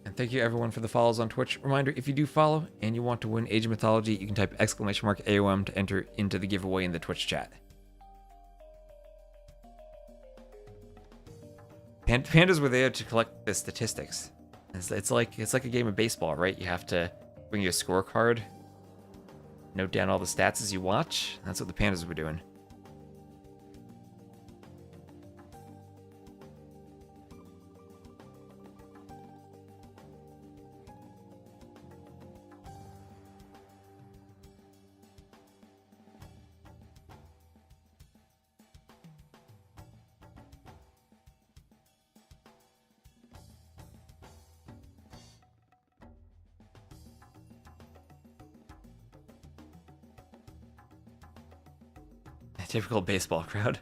And thank you everyone for the follows on Twitch. Reminder, if you do follow and you want to win Age of Mythology, you can type !AOM to enter into the giveaway in the Twitch chat. Pandas were there to collect the statistics. It's like a game of baseball, right? You have to bring your scorecard, note down all the stats as you watch. That's what the pandas were doing. Typical baseball crowd.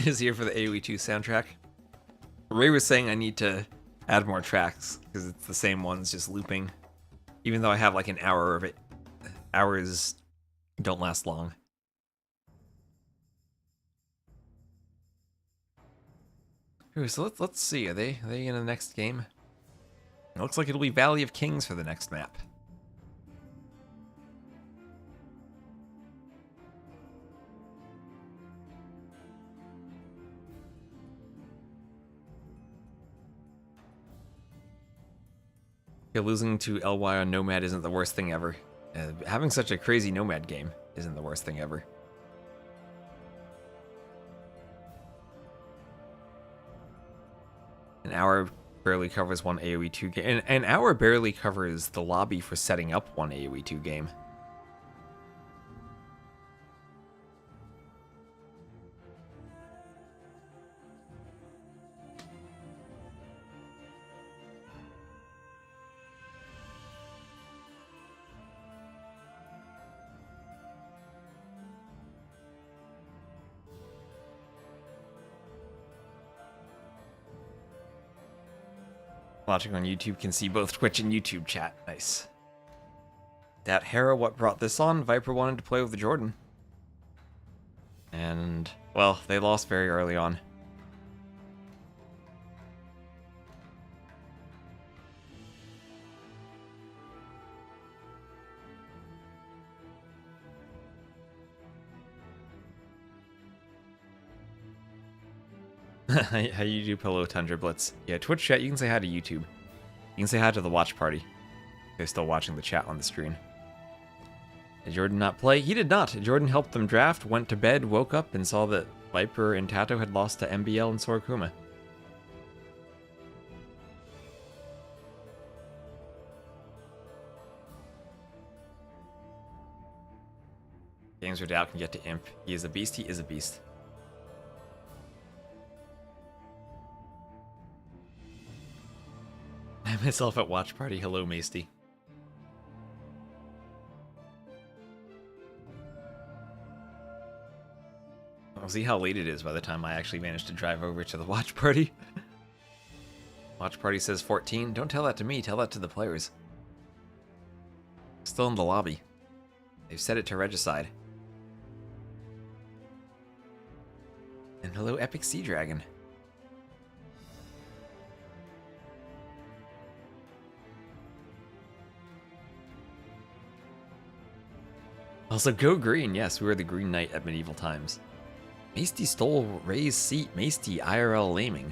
Is here for the AoE2 soundtrack. Ray was saying I need to add more tracks because it's the same ones just looping. Even though I have like an hour of it. Hours don't last long. Ooh, so let's see. Are they in the next game? It looks like it'll be Valley of Kings for the next map. Yeah, losing to LY on Nomad isn't the worst thing ever. Having such a crazy Nomad game isn't the worst thing ever. An hour barely covers one AoE2 game. An hour barely covers the lobby for setting up one AoE2 game. Watching on YouTube can see both Twitch and YouTube chat. Nice. That Hera, what brought this on? Viper wanted to play with the Jordan. And, well, they lost very early on. How you do, Pillow Tundra Blitz? Yeah, Twitch chat, you can say hi to YouTube. You can say hi to the watch party. They're still watching the chat on the screen. Did Jordan not play? He did not. Jordan helped them draft, went to bed, woke up, and saw that Viper and Tato had lost to MBL and Sorakuma. Games where Doubt can get to Imp. He is a beast, he is a beast. I myself at watch party. Hello, Masty. I'll see how late it is by the time I actually manage to drive over to the watch party. Watch party says 14. Don't tell that to me. Tell that to the players. Still in the lobby. They've set it to Regicide. And hello, Epic Sea Dragon. Also, go green. Yes, we were the Green Knight at medieval times. Masty stole Ray's seat. Masty IRL laming.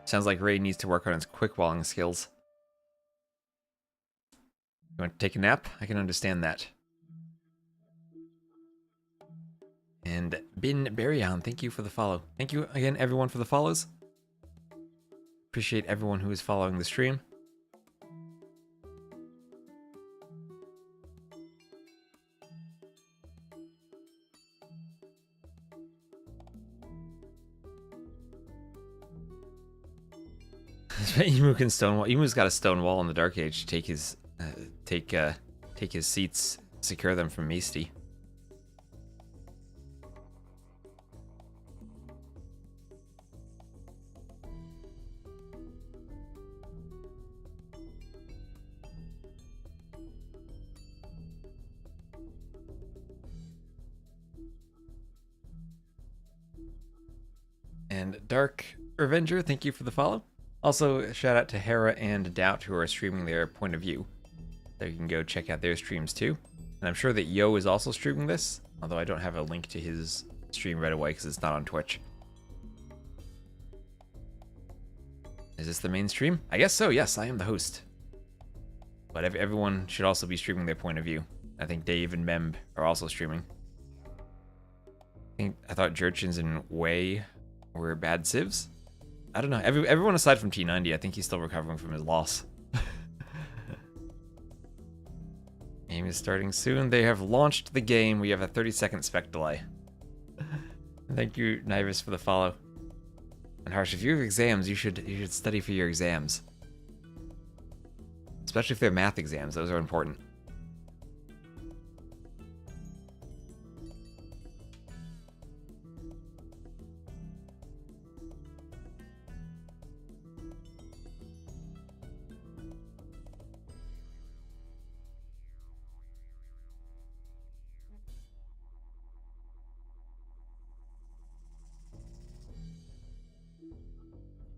Sounds like Ray needs to work on his quick walling skills. You want to take a nap? I can understand that. And Bin Barryon, thank you for the follow. Thank you again, everyone, for the follows. Appreciate everyone who is following the stream. Emu can stonewall. Emu's got a stone wall in the Dark Age to take his take his seats, secure them from Masty. And Dark Revenger, thank you for the follow. Also, shout out to Hera and Doubt who are streaming their point of view. So you can go check out their streams too. And I'm sure that Yo is also streaming this, although I don't have a link to his stream right away because it's not on Twitch. Is this the main stream? I guess so, yes, I am the host. But everyone should also be streaming their point of view. I think Dave and Memb are also streaming. I thought Jurchins and Wei were bad civs. I don't know. Everyone aside from T90, I think he's still recovering from his loss. Game is starting soon. They have launched the game. We have a 30-second spec delay. Thank you, Nivus, for the follow. And Harsh, if you have exams, you should study for your exams. Especially if they're math exams. Those are important.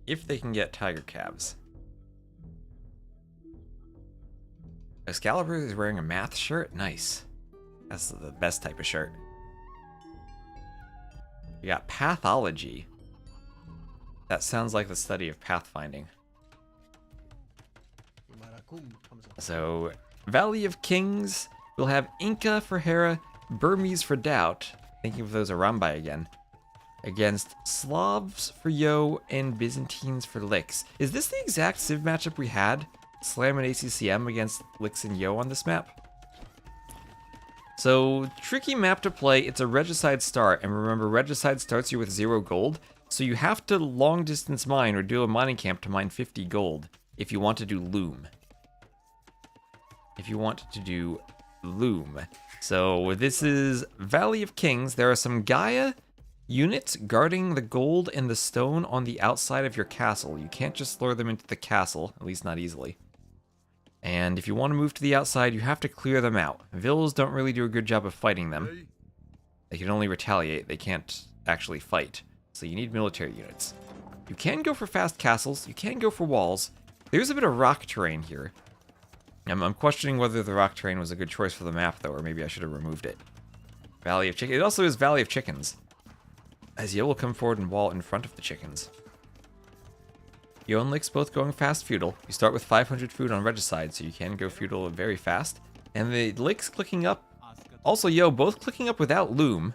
If they can get tiger calves. Excalibur is wearing a math shirt? Nice. That's the best type of shirt. We got pathology. That sounds like the study of pathfinding. So, Valley of Kings. We'll have Inca for Hera, Burmese for Doubt. Thinking of those Arambai again. Against Slavs for Yo and Byzantines for Lix. Is this the exact Civ matchup we had? Slam and ACCM against Lix and Yo on this map? So, tricky map to play. It's a regicide start, and remember, regicide starts you with 0 gold, so you have to long distance mine or do a mining camp to mine 50 gold if you want to do loom. So, this is Valley of Kings. There are some Gaia units guarding the gold and the stone on the outside of your castle. You can't just lure them into the castle, at least not easily. And if you want to move to the outside, you have to clear them out. Vills don't really do a good job of fighting them. They can only retaliate, they can't actually fight. So you need military units. You can go for fast castles, you can go for walls. There's a bit of rock terrain here. I'm questioning whether the rock terrain was a good choice for the map though, or maybe I should have removed it. Valley of Chickens. It also is Valley of Chickens. As Yo will come forward and wall in front of the chickens. Yo and Lix both going fast feudal. You start with 500 food on regicide, so you can go feudal very fast. And the Lix clicking up, also Yo both clicking up without loom.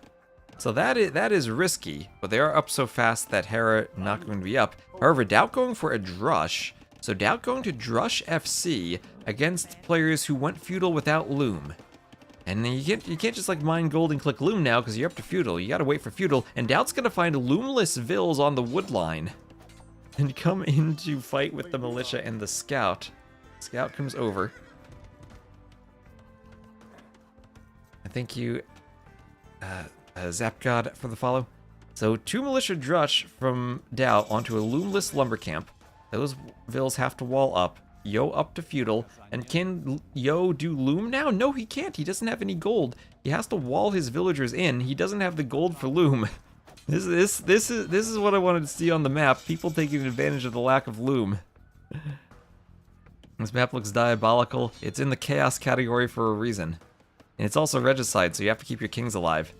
So that is risky, but they are up so fast that Hera not going to be up. However, Doubt going for a Drush. So Doubt going to Drush FC against players who went feudal without loom. And then you can't just like mine gold and click loom now because you're up to feudal. You gotta wait for feudal, and Doubt's gonna find loomless vills on the wood line and come in to fight with the militia and the scout. Scout comes over. I thank you, Zapgod, for the follow. So 2 militia drush from Doubt onto a loomless lumber camp. Those vills have to wall up. Yo up to feudal, and can Yo do loom now? No, he can't. He doesn't have any gold. He has to wall his villagers in. He doesn't have the gold for loom. This is what I wanted to see on the map. People taking advantage of the lack of loom. This map looks diabolical. It's in the chaos category for a reason, and it's also regicide, so you have to keep your kings alive.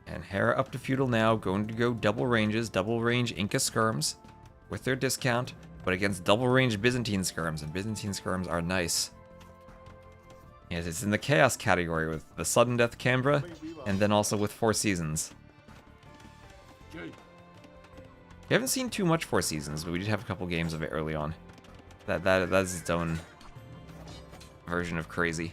And Hera up to feudal now, going to go double ranges, double range Inca skirms with their discount, but against double range Byzantine skirms, and Byzantine skirms are nice. Yes, it's in the chaos category with the sudden death Canberra, and then also with Four Seasons. We haven't seen too much Four Seasons, but we did have a couple games of it early on. That's its own version of crazy.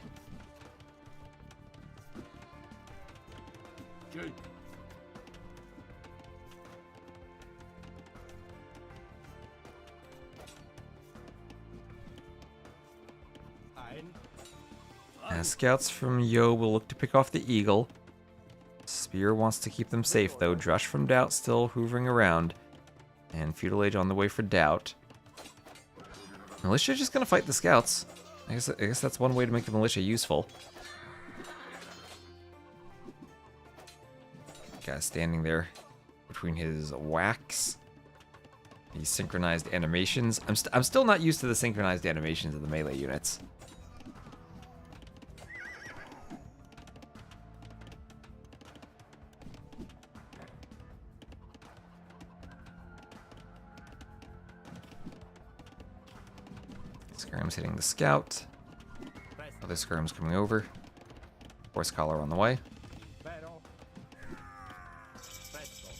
Scouts from Yo will look to pick off the eagle. Spear wants to keep them safe though. Drush from Doubt still hoovering around. And Feudal Age on the way for Doubt. Militia just gonna fight the scouts. I guess that's one way to make the militia useful. Guy standing there between his whacks. These synchronized animations. I'm still not used to the synchronized animations of the melee units. Skirm's hitting the scout. Other skirm's coming over. Horse collar on the way.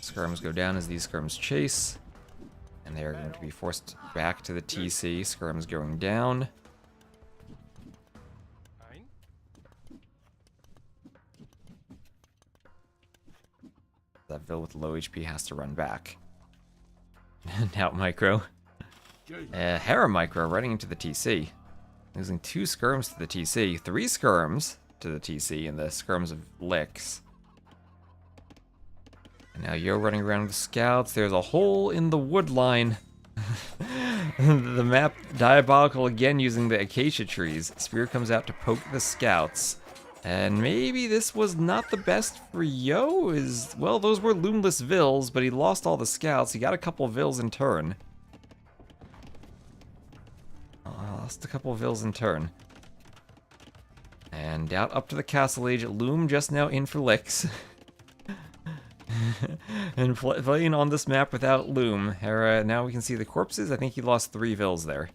Skirms go down as these skirms chase. And they are going to be forced back to the TC. Skirms going down. That Vil with low HP has to run back. Now Micro. Hera Micro running into the TC. Losing 2 skirms to the TC. 3 skirms to the TC and the skirms of Licks. And now Yo running around with scouts. There's a hole in the wood line. The map diabolical again using the acacia trees. Spear comes out to poke the scouts. And maybe this was not the best for Yo. Well, those were loomless Vils, but he lost all the scouts. He got a couple Vils in turn. Lost a couple Vils in turn. And out up to the Castle Age. Loom just now in for Licks. And playing on this map without Loom. Hera, now we can see the corpses. I think he lost 3 Vils there.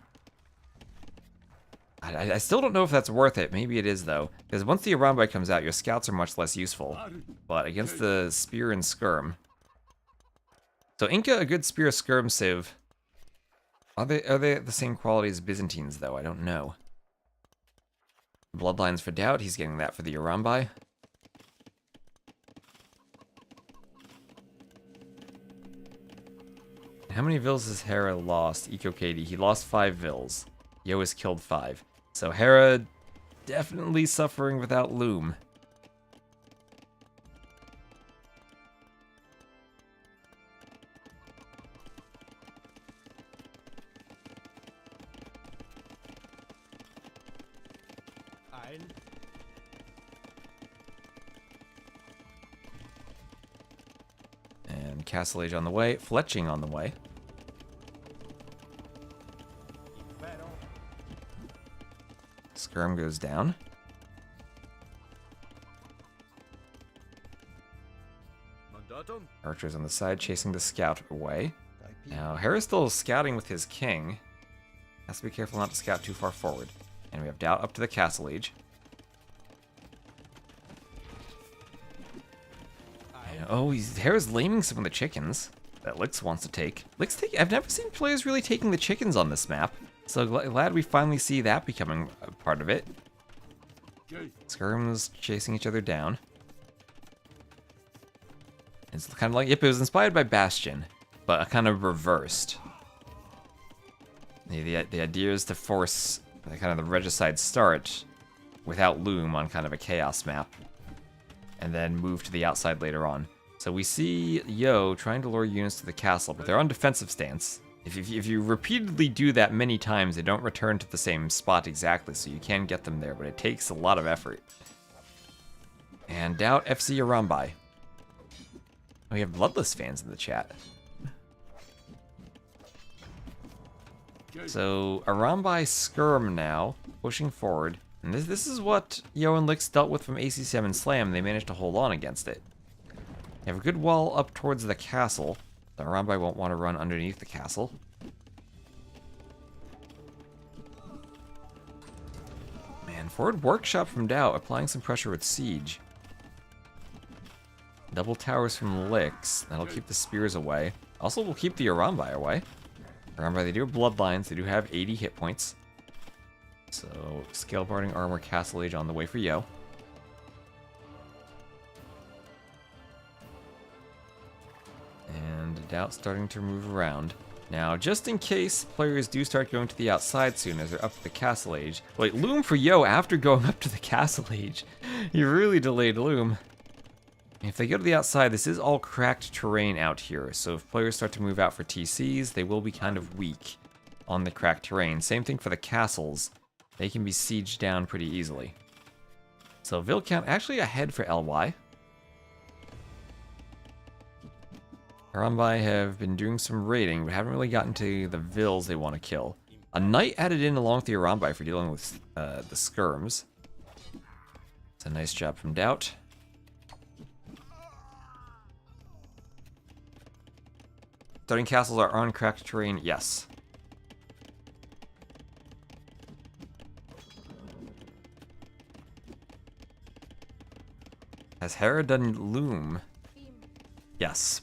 I still don't know if that's worth it. Maybe it is, though. Because once the Arambai comes out, your scouts are much less useful. But against the Spear and Skirm. So Inca, a good Spear Skirm civ. Are they the same quality as Byzantines, though? I don't know. Bloodlines for Doubt. He's getting that for the Arambai. How many Vils has Hera lost? Eco Katie. He lost 5 Vils. Yo has killed 5. So Hera definitely suffering without Loom. And Castle Age on the way. Fletching on the way. Skirm goes down. Mandatum. Archers on the side chasing the scout away. Now, Hera's still scouting with his king. Has to be careful not to scout too far forward. And we have Doubt up to the Castle Age. And, oh, Hera's laming some of the chickens that Lix wants to take. I've never seen players really taking the chickens on this map. So glad we finally see that becoming a part of it. Skirms chasing each other down. It's kind of like, yep, it was inspired by Bastion, but kind of reversed. The idea is to force kind of the regicide start without Loom on kind of a chaos map, and then move to the outside later on. So we see Yo trying to lure units to the castle, but they're on defensive stance. If you repeatedly do that many times, they don't return to the same spot exactly, so you can get them there, but it takes a lot of effort. And Doubt FC Arambai. We have Bloodless fans in the chat. So Arambai Skirm now, pushing forward. And this is what Yo and Lix dealt with from AC7 Slam. They managed to hold on against it. They have a good wall up towards the castle. The Arambai won't want to run underneath the castle. Man, forward workshop from Doubt, applying some pressure with Siege. Double towers from Lix. That'll keep the spears away. Also, will keep the Arambai away. Arambai, they do have bloodlines. They do have 80 hit points. So, scale barding armor, Castle Age on the way for Yo. And Doubt starting to move around. Now, just in case players do start going to the outside soon as they're up to the Castle Age. Wait, Loom for Yo after going up to the Castle Age. He really delayed Loom. If they go to the outside, this is all cracked terrain out here. So if players start to move out for TCs, they will be kind of weak on the cracked terrain. Same thing for the castles. They can be sieged down pretty easily. So Vil count actually ahead for LY. Arambai have been doing some raiding, but haven't really gotten to the vills they want to kill. A knight added in along with the Arambai for dealing with the skirms. It's a nice job from Doubt. Starting castles are on cracked terrain, yes. Has Hera done loom? Yes.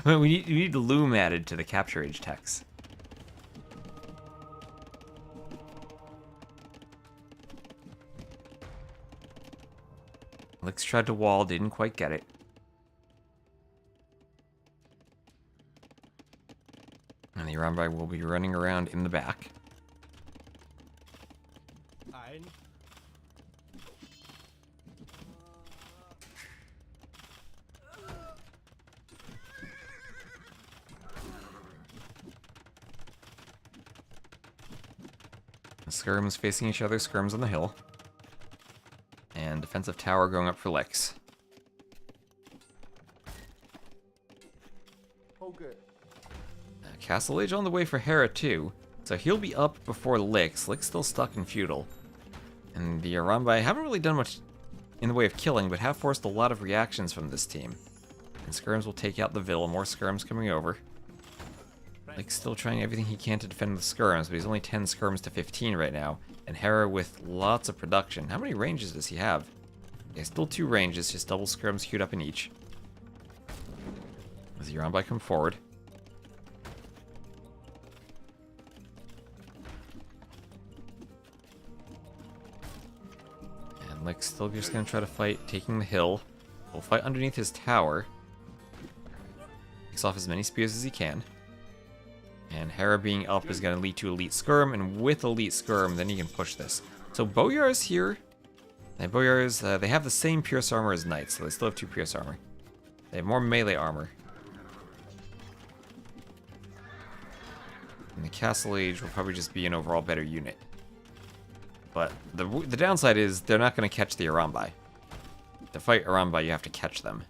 we need the loom added to the capture age text. Lix tried to wall, didn't quite get it. And the Arambai will be running around in the back. Ein. The skirms facing each other, skirms on the hill. And defensive tower going up for Lix. Okay. Castle Age on the way for Hera too. So he'll be up before Lix. Lix still stuck in feudal. And the Arambai haven't really done much in the way of killing, but have forced a lot of reactions from this team. And skirms will take out the Vil. More skirms coming over. Lix still trying everything he can to defend the skirms, but he's only 10 skirms to 15 right now. And Hera with lots of production. How many ranges does he have? Yeah, still 2 ranges, just double skirms queued up in each. As the Arambai come forward. And Lix still just gonna try to fight, taking the hill. We'll fight underneath his tower. Takes off as many spears as he can. And Hera being up is going to lead to Elite Skirm, and with Elite Skirm, then you can push this. So Boyar's here. And Boyar's, they have the same Pierce Armor as Knights, so they still have 2 Pierce Armor. They have more melee armor. And the Castle Age will probably just be an overall better unit. But the downside is they're not going to catch the Arambai. To fight Arambai, you have to catch them.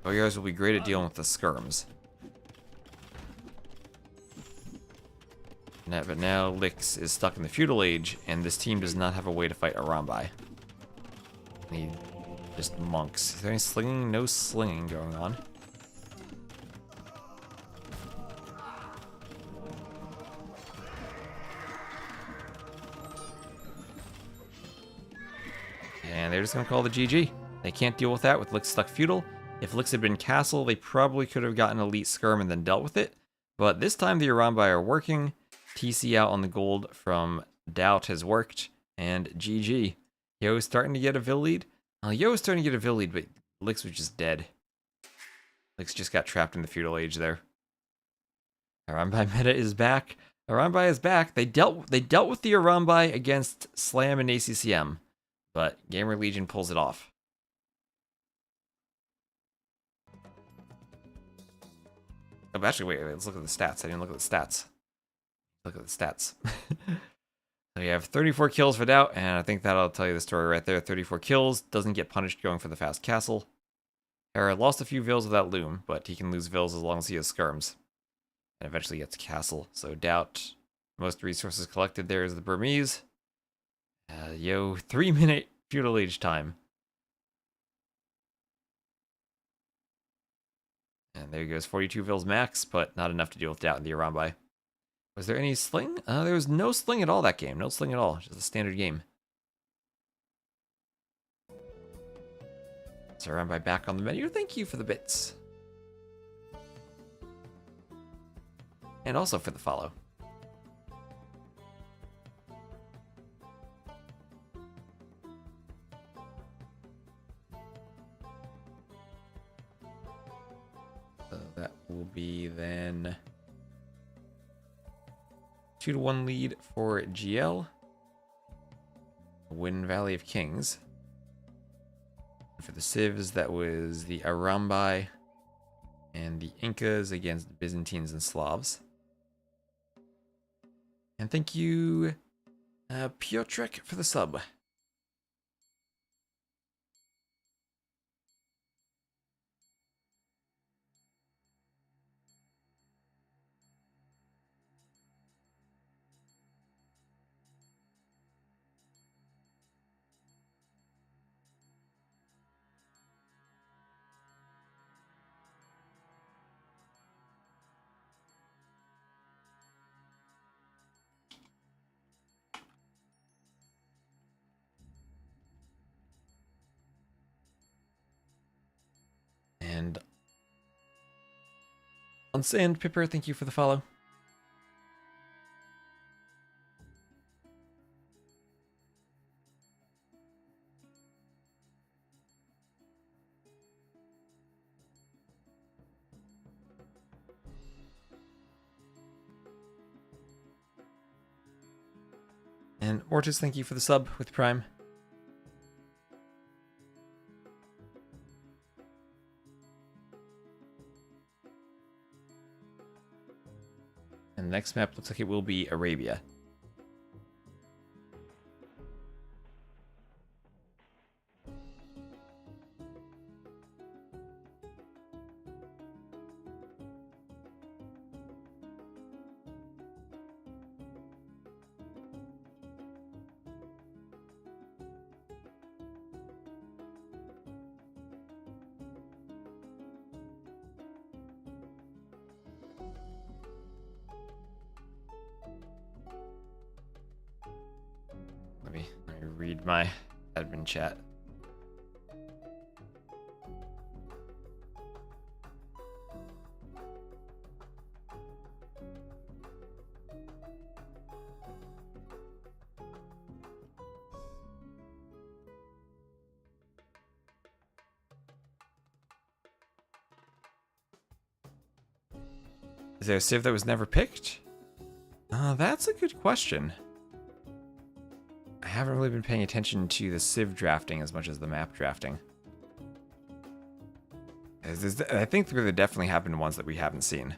Boyar's will be great at dealing with the Skirms. But now Lix is stuck in the feudal age, and this team does not have a way to fight Arambai. They just monks. Is there any slinging? No slinging going on. And they're just gonna call the GG. They can't deal with that with Lix stuck feudal. If Lix had been castle, they probably could have gotten Elite Skirm and then dealt with it. But this time the Arambai are working. TC out on the gold from Doubt has worked, and GG. Yo is starting to get a Vil lead. Yo is starting to get a Vil lead, but Lix was just dead. Lix just got trapped in the feudal age there. Arambai meta is back. Arambai is back. They dealt with the Arambai against Slam and ACCM, but Gamer Legion pulls it off. Oh, actually, wait, let's look at the stats. I didn't look at the stats. Look at the stats. So you have 34 kills for Doubt, and I think that'll tell you the story right there. 34 kills, doesn't get punished going for the fast castle. Hera lost a few Vils without Loom, but he can lose Vils as long as he has Skirms. And eventually gets castle. So Doubt, most resources collected there is the Burmese. Yo, 3-minute feudal age time. And there he goes, 42 Vils max, but not enough to deal with Doubt in the Arambai. Was there any sling? There was no sling at all that game. No sling at all. Just a standard game. So Arambai back on the menu. Thank you for the bits. And also for the follow. So that will be then 2-1 lead for GL. Win Valley of Kings. For the Civs, that was the Arambai and the Incas against Byzantines and Slavs. And thank you, Piotrek, for the sub. On Sand Pipper, thank you for the follow. And Ortiz, thank you for the sub with Prime. And the next map looks like it will be Arabia. Let me read my admin chat. Is there a civ that was never picked? That's a good question. I haven't really been paying attention to the civ drafting as much as the map drafting. I think there definitely have been ones that we haven't seen.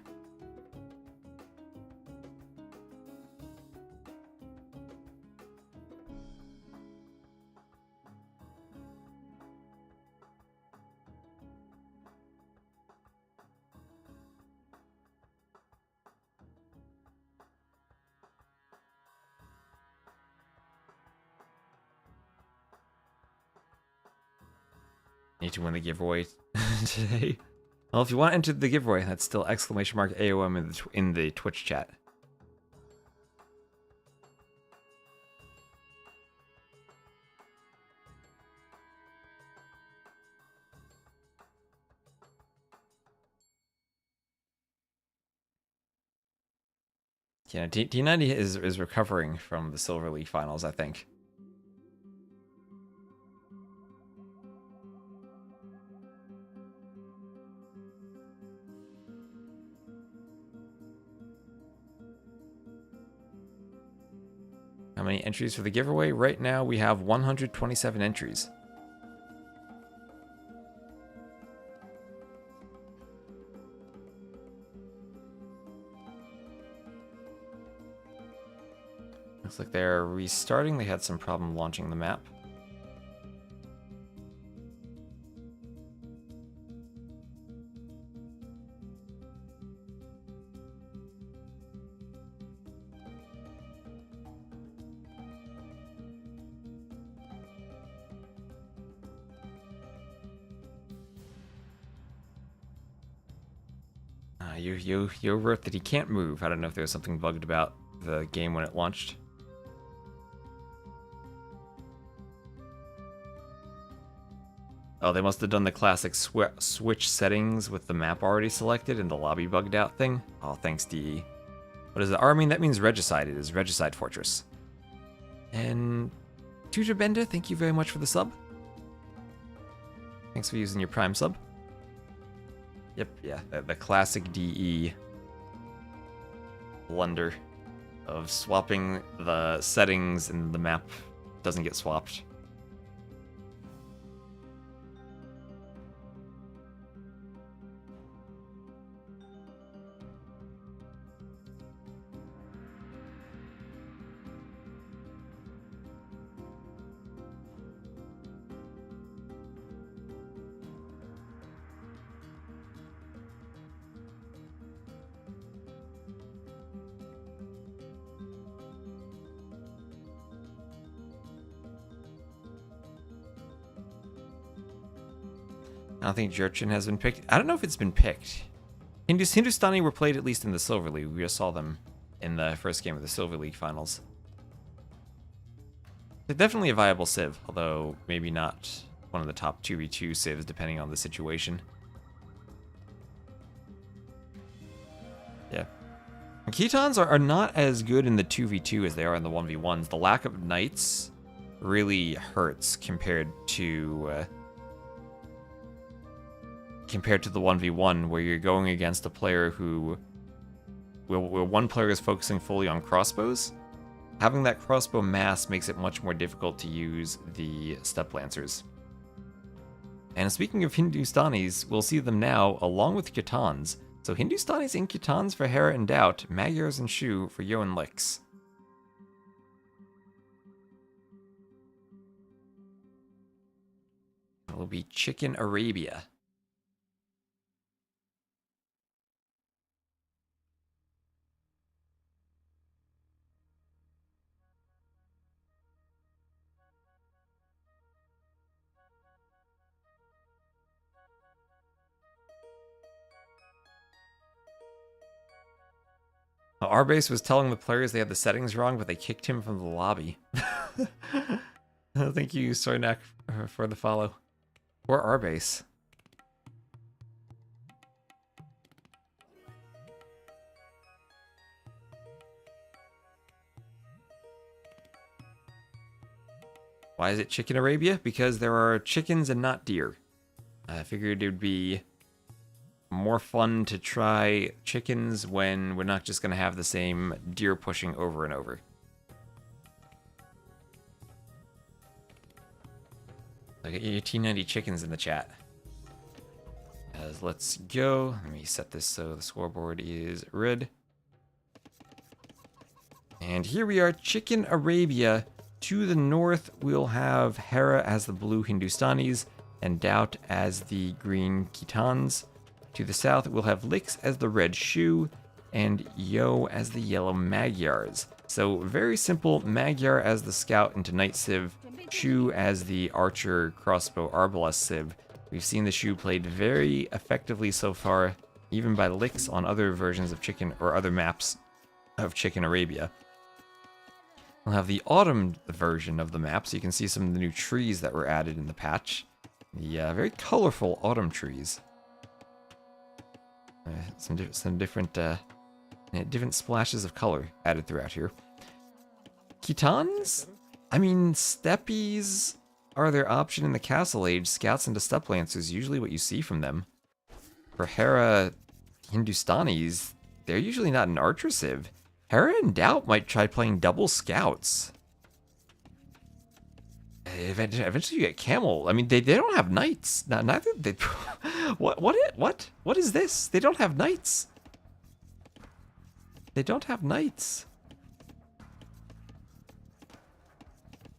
Need to win the giveaway today. Well, if you want to enter the giveaway, that's still !AOM in the Twitch chat. Yeah, D90 is recovering from the Silver League finals, I think. How many entries for the giveaway? Right now we have 127 entries. Looks like they're restarting. They had some problem launching the map. You wrote that he can't move. I don't know if there was something bugged about the game when it launched. Oh, they must have done the classic switch settings with the map already selected and the lobby bugged out thing. Oh, thanks, DE. What is the army? That means Regicide. It is Regicide Fortress. And Tutor Bender, thank you very much for the sub. Thanks for using your Prime sub. Yep, yeah, the classic DE blunder of swapping the settings and the map doesn't get swapped. I don't think Jurchen has been picked. I don't know if it's been picked. Hindustani were played at least in the Silver League. We just saw them in the first game of the Silver League finals. They're definitely a viable civ, although maybe not one of the top 2v2 civs depending on the situation. Khitans are not as good in the 2v2 as they are in the 1v1s. The lack of knights really hurts compared to the 1v1, where you're going against a player where one player is focusing fully on crossbows. Having that crossbow mass makes it much more difficult to use the step lancers. And speaking of Hindustanis, we'll see them now along with Khitans. So Hindustanis and Khitans for Hera and Doubt, Magyars and Shu for Yo and Lix. It will be Chicken Arabia. Our base was telling the players they had the settings wrong, but they kicked him from the lobby. Thank you, Soynak, for the follow. Or our base. Why is it Chicken Arabia? Because there are chickens and not deer. I figured it would be more fun to try chickens when we're not just going to have the same deer pushing over and over. Look at your T90 chickens in the chat. Let's go. Let me set this so the scoreboard is red. And here we are, Chicken Arabia. To the north, we'll have Hera as the blue Hindustanis and Doubt as the green Khitans. To the south, we'll have Lix as the red Shu and Yo as the yellow Magyars. So very simple, Magyar as the scout into Knight Civ, Shu as the archer crossbow arbalest Civ. We've seen the Shu played very effectively so far, even by Lix on other versions of Chicken or other maps of Chicken Arabia. We'll have the autumn version of the map, so you can see some of the new trees that were added in the patch. The very colorful autumn trees. Some different splashes of color added throughout here. Khitans? I mean, steppies are their option in the Castle Age. Scouts into Step Lancers, usually what you see from them. For Hera Hindustanis, they're usually not an Archer Civ. Hera and Doubt might try playing double Scouts. Eventually you get Camel. I mean, they don't have Knights. Neither they. What is this? They don't have Knights. They don't have Knights.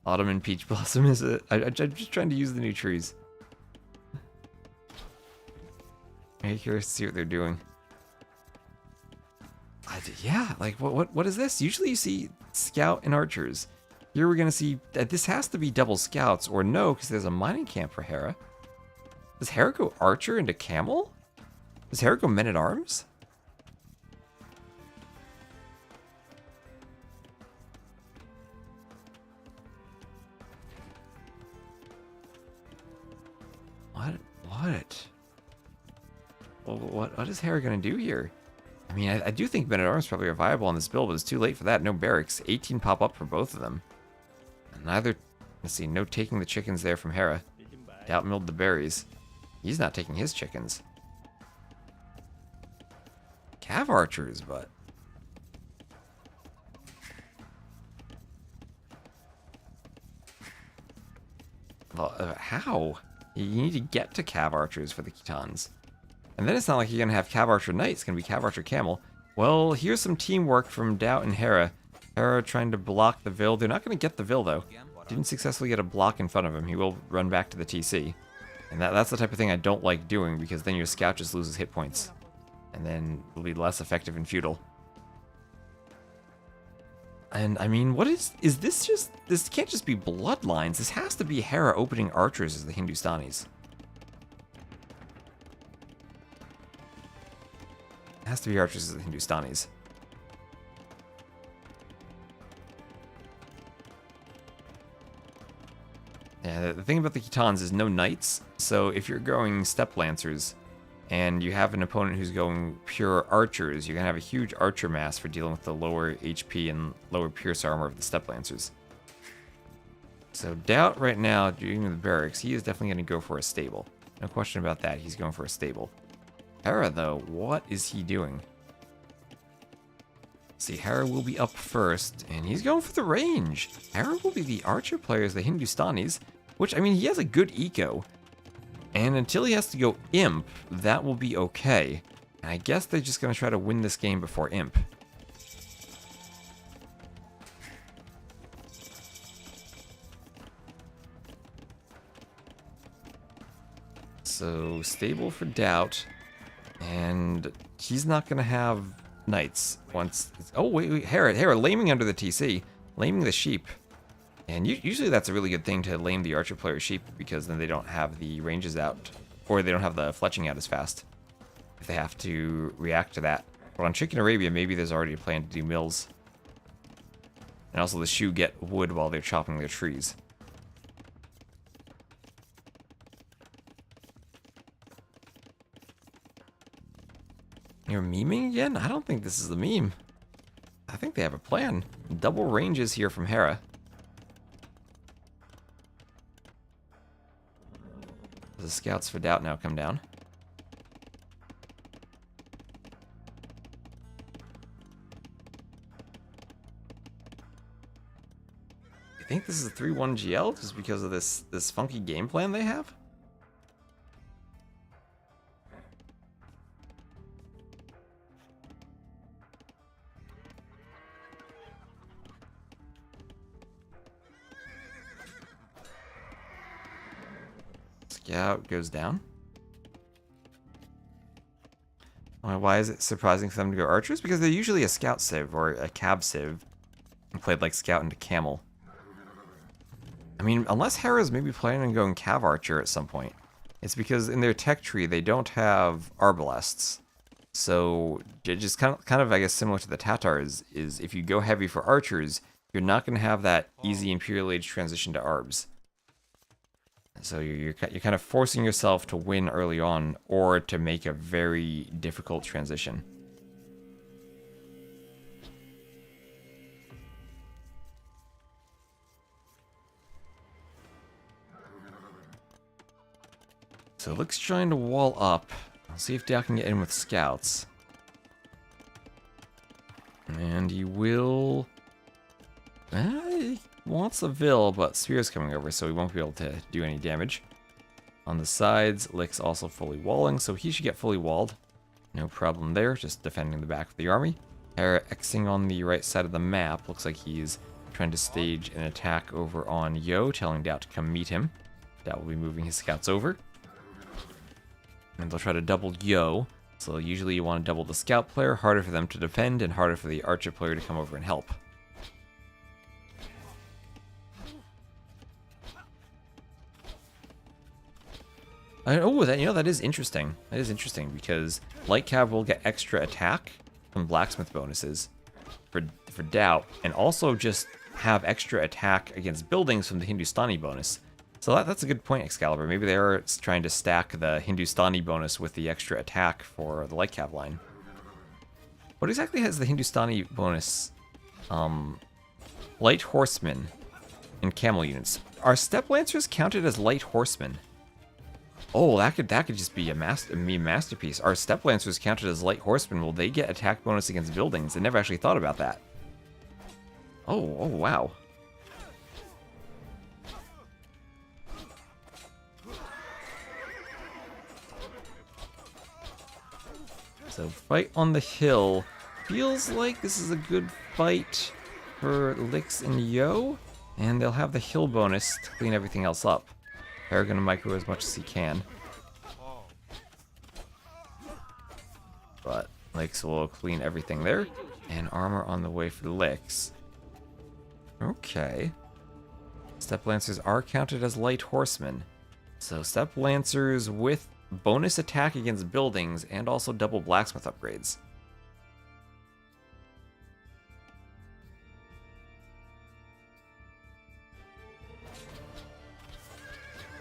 Autumn and Peach Blossom is it? I'm just trying to use the new trees. I'm curious to see what they're doing. Yeah, like what is this? Usually you see Scout and Archers. Here we're gonna see that this has to be double Scouts, or no, because there's a mining camp for Hera. Does Hera go Archer into Camel? Does Hera go Men-at-Arms? What is Hera gonna do here? I mean, I do think Men-at-Arms probably are viable on this build, but it's too late for that. No barracks. 18 pop up for both of them. And neither... Let's see, no taking the chickens there from Hera. Doubt milled the berries. He's not taking his chickens. Cav archers, but... Well, how? You need to get to Cav archers for the Khitans. And then it's not like you're going to have Cav Archer Knight, it's going to be Cav Archer Camel. Well, here's some teamwork from Doubt and Hera. Hera trying to block the Vil. They're not going to get the Vil, though. Didn't successfully get a block in front of him. He will run back to the TC. And that's the type of thing I don't like doing, because then your scout just loses hit points. And then will be less effective and futile. And, I mean, what is this just... This can't just be Bloodlines. This has to be Hera opening archers as the Hindustanis. It has to be archers as the Hindustanis. Yeah, the thing about the Khitans is no knights, so if you're going Step Lancers, and you have an opponent who's going pure archers, you're going to have a huge archer mass for dealing with the lower HP and lower pierce armor of the Step Lancers. So Doubt right now, doing the barracks, he is definitely going to go for a stable. No question about that, he's going for a stable. Hera, though, what is he doing? See, Hera will be up first, and he's going for the range. Hera will be the archer players, the Hindustanis, which, I mean, he has a good eco. And until he has to go Imp, that will be okay. And I guess they're just going to try to win this game before Imp. So, stable for Doubt. And he's not going to have knights once... Oh, wait, Hera, laming under the TC. Laming the sheep. And usually that's a really good thing to lame the archer player sheep, because then they don't have the ranges out, or they don't have the fletching out as fast if they have to react to that. But on Chicken Arabia, maybe there's already a plan to do mills. And also the Shu get wood while they're chopping their trees. You're memeing again? I don't think this is a meme. I think they have a plan. Double ranges here from Hera. The scouts for Doubt now come down. I think this is a 3-1 GL just because of this funky game plan they have. Scout goes down. Why is it surprising for them to go archers? Because they're usually a scout civ or a cav civ and played like scout into camel. I mean, unless Hera's maybe planning on going cav archer at some point. It's because in their tech tree they don't have arbalests. So just kind of I guess similar to the Tatars is if you go heavy for archers, you're not going to have that easy Imperial Age transition to arbs. So you're kind of forcing yourself to win early on, or to make a very difficult transition. So Lick's trying to wall up. I'll see if Dow can get in with scouts. And he will... he wants a Vil, but Spear's coming over, so he won't be able to do any damage. On the sides, Lick's also fully walling, so he should get fully walled. No problem there, just defending the back of the army. Hera Xing on the right side of the map. Looks like he's trying to stage an attack over on Yo, telling Doubt to come meet him. Doubt will be moving his scouts over. And they'll try to double Yo. So usually you want to double the scout player, harder for them to defend, and harder for the archer player to come over and help. Oh, that is interesting. That is interesting because Light Cav will get extra attack from blacksmith bonuses for Doubt, and also just have extra attack against buildings from the Hindustani bonus. So that's a good point, Excalibur. Maybe they are trying to stack the Hindustani bonus with the extra attack for the Light Cav line. What exactly has the Hindustani bonus? Light Horsemen and Camel units. Are Step Lancers counted as Light Horsemen? Oh, that could just be a meme masterpiece. Are Step Lancers counted as Light Horsemen? Will they get attack bonus against buildings? I never actually thought about that. Oh, wow. So, fight on the hill. Feels like this is a good fight for Lix and Yo. And they'll have the hill bonus to clean everything else up. They're gonna micro as much as he can. But Lix will clean everything there. And armor on the way for Lix. Okay. Step Lancers are counted as Light Horsemen. So Step Lancers with bonus attack against buildings and also double blacksmith upgrades.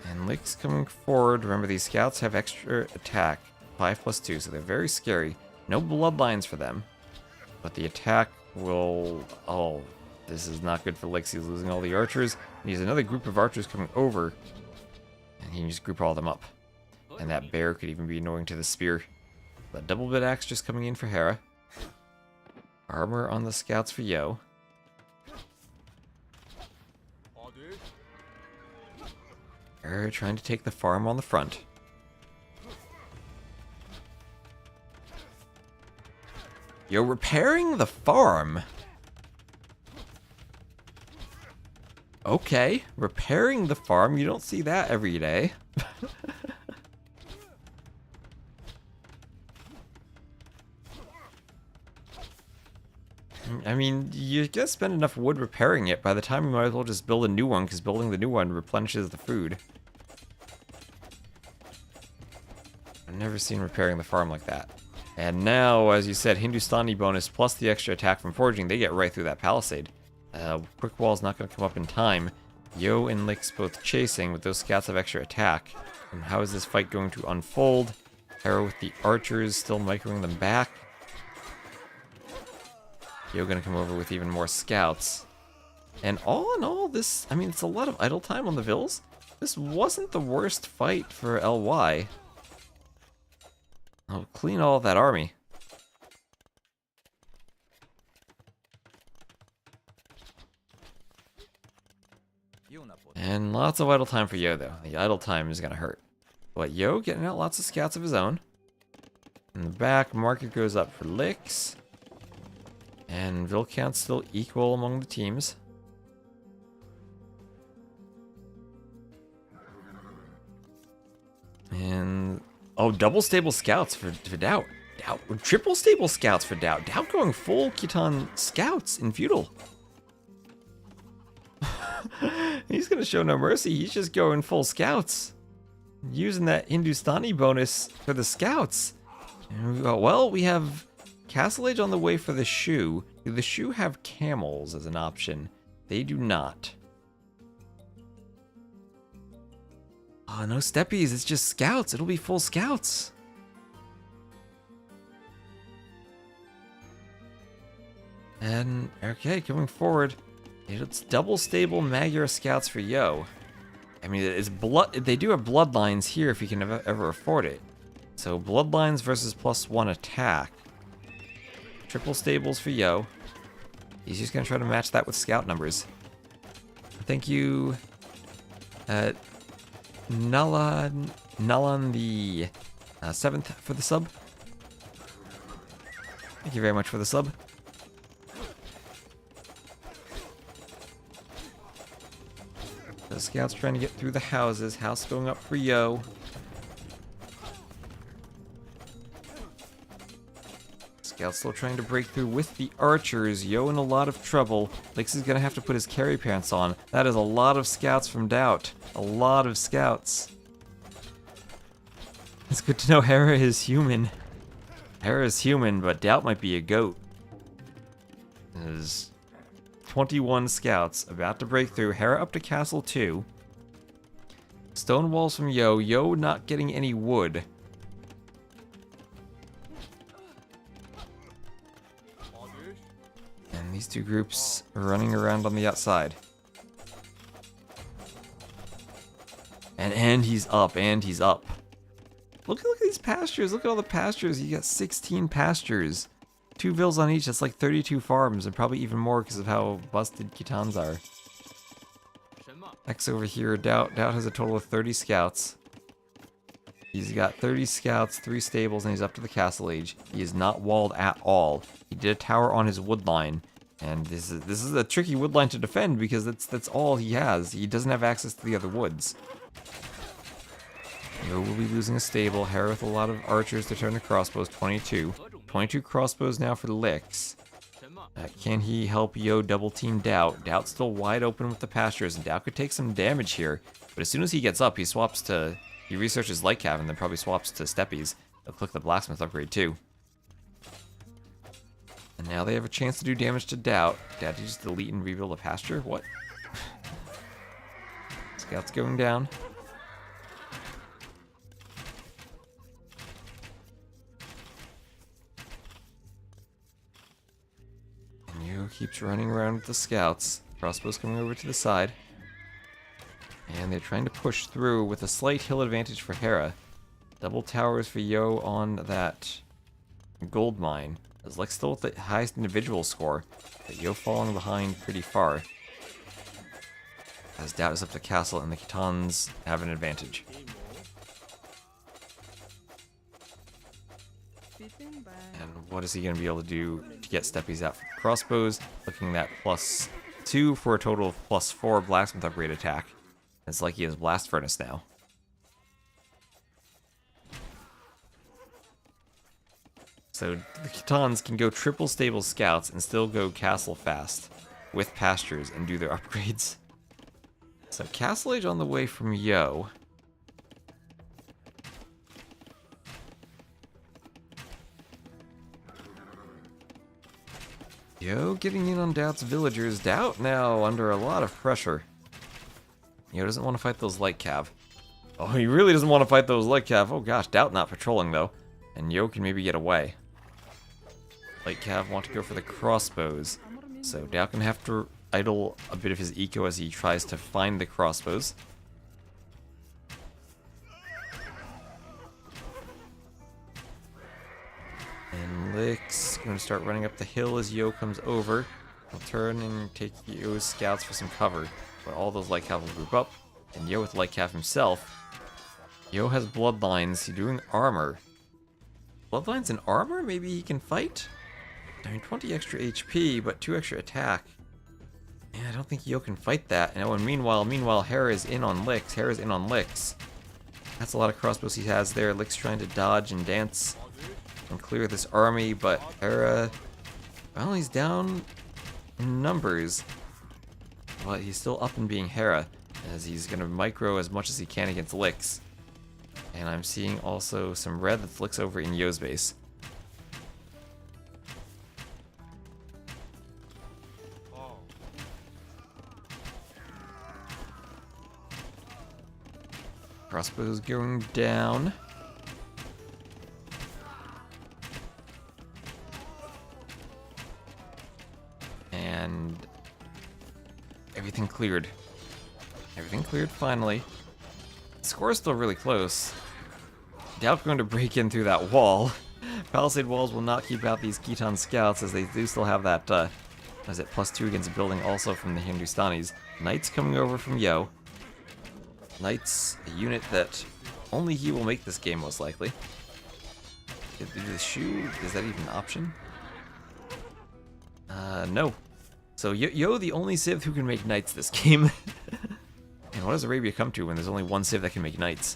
And Lix coming forward. Remember, these scouts have extra attack. 5+2, so they're very scary. No bloodlines for them. But the attack will... Oh, this is not good for Lix. He's losing all the archers. He has another group of archers coming over. And he can just group all of them up. And that bear could even be annoying to the spear. The double bit axe just coming in for Hera. Armor on the scouts for Yo. Hera trying to take the farm on the front. Yo, repairing the farm? Okay, repairing the farm. You don't see that every day. I mean, you're gonna spend enough wood repairing it. By the time you might as well just build a new one, because building the new one replenishes the food. I've never seen repairing the farm like that. And now, as you said, Hindustani bonus plus the extra attack from forging, they get right through that palisade. Quick wall's not going to come up in time. Yo and Lix both chasing, but those scouts have extra attack. And how is this fight going to unfold? Hera with the archers still microing them back. Yo going to come over with even more scouts. And all in all, this, I mean, it's a lot of idle time on the Vills. This wasn't the worst fight for LY. I'll clean all of that army. And lots of idle time for Yo, though. The idle time is going to hurt. But Yo getting out lots of scouts of his own. In the back, market goes up for Lix. And Vil count's still equal among the teams. And... oh, double stable scouts for Doubt. Triple stable scouts for Doubt. Doubt going full Khitan scouts in feudal. He's gonna show no mercy. He's just going full scouts. Using that Hindustani bonus for the scouts. And we go, well, we have Castle Age on the way for the Shu. Do the Shu have camels as an option? They do not. Oh, no steppies. It's just scouts. It'll be full scouts. And, okay, coming forward. It's double stable Magyar scouts for Yo. I mean, it's blood. They do have bloodlines here if you can ever afford it. So, bloodlines versus +1 attack. Triple stables for Yo. He's just going to try to match that with scout numbers. Thank you, Nalan the 7th for the sub. Thank you very much for the sub. The scouts trying to get through the houses. House going up for Yo. Scouts still trying to break through with the archers. Yo in a lot of trouble. Lix is going to have to put his carry pants on. That is a lot of scouts from Doubt. A lot of scouts. It's good to know Hera is human. Hera is human, but Doubt might be a goat. There's 21 scouts about to break through. Hera up to Castle 2. Stone walls from Yo. Yo not getting any wood. And these two groups are running around on the outside. And he's up, and he's up. Look at these pastures. Look at all the pastures. You got 16 pastures. 2 vills on each. That's like 32 farms, and probably even more because of how busted Khitans are. X over here, Doubt has a total of 30 scouts. He's got 30 scouts, 3 stables, and he's up to the Castle Age. He is not walled at all. He did a tower on his wood line, and this is a tricky wood line to defend because that's all he has. He doesn't have access to the other woods. Yo will be losing a stable. Hera with a lot of archers to turn the crossbows. 22. 22 crossbows now for Lix. Can he help Yo double team Doubt? Doubt's still wide open with the pastures, and Doubt could take some damage here. But as soon as he gets up, he swaps to... he researches Light Cav and then probably swaps to Steppies. He'll click the Blacksmith upgrade too. And now they have a chance to do damage to Doubt. Doubt, you just delete and rebuild a pasture? What? Scouts going down. Yo keeps running around with the scouts. Crossbows coming over to the side. And they're trying to push through with a slight hill advantage for Hera. Double towers for Yo on that gold mine. As Lex still with the highest individual score, but Yo falling behind pretty far. As Doubt is up the castle and the Khitans have an advantage. And what is he going to be able to do to get steppies out for crossbows? Looking at +2 for a total of +4 blacksmith upgrade attack. It's like he has blast furnace now. So the Khitans can go triple stable scouts and still go castle fast with pastures and do their upgrades. So castle age on the way from Yo. Yo getting in on Doubt's villagers. Doubt now under a lot of pressure. Yo doesn't want to fight those light cav. Oh, he really doesn't want to fight those light cav. Oh gosh, Doubt not patrolling though. And Yo can maybe get away. Light cav want to go for the crossbows. So Doubt can have to idle a bit of his eco as he tries to find the crossbows. And Lick's going to start running up the hill as Yo comes over. He'll turn and take Yo's scouts for some cover. But all those light cav will group up. And Yo with light cav himself. Yo has bloodlines. He's doing armor. Bloodlines and armor? Maybe he can fight? I mean, 20 extra HP, but 2 extra attack. Yeah, I don't think Yo can fight that. And oh, and meanwhile, Hera is in on Licks. Hera's in on Licks. That's a lot of crossbows he has there. Licks trying to dodge and dance and clear this army, but Hera, well, he's down in numbers. But he's still up in being Hera, as he's going to micro as much as he can against Licks. And I'm seeing also some red that flicks over in Yo's base. Crossbows going down. And everything cleared. Everything cleared finally. The score is still really close. Doubt going to break in through that wall. Palisade walls will not keep out these Khitan scouts as they do still have that, is it +2 against a building also from the Hindustanis. Knights coming over from Yo. Knights, a unit that only he will make this game most likely. The shoe, is that even an option? No. So Yo the only civ who can make knights this game. And what does Arabia come to when there's only one civ that can make knights?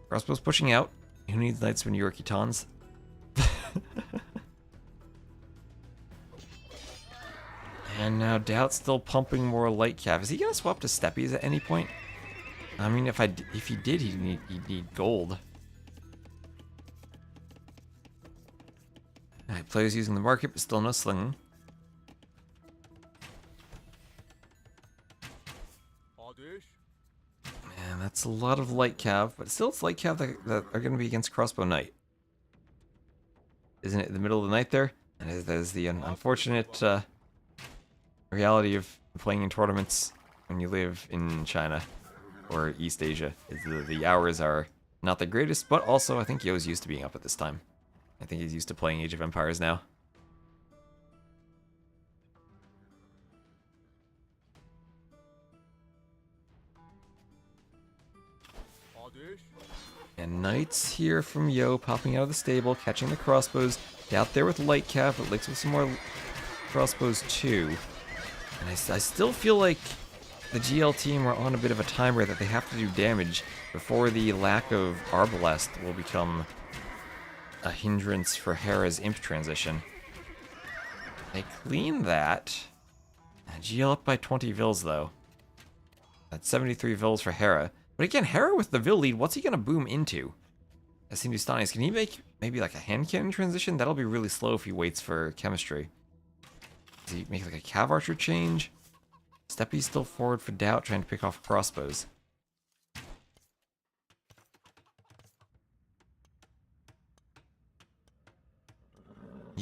Crossbows pushing out. Who needs knights when you're Khitans? And now Doubt's still pumping more light cav. Is he gonna swap to steppies at any point? I mean, if he did, he'd need gold. Alright, players using the market, but still no slinging. Man, that's a lot of light cav, but still it's light cav that are gonna be against crossbow knight. Isn't it in the middle of the night there? And that is the unfortunate reality of playing in tournaments when you live in China or East Asia. Is the hours are not the greatest, but also I think Yo's used to being up at this time. I think he's used to playing Age of Empires now. And Knights here from Yo popping out of the stable, catching the crossbows. Doubt there with light cav, but Licks with some more crossbows too. And I still feel like the GL team are on a bit of a timer that they have to do damage before the lack of Arbalest will become a hindrance for Hera's imp transition. They clean that. GL up by 20 Vils though. That's 73 Vils for Hera. But again, Hera with the Vil lead, what's he gonna boom into? As Hindustanis, can he make maybe like a hand cannon transition? That'll be really slow if he waits for chemistry. Does he make like a cav archer change? Steppy's still forward for Doubt, trying to pick off crossbows.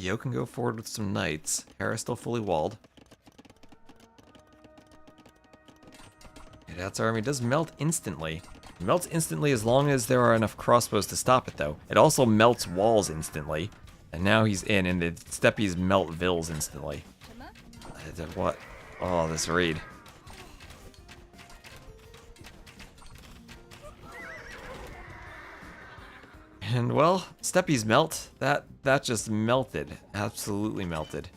Yo can go forward with some knights. Hera's still fully walled. That's our army. It does melt instantly. It melts instantly as long as there are enough crossbows to stop it, though. It also melts walls instantly. And now he's in, and the steppies melt vills instantly. What? Oh, this raid. And, well, steppies melt. That just melted. Absolutely melted.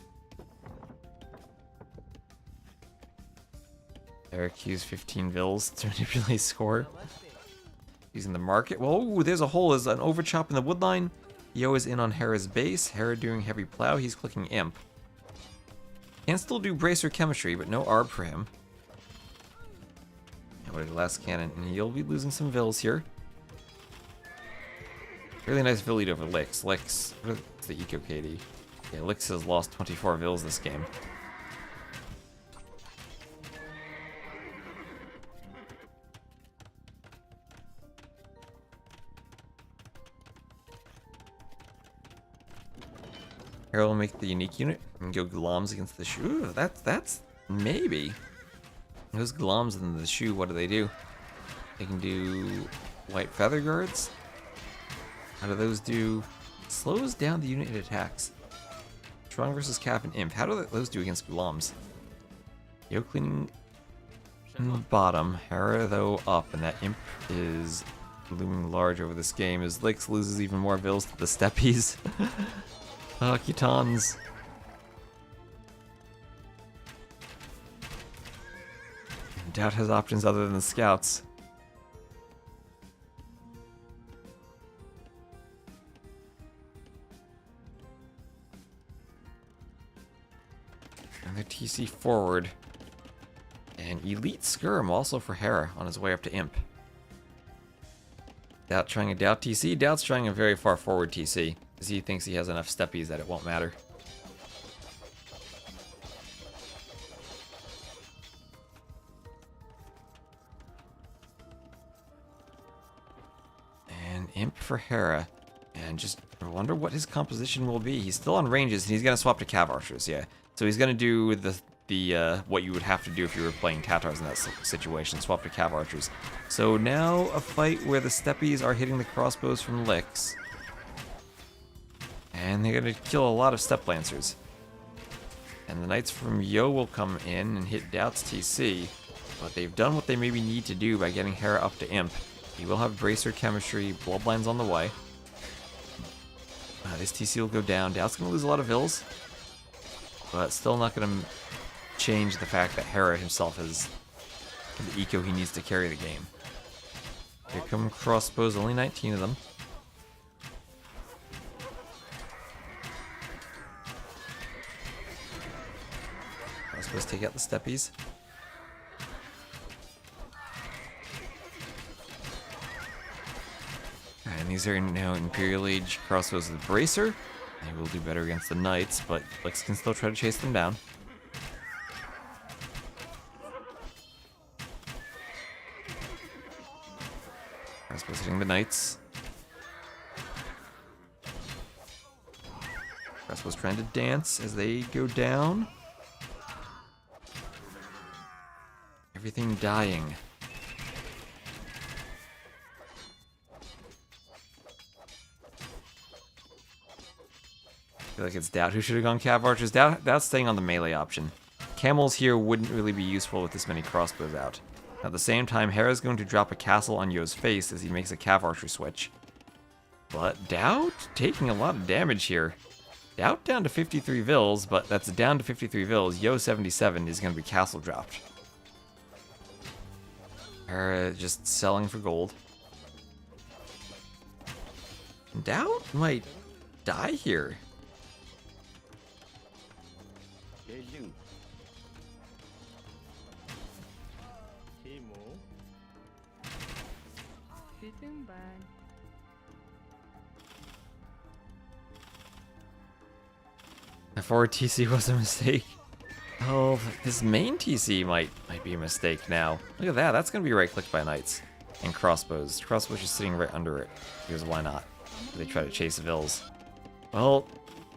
Eric used 15 vills to manipulate score. Using the market. Whoa, there's a hole. There's an overchop in the woodline. Yo is in on Hera's base. Hera doing heavy plow. He's clicking imp. Can still do bracer chemistry, but no arb for him. And what a glass cannon. And he'll be losing some vills here. Really nice vill lead over Lix. Lix, what's the eco KD? Yeah, Lix has lost 24 vills this game. Hera will make the unique unit and go Glom's against the shoe. Ooh, that's maybe. Those Glom's and the shoe, what do? They can do white feather guards. How do those do? Slows down the unit it attacks. Strong versus Cap and Imp. How do those do against Glom's? Yo cleaning in the bottom. Hera though up, and that Imp is looming large over this game as Lix loses even more vills to the steppies. Kitans. Doubt has options other than the scouts. Another TC forward. And Elite Skirm also for Hera on his way up to Imp. Doubt trying a Doubt TC. Doubt's trying a very far forward TC. Because he thinks he has enough steppies that it won't matter. And Imp for Hera. And just I wonder what his composition will be. He's still on ranges, and he's going to swap to Cav Archers, yeah. So he's going to do the what you would have to do if you were playing Tatars in that situation, swap to Cav Archers. So now a fight where the steppies are hitting the crossbows from Lix. And they're going to kill a lot of Step Lancers. And the Knights from Yo will come in and hit Doubt's TC. But they've done what they maybe need to do by getting Hera up to Imp. He will have Bracer Chemistry, Bloodlines on the way. This TC will go down. Doubt's going to lose a lot of vills. But still not going to change the fact that Hera himself has the eco he needs to carry the game. Here come crossbows, only 19 of them. Let's take out the steppies. And these are now Imperial Age crossbows with Bracer. They will do better against the Knights, but Lix can still try to chase them down. Crossbows hitting the Knights. Crossbows trying to dance as they go down. Everything dying. I feel like it's Doubt who should have gone Cav Archers. Doubt's staying on the melee option. Camels here wouldn't really be useful with this many crossbows out. At the same time, Hera's going to drop a castle on Yo's face as he makes a Cav Archer switch. But Doubt taking a lot of damage here. Doubt down to 53 vills, but that's down to 53 vills. Yo 77 is going to be castle dropped. Hera just selling for gold. Doubt might die here. The forward TC was a mistake. Oh, this main TC might be a mistake now. Look at that. That's going to be right-clicked by Knights. And crossbows. Crossbows just sitting right under it. Because why not? They try to chase vills. Well,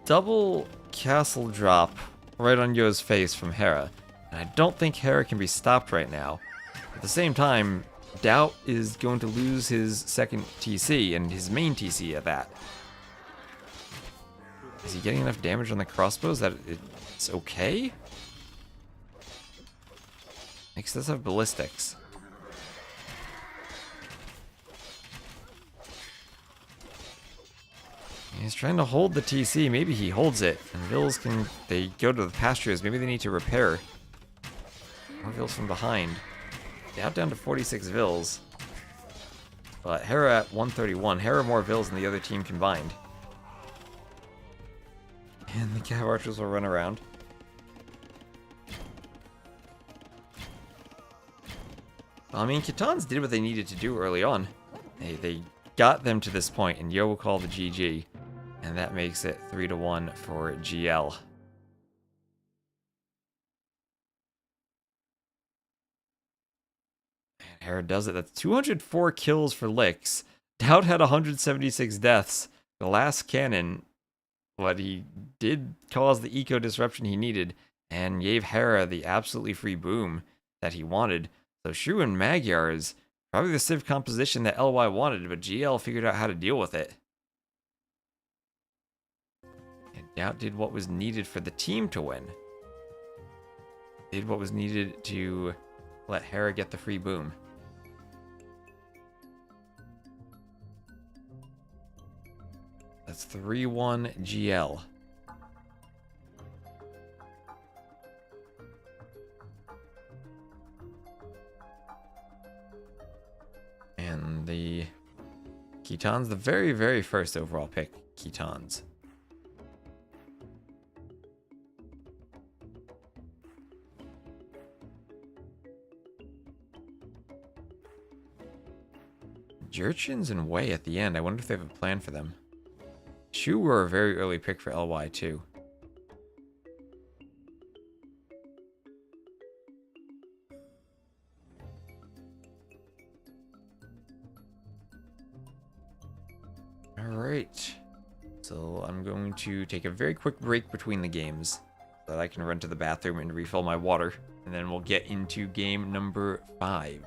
double castle drop right on Yo's face from Hera. And I don't think Hera can be stopped right now. At the same time, Doubt is going to lose his second TC and his main TC at that. Is he getting enough damage on the crossbows that it's okay? Makes this have ballistics. He's trying to hold the TC. Maybe he holds it. And Vils can... They go to the pastures. Maybe they need to repair. More Vils from behind. Down to 46 Vils. But Hera at 131. Hera more Vils than the other team combined. And the Cav Archers will run around. I mean, Khitans did what they needed to do early on. They got them to this point, and Yo will call the GG. And that makes it 3-1 for GL. And Hera does it. That's 204 kills for Licks. Doubt had 176 deaths. The last cannon, but he did cause the eco disruption he needed, and gave Hera the absolutely free boom that he wanted. So Shrew and Magyar is probably the civ composition that LY wanted, but GL figured out how to deal with it. And Doubt did what was needed for the team to win. Did what was needed to let Hera get the free boom. That's 3-1 GL. And the Khitans, the very, very first overall pick, Khitans. Jurchins and Wei at the end. I wonder if they have a plan for them. Shu were a very early pick for LY too. Alright. So I'm going to take a very quick break between the games so that I can run to the bathroom and refill my water. And then we'll get into game number 5.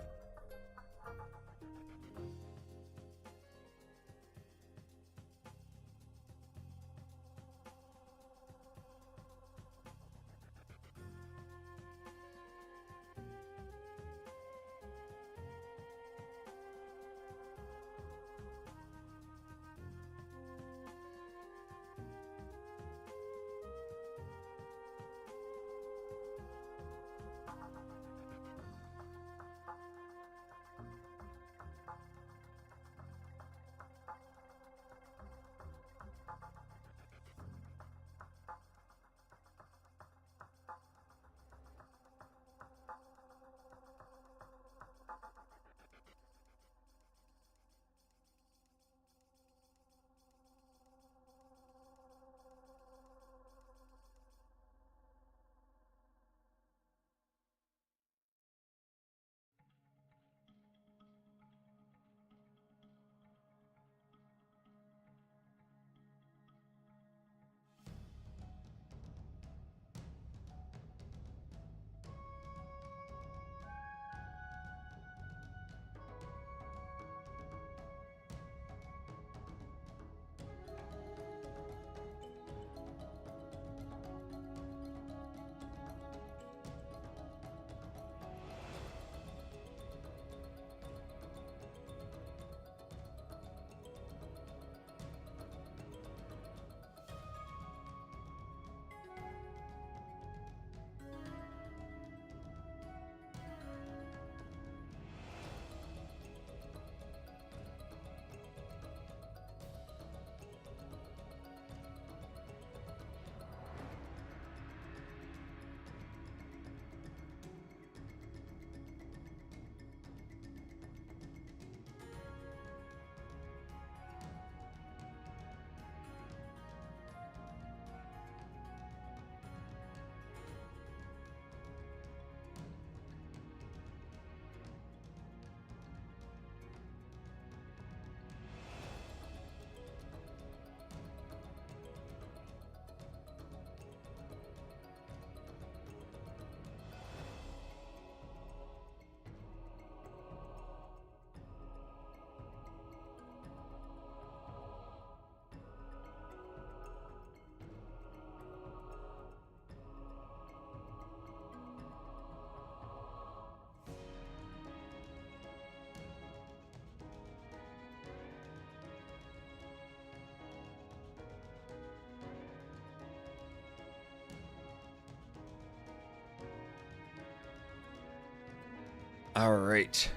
Alright.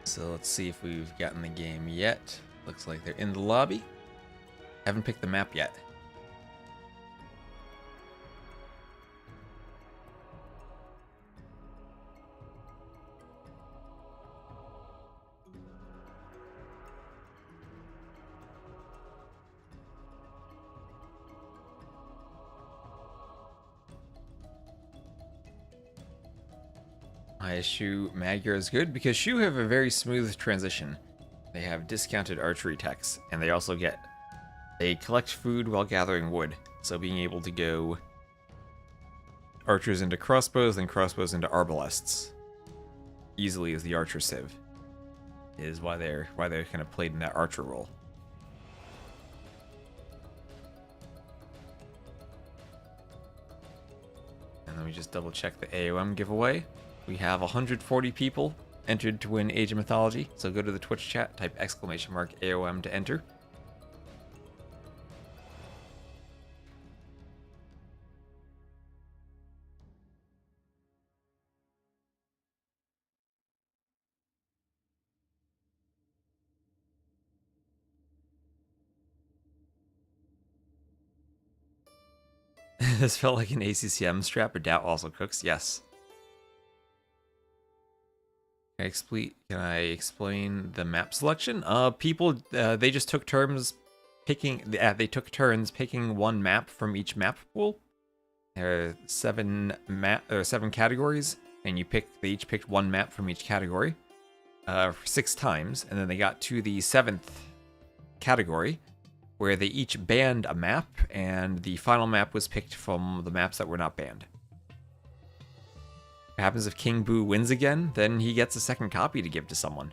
So let's see if we've gotten the game yet. Looks like they're in the lobby. Haven't picked the map yet. Shu Magyar is good because Shu have a very smooth transition. They have discounted archery techs, and they collect food while gathering wood. So being able to go archers into crossbows, then crossbows into arbalests easily as the archer civ is why they're kind of played in that archer role. And then we just double check the AOM giveaway. We have 140 people entered to win Age of Mythology, so go to the Twitch chat, type !AOM to enter. This felt like an ACCM strap, but Doubt also cooks, yes. Can I explain the map selection? People, they just took turns picking. They took turns picking one map from each map pool. There are seven categories, and they each picked one map from each category, 6 times, and then they got to the 7th category, where they each banned a map, and the final map was picked from the maps that were not banned. What happens if King Boo wins again? Then he gets a second copy to give to someone.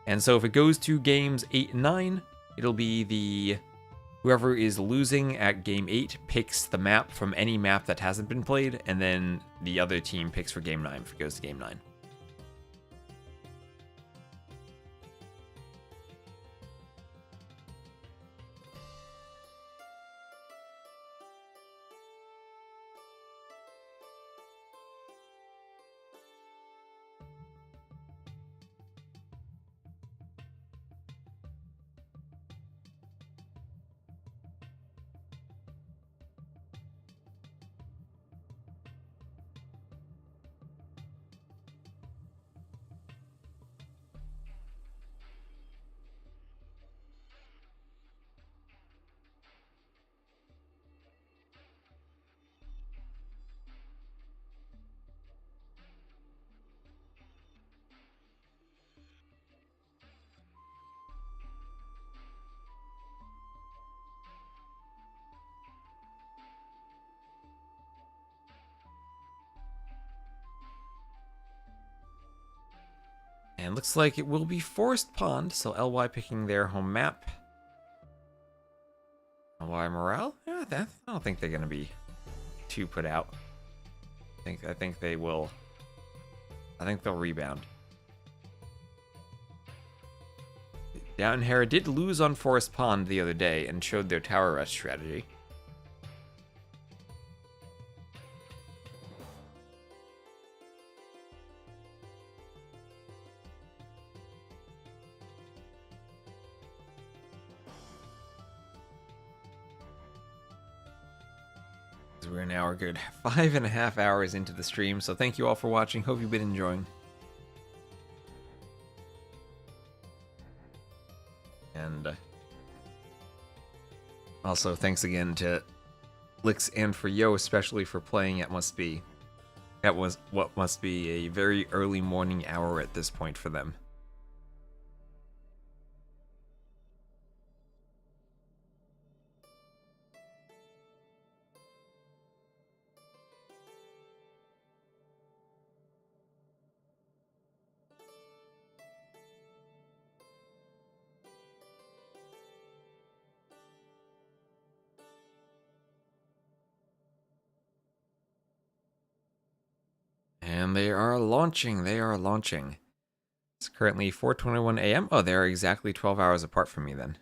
And so if it goes to games 8 and 9, it'll be whoever is losing at game 8 picks the map from any map that hasn't been played, and then the other team picks for game 9 if it goes to game 9. And looks like it will be Forest Pond, so LY picking their home map. LY morale? Yeah, I don't think they're gonna be too put out. I think they will. I think they'll rebound. Downton Hera did lose on Forest Pond the other day and showed their tower rush strategy. We're now a good 5.5 hours into the stream, so thank you all for watching. Hope you've been enjoying. And also thanks again to Lix and for Yo, especially for playing at Must Be. That was what must be a very early morning hour at this point for them. And they are launching. It's currently 4:21 a.m. Oh, they're exactly 12 hours apart from me then.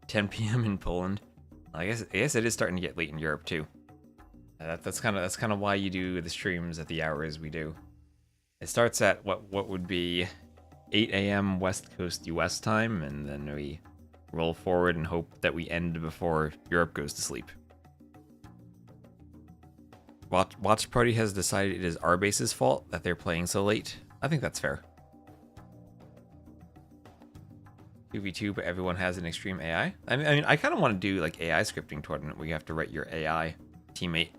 10 p.m. in Poland. I guess it is starting to get late in Europe too. That's kind of why you do the streams at the hours we do. It starts at what would be 8 a.m. West Coast US time, and then we roll forward and hope that we end before Europe goes to sleep. Watch Party has decided it is our base's fault that they're playing so late. I think that's fair. 2v2, but everyone has an extreme AI. I mean, I kind of want to do like AI scripting tournament where you have to write your AI teammate.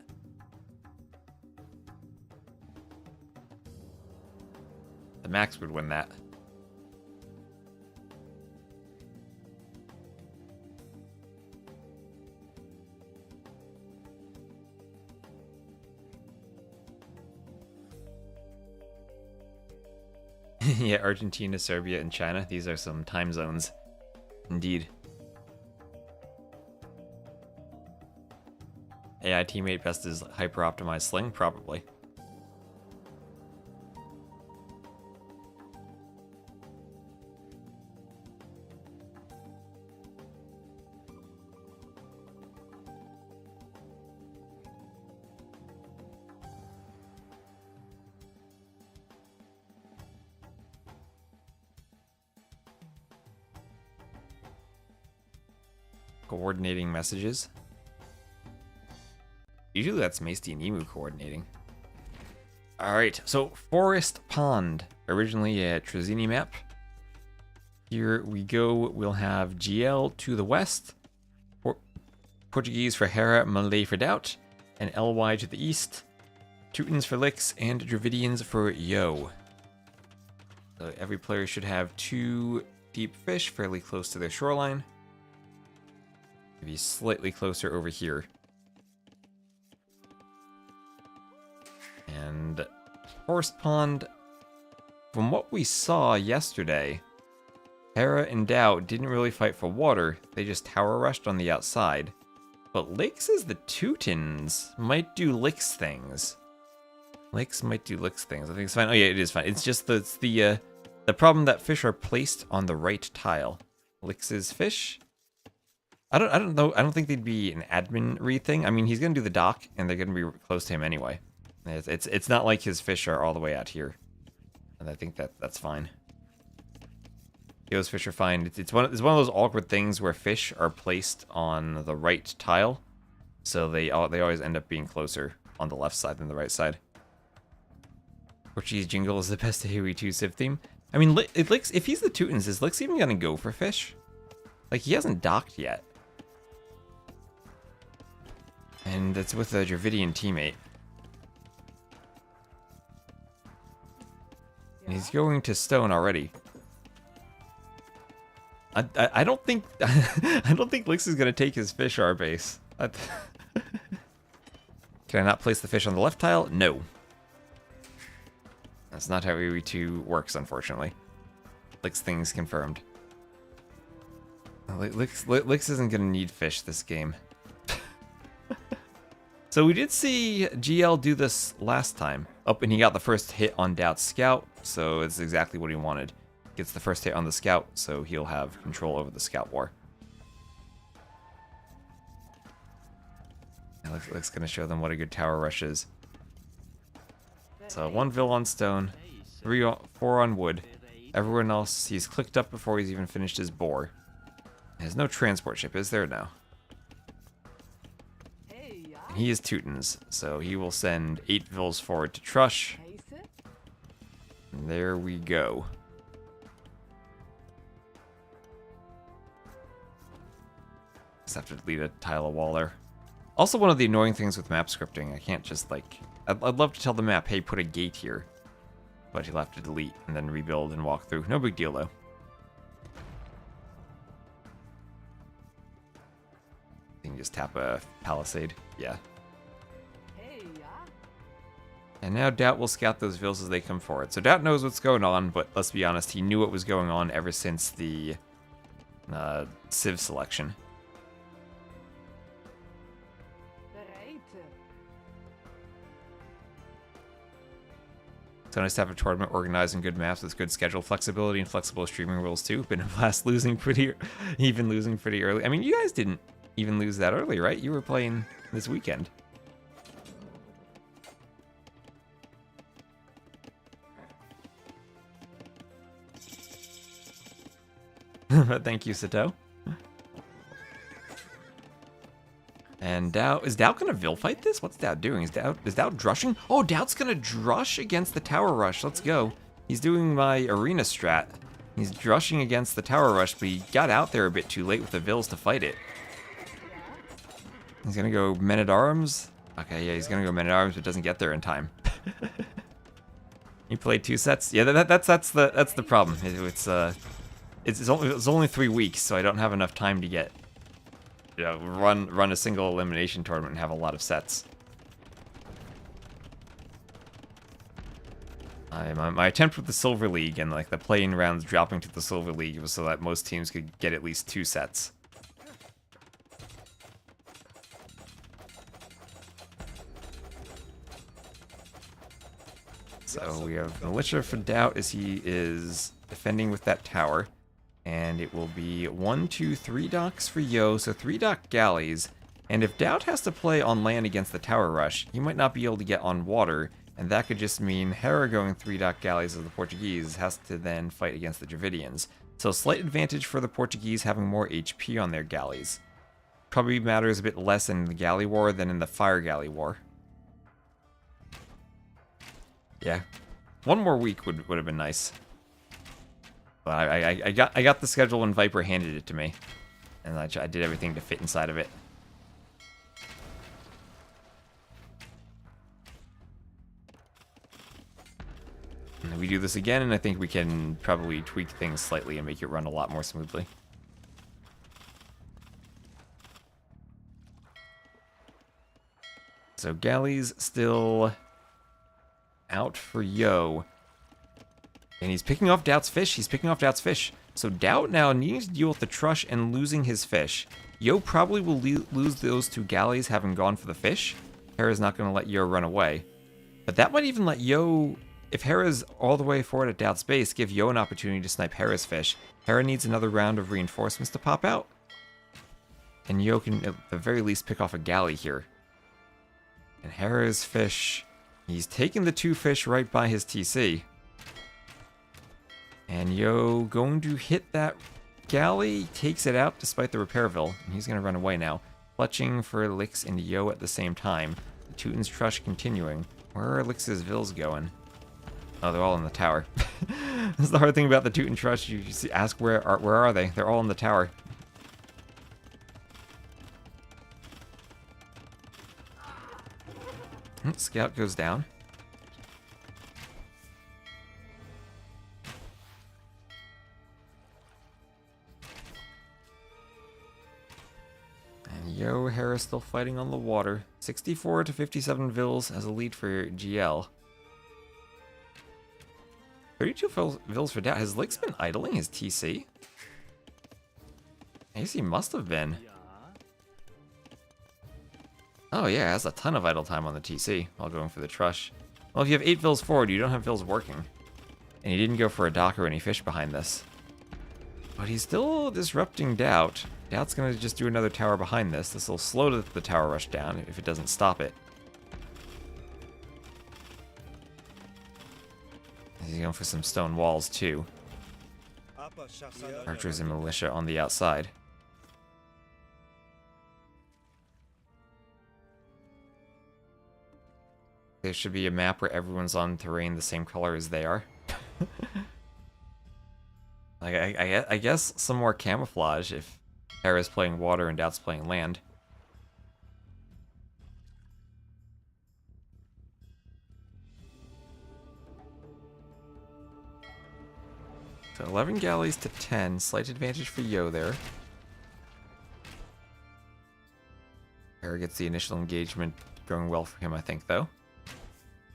The Max would win that. Yeah, Argentina, Serbia, and China. These are some time zones. Indeed. AI teammate best is hyper-optimized sling? Probably. Coordinating messages. Usually that's Maesty and Emu coordinating. Alright, so Forest Pond. Originally a Trezini map. Here we go. We'll have GL to the west. Portuguese for Hera, Malay for Doubt. And LY to the east. Teutons for Licks, and Dravidians for Yo. So every player should have 2 deep fish fairly close to their shoreline. Maybe slightly closer over here. And Forest Pond, from what we saw yesterday, Hera and Dow didn't really fight for water. They just tower rushed on the outside. But Licks is the Teutons might do Licks things. Licks might do Licks things. I think it's fine. Oh yeah, it is fine. It's just the problem that fish are placed on the right tile. Licks is fish. I don't know. I don't think they'd be an admin read thing. I mean, he's gonna do the dock, and they're gonna be close to him anyway. It's not like his fish are all the way out here, and I think that's fine. Those fish are fine. It's one of those awkward things where fish are placed on the right tile, so they always end up being closer on the left side than the right side. Portuguese Jingle is the best AoE 2 Civ theme. I mean, Licks, if he's the Teutons, is Licks even gonna go for fish? Like, he hasn't docked yet. And it's with a Dravidian teammate. And he's going to stone already. I don't think I don't think Licks is gonna take his fish our base. Can I not place the fish on the left tile? No. That's not how AoE2 works, unfortunately. Licks things confirmed. Licks isn't gonna need fish this game. So we did see GL do this last time. Oh, and he got the first hit on Doubt's scout, so it's exactly what he wanted. Gets the first hit on the scout, so he'll have control over the scout war. And Lick's gonna show them what a good tower rush is. So 1 Vil on stone, 4 on wood. Everyone else, he's clicked up before he's even finished his boar. There's no transport ship, is there? No. And he is Teutons, so he will send 8 Vils forward to Trush. And there we go. Just have to delete a tile of wall there. Also, one of the annoying things with map scripting, I can't just like... I'd love to tell the map, hey, put a gate here. But he'll have to delete and then rebuild and walk through. No big deal, though. You can just tap a palisade. Yeah. And now Doubt will scout those Vils as they come forward. So Doubt knows what's going on, but let's be honest, he knew what was going on ever since the Civ selection. So nice to have a tournament organized in good maps with good schedule flexibility and flexible streaming rules too. Been a blast losing pretty early. I mean, you guys didn't even lose that early, right? You were playing this weekend. Thank you, Sato. And Dow, is Dow gonna Vil fight this? What's Dow doing? Is Dow drushing? Oh, Dow's gonna drush against the tower rush. Let's go. He's doing my arena strat. He's drushing against the tower rush, but he got out there a bit too late with the Vils to fight it. He's gonna go men at arms. Okay, yeah, he's gonna go men at arms, but doesn't get there in time. He played 2 sets. Yeah, that's the problem. It's only 3 weeks, so I don't have enough time to get. Run a single elimination tournament and have a lot of sets. My attempt with the Silver League and like the play-in rounds dropping to the Silver League was so that most teams could get at least 2 sets. So we have Militia for Doubt as he is defending with that tower. And it will be 1, 2, 3 docks for Yo, so 3 dock galleys. And if Doubt has to play on land against the tower rush, he might not be able to get on water, and that could just mean Hera going 3 dock galleys as the Portuguese has to then fight against the Dravidians. So slight advantage for the Portuguese having more HP on their galleys. Probably matters a bit less in the galley war than in the fire galley war. Yeah, 1 more week would have been nice. But I got the schedule when Viper handed it to me, and I did everything to fit inside of it. And we do this again, and I think we can probably tweak things slightly and make it run a lot more smoothly. So galleys still out for Yo. And he's picking off Doubt's fish. So Doubt now needs to deal with the Trush and losing his fish. Yo probably will lose those 2 galleys having gone for the fish. Hera's not going to let Yo run away. But that might even let Yo, if Hera's all the way forward at Doubt's base, give Yo an opportunity to snipe Hera's fish. Hera needs another round of reinforcements to pop out. And Yo can at the very least pick off a galley here. And Hera's fish, he's taking the 2 fish right by his TC. And Yo going to hit that galley, takes it out despite the repairville, and he's going to run away now. Clutching for Lix and Yo at the same time. The Teuton's Trush continuing. Where are Lix's Vils going? Oh, they're all in the tower. That's the hard thing about the Teuton Trush. You ask where are they? They're all in the tower. Scout goes down. Yo, Hera's still fighting on the water. 64 to 57 Vils as a lead for GL. 32 Vils for Doubt. Has Lix been idling his TC? I guess he must have been. Oh yeah, has a ton of idle time on the TC while going for the Trush. Well, if you have 8 Vils forward, you don't have Vils working. And he didn't go for a dock or any fish behind this. But he's still disrupting Doubt. Doubt's gonna just do another tower behind this. This will slow the tower rush down if it doesn't stop it. He's going for some stone walls too. Archers and militia on the outside. There should be a map where everyone's on terrain the same color as they are. Like I guess some more camouflage if Hera's playing water and Doubt's playing land. So 11 galleys to 10, slight advantage for Yo there. Hera gets the initial engagement going well for him, I think, though.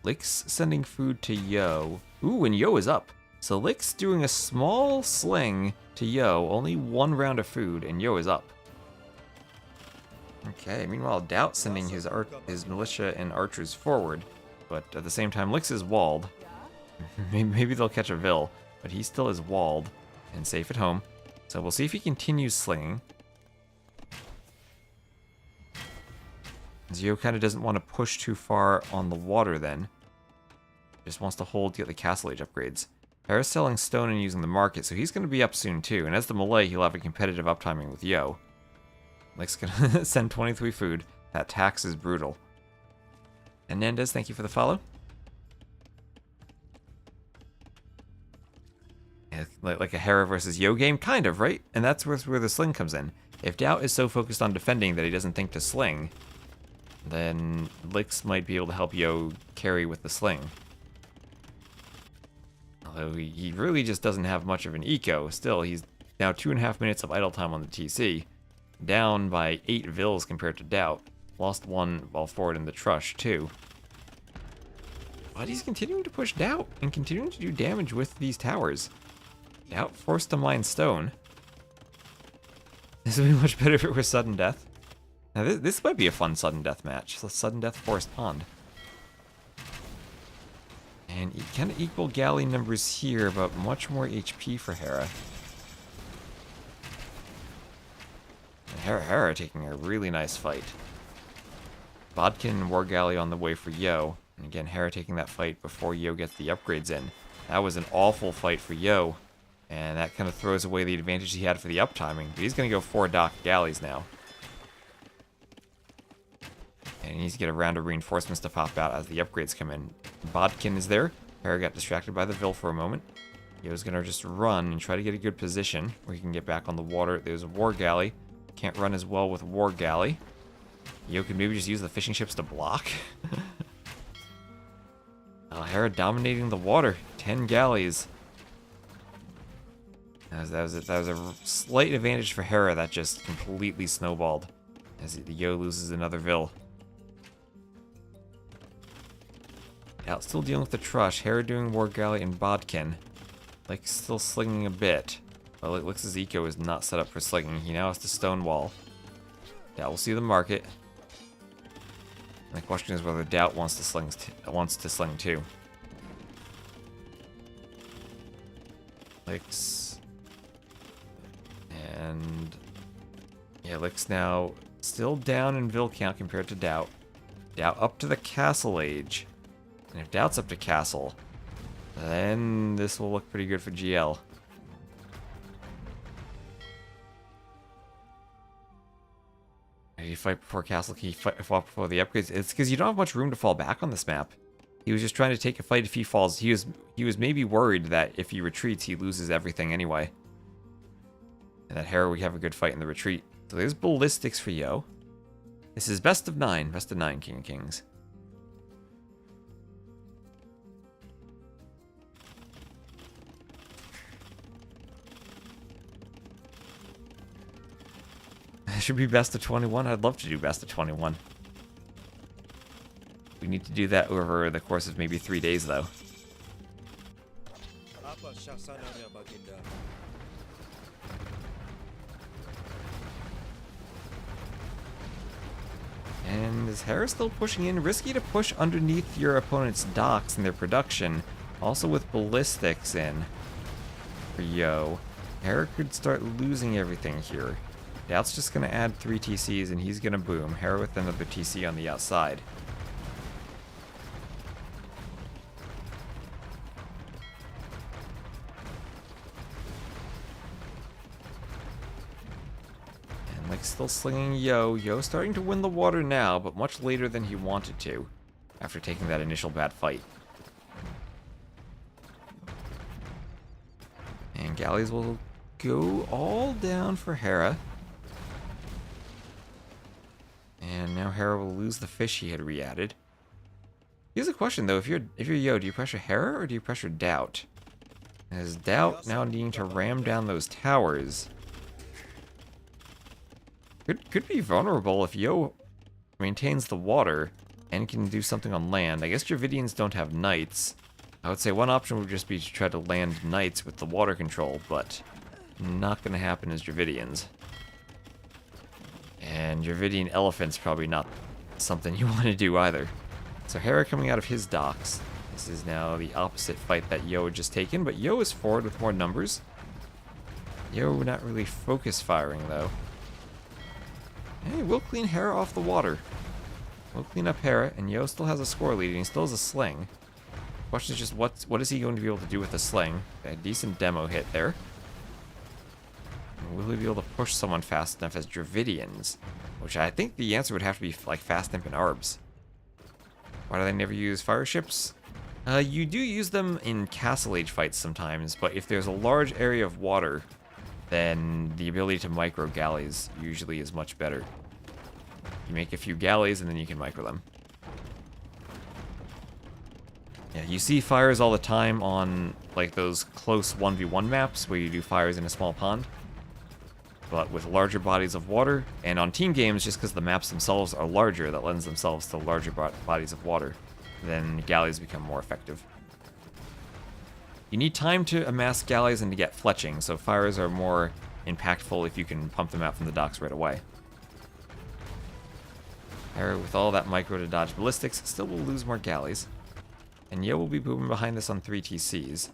Lix sending food to Yo. Ooh, and Yo is up. So Lix doing a small sling to Yo, only 1 round of food, and Yo is up. Okay, meanwhile Doubt sending his militia and archers forward, but at the same time Lix is walled. Maybe they'll catch a Vil, but he still is walled and safe at home. So we'll see if he continues slinging. Zio kind of doesn't want to push too far on the water then. Just wants to hold to get the Castle Age upgrades. Harris selling stone and using the market, so he's going to be up soon too. And as the Malay, he'll have a competitive uptiming with Yo. Lick's going to send 23 food. That tax is brutal. And Nandez, thank you for the follow. Yeah, like a Hera versus Yo game, kind of, right? And that's where the sling comes in. If Doubt is so focused on defending that he doesn't think to sling, then Lix might be able to help Yo carry with the sling. Although he really just doesn't have much of an eco. Still, he's now 2.5 minutes of idle time on the TC. Down by 8 Vils compared to Doubt. Lost 1 while forward in the Trush, too. But he's continuing to push Doubt and continuing to do damage with these towers. Doubt forced to mine stone. This would be much better if it was sudden death. Now this might be a fun sudden death match. So sudden death Forest Pond. And kind of equal galley numbers here, but much more HP for Hera. And Hera taking a really nice fight. Bodkin and War Galley on the way for Yo. And again, Hera taking that fight before Yo gets the upgrades in. That was an awful fight for Yo. And that kind of throws away the advantage he had for the uptiming. But he's going to go 4 dock galleys now. And he needs to get a round of reinforcements to pop out as the upgrades come in. Bodkin is there. Hera got distracted by the Vil for a moment. Yo's going to just run and try to get a good position where he can get back on the water. There's a War Galley. Can't run as well with War Galley. Yo could maybe just use the fishing ships to block. Hera dominating the water. 10 galleys. That was a slight advantage for Hera that just completely snowballed. As the Yo loses another Vil. Out still dealing with the Trush. Hera doing War Galley and Bodkin. Like still slinging a bit. But Lix's eco is not set up for slinging. He now has to stonewall. Doubt will see the market. And the question is whether Doubt wants to sling too. Lix. And yeah, Lix now still down in Vil count compared to Doubt. Doubt up to the Castle Age. And if Doubt's up to Castle, then this will look pretty good for GL. Did he fight before Castle? Can he fight before the upgrades? It's because you don't have much room to fall back on this map. He was just trying to take a fight if he falls. He was maybe worried that if he retreats, he loses everything anyway. And that Hera would have a good fight in the retreat. So there's ballistics for Yo. This is best of 9. Best of 9, King of Kings. It should be best of 21. I'd love to do best of 21. We need to do that over the course of maybe 3 days, though. And is Hera still pushing in? Risky to push underneath your opponent's docks and their production. Also with ballistics in for Yo. Hera could start losing everything here. Doubt's just going to add 3 TCs and he's going to boom. Hera with another TC on the outside. And like still slinging Yo. Yo starting to win the water now, but much later than he wanted to after taking that initial bad fight. And galleys will go all down for Hera. And now Hera will lose the fish he had re-added. Here's a question though, if you're Yo, do you pressure Hera or do you pressure Doubt? As Doubt now needing to ram down those towers. Could be vulnerable if Yo maintains the water and can do something on land. I guess Dravidians don't have knights. I would say one option would just be to try to land knights with the water control, but not going to happen as Dravidians. And Dravidian elephant's probably not something you want to do either. So Hera coming out of his docks. This is now the opposite fight that Yo had just taken, but Yo is forward with more numbers. Yo not really focus firing, though. Hey, we'll clean Hera off the water. We'll clean up Hera, and Yo still has a score lead, and he still has a sling. Question is just, what is he going to be able to do with the sling? A decent demo hit there. And will he be able to push someone fast enough as Dravidians? Which I think the answer would have to be like Fast Imp and Arbs. Why do they never use fire ships? You do use them in Castle Age fights sometimes, but if there's a large area of water, then the ability to micro galleys usually is much better. You make a few galleys and then you can micro them. Yeah, you see fires all the time on like those close 1v1 maps where you do fires in a small pond. But with larger bodies of water, and on team games, just because the maps themselves are larger, that lends themselves to larger bodies of water, then galleys become more effective. You need time to amass galleys and to get fletching, so fires are more impactful if you can pump them out from the docks right away. Hera, with all that micro to dodge ballistics, still will lose more galleys. And Yo will be booming behind this on 3 TCs.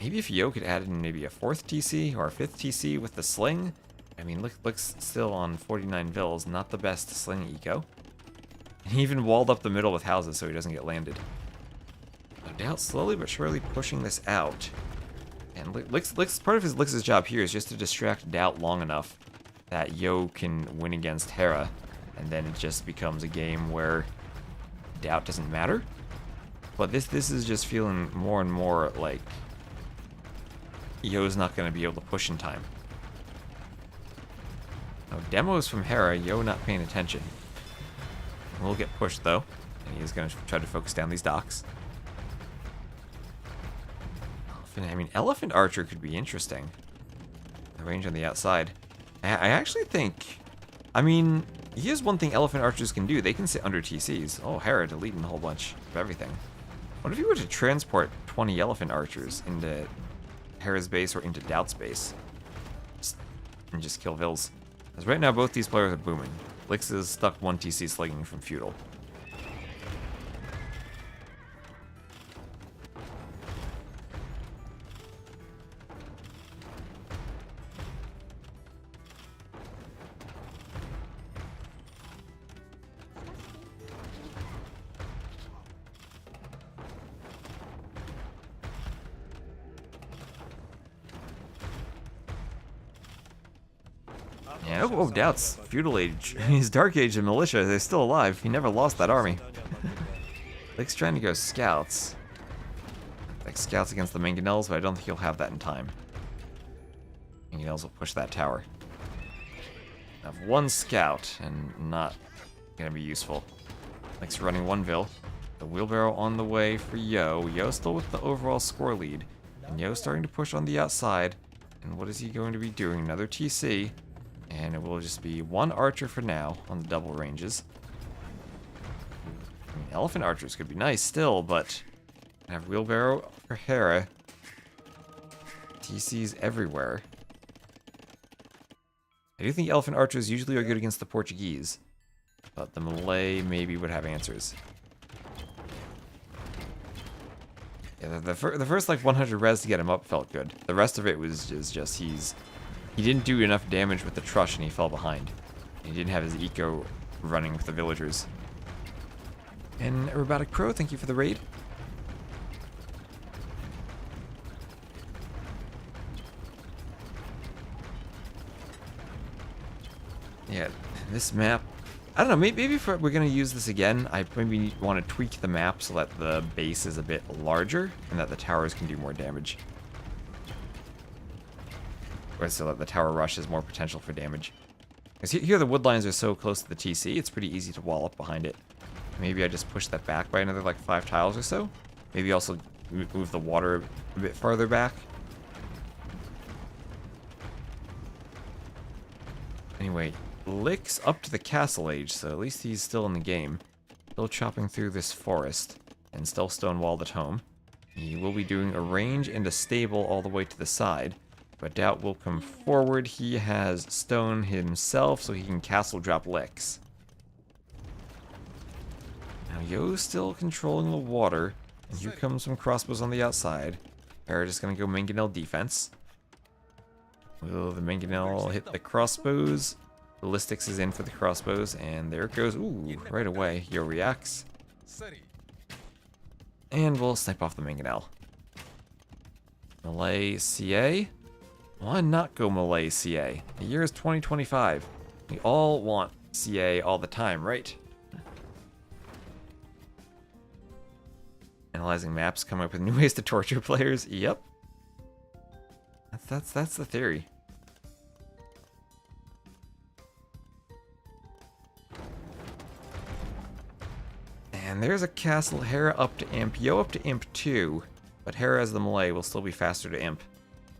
Maybe if Yo could add in maybe a 4th TC or a 5th TC with the sling. I mean, looks still on 49 Vils, not the best sling eco. And he even walled up the middle with houses so he doesn't get landed. No doubt slowly but surely pushing this out. And part of Lix's job here is just to distract Doubt long enough that Yo can win against Hera. And then it just becomes a game where Doubt doesn't matter. But this is just feeling more and more like Yo's not going to be able to push in time. No demos from Hera, Yo not paying attention. We'll get pushed though, and he is going to try to focus down these docks. Elephant Archer could be interesting. The range on the outside. I actually think, here's one thing Elephant Archers can do. They can sit under TCs. Oh, Hera deleting a whole bunch of everything. What if you were to transport 20 Elephant Archers into Hera's base or into Doubt's base? And just kill Vils. Because right now both these players are booming. Lix is stuck 1 TC slugging from Feudal. Yeah, oh, Doubt's Feudal Age. He's Dark Age and Militia. They're still alive. He never lost that army. Lix trying to go Scouts. Like Scouts against the Mangonels, but I don't think he'll have that in time. Mangonels will push that tower. I have 1 Scout, and not going to be useful. Lix running 1 Vil. The wheelbarrow on the way for Yo. Yo still with the overall score lead. And Yo starting to push on the outside. And what is he going to be doing? Another TC. And it will just be 1 archer for now on the double ranges. Elephant archers could be nice still, but I have wheelbarrow for Hera. TCs everywhere. I do think elephant archers usually are good against the Portuguese, but the Malay maybe would have answers. Yeah, the first like 100 res to get him up felt good. The rest of it was just he didn't do enough damage with the Trush and he fell behind. He didn't have his eco running with the villagers. And Robotic Pro, thank you for the raid. Yeah, this map, I don't know, maybe if we're going to use this again, I maybe want to tweak the map so that the base is a bit larger and that the towers can do more damage. Or so that the tower rush has more potential for damage. Because here the wood lines are so close to the TC, it's pretty easy to wall up behind it. Maybe I just push that back by another like 5 tiles or so. Maybe also move the water a bit farther back. Anyway, Lix up to the Castle Age, so at least he's still in the game. Still chopping through this forest, and still stonewalled at home. He will be doing a range and a stable all the way to the side. But Doubt will come forward. He has stone himself, so he can castle drop Lix. Now Yo's still controlling the water. And here comes some crossbows on the outside. Hera just gonna go mangonel defense. Will the mangonel hit the crossbows? Ballistics is in for the crossbows, and there it goes. Ooh, right away. Yo reacts. And we'll snipe off the mangonel. Melee CA? Why not go melee CA? The year is 2025. We all want CA all the time, right? Analyzing maps, coming up with new ways to torture players. Yep. That's the theory. And there's a castle. Hera up to imp. Yo up to imp 2. But Hera as the melee will still be faster to imp.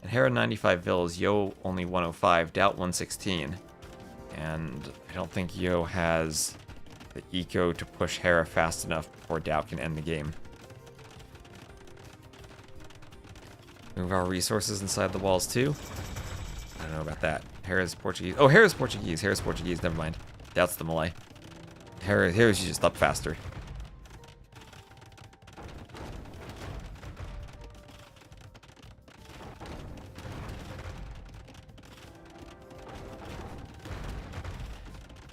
And Hera 95 vills, Yo only 105, Doubt 116. And I don't think Yo has the eco to push Hera fast enough before Doubt can end the game. Move our resources inside the walls too. I don't know about that. Hera's Portuguese. Oh, Hera's Portuguese. Hera's Portuguese. Never mind. Doubt's the melee. Hera's just up faster.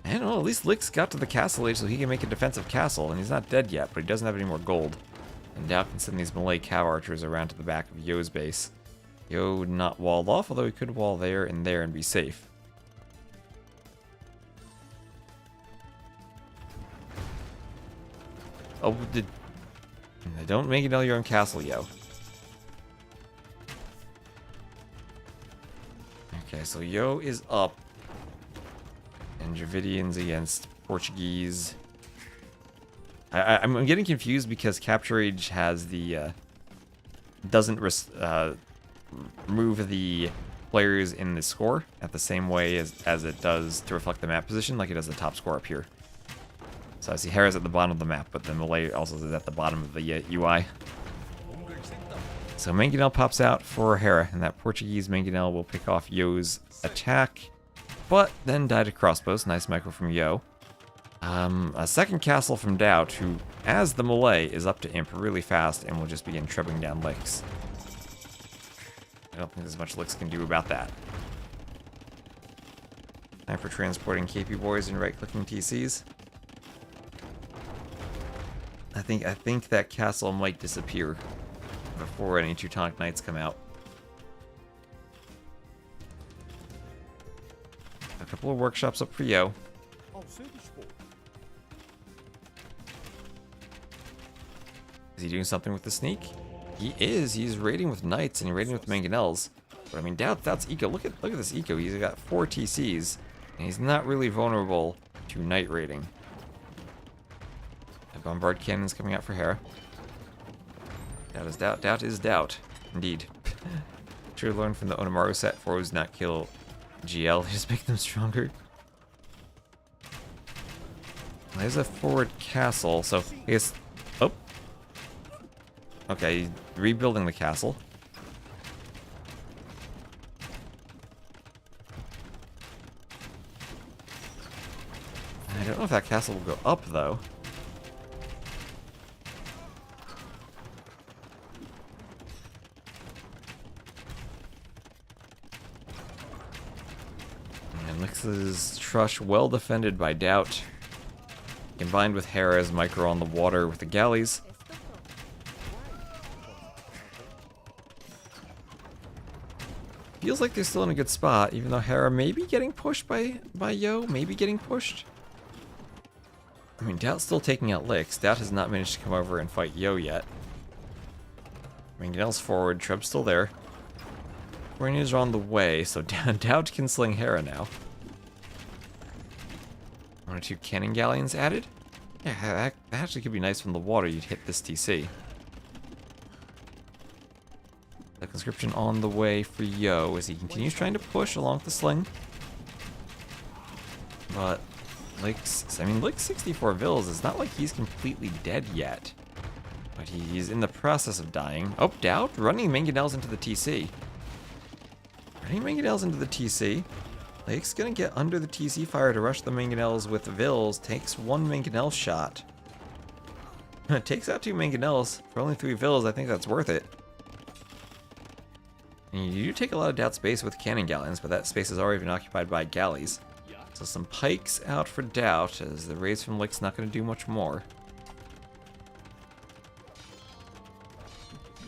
And well, at least Lick's got to the castle age so he can make a defensive castle, and he's not dead yet, but he doesn't have any more gold. And Doubt can send these melee cow archers around to the back of Yo's base. Yo not walled off, although he could wall there and be safe. Oh, don't make it your own castle, Yo. Okay, so Yo is up. And Dravidians against Portuguese. I'm getting confused because Capture Age has the doesn't remove the players in the score at the same way as it does to reflect the map position, like it does the top score up here. So I see Hera's at the bottom of the map, but the melee also is at the bottom of the UI. So Mangonel pops out for Hera, and that Portuguese Mangonel will pick off Yo's attack, but then die to crossbows. Nice micro from Yo. A second castle from Doubt, who, as the melee, is up to imp really fast and will just begin tripping down Licks. I don't think there's much Licks can do about that. Time for transporting KP boys and right-clicking TCs. I think that castle might disappear before any Teutonic Knights come out. A couple of workshops up for Yo. Is he doing something with the sneak? He is. He's raiding with knights and he's raiding with mangonels. But I mean, Doubt's eco. Look at this eco. He's got 4 TCs, and he's not really vulnerable to knight raiding. A bombard cannon's coming out for Hera. Doubt is Doubt. Doubt is Doubt. Indeed. Should have learned from the Onimaru set. Foes not kill GL. Just make them stronger. There's a forward castle, so I guess. Oh. Okay, rebuilding the castle. I don't know if that castle will go up, though. And Lix's Trush well defended by Doubt. Combined with Hera's micro on the water with the galleys. Feels like they're still in a good spot, even though Hera may be getting pushed by Yo, maybe getting pushed. I mean, Doubt's still taking out Licks. Doubt has not managed to come over and fight Yo yet. Mangonel's forward, Treb's still there. Coordinators are on the way, so Doubt can sling Hera now. 1 or 2 cannon galleons added? Yeah, that actually could be nice from the water. You'd hit this TC. The conscription on the way for Yo as he continues trying to push along with the sling. But Lick's 64 vills. It's not like he's completely dead yet. But he's in the process of dying. Oh, Doubt running mangonels into the TC. Running mangonels into the TC. Lake's gonna get under the TC fire to rush the mangonels with vills. Takes 1 mangonel shot. It takes out 2 mangonels for only 3 villas. I think that's worth it. And you do take a lot of doubt space with cannon galleons, but that space has already been occupied by galleys. So some pikes out for doubt, as the raids from Lick's not going to do much more.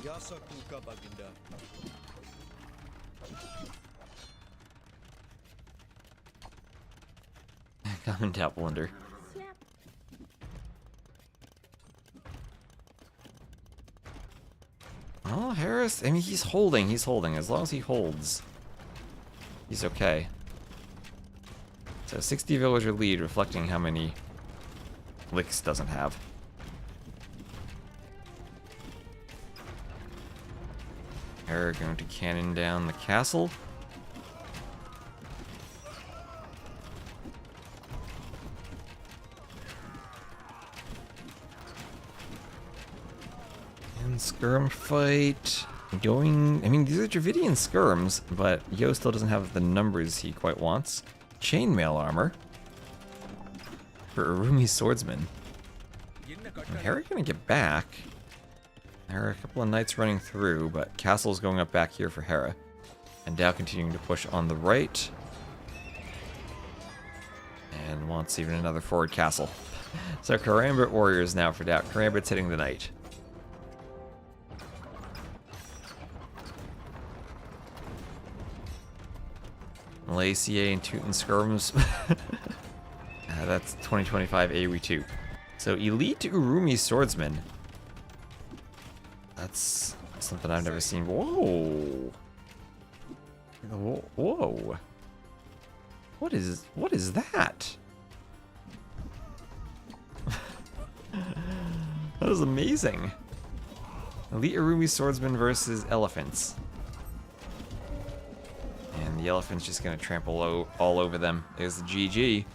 Yasa kuka baginda. Common tap wonder. Oh, Harris, I mean, he's holding. As long as he holds, he's okay. So 60 villager lead, reflecting how many Licks doesn't have. Hera going to cannon down the castle. And skirm fight going. I mean, these are Dravidian skirms, but Yo still doesn't have the numbers he quite wants. Chainmail armor for Arumi's swordsman. And Hera gonna get back. There are a couple of knights running through, but castle's going up back here for Hera. And Dow continuing to push on the right. And wants even another forward castle. So Karambit warriors now for Dow. Karambit's hitting the knight. Malacia and Teuton skirms. That's 2025 AoE 2. So Elite Urumi Swordsman. That's something I've never seen. Whoa. Whoa. What is that? That is amazing. Elite Urumi Swordsman versus elephants. And the elephant's just gonna trample all over them. There's the GG.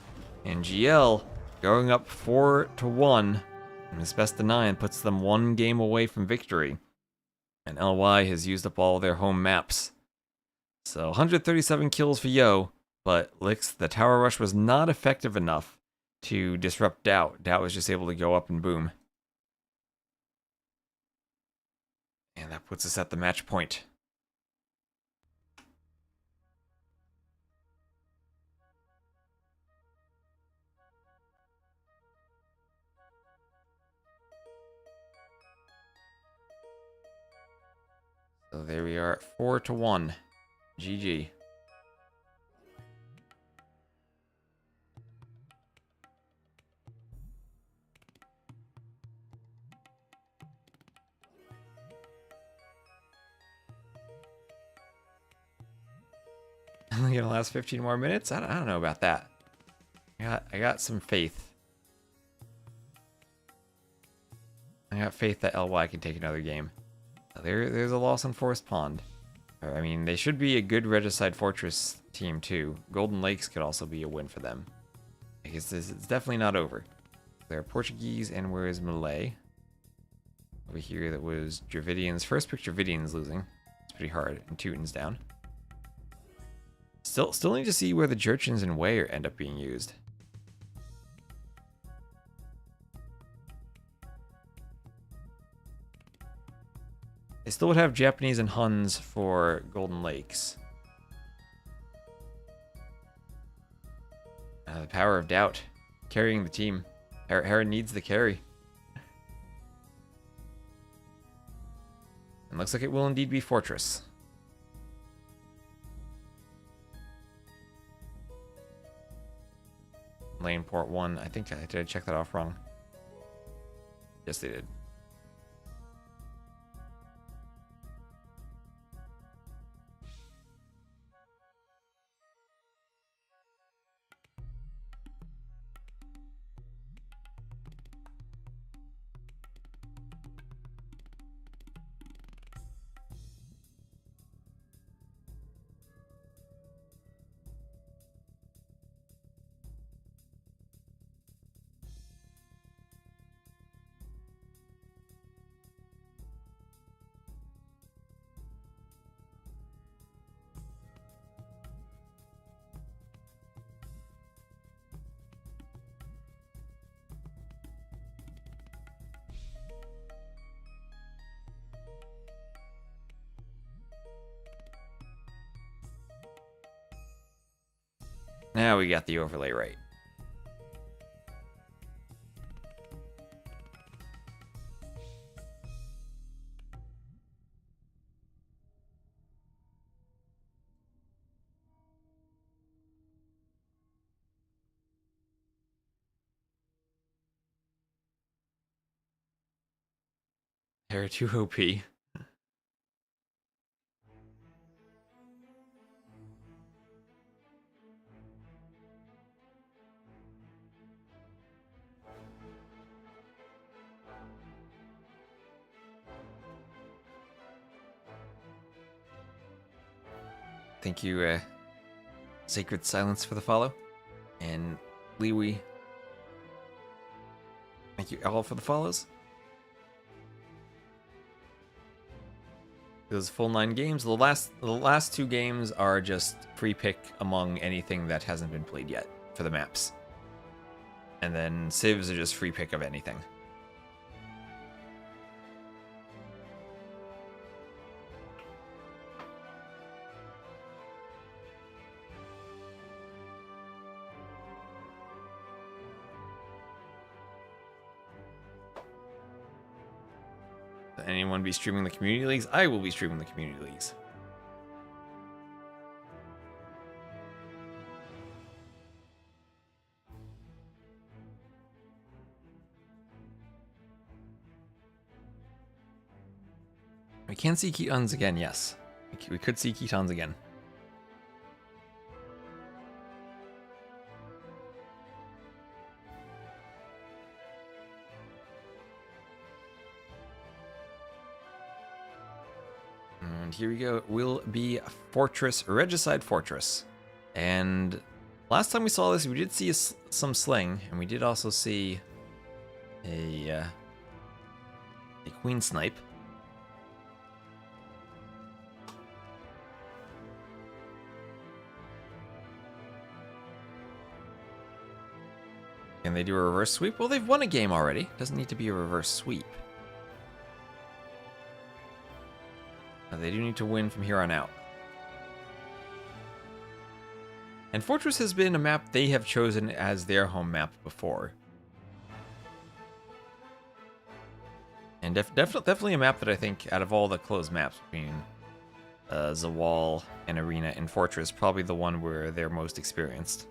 And GL going up 4-1. And his best of 9 puts them 1 game away from victory. And LY has used up all their home maps. So 137 kills for Yo, but Licks, the tower rush was not effective enough to disrupt Doubt. Doubt was just able to go up and boom. And that puts us at the match point. So there we are at 4-1. GG. Only gonna last 15 more minutes? I don't know about that. I got some faith. I got faith that LY can take another game. There's a loss on Forest Pond. I mean, they should be a good Regicide Fortress team too. Golden Lakes could also be a win for them. I guess it's definitely not over. They're Portuguese, and where is Malay? Over here, that was Dravidians. First pick Dravidians losing. It's pretty hard. And Teuton's down. Still need to see where the Jurchens and Wei end up being used. They still would have Japanese and Huns for Golden Lakes. The power of doubt. Carrying the team. Hera needs the carry. And looks like it will indeed be Fortress. Lane port 1. I think did I check that off wrong? Yes, they did. Now we got the overlay right. They're too OP. Thank you, Sacred Silence, for the follow. And Liwi, thank you all for the follows. Those full 9 games. The last 2 games are just free pick among anything that hasn't been played yet for the maps. And then civs are just free pick of anything. Anyone be streaming the community leagues? I will be streaming the community leagues. We can see Ketons again, yes. We could see Ketons again. And here we go. It will be Fortress, Regicide Fortress. And last time we saw this, we did see some sling, and we did also see a queen snipe. Can they do a reverse sweep? Well, they've won a game already. Doesn't need to be a reverse sweep. They do need to win from here on out. And Fortress has been a map they have chosen as their home map before. And definitely a map that I think, out of all the closed maps between Zawal and Arena and Fortress, probably the one where they're most experienced.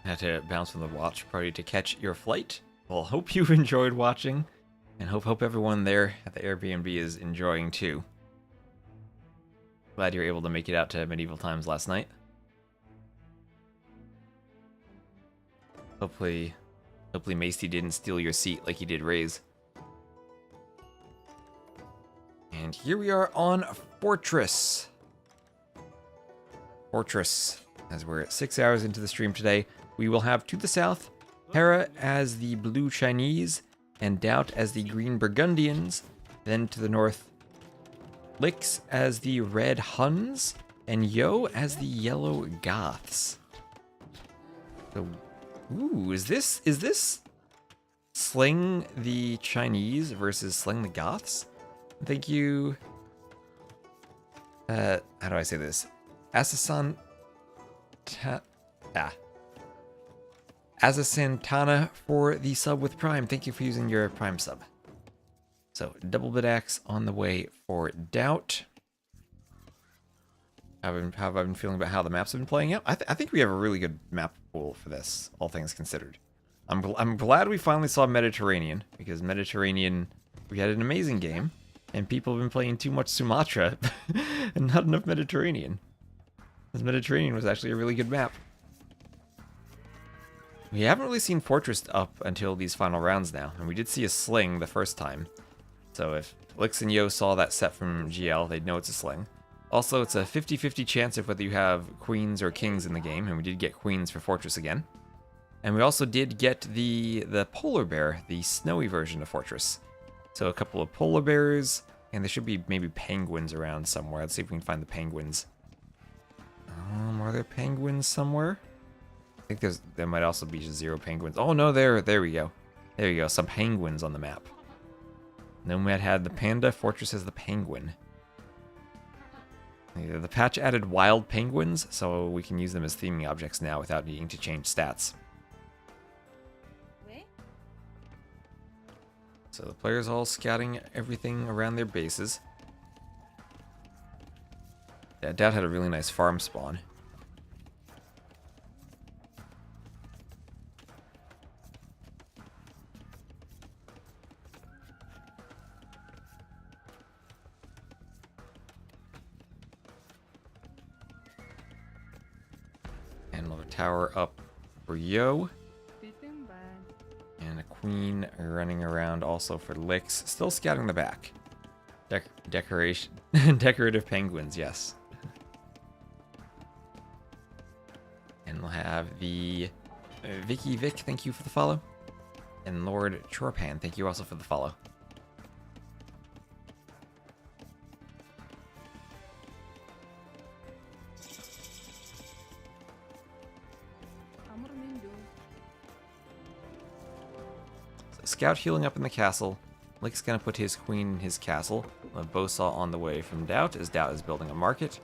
Had to bounce from the watch party to catch your flight. Well, hope you've enjoyed watching, and hope everyone there at the Airbnb is enjoying too. Glad you're able to make it out to Medieval Times last night. Hopefully Macy didn't steal your seat like he did Ray's. And here we are on Fortress. Fortress, as we're 6 hours into the stream today. We will have to the south, Hera as the blue Chinese, and Doubt as the green Burgundians. Then to the north, Lix as the red Huns, and Yo as the yellow Goths. So, ooh, is this Sling the Chinese versus Sling the Goths? Thank you. How do I say this? Azasantana for the sub with Prime. Thank you for using your Prime sub. So, double bit axe on the way for Doubt. How have I been feeling about how the maps have been playing out? I think we have a really good map pool for this, all things considered. I'm glad we finally saw Mediterranean, because Mediterranean, we had an amazing game, and people have been playing too much Sumatra and not enough Mediterranean. Because Mediterranean was actually a really good map. We haven't really seen Fortress up until these final rounds now, and we did see a sling the first time. So if Lix and Yo saw that set from GL, they'd know it's a sling. Also, it's a 50-50 chance of whether you have queens or kings in the game, and we did get queens for Fortress again. And we also did get the polar bear, the snowy version of Fortress. So a couple of polar bears, and there should be maybe penguins around somewhere. Let's see if we can find the penguins. Are there penguins somewhere? I think there might also be 0 penguins. Oh no, there we go. There you go, some penguins on the map. Nomad had the panda, Fortress has the penguin. The patch added wild penguins, so we can use them as theming objects now without needing to change stats. So the players all scouting everything around their bases. Yeah, Dad had a really nice farm spawn. And we'll have a tower up for Yo. And a queen running around also for Lix. Still scouting the back. Decoration. Decorative penguins, yes. And we'll have the Vicky Vic, thank you for the follow. And Lord Chorpan, thank you also for the follow. Scout healing up in the castle. Lick's gonna put his queen in his castle. A bowsaw on the way from Doubt, as Doubt is building a market.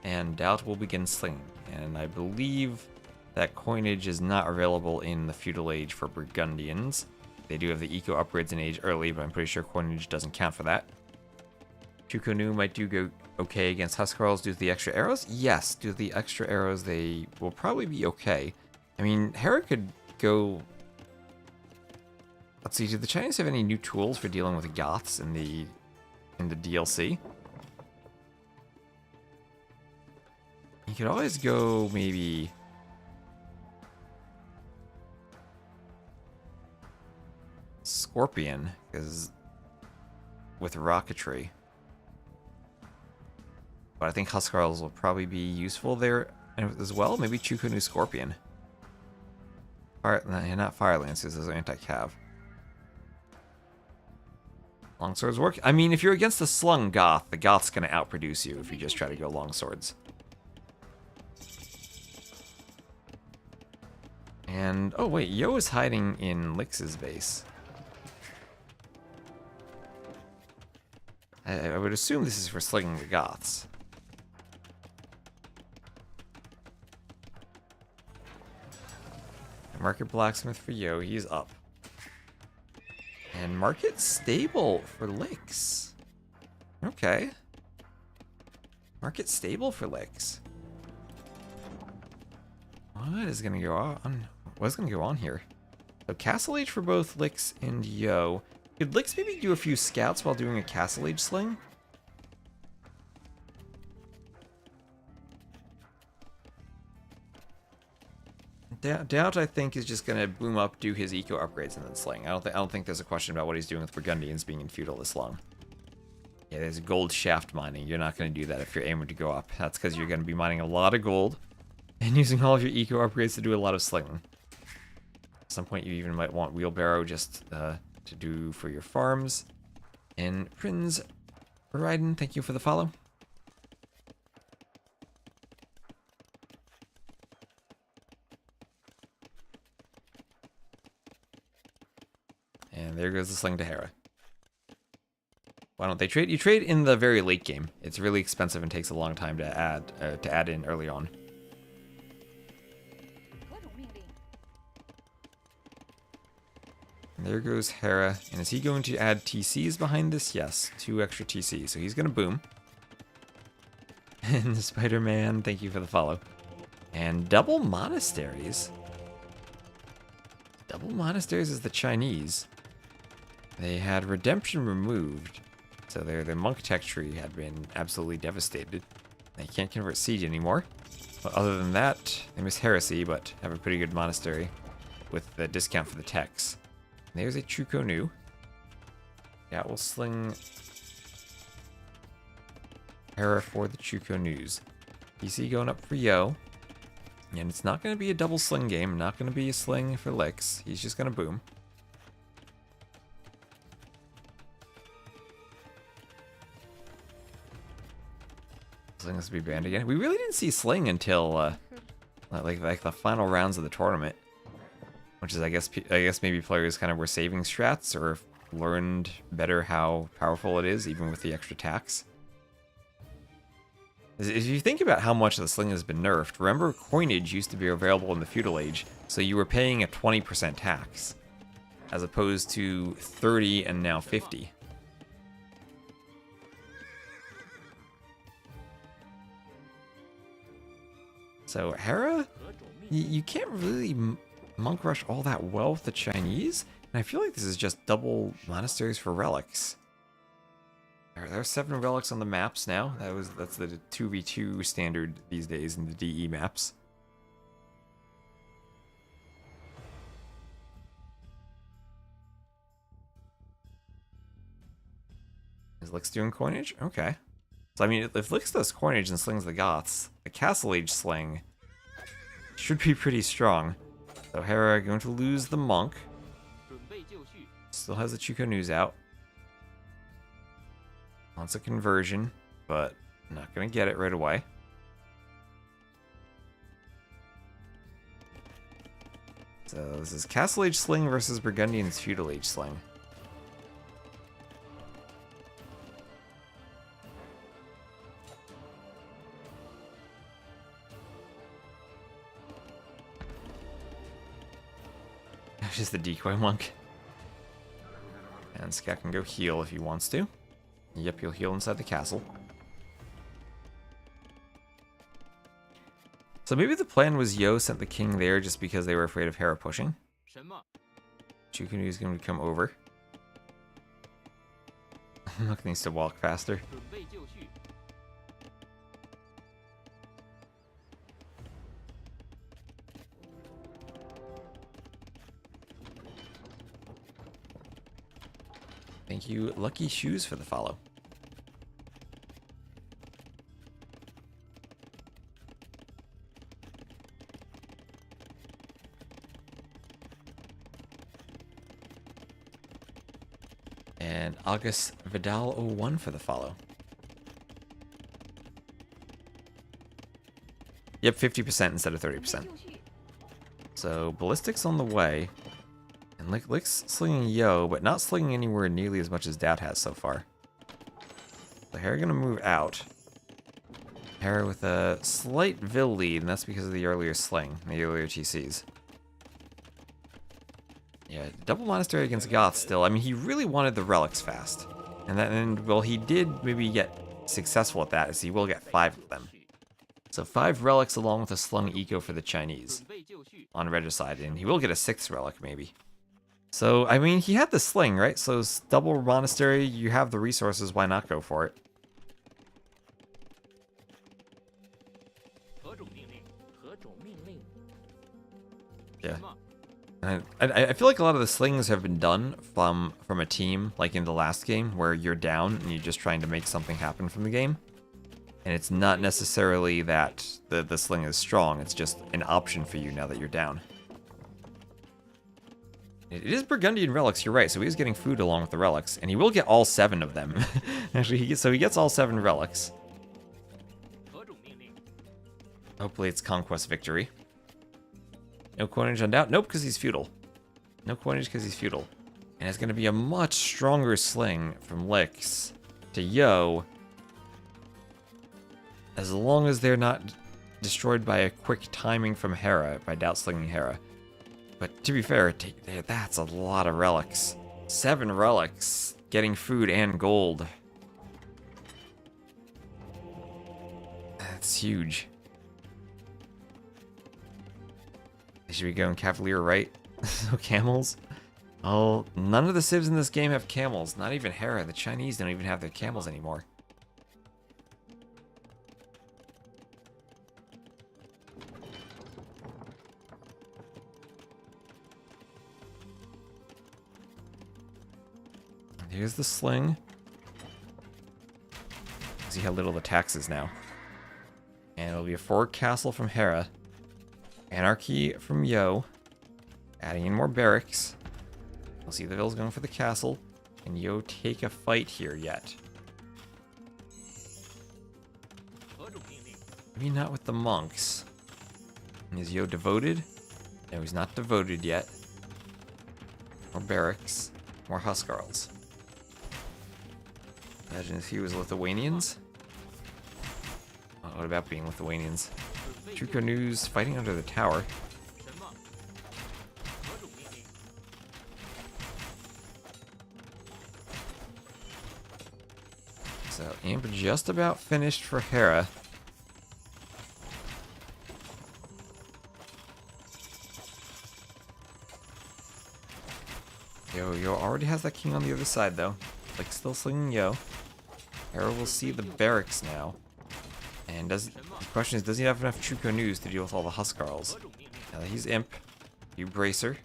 And Doubt will begin slinging. And I believe that coinage is not available in the feudal age for Burgundians. They do have the eco upgrades in age early, but I'm pretty sure coinage doesn't count for that. Chukonu might do go okay against Huskarls due to the extra arrows. Yes, due to the extra arrows, they will probably be okay. I mean, Hera could go... Let's see, do the Chinese have any new tools for dealing with Goths in the DLC? You could always go maybe... Scorpion, because with rocketry. But I think Huskarls will probably be useful there as well. Maybe Chukunu Scorpion. Not Fire Lancers, those are anti-cav. Longswords work? I mean, if you're against the slung Goth, the Goth's gonna outproduce you if you just try to go longswords. And, oh wait, Yo is hiding in Lix's base. I would assume this is for slinging the Goths. Market Blacksmith for Yo, he's up. And Market Stable for Lix. Okay. Market Stable for Lix. What is gonna go on? What's gonna go on here? So Castle Age for both Lix and Yo. Could Lix maybe do a few scouts while doing a Castle Age sling? Doubt, I think, is just gonna boom up, do his eco upgrades, and then sling. I don't think there's a question about what he's doing with Burgundians being in feudal this long. Yeah, there's gold shaft mining. You're not gonna do that if you're aiming to go up. That's because you're gonna be mining a lot of gold and using all of your eco upgrades to do a lot of slinging. At some point, you even might want wheelbarrow just to do for your farms. And Prince Raiden, thank you for the follow. And there goes the sling to Hera. Why don't they trade? You trade in the very late game. It's really expensive and takes a long time to add in early on. And there goes Hera. And is he going to add TCs behind this? Yes, 2 extra TCs. So he's going to boom. And Spider-Man, thank you for the follow. And double monasteries. Double monasteries is the Chinese. They had redemption removed. So their monk tech tree had been absolutely devastated. They can't convert siege anymore. But other than that, they miss heresy, but have a pretty good monastery with the discount for the techs. And there's a Chukonu. Yeah, we'll sling Hera for the Chukonus. PC going up for Yo. And it's not going to be a double sling game. Not going to be a sling for Lix. He's just going to boom. Sling has to be banned again. We really didn't see sling until like the final rounds of the tournament. which is I guess maybe players kind of were saving strats or learned better how powerful it is, even with the extra tax. If you think about how much the sling has been nerfed, remember coinage used to be available in the feudal age, so you were paying a 20% tax, as opposed to 30 and now 50. So Hera, you can't really monk rush all that well with the Chinese, and I feel like this is just double monasteries for relics. There are 7 relics on the maps now. That's the 2v2 standard these days in the DE maps. Is Lix doing coinage? Okay. So I mean, if Lix does coinage and slings the Goths, the Castle Age sling should be pretty strong. So Hera going to lose the monk. Still has the Chuko news out. Wants a conversion, but not gonna get it right away. So this is Castle Age sling versus Burgundian's Feudal Age sling. Just the decoy monk. And Scat can go heal if he wants to. Yep, he'll heal inside the castle. So maybe the plan was Yo sent the king there just because they were afraid of Hera pushing. Chukunu is going to come over. Monk needs to walk faster. Thank you, Lucky Shoes, for the follow. And August Vidal 01 for the follow. Yep, 50% instead of 30%. So ballistics on the way. And Lick's slinging Yo, but not slinging anywhere nearly as much as Dad has so far. So Hera gonna move out. Hera with a slight Vil lead, and that's because of the earlier sling, the earlier TCs. Yeah, double monastery against Goth still. I mean, he really wanted the relics fast. And well, he did maybe get successful at that, as he will get 5 of them. So 5 relics along with a slung eco for the Chinese on Regicide, and he will get a 6th relic maybe. So, I mean, he had the sling, right? So, double monastery, you have the resources, why not go for it? Yeah. And I feel like a lot of the slings have been done from a team, like in the last game, where you're down and you're just trying to make something happen from the game. And it's not necessarily that the sling is strong, it's just an option for you now that you're down. It is Burgundian relics, you're right, so he is getting food along with the relics, and he will get all 7 of them. Actually, he gets all 7 relics. Hopefully it's Conquest Victory. No coinage on doubt? Nope, because he's feudal. No coinage because he's feudal. And it's going to be a much stronger sling from Lix to Yo, as long as they're not destroyed by a quick timing from Hera, by doubt slinging Hera. But to be fair, that's a lot of relics. 7 relics, getting food and gold. That's huge. Should we go in Cavalier right? So camels? Oh, none of the civs in this game have camels. Not even Hera. The Chinese don't even have their camels anymore. Here's the sling. See how little the tax is now. And it'll be a forward castle from Hera. Anarchy from Yo. Adding in more barracks. We'll see the Vil's going for the castle. Can Yo take a fight here yet? Maybe not with the monks. Is Yo devoted? No, he's not devoted yet. More barracks. More Huskarls. Imagine if he was Lithuanians. Oh, what about being Lithuanians? Chuko News fighting under the tower. So, Imp just about finished for Hera. Yo already has that king on the other side, though. Like, still slinging Yo. Hera will see the barracks now. And the question is, does he have enough Chuko News to deal with all the Huskarls? Now that he's Imp, you Bracer.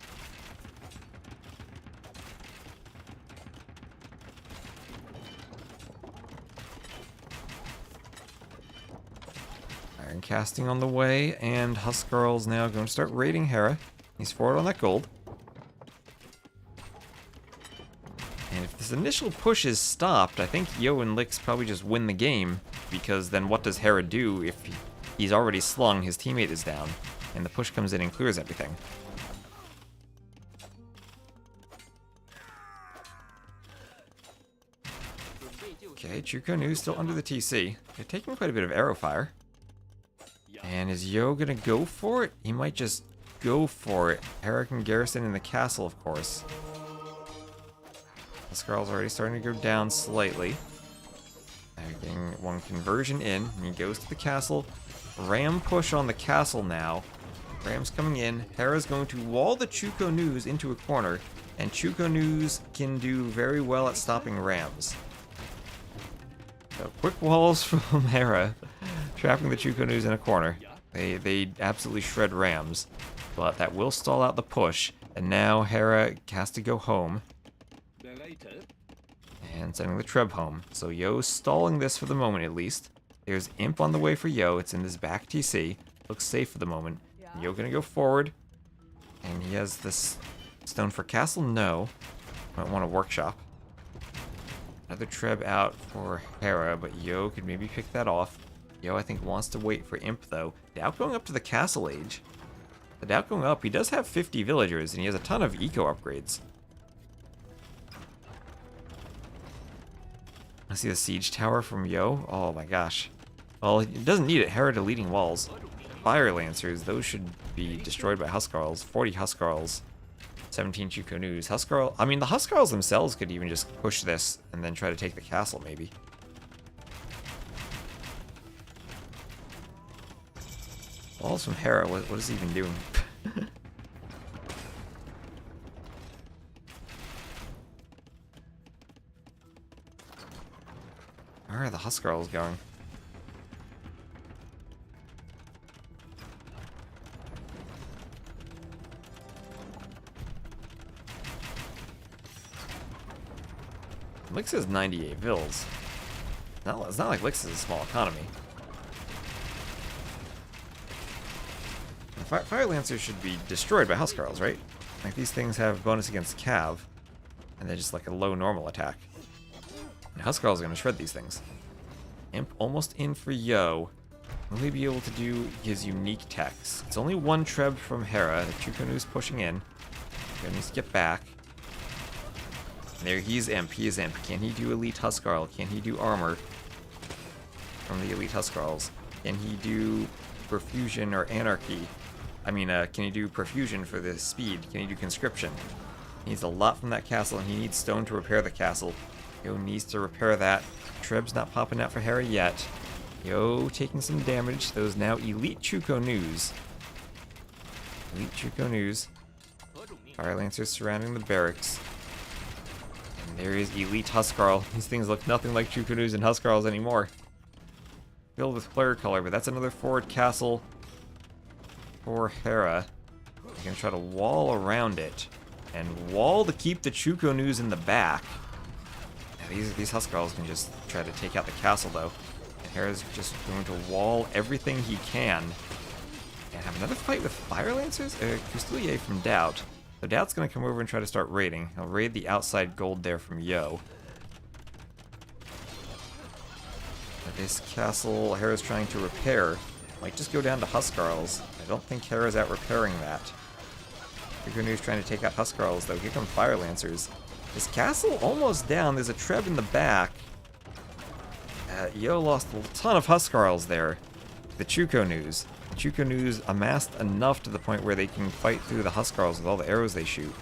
Iron casting on the way, and Huskarl's now going to start raiding Hera. He's forward on that gold. And if this initial push is stopped, I think Yo and Lix probably just win the game, because then what does Hera do if he's already slung, his teammate is down, and the push comes in and clears everything? Okay, Chuko News still under the TC. They're taking quite a bit of arrow fire. And is Yo gonna go for it? He might just go for it. Hera can garrison in the castle, of course. The Skarl's already starting to go down slightly. Getting one conversion in, and he goes to the castle. Ram push on the castle now. Ram's coming in. Hera's going to wall the Chuko News into a corner, and Chuko News can do very well at stopping Rams. So quick walls from Hera, trapping the Chuko News in a corner. They absolutely shred Rams, but that will stall out the push, and now Hera has to go home. And sending the Treb home. So Yo's stalling this for the moment at least. There's Imp on the way for Yo. It's in this back TC. Looks safe for the moment. Yo gonna go forward. And he has this stone for castle? No. Might want a workshop. Another Treb out for Hera, but Yo could maybe pick that off. Yo, I think, wants to wait for Imp, though. Doubt going up to the castle age. The Doubt going up, he does have 50 villagers, and he has a ton of eco upgrades. I see the siege tower from Yo. Oh my gosh. Well, he doesn't need it. Hera deleting walls. Fire Lancers, those should be destroyed by Huskarls. 40 Huskarls. 17 Chuko News. Huskarl, I mean, the Huskarls themselves could even just push this and then try to take the castle, maybe. Walls from Hera, what is he even doing? Where are the Huskarls going? Lix has 98 vills. It's not like Lix is a small economy. Fire Lancers should be destroyed by Huskarls, right? Like, these things have bonus against Cav, and they're just like a low normal attack. And Huskarls are going to shred these things. Imp almost in for Yo. Will he be able to do his unique techs? It's only one Treb from Hera. The Chuko News pushing in. He needs to get back. And there, he's Imp. He is Imp. Can he do Elite Huskarl? Can he do armor from the Elite Huskarls? Can he do Perfusion or Anarchy? I mean, can he do Perfusion for the speed? Can he do Conscription? He needs a lot from that castle, and he needs stone to repair the castle. Yo needs to repair that. Treb's not popping out for Hera yet. Yo taking some damage. Those now Elite Chuko News. Elite Chuko News. Fire Lancers surrounding the barracks. And there is Elite Huskarl. These things look nothing like Chuko News and Huskarls anymore. Filled with flare color, but that's another forward castle for Hera. They're going to try to wall around it. And wall to keep the Chuko News in the back. These Huskarls can just try to take out the castle, though. And Hera's just going to wall everything he can. And have another fight with Fire Lancers? Custilier from Doubt. So Doubt's going to come over and try to start raiding. He'll raid the outside gold there from Yo. This castle Hera's trying to repair might just go down to Huskarls. I don't think Hera's out repairing that. Chukonu's trying to take out Huskarls, though. Here come Fire Lancers. His castle almost down. There's a Treb in the back. Yo lost a ton of Huskarls there. The Chukonus. The Chukonus amassed enough to the point where they can fight through the Huskarls with all the arrows they shoot.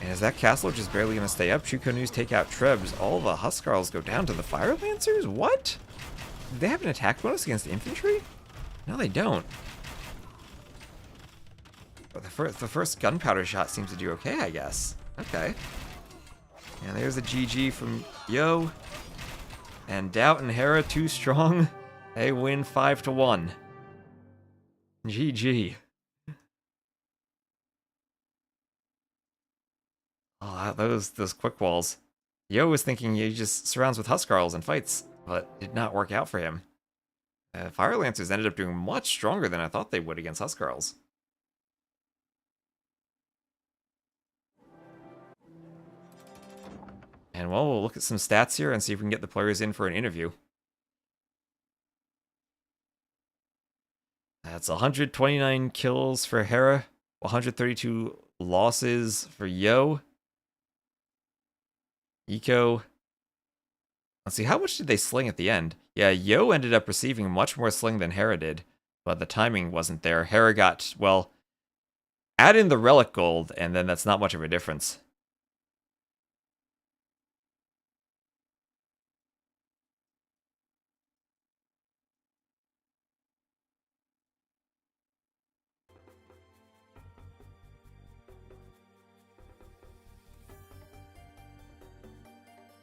And is that castle just barely going to stay up? Chukonus take out Trebs. All the Huskarls go down to the Fire Lancers? What? Do they have an attack bonus against infantry? No, they don't. But the first gunpowder shot seems to do okay, I guess. Okay. And there's a GG from Yo. And Doubt and Hera too strong. They win 5-1. GG. Oh, those quick walls. Yo was thinking he just surrounds with Huskarls and fights, but it did not work out for him. Fire Lancers ended up doing much stronger than I thought they would against Huskarls. And well, we'll look at some stats here and see if we can get the players in for an interview. That's 129 kills for Hera, 132 losses for Yo. Eco. Let's see, how much did they sling at the end? Yeah, Yo ended up receiving much more sling than Hera did, but the timing wasn't there. Hera got, well, add in the relic gold, and then that's not much of a difference.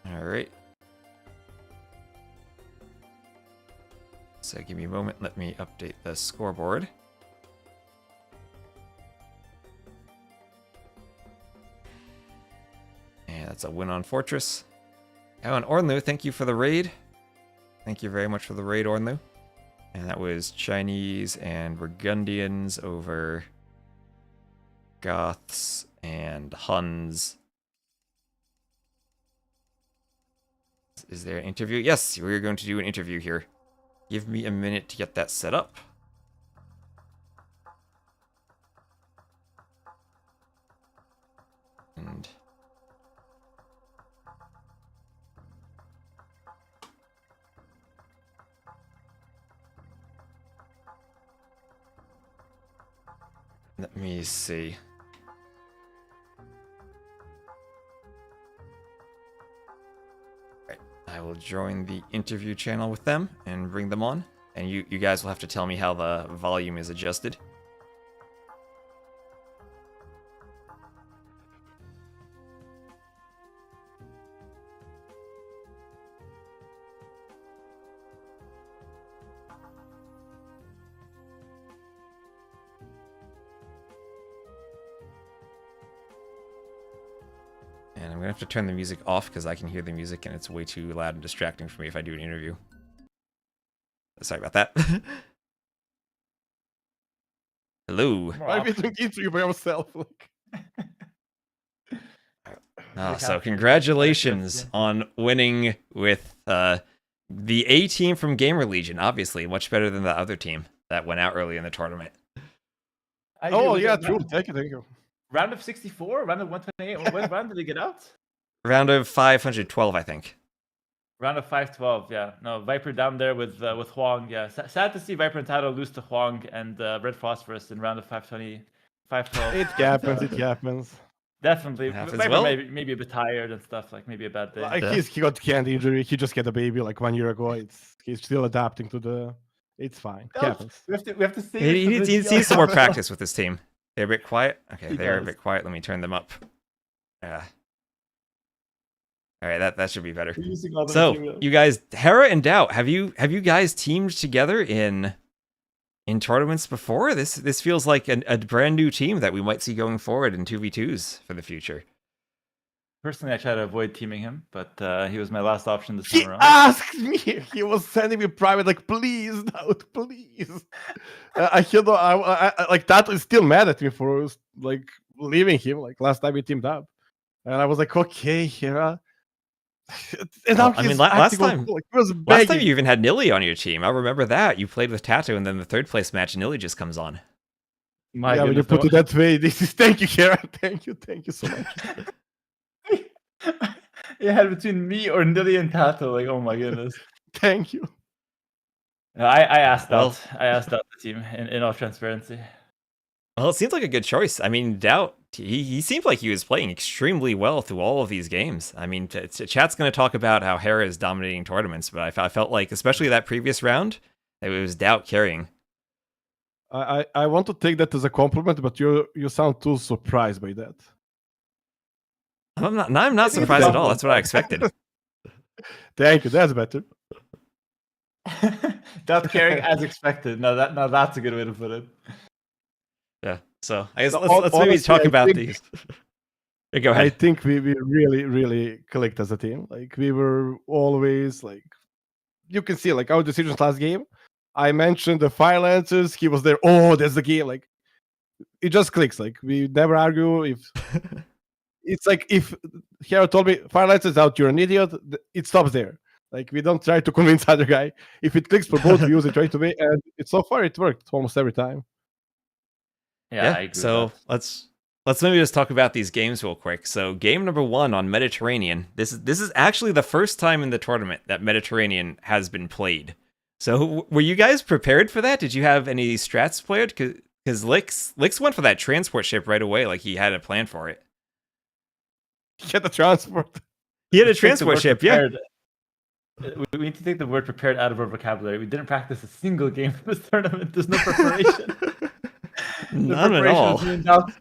Alright. So give me a moment, let me update the scoreboard. And that's a win on Fortress. Oh, and Ornlu, thank you for the raid. Thank you very much for the raid, Ornlu. And that was Chinese and Burgundians over Goths and Huns. Is there an interview? Yes, we're going to do an interview here. Give me a minute to get that set up. And let me see. I will join the interview channel with them and bring them on. And you guys will have to tell me how the volume is adjusted. And I'm going to have to turn the music off because I can hear the music and it's way too loud and distracting for me if I do an interview. Sorry about that. Hello. Why are you doing interview by yourself? So congratulations on winning with the A team from Gamer Legion, obviously. Much better than the other team that went out early in the tournament. Oh, yeah, true. Thank you. Round of 64? Round of 128? What round did they get out? Round of 512, I think. Round of 512, yeah. No, Viper down there with Huang, yeah. Sad to see Viper and Tado lose to Huang and Red Phosphorus in round of 520, 512. It happens, it happens. Definitely. Happens. Viper Well, maybe a bit tired and stuff, like maybe a bad day. Like he got candy injury. He just had a baby like 1 year ago. He's still adapting to the. It's fine. It happens. We have to see. He needs some more practice with this team. They're a bit quiet. Okay, they're a bit quiet. Let me turn them up. All right, that should be better. So, you guys, Hera and Doubt, have you guys teamed together in tournaments before? This feels like a brand new team that we might see going forward in 2v2s for the future. Personally, I try to avoid teaming him, but he was my last option this He time around. asked me. He was sending me private, like, please, Doubt, please. I like that is still mad at me for like leaving him. Like last time we teamed up, and I was like, okay, Hera. And now I mean, last time you even had Nilly on your team. I remember that. You played with Tato, and then the third place match, Nilly just comes on. My yeah, when you goodness. put it that way, this is thank you, Kara. Thank you so much. You had between me or Nilly and Tato. Like, oh my goodness. Thank you. I asked Well- out. I asked out the team in all transparency. Well, it seems like a good choice. I mean, Doubt, he seemed like he was playing extremely well through all of these games. I mean, chat's going to talk about how Hera is dominating tournaments, but I felt like, especially that previous round, it was Doubt carrying. I want to take that as a compliment, but you sound too surprised by that. I'm not surprised at all. That's what I expected. Thank you. That's better. That's carrying as expected. Now that's a good way to put it. Yeah. So I guess No, let's maybe honestly, talk I about think- these. Go I ahead. think we really clicked as a team. Like we were always like, you can see like our decisions last game. I mentioned the fire lancers. He was there. Oh, that's the game. Like it just clicks. Like we never argue. If it's like if Hero told me fire lancers out, you're an idiot. It stops there. Like we don't try to convince other guy. If it clicks for both, we use it right away. And so far it worked almost every time. Yeah, I agree so with that. let's maybe just talk about these games real quick. So game number 1 on Mediterranean. This is actually the first time in the tournament that Mediterranean has been played. So were you guys prepared for that? Did you have any strats played? Because Lix went for that transport ship right away, like he had a plan for it. Get the transport. He had a Let's take the transport word ship, yeah. prepared. We need to take the word prepared out of our vocabulary. We didn't practice a single game for this tournament. There's no preparation. None at all. Was being out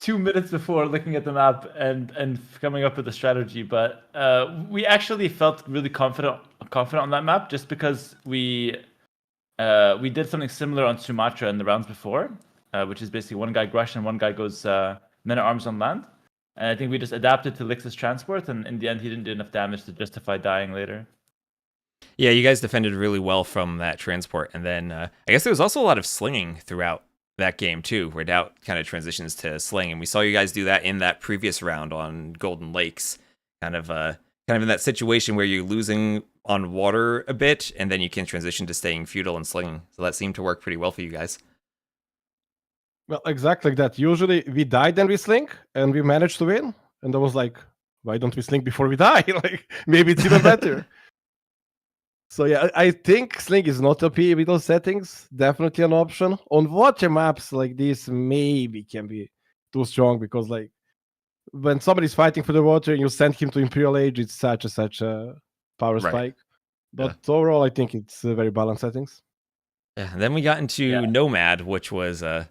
2 minutes before looking at the map and coming up with a strategy. But we actually felt really confident on that map just because we did something similar on Sumatra in the rounds before, which is basically one guy Grush and one guy goes men at arms on land. And I think we just adapted to Lix's transport, and in the end, he didn't do enough damage to justify dying later. Yeah, you guys defended really well from that transport. And then I guess there was also a lot of slinging throughout that game too, where Doubt kind of transitions to sling. And we saw you guys do that in that previous round on Golden Lakes. Kind of in that situation where you're losing on water a bit, and then you can transition to staying feudal and slinging. So that seemed to work pretty well for you guys. Well, exactly like that. Usually we die, then we slink, and we manage to win. And I was like, why don't we slink before we die? Like, maybe it's even better. So yeah, I think sling is not OP with those settings. Definitely an option. On water maps like this, maybe can be too strong because like when somebody's fighting for the water and you send him to Imperial Age, it's such a power Right. spike. But overall, I think it's very balanced settings. Yeah, and then we got into Nomad, which was I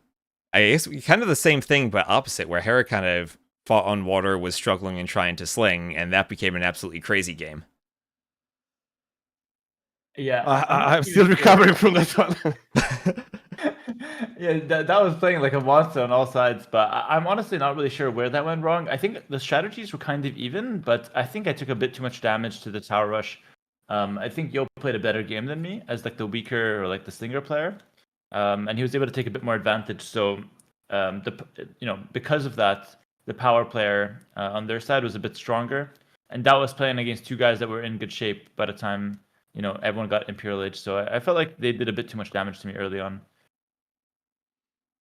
guess kind of the same thing, but opposite, where Hera kind of fought on water, was struggling and trying to sling, and that became an absolutely crazy game. Yeah, I'm still recovering from that one. Yeah, that was playing like a monster on all sides, but I'm honestly not really sure where that went wrong. I think the strategies were kind of even, but I think I took a bit too much damage to the tower rush. I think Yo played a better game than me as like the weaker or like the slinger player, and he was able to take a bit more advantage. So, because of that, the power player on their side was a bit stronger, and that was playing against two guys that were in good shape by the time everyone got Imperial Age. So I felt like they did a bit too much damage to me early on.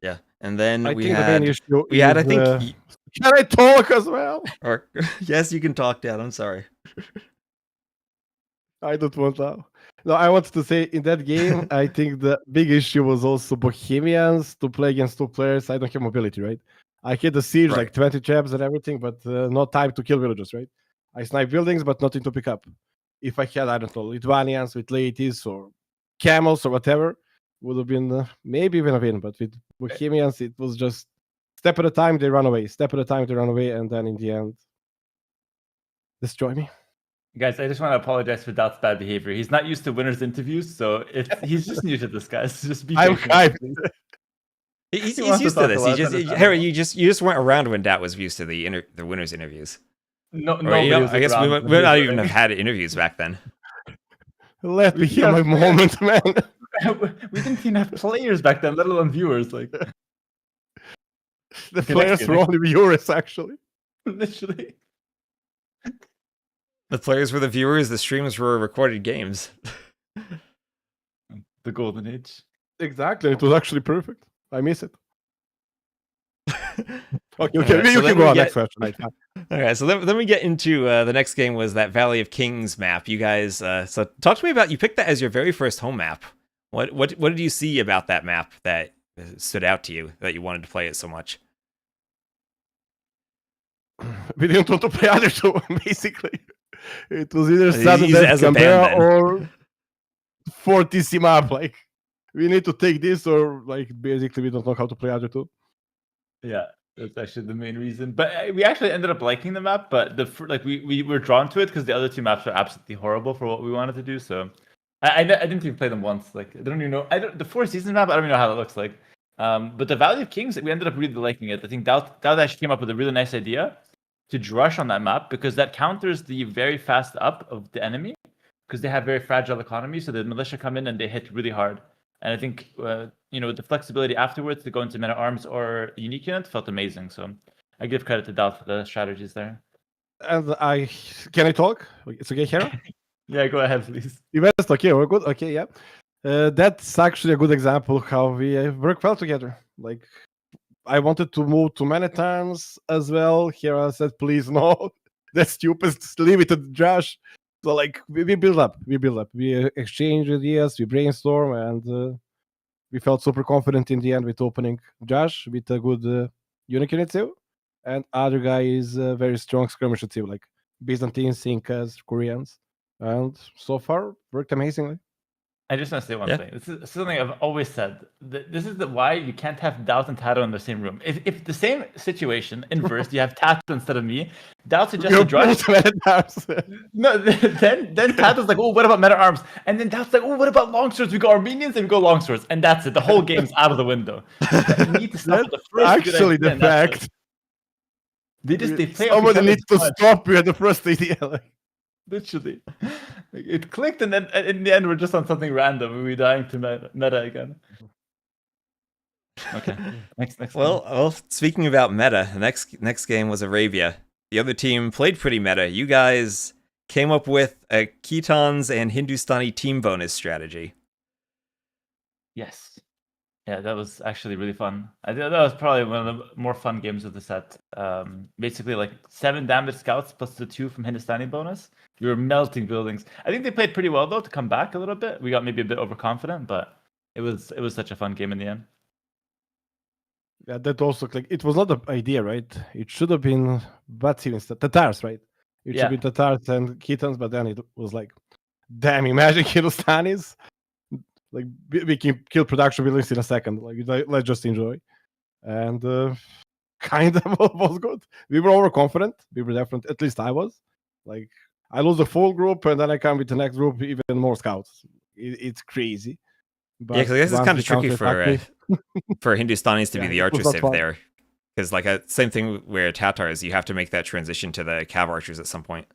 Yeah, and then I we think the had main issue I is, think can I talk as well? or yes, you can talk, Dad. I'm sorry. I don't want to. No, I wanted to say in that game, I think the big issue was also Bohemians to play against two players. I don't have mobility, right? I hit the siege Right. like 20 jabs and everything, but no time to kill villagers, right? I snipe buildings, but nothing to pick up. If I had, I don't know, Lithuanians with Laities or camels or whatever, would have been maybe even a win. But with Bohemians, it was just step at a time, they run away. Step at a time, they run away. And then in the end, destroy me. Guys, I just want to apologize for Doubt's bad behavior. He's not used to winners' interviews, so he's just new to this, guys. Just be I'm patient. hyped. He's He wants to used to talk this. a lot, He just that's Harry, you just weren't around when Dad was used to the winners' interviews. No, Or, nobody was I guess we around would when not he was even have winning. had interviews back then. Let me We hear my have- moment, man. We didn't even have players back then, let alone viewers. Like The Okay, players next were game. only viewers, actually. literally. The players were the viewers. The streams were recorded games. The golden age. Exactly. It was actually perfect. I miss it. Okay, Alright, so you then can we go on. get- Next question. Right? Okay, so then we get into the next game was that Valley of Kings map. You guys, so talk to me about, you picked that as your very first home map. What did you see about that map that stood out to you that you wanted to play it so much? We didn't want to play other two, basically. It was either You sudden use it death as a ban, Canberra then. or 40 map. Like, we need to take this, or like basically we don't know how to play other two. Yeah, that's actually the main reason. But we actually ended up liking the map. But we were drawn to it because the other two maps are absolutely horrible for what we wanted to do. So I didn't even play them once. Like, I don't even know. The Four Seasons map. I don't even know how that looks like. But the Valley of Kings, we ended up really liking it. I think Dowd actually came up with a really nice idea to drush on that map because that counters the very fast up of the enemy because they have very fragile economies. So the militia come in and they hit really hard. And I think the flexibility afterwards to go into men at arms or unique unit felt amazing. So I give credit to Dowd for the strategies there. And can I talk? It's okay, Hera? Yeah, go ahead, please. You best. Okay, we're good. Okay, yeah. That's actually a good example how we work well together. Like, I wanted to move too many times as well. Hera said, please, no. That's stupid. Just leave it to Josh. So, like, we build up. We exchange ideas, we brainstorm, and we felt super confident in the end with opening Josh with a good unique unit too. And other guy is a very strong skirmisher too, like Byzantines, Incas, Koreans. And so far, worked amazingly. I just want to say one Yeah. thing. This is something I've always said. This is why you can't have Dowd and Tato in the same room. If the same situation inversed, you have Tato instead of me. Dowd suggested Drush. No, then Tato's like, oh, what about meta arms? And then Dowd's like, oh, what about longswords? We go Armenians and we go longswords, and that's it. The whole game's out of the window. You need to stop at the first. good Actually, idea, the and that's it. fact. They play off each Somebody other needs too to much. stop you at the first idea. Like, Literally, it clicked, and then in the end, we're just on something random, and we're dying to meta again. Okay, next. Well, speaking about meta, the next game was Arabia. The other team played pretty meta. You guys came up with a Khitans and Hindustani team bonus strategy. Yes. Yeah, that was actually really fun. I think that was probably one of the more fun games of the set. Basically, like 7 damage scouts plus the 2 from Hindustani bonus. We were melting buildings. I think they played pretty well though to come back a little bit. We got maybe a bit overconfident, but it was such a fun game in the end. yeah, that also clicked. It was not the idea, right? It should have been Batsi instead. Tatars, right? It should be Tatars and Khitans, but then it was like, damn, imagine Hindustanis. Like, we can kill production buildings in a second. Like, let's just enjoy. And kind of was good. We were overconfident. We were definitely, at least I was. Like, I lose the full group, and then I come with the next group, even more scouts. It's crazy. But Yeah, because I guess it's once kind we of tricky counterattacked for Hindustanis to be Yeah, the it was archer not civ fun. there. Because like same thing where Tatars, you have to make that transition to the cav archers at some point.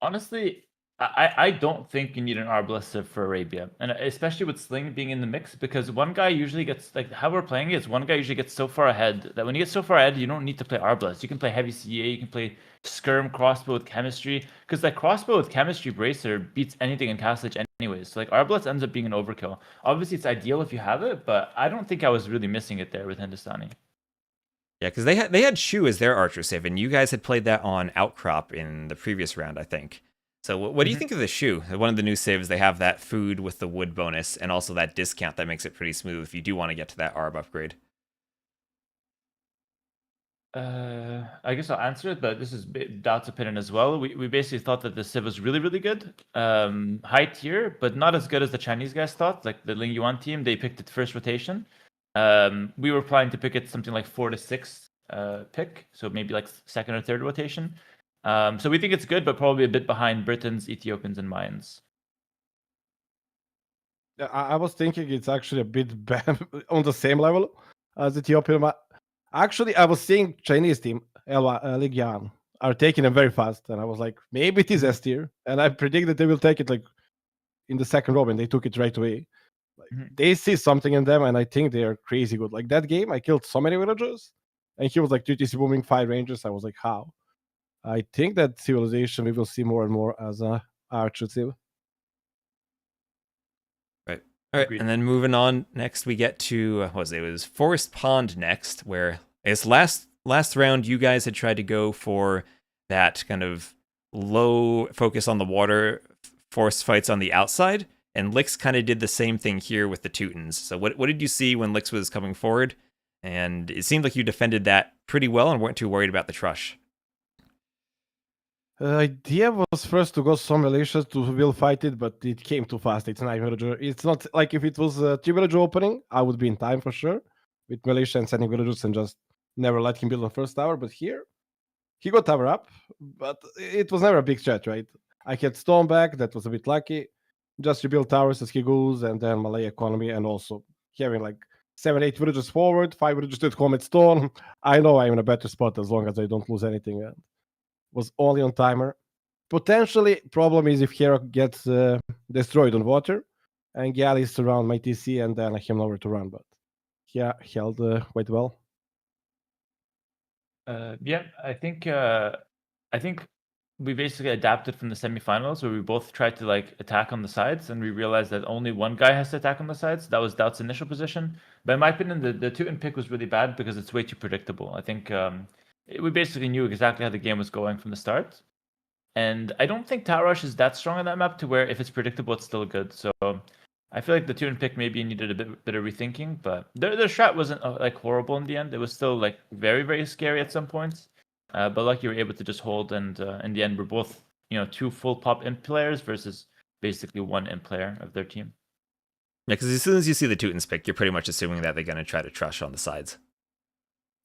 Honestly, I don't think you need an Arbalest civ for Arabia, and especially with Sling being in the mix, because one guy usually gets, like how we're playing it is one guy usually gets so far ahead that when you get so far ahead, you don't need to play Arbalest. You can play heavy CA, you can play skirm crossbow with chemistry, because that crossbow with chemistry bracer beats anything in Castle Age anyways. So like Arbalest ends up being an overkill. Obviously, it's ideal if you have it, but I don't think I was really missing it there with Hindustani. Yeah, because they had Shu as their archer civ, and you guys had played that on Outcrop in the previous round, I think. So what do you think of the Shu? One of the new civs, they have that food with the wood bonus, and also that discount that makes it pretty smooth if you do want to get to that ARB upgrade. I guess I'll answer it, but this is Dowd's opinion as well. We basically thought that the civ was really, really good. High tier, but not as good as the Chinese guys thought. Like the Ling Yuan team, they picked it first rotation. We were planning to pick it something like 4 to 6 pick, so maybe like second or third rotation. So we think it's good, but probably a bit behind Britons, Ethiopians, and Mayans. I was thinking it's actually a bit bad on the same level as Ethiopian. Actually, I was seeing Chinese team, Ligian, are taking them very fast. And I was like, maybe it is S tier. And I predict that they will take it like in the second row, and they took it right away. Like, they see something in them, and I think they are crazy good. Like that game, I killed so many villagers, and he was like 2TC booming 5 rangers. I was like, how? I think that civilization we will see more and more as a archer civ. Right. All right, Agreed. and then moving on. Next, we get to what was it? It was Forest Pond next, where I guess last round you guys had tried to go for that kind of low focus on the water, forest fights on the outside, and Lix kind of did the same thing here with the Teutons. So what did you see when Lix was coming forward? And it seemed like you defended that pretty well and weren't too worried about the Trush. The idea was first to go some militias to will fight it, but it came too fast. It's 9 villager. It's not like if it was a 3 villager opening, I would be in time for sure with militia and sending villagers and just never let him build the first tower. But here, he got tower up, but it was never a big stretch, right? I had stone back, that was a bit lucky. Just rebuild towers as he goes, and then Malay economy, and also having like 7-8 villagers forward, 5 villagers at home at stone. I know I'm in a better spot as long as I don't lose anything. Was only on timer. Potentially, problem is if Hero gets destroyed on water, and Gal is around my TC, and then I have nowhere to run. But yeah, held quite well. Yeah, I think we basically adapted from the semifinals where we both tried to like attack on the sides, and we realized that only one guy has to attack on the sides. That was Doubt's initial position. But in my opinion, the Teuton pick was really bad because it's way too predictable. I think we basically knew exactly how the game was going from the start. And I don't think Tower Rush is that strong on that map to where if it's predictable, it's still good. So I feel like the Teuton pick maybe needed a bit of rethinking, but their strat wasn't like horrible in the end. It was still like very, very scary at some points. But lucky we were able to just hold, and in the end, we're both 2 full pop imp players versus basically 1 imp player of their team. Yeah, because as soon as you see the Teutons pick, you're pretty much assuming that they're going to try to Trush on the sides.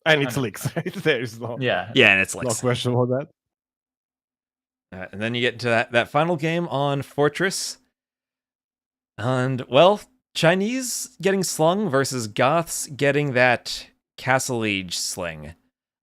And it's Lix. There's no Yeah, and it's no Lix. question about that. And then you get into that final game on Fortress. And, well, Chinese getting slung versus Goths getting that Castle Age sling.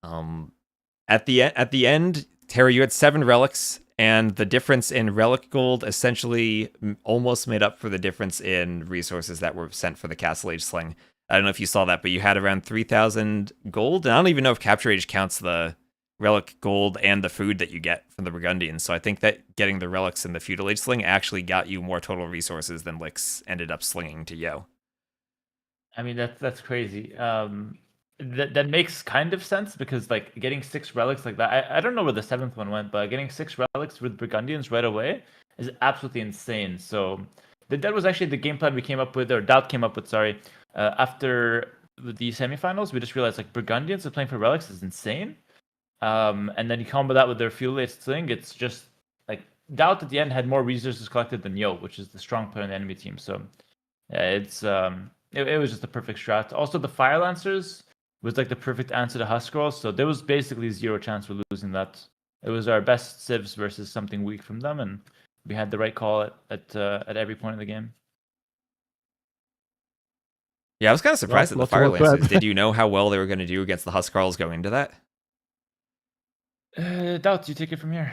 At the end, Terry, you had 7 relics, and the difference in relic gold essentially almost made up for the difference in resources that were sent for the Castle Age sling. I don't know if you saw that, but you had around 3,000 gold, and I don't even know if Capture Age counts the relic gold and the food that you get from the Burgundians. So I think that getting the relics in the Feudal Age sling actually got you more total resources than Lix ended up slinging to Yo. I mean that's crazy. That makes kind of sense because like getting 6 relics like that, I don't know where the 7th one went, but getting 6 relics with Burgundians right away is absolutely insane. So that was actually the game plan we came up with, or Doubt came up with, sorry, after the semifinals. We just realized like Burgundians are playing for relics is insane. And then you combo that with their fuel-based sling, it's just like Doubt at the end had more resources collected than Yo, which is the strong player on the enemy team. So yeah, it was just the perfect strat. Also, the Fire Lancers was like the perfect answer to Huskarl, so there was basically 0 chance we're losing that. It was our best civs versus something weak from them, and we had the right call at every point of the game. Yeah, I was kind of surprised at the Fire not bad. Lancers. Did you know how well they were going to do against the Huskarls going into that? Doubt, you take it from here.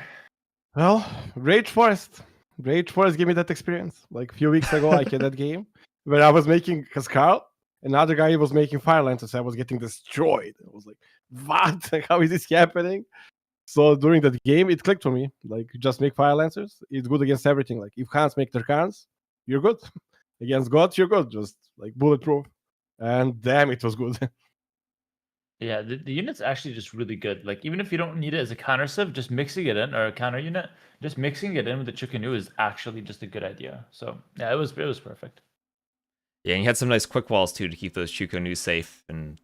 Well, Rage Forest. Rage Forest gave me that experience. Like a few weeks ago, I had that game where I was making Huskarl. Another guy was making Fire Lancers, so I was getting destroyed. I was like, what? Like, how is this happening? So during that game, it clicked for me. Like, just make Fire Lancers. It's good against everything. Like, if Khans make their Khans, you're good. Against gods, you're good. Just like bulletproof. And damn, it was good. Yeah, the unit's actually just really good. Like, even if you don't need it as a counter civ, just mixing it in, or a counter unit, just mixing it in with the Chukanu is actually just a good idea. So yeah, it was perfect. Yeah, and you had some nice quick walls too to keep those Chukonu safe and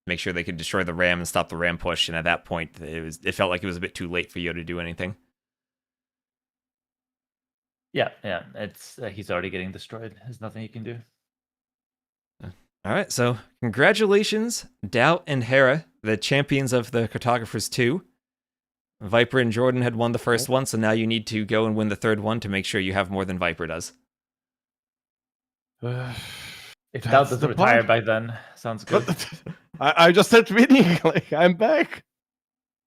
make sure they could destroy the ram and stop the ram push. And at that point, it felt like it was a bit too late for Yo to do anything. Yeah, it's he's already getting destroyed. There's nothing he can do. All right, so congratulations, Doubt and Hera, the champions of the Cartographers 2. Viper and Jordan had won the first one, so now you need to go and win the third one to make sure you have more than Viper does. If Doubt doesn't retire by then, sounds good. I just started winning. Like, I'm back.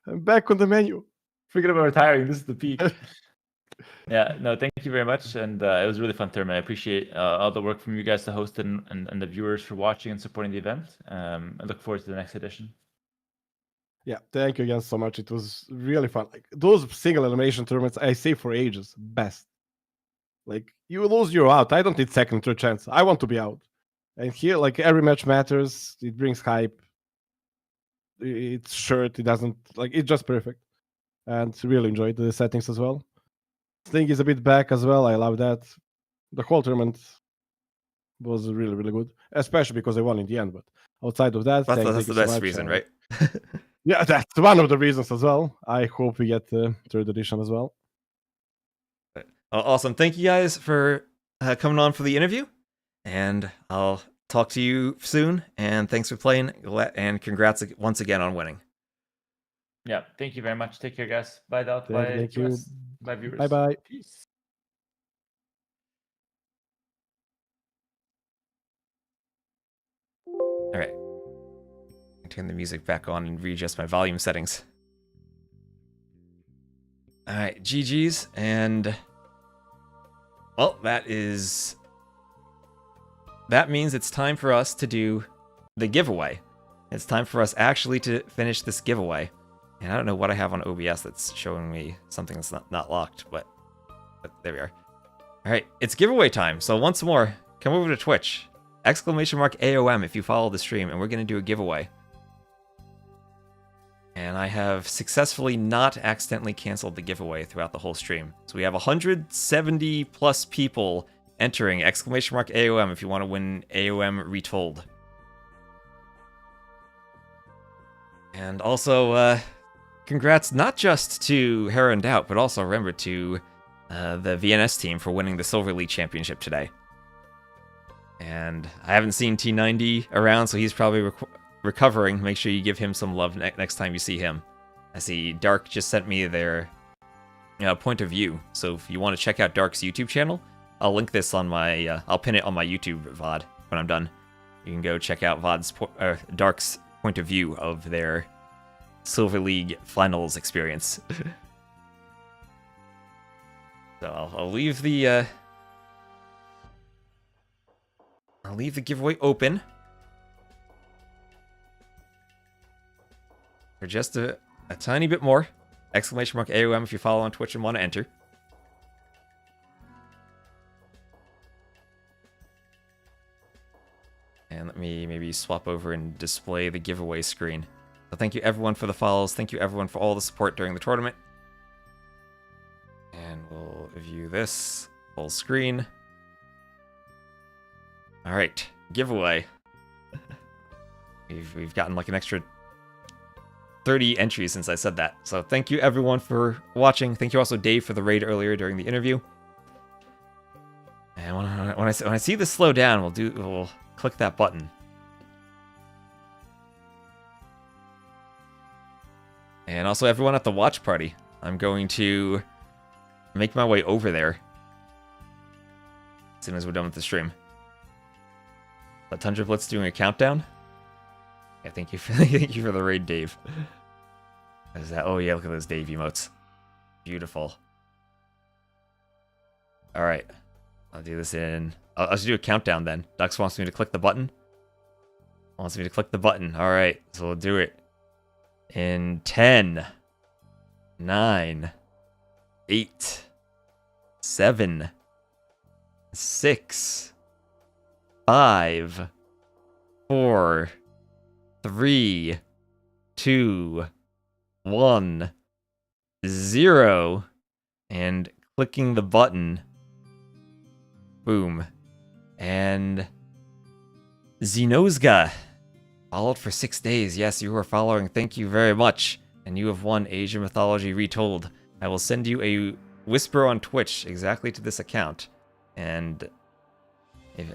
I'm back on the menu. Forget about retiring. This is the peak. Yeah, no, thank you very much. And it was a really fun tournament. I appreciate all the work from you guys to host it and the viewers for watching and supporting the event. I look forward to the next edition. Yeah, thank you again so much. It was really fun. Like, those single elimination tournaments, I say for ages, best. Like, you lose, you're out. I don't need second, third chance. I want to be out. And here, like, every match matters. It brings hype. It's short. It doesn't, like, it's just perfect. And really enjoyed the settings as well. Sling is a bit back as well. I love that. The whole tournament was really, really good, especially because I won in the end. But outside of that, That's thank the you so best much, reason, and right? yeah, that's one of the reasons as well. I hope we get the third edition as well. Awesome. Thank you guys for coming on for the interview. And I'll talk to you soon. And thanks for playing. And congrats once again on winning. Yeah, thank you very much. Take care, guys. Bye, Dot. Thank you. Bye, viewers. Bye-bye. Peace. All right. Turn the music back on and readjust my volume settings. All right, GG's, and well, that means it's time for us to do the giveaway. It's time for us actually to finish this giveaway. And I don't know what I have on OBS that's showing me something that's not locked, but there we are. All right, it's giveaway time. So once more, come over to Twitch, !AOM if you follow the stream, and we're gonna do a giveaway. And I have successfully not accidentally canceled the giveaway throughout the whole stream. So we have 170 plus people entering !AOM if you want to win AOM Retold. And also, congrats not just to Hera and Doubt, but also remember to the VNS team for winning the Silver League Championship today. And I haven't seen T90 around, so he's probably recovering. Make sure you give him some love next time you see him. I see Dark just sent me their point of view. So if you want to check out Dark's YouTube channel, I'll link this on my, I'll pin it on my YouTube VOD when I'm done. You can go check out Dark's point of view of their Silver League Finals experience. So I'll leave the giveaway open for just a tiny bit more. !AOM if you follow on Twitch and want to enter. And let me maybe swap over and display the giveaway screen. So thank you everyone for the follows. Thank you everyone for all the support during the tournament. And we'll view this full screen. All right, giveaway. We've gotten like an extra 30 entries since I said that. So thank you everyone for watching. Thank you also Dave for the raid earlier during the interview. And when I see this slow down, we'll click that button. And also everyone at the watch party, I'm going to make my way over there as soon as we're done with the stream. But Tundra Blitz doing a countdown. Yeah, thank you for the raid, Dave. What is that? Oh yeah, look at those Dave emotes. Beautiful. All right, I'll do this in. I'll just do a countdown then. Dux wants me to click the button. Wants me to click the button. All right, so we'll do it in 10, 9, 8, 7, 6, 5, 4, 3, 2, 1, 0, and clicking the button. Boom. And Zinozga followed for 6 days. Yes, you are following. Thank you very much. And you have won Asian Mythology Retold. I will send you a whisper on Twitch exactly to this account. And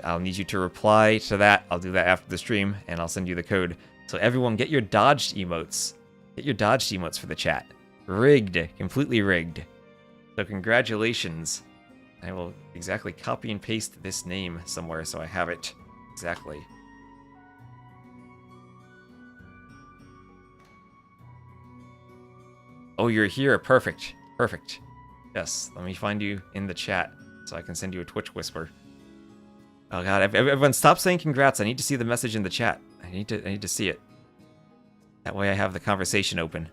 I'll need you to reply to that. I'll do that after the stream, and I'll send you the code. So everyone, get your dodged emotes. Get your dodged emotes for the chat. Rigged. Completely rigged. So congratulations. I will exactly copy and paste this name somewhere so I have it exactly. Oh, you're here. Perfect. Perfect. Yes, let me find you in the chat so I can send you a Twitch whisper. Oh god, everyone stop saying congrats. I need to see the message in the chat. I need to see it. That way I have the conversation open.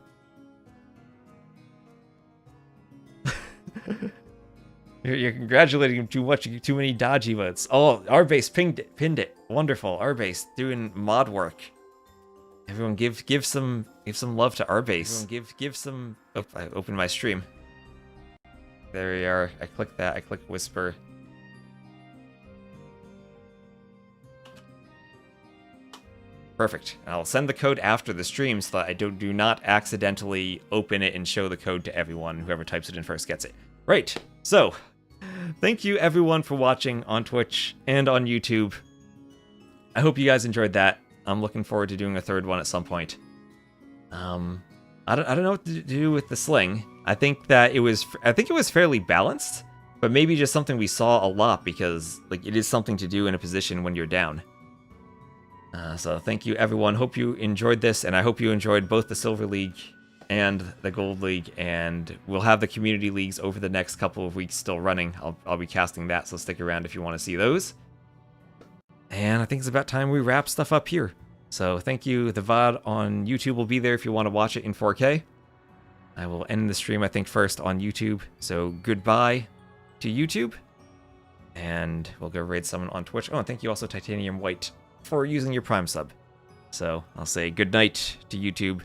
You're congratulating him too much. Too many dodgy votes. Oh, Arbase pinned it. Wonderful. Arbase doing mod work. Everyone give some love to Arbase. Everyone give some. Oh, I opened my stream. There we are. I click that. I click whisper. Perfect. I'll send the code after the stream so that I do not accidentally open it and show the code to everyone. Whoever types it in first gets it. Right. So, thank you everyone for watching on Twitch and on YouTube. I hope you guys enjoyed that. I'm looking forward to doing a third one at some point. I don't know what to do with the sling. I think it was fairly balanced, but maybe just something we saw a lot because like it is something to do in a position when you're down. So thank you everyone. Hope you enjoyed this, and I hope you enjoyed both the Silver League and the Gold League, and we'll have the community leagues over the next couple of weeks still running. I'll be casting that, so stick around if you want to see those. And I think it's about time we wrap stuff up here. So thank you. The VOD on YouTube will be there if you want to watch it in 4K. I will end the stream, I think, first on YouTube. So goodbye to YouTube. And we'll go raid someone on Twitch. Oh, and thank you also, Titanium White, for using your Prime sub. So I'll say good night to YouTube.